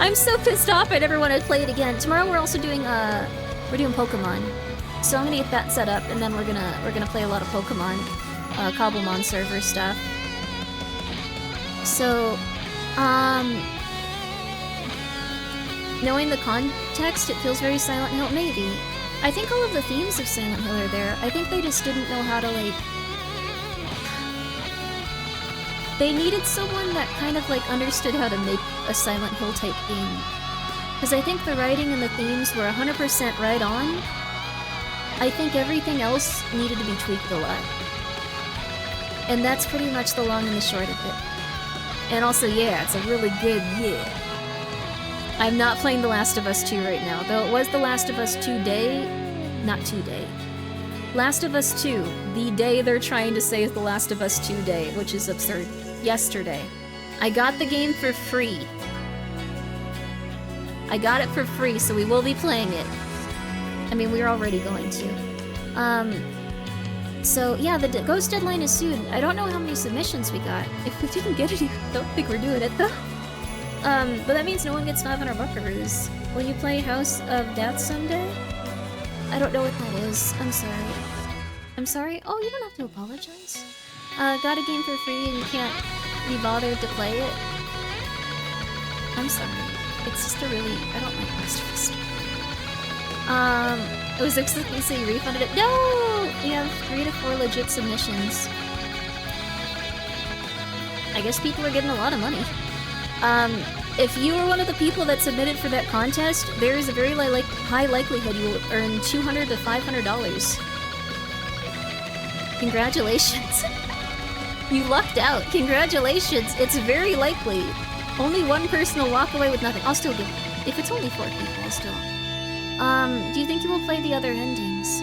I'm so pissed off I never want to play it again. Tomorrow we're also doing, we're doing Pokemon. So I'm gonna get that set up, and then we're gonna play a lot of Pokemon, Cobblemon server stuff. So, knowing the context, it feels very Silent Hill. Maybe. I think all of the themes of Silent Hill are there. I think they just didn't know how to, like... They needed someone that kind of, like, understood how to make a Silent Hill type game. Because I think the writing and the themes were 100% right on. I think everything else needed to be tweaked a lot. And that's pretty much the long and the short of it. And also, yeah, it's a really good yeah. I'm not playing The Last of Us 2 right now, though it was The Last of Us 2 day... Not 2 day. Last of Us 2, the day they're trying to say is The Last of Us 2 day, which is absurd. Yesterday. I got the game for free. I got it for free, so we will be playing it. I mean, we're already going to. So, yeah, the Ghost deadline is soon. I don't know how many submissions we got. If we didn't get any, I don't think we're doing it, though. But that means no one gets 500 buckers. Will you play House of Death someday? I don't know what that is. I'm sorry. I'm sorry? Oh, you don't have to apologize. Got a game for free and you can't be bothered to play it? I'm sorry. It's just a really... I don't like Last of Us. It was explicitly say you refunded it. No! We have 3 to 4 legit submissions. I guess people are getting a lot of money. If you were one of the people that submitted for that contest, there is a very high likelihood you will earn $200 to $500. Congratulations. You lucked out. Congratulations. It's very likely. Only one person will walk away with nothing. I'll still give it. If it's only 4 people, I'll still. Do you think you will play the other endings?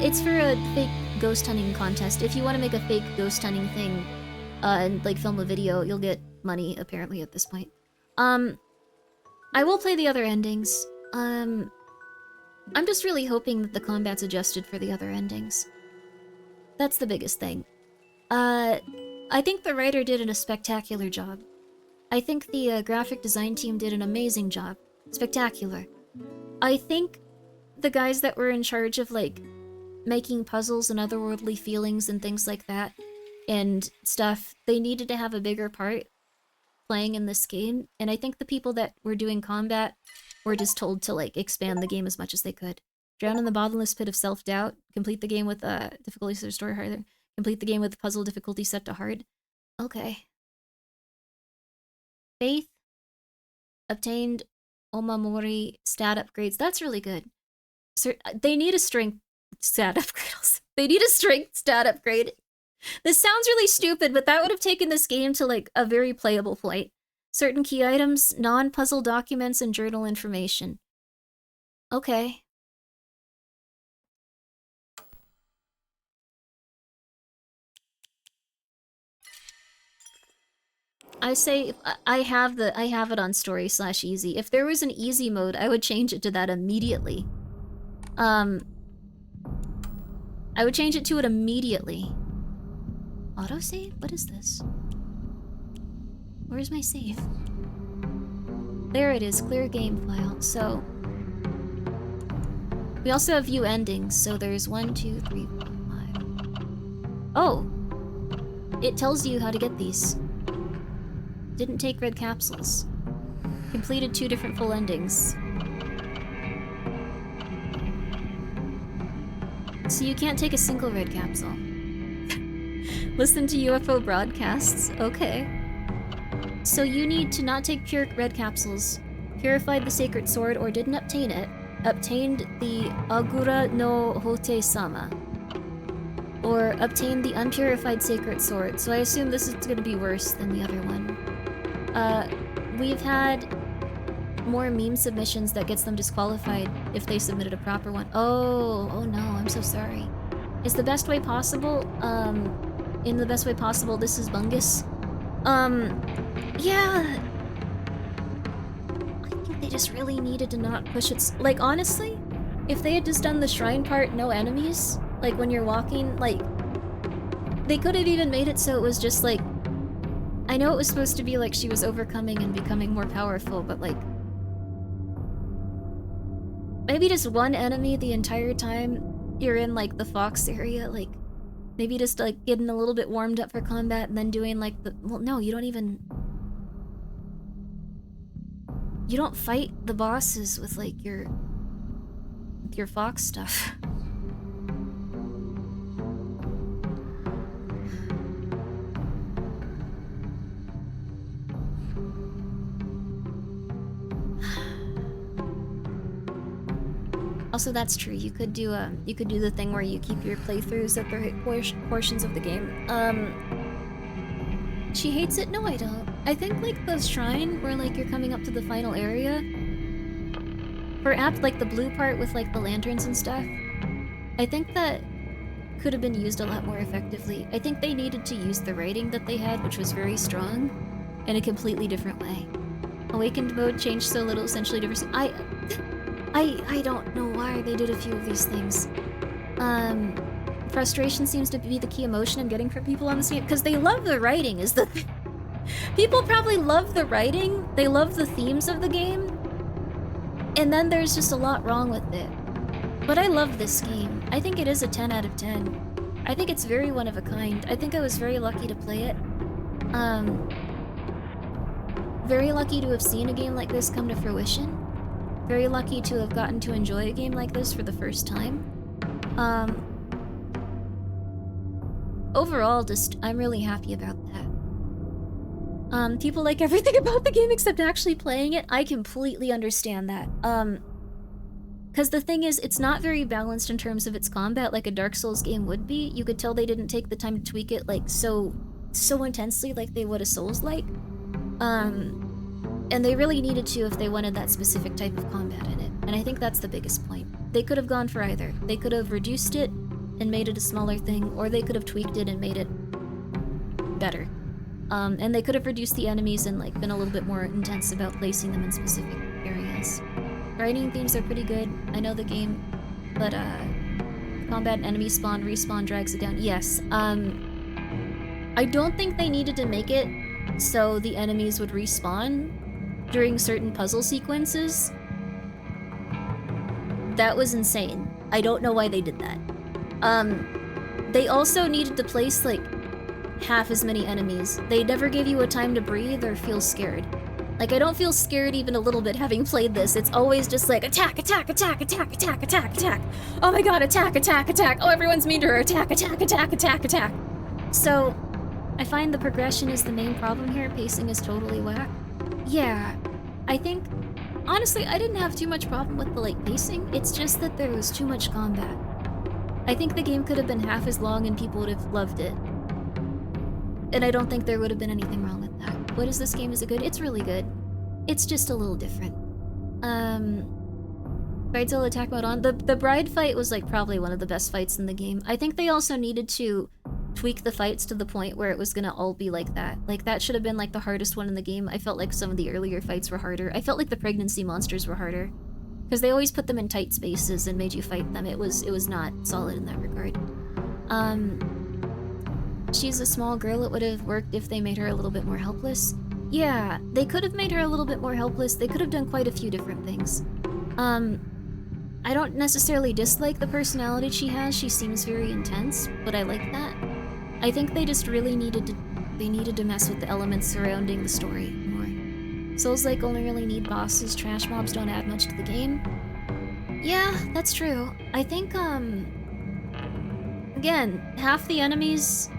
It's for a fake ghost hunting contest. If you want to make a fake ghost hunting thing, and like film a video, you'll get money apparently at this point. I will play the other endings. I'm just really hoping that the combat's adjusted for the other endings. That's the biggest thing. I think the writer did a spectacular job. I think the graphic design team did an amazing job. Spectacular. I think the guys that were in charge of, like, making puzzles and otherworldly feelings and things like that and stuff, they needed to have a bigger part playing in this game. And I think the people that were doing combat were just told to, like, expand the game as much as they could. Drown in the bottomless pit of self-doubt. Complete the game with difficulty set to story harder. Complete the game with puzzle difficulty set to hard. Okay. Faith. Obtained Omamori stat upgrades. That's really good. They need a strength stat upgrade. They need a strength stat upgrade. This sounds really stupid, but that would have taken this game to, like, a very playable point. Certain key items, non-puzzle documents, and journal information. Okay. I say I have it on story/easy. If there was an easy mode, I would change it to that immediately. I would change it to it immediately. Autosave? What is this? Where's my save? There it is, clear game file. So we also have view endings, so there's 1, 2, 3, 4, 5. Oh! It tells you how to get these. Didn't take red capsules. Completed 2 different full endings. So you can't take a single red capsule. Listen to UFO broadcasts? Okay. So you need to not take pure red capsules, purified the sacred sword or didn't obtain it, obtained the Agura no Hote-sama, or obtained the unpurified sacred sword. So I assume this is going to be worse than the other one. We've had more meme submissions that gets them disqualified if they submitted a proper one. Oh no, I'm so sorry. Is the best way possible, in the best way possible, this is Bungus? Yeah. I think they just really needed to not push it. Like, honestly, if they had just done the shrine part, no enemies, like when you're walking, like, they could have even made it so it was just like, I know it was supposed to be like she was overcoming and becoming more powerful, but like, maybe just one enemy the entire time you're in like the Fox area, like maybe just like getting a little bit warmed up for combat and then doing like the, well, no, you don't fight the bosses with like your Fox stuff. Also, that's true. You could do the thing where you keep your playthroughs at the right portions of the game. She hates it? No, I don't. I think like the shrine where like you're coming up to the final area, perhaps like the blue part with like the lanterns and stuff, I think that could have been used a lot more effectively. I think they needed to use the writing that they had, which was very strong, in a completely different way. Awakened mode changed so little, essentially different. I don't know why they did a few of these things. Frustration seems to be the key emotion I'm getting from people on this game, because they love the writing is the thing. People probably love the writing, they love the themes of the game, and then there's just a lot wrong with it. But I love this game. I think it is a 10 out of 10. I think it's very one of a kind. I think I was very lucky to play it. Very lucky to have seen a game like this come to fruition. Very lucky to have gotten to enjoy a game like this for the first time. Overall, I'm really happy about that. People like everything about the game except actually playing it. I completely understand that. Because the thing is, it's not very balanced in terms of its combat like a Dark Souls game would be. You could tell they didn't take the time to tweak it like so intensely like they would a Souls-like. And they really needed to if they wanted that specific type of combat in it. And I think that's the biggest point. They could have gone for either. They could have reduced it and made it a smaller thing, or they could have tweaked it and made it better. And they could have reduced the enemies and like been a little bit more intense about placing them in specific areas. Writing themes are pretty good. I know the game, but combat and enemy spawn, respawn drags it down. Yes. I don't think they needed to make it so the enemies would respawn during certain puzzle sequences. That was insane. I don't know why they did that. They also needed to place like half as many enemies. They never gave you a time to breathe or feel scared. Like, I don't feel scared even a little bit having played this. It's always just like, attack, attack, attack, attack, attack, attack, attack. Oh my god, attack, attack, attack. Oh, everyone's mean to her. Attack, attack, attack, attack, attack. So, I find the progression is the main problem here. Pacing is totally whack. Yeah, I think, honestly, I didn't have too much problem with the, like, pacing. It's just that there was too much combat. I think the game could have been half as long and people would have loved it. And I don't think there would have been anything wrong with that. What is this game? Is it good? It's really good. It's just a little different. Bridezilla attack mode on. The bride fight was like probably one of the best fights in the game. I think they also needed to tweak the fights to the point where it was gonna all be like that. Like that should have been like the hardest one in the game. I felt like some of the earlier fights were harder. I felt like the pregnancy monsters were harder. Because they always put them in tight spaces and made you fight them. It was not solid in that regard. She's a small girl. It would have worked if they made her a little bit more helpless. Yeah, they could have made her a little bit more helpless. They could have done quite a few different things. I don't necessarily dislike the personality she has. She seems very intense, but I like that. I think they just really needed to mess with the elements surrounding the story more. Souls-like only really need bosses. Trash mobs don't add much to the game. Yeah, that's true. I think, again, half the enemies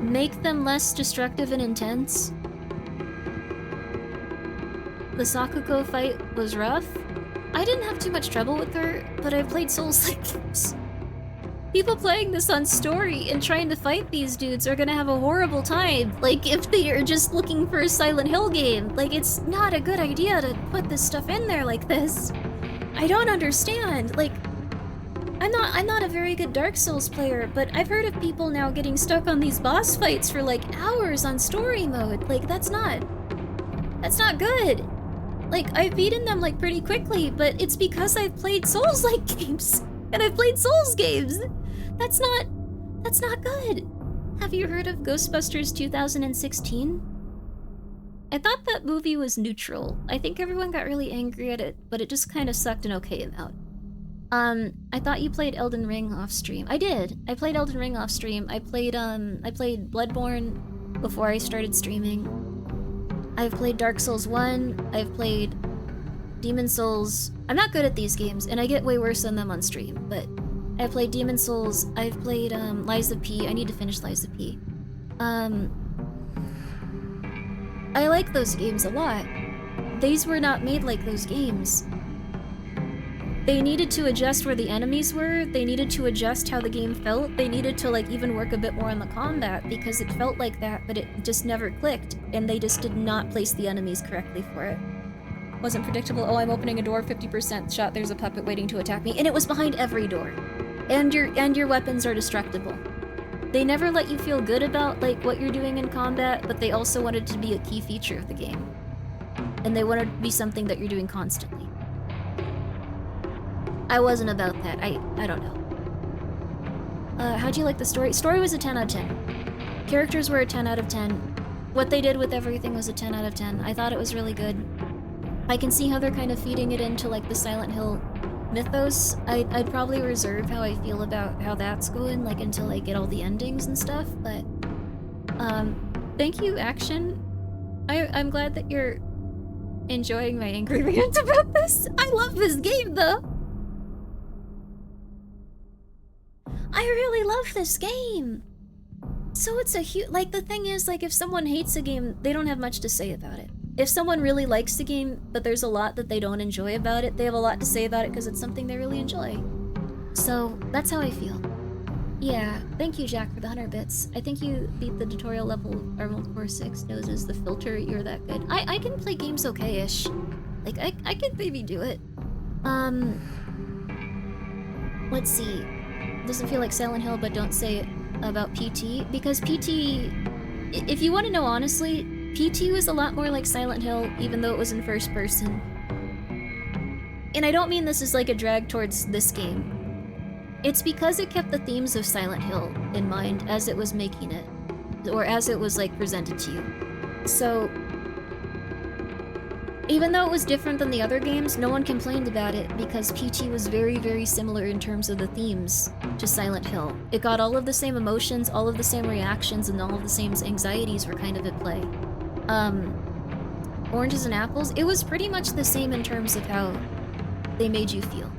make them less destructive and intense. The Sakuko fight was rough. I didn't have too much trouble with her, but I've played Souls-like games. People playing this on story and trying to fight these dudes are gonna have a horrible time. Like, if they are just looking for a Silent Hill game. Like, it's not a good idea to put this stuff in there like this. I don't understand. Like, I'm not a very good Dark Souls player, but I've heard of people now getting stuck on these boss fights for like hours on story mode. Like, that's not good. Like, I've beaten them like pretty quickly, but it's because I've played Souls-like games. And I've played Souls games. That's not good. Have you heard of Ghostbusters 2016? I thought that movie was neutral. I think everyone got really angry at it, but it just kind of sucked an okay amount. I thought you played Elden Ring off stream. I did. I played Elden Ring off stream. I played Bloodborne before I started streaming. I've played Dark Souls 1. I've played Demon Souls. I'm not good at these games, and I get way worse than them on stream, but I played Demon Souls. I've played Lies of P. I need to finish Lies of P. I like those games a lot. These were not made like those games. They needed to adjust where the enemies were, they needed to adjust how the game felt, they needed to like even work a bit more on the combat because it felt like that, but it just never clicked, and they just did not place the enemies correctly for it. Wasn't predictable. Oh, I'm opening a door, 50% shot, there's a puppet waiting to attack me, and it was behind every door. And your weapons are destructible. They never let you feel good about like what you're doing in combat, but they also wanted it to be a key feature of the game. And they wanted it to be something that you're doing constantly. I wasn't about that. I don't know. How'd you like the story? Story was a 10 out of 10. Characters were a 10 out of 10. what they did with everything was a 10 out of 10. I thought it was really good. I can see how they're kind of feeding it into like the Silent Hill mythos. I'd probably reserve how I feel about how that's going, like until I get all the endings and stuff, but thank you, Action. I'm glad that you're enjoying my angry rant about this. I love this game though. I really love this game. So it's a huge, like the thing is, like if someone hates a game, they don't have much to say about it. If someone really likes the game, but there's a lot that they don't enjoy about it, they have a lot to say about it because it's something they really enjoy. So that's how I feel. Yeah, thank you, Jack, for the 100 bits. I think you beat the tutorial level Armored Core 6 noses the filter. You're that good. I can play games okay-ish. Like I could maybe do it. Let's see. Doesn't feel like Silent Hill, but don't say it about PT, because PT, if you want to know honestly, PT was a lot more like Silent Hill, even though it was in first person. And I don't mean this as like a drag towards this game. It's because it kept the themes of Silent Hill in mind as it was making it, or as it was like presented to you. So even though it was different than the other games, no one complained about it because PT was very, very similar in terms of the themes to Silent Hill. It got all of the same emotions, all of the same reactions, and all of the same anxieties were kind of at play. Oranges and Apples, it was pretty much the same in terms of how they made you feel.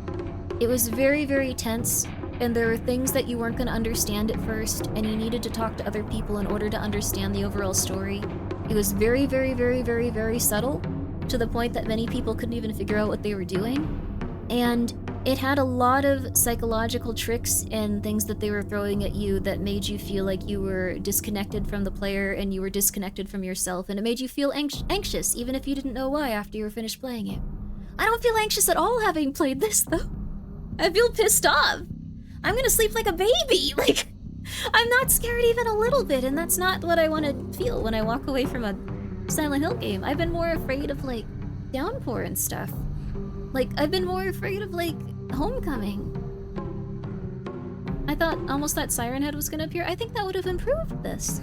It was very, very tense, and there were things that you weren't going to understand at first, and you needed to talk to other people in order to understand the overall story. It was very, very, very, very, very subtle, to the point that many people couldn't even figure out what they were doing. And it had a lot of psychological tricks and things that they were throwing at you that made you feel like you were disconnected from the player and you were disconnected from yourself, and it made you feel anxious, even if you didn't know why after you were finished playing it. I don't feel anxious at all having played this, though. I feel pissed off. I'm gonna sleep like a baby. Like, I'm not scared even a little bit, and that's not what I want to feel when I walk away from a Silent Hill game. I've been more afraid of, like, downpour and stuff. Like, I've been more afraid of, like, Homecoming. I thought almost that Siren Head was gonna appear. I think that would have improved this.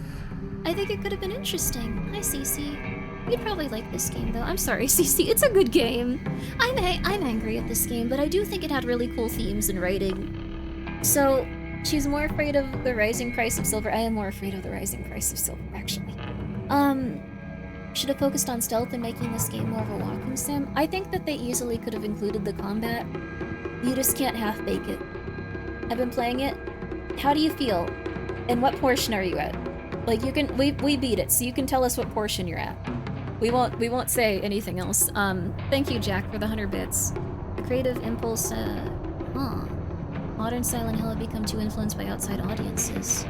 I think it could have been interesting. Hi, Cece. You'd probably like this game, though. I'm sorry, Cece. It's a good game. I'm angry at this game, but I do think it had really cool themes and writing. So, she's more afraid of the rising price of silver. I am more afraid of the rising price of silver, actually. Should have focused on stealth and making this game more of a walking sim. I think that they easily could have included the combat. You just can't half-bake it. I've been playing it. How do you feel? And what portion are you at? Like, you can, we beat it, so you can tell us what portion you're at. We won't say anything else. Thank you, Jack, for the 100 bits. The creative impulse, Modern Silent Hill have become too influenced by outside audiences.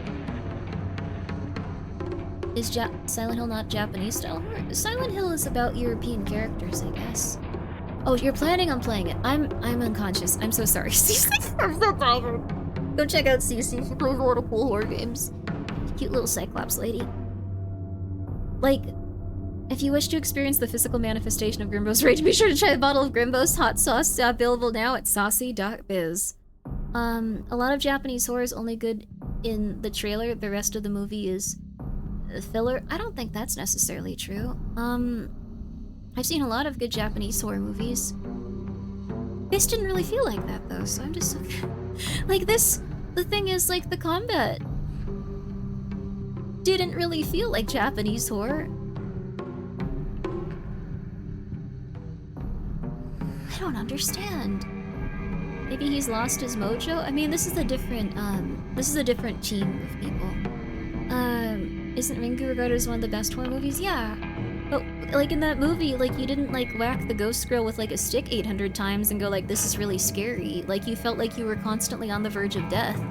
Is Silent Hill not Japanese style horror? Silent Hill is about European characters, I guess. Oh, you're planning on playing it. I'm unconscious. I'm so sorry, Cece. I'm so tired. Go check out Cece. She plays a lot of cool horror games. Cute little Cyclops lady. Like, if you wish to experience the physical manifestation of Grimbo's rage, be sure to try a bottle of Grimbo's hot sauce, available now at saucy.biz. A lot of Japanese horror is only good in the trailer. The rest of the movie is filler. I don't think that's necessarily true. I've seen a lot of good Japanese horror movies. This didn't really feel like that, though, so I'm just like this. The thing is, like, the combat didn't really feel like Japanese horror. I don't understand. Maybe he's lost his mojo? I mean, this is a different team of people. Isn't Ringu regarded as one of the best horror movies? Yeah. But, like, in that movie, like, you didn't, like, whack the ghost girl with, like, a stick 800 times and go, like, this is really scary. Like, you felt like you were constantly on the verge of death.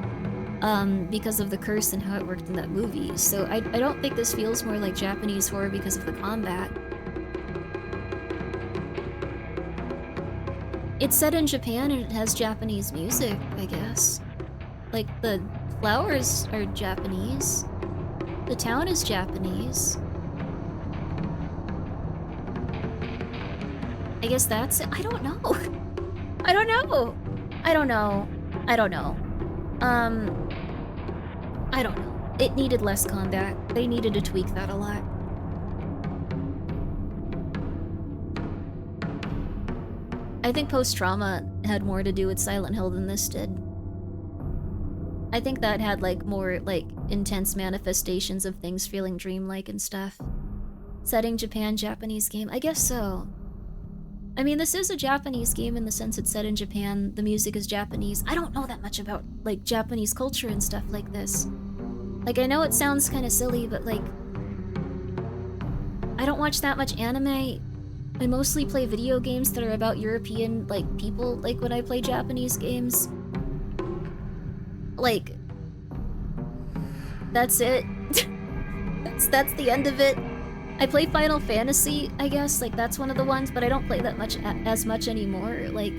Because of the curse and how it worked in that movie. So I don't think this feels more like Japanese horror because of the combat. It's set in Japan and it has Japanese music, I guess. Like, the flowers are Japanese. The town is Japanese. I guess that's it. I don't know. I don't know. I don't know. I don't know. I don't know. It needed less combat. They needed to tweak that a lot. I think post-trauma had more to do with Silent Hill than this did. I think that had like more like intense manifestations of things feeling dreamlike and stuff. Setting Japan, Japanese game? I guess so. I mean, this is a Japanese game in the sense it's set in Japan, the music is Japanese. I don't know that much about, like, Japanese culture and stuff like this. Like, I know it sounds kind of silly, but, like, I don't watch that much anime. I mostly play video games that are about European, like, people, like, when I play Japanese games. Like, that's it. that's the end of it. I play Final Fantasy, I guess, like that's one of the ones, but I don't play that much as much anymore. Like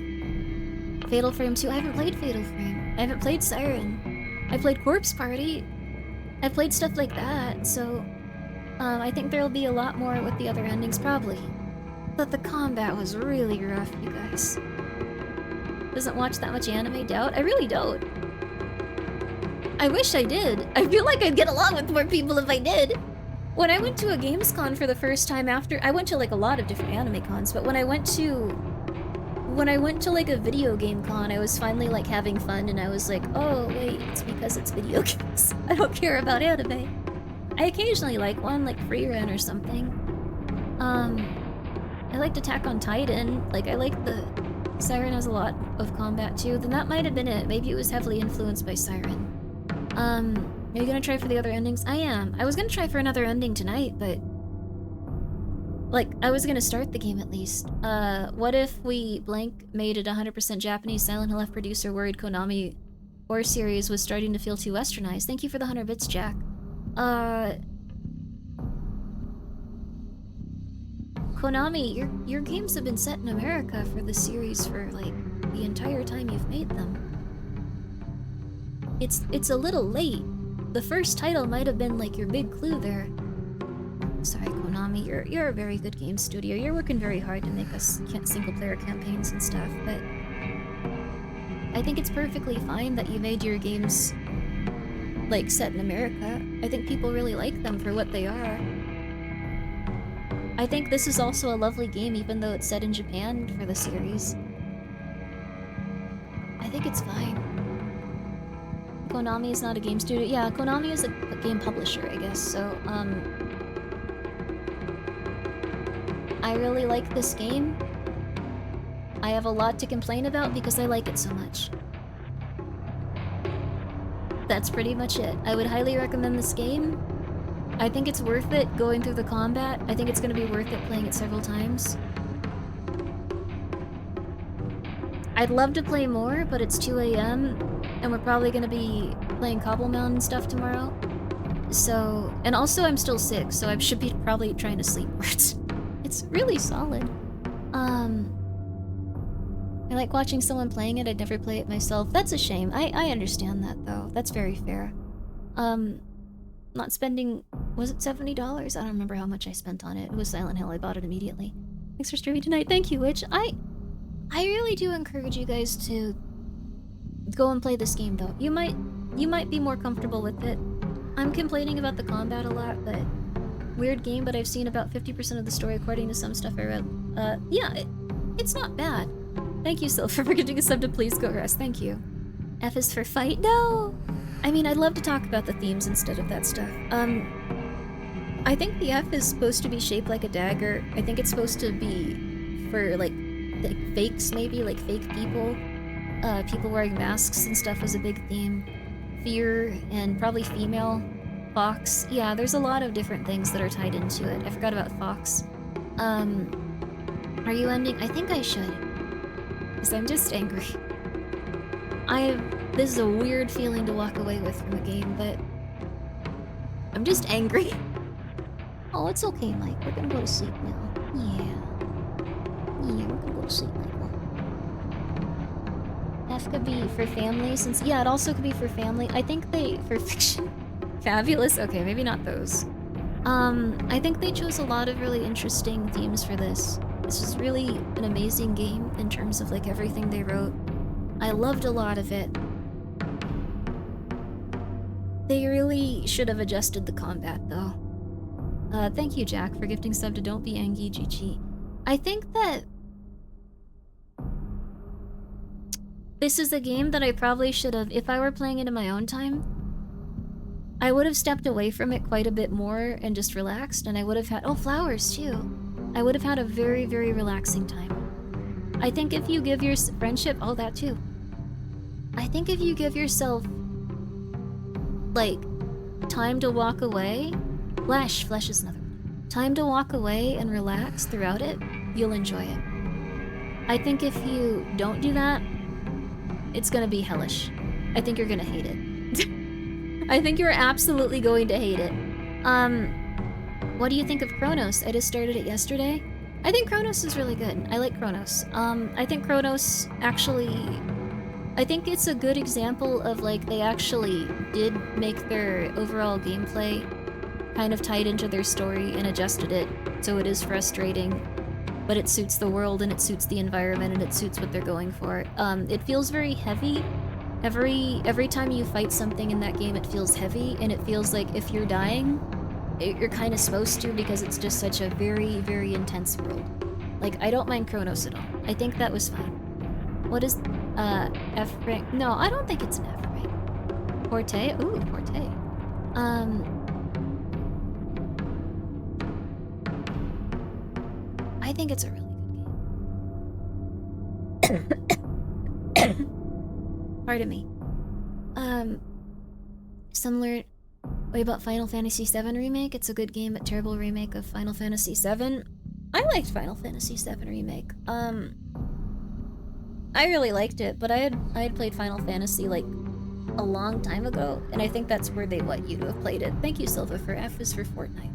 Fatal Frame 2, I haven't played Fatal Frame. I haven't played Siren. I played Corpse Party. I played stuff like that, so I think there'll be a lot more with the other endings probably. But the combat was really rough, you guys. Doesn't watch that much anime, doubt? I really don't. I wish I did. I feel like I'd get along with more people if I did. When I went to a Gamescom for the first time after, I went to like a lot of different anime cons, but when I went to like a video game con, I was finally like having fun and I was like, oh wait, it's because it's video games. I don't care about anime. I occasionally like one, like Free Run or something. I liked Attack on Titan, like I like the... Siren has a lot of combat too, then that might have been it. Maybe it was heavily influenced by Siren. Are you gonna try for the other endings? I am. I was gonna try for another ending tonight, but... Like, I was gonna start the game at least. What if we blank made it 100% Japanese? Silent Hill F producer worried Konami horror series was starting to feel too westernized. Thank you for the 100 bits, Jack. Konami, your games have been set in America for the series for, like, the entire time you've made them. It's a little late. The first title might have been like your big clue there. Sorry, Konami, you're a very good game studio. You're working very hard to make us single-player campaigns and stuff, but I think it's perfectly fine that you made your games like set in America. I think people really like them for what they are. I think this is also a lovely game, even though it's set in Japan for the series. I think it's fine. Konami is not a game studio. Yeah, Konami is a game publisher, I guess, so, I really like this game. I have a lot to complain about because I like it so much. That's pretty much it. I would highly recommend this game. I think it's worth it going through the combat. I think it's gonna be worth it playing it several times. I'd love to play more, but it's 2 AM, and we're probably gonna be playing Cobble Mountain stuff tomorrow. So, and also I'm still sick, so I should be probably trying to sleep more. It's really solid. I like watching someone playing it. I'd never play it myself. That's a shame. I understand that, though. That's very fair. Not spending... Was it $70? I don't remember how much I spent on it. It was Silent Hill. I bought it immediately. Thanks for streaming tonight. Thank you, Witch. I really do encourage you guys to go and play this game, though. You might be more comfortable with it. I'm complaining about the combat a lot, but... Weird game, but I've seen about 50% of the story according to some stuff I read. Yeah, it's not bad. Thank you, Sylph, for forgetting a sub to Please Go Rest. Thank you. F is for fight? No! I mean, I'd love to talk about the themes instead of that stuff. I think the F is supposed to be shaped like a dagger. I think it's supposed to be for, like fakes, maybe, like fake people. People wearing masks and stuff was a big theme. Fear, and probably female. Fox. Yeah, there's a lot of different things that are tied into it. I forgot about Fox. Are you ending? I think I should. Because I'm just angry. This is a weird feeling to walk away with from a game, but... I'm just angry. Oh, it's okay, Mike. We're gonna go to sleep now. Yeah, we're gonna go to sleep, Michael. F could be for family, since... Yeah, it also could be for family. I think for fiction... Fabulous? Okay, maybe not those. I think they chose a lot of really interesting themes for this. This is really an amazing game in terms of like everything they wrote. I loved a lot of it. They really should have adjusted the combat though. Thank you, Jack, for gifting sub to Don't Be Angie GG. I think that this is a game that I probably should have, if I were playing it in my own time, I would have stepped away from it quite a bit more and just relaxed, and I would have had, oh, flowers too. I would have had a very, very relaxing time. I think if you give your friendship, oh, that too. I think if you give yourself, like, time to walk away, flesh is another one. Time to walk away and relax throughout it, you'll enjoy it. I think if you don't do that, it's gonna be hellish. I think you're gonna hate it. I think you're absolutely going to hate it. What do you think of Chronos? I just started it yesterday. I think Chronos is really good. I like Chronos. I think Chronos actually... I think it's a good example of, like, they actually did make their overall gameplay kind of tied into their story and adjusted it, so it is frustrating, but it suits the world and it suits the environment and it suits what they're going for. It feels very heavy. Every time you fight something in that game, it feels heavy, and it feels like if you're dying, you're kind of supposed to, because it's just such a very, very intense world. Like, I don't mind Chronos at all. I think that was fine. What is, F rank? No, I don't think it's an F rank. Porte? Ooh, Porte. I think it's a really good game. Pardon me. Similar way about Final Fantasy VII Remake. It's a good game, but terrible remake of Final Fantasy VII. I liked Final Fantasy VII Remake. I really liked it, but I had played Final Fantasy, like, a long time ago, and I think that's where they want you to have played it. Thank you, Silva, for F is for Fortnite.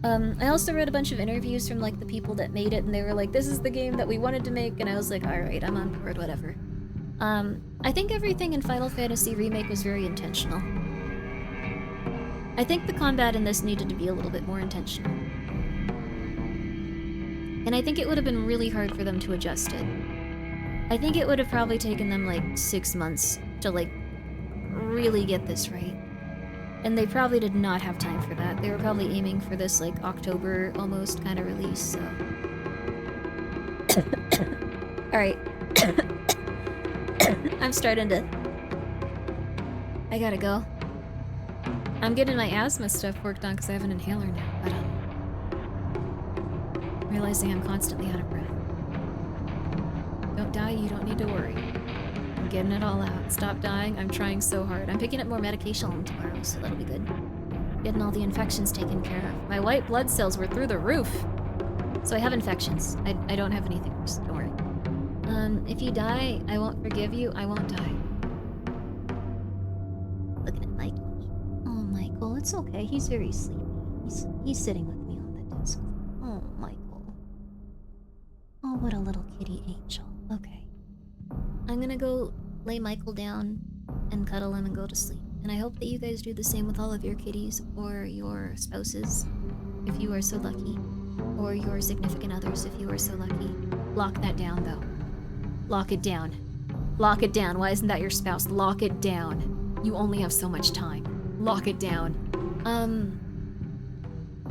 I also read a bunch of interviews from, like, the people that made it, and they were like, this is the game that we wanted to make, and I was like, alright, I'm on board, whatever. I think everything in Final Fantasy Remake was very intentional. I think the combat in this needed to be a little bit more intentional. And I think it would have been really hard for them to adjust it. I think it would have probably taken them, like, 6 months to, like, really get this right. And they probably did not have time for that. They were probably aiming for this, like, October almost kind of release, so... Alright. I'm starting to... I gotta go. I'm getting my asthma stuff worked on because I have an inhaler now, but realizing I'm constantly out of breath. Don't die, you don't need to worry. I'm getting it all out. Stop dying, I'm trying so hard. I'm picking up more medication tomorrow, so that'll be good. Getting all the infections taken care of. My white blood cells were through the roof! So I have infections. I don't have anything worse, don't worry. If you die, I won't forgive you, I won't die. Looking at Michael. Oh, Michael, it's okay, he's very sleepy. He's sitting with me on the desk. Oh, Michael. Oh, what a little kitty angel. Okay. I'm gonna go lay Michael down and cuddle him and go to sleep. And I hope that you guys do the same with all of your kitties or your spouses, if you are so lucky. Or your significant others, if you are so lucky. Lock that down, though. Lock it down. Lock it down. Why isn't that your spouse? Lock it down. You only have so much time. Lock it down.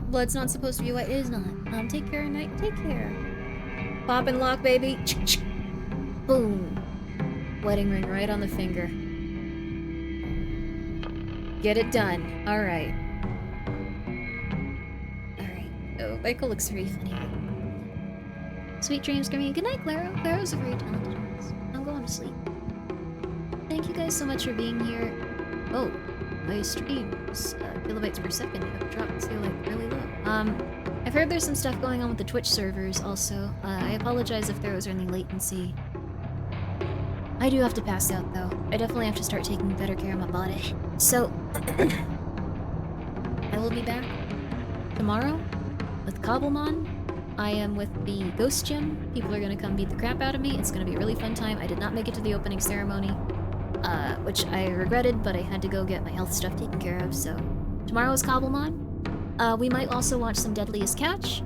Blood's not supposed to be white. It is not. Take care, Knight. Take care. Pop and lock, baby. Boom. Wedding ring right on the finger. Get it done. Alright. Alright. Oh, Michael looks very funny. Sweet dreams, Grimmi. Good night, Claro. Claro's a very talented artist. I'm going to sleep. Thank you guys so much for being here. Oh, my streams, kilobytes per second have dropped to, like, really low. I've heard there's some stuff going on with the Twitch servers also. I apologize if there was any latency. I do have to pass out, though. I definitely have to start taking better care of my body. So, I will be back tomorrow with Cobblemon. I am with the Ghost Gym. People are gonna come beat the crap out of me. It's gonna be a really fun time. I did not make it to the opening ceremony, which I regretted, but I had to go get my health stuff taken care of, so... Tomorrow is Cobblemon. We might also watch some Deadliest Catch.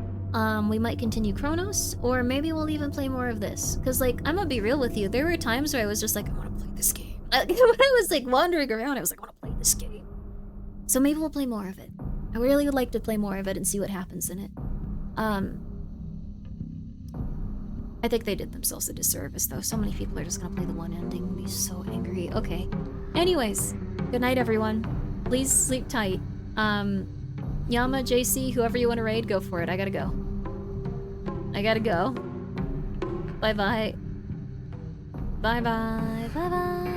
We might continue Chronos, or maybe we'll even play more of this. Cause, like, I'm gonna be real with you, there were times where I was just like, I wanna play this game. When I was, like, wandering around, I was like, I wanna play this game. So maybe we'll play more of it. I really would like to play more of it and see what happens in it. I think they did themselves a disservice, though. So many people are just gonna play the one ending and be so angry. Okay. Anyways, good night, everyone. Please sleep tight. Yama, JC, whoever you want to raid, go for it. I gotta go. Bye-bye. Bye-bye. Bye-bye.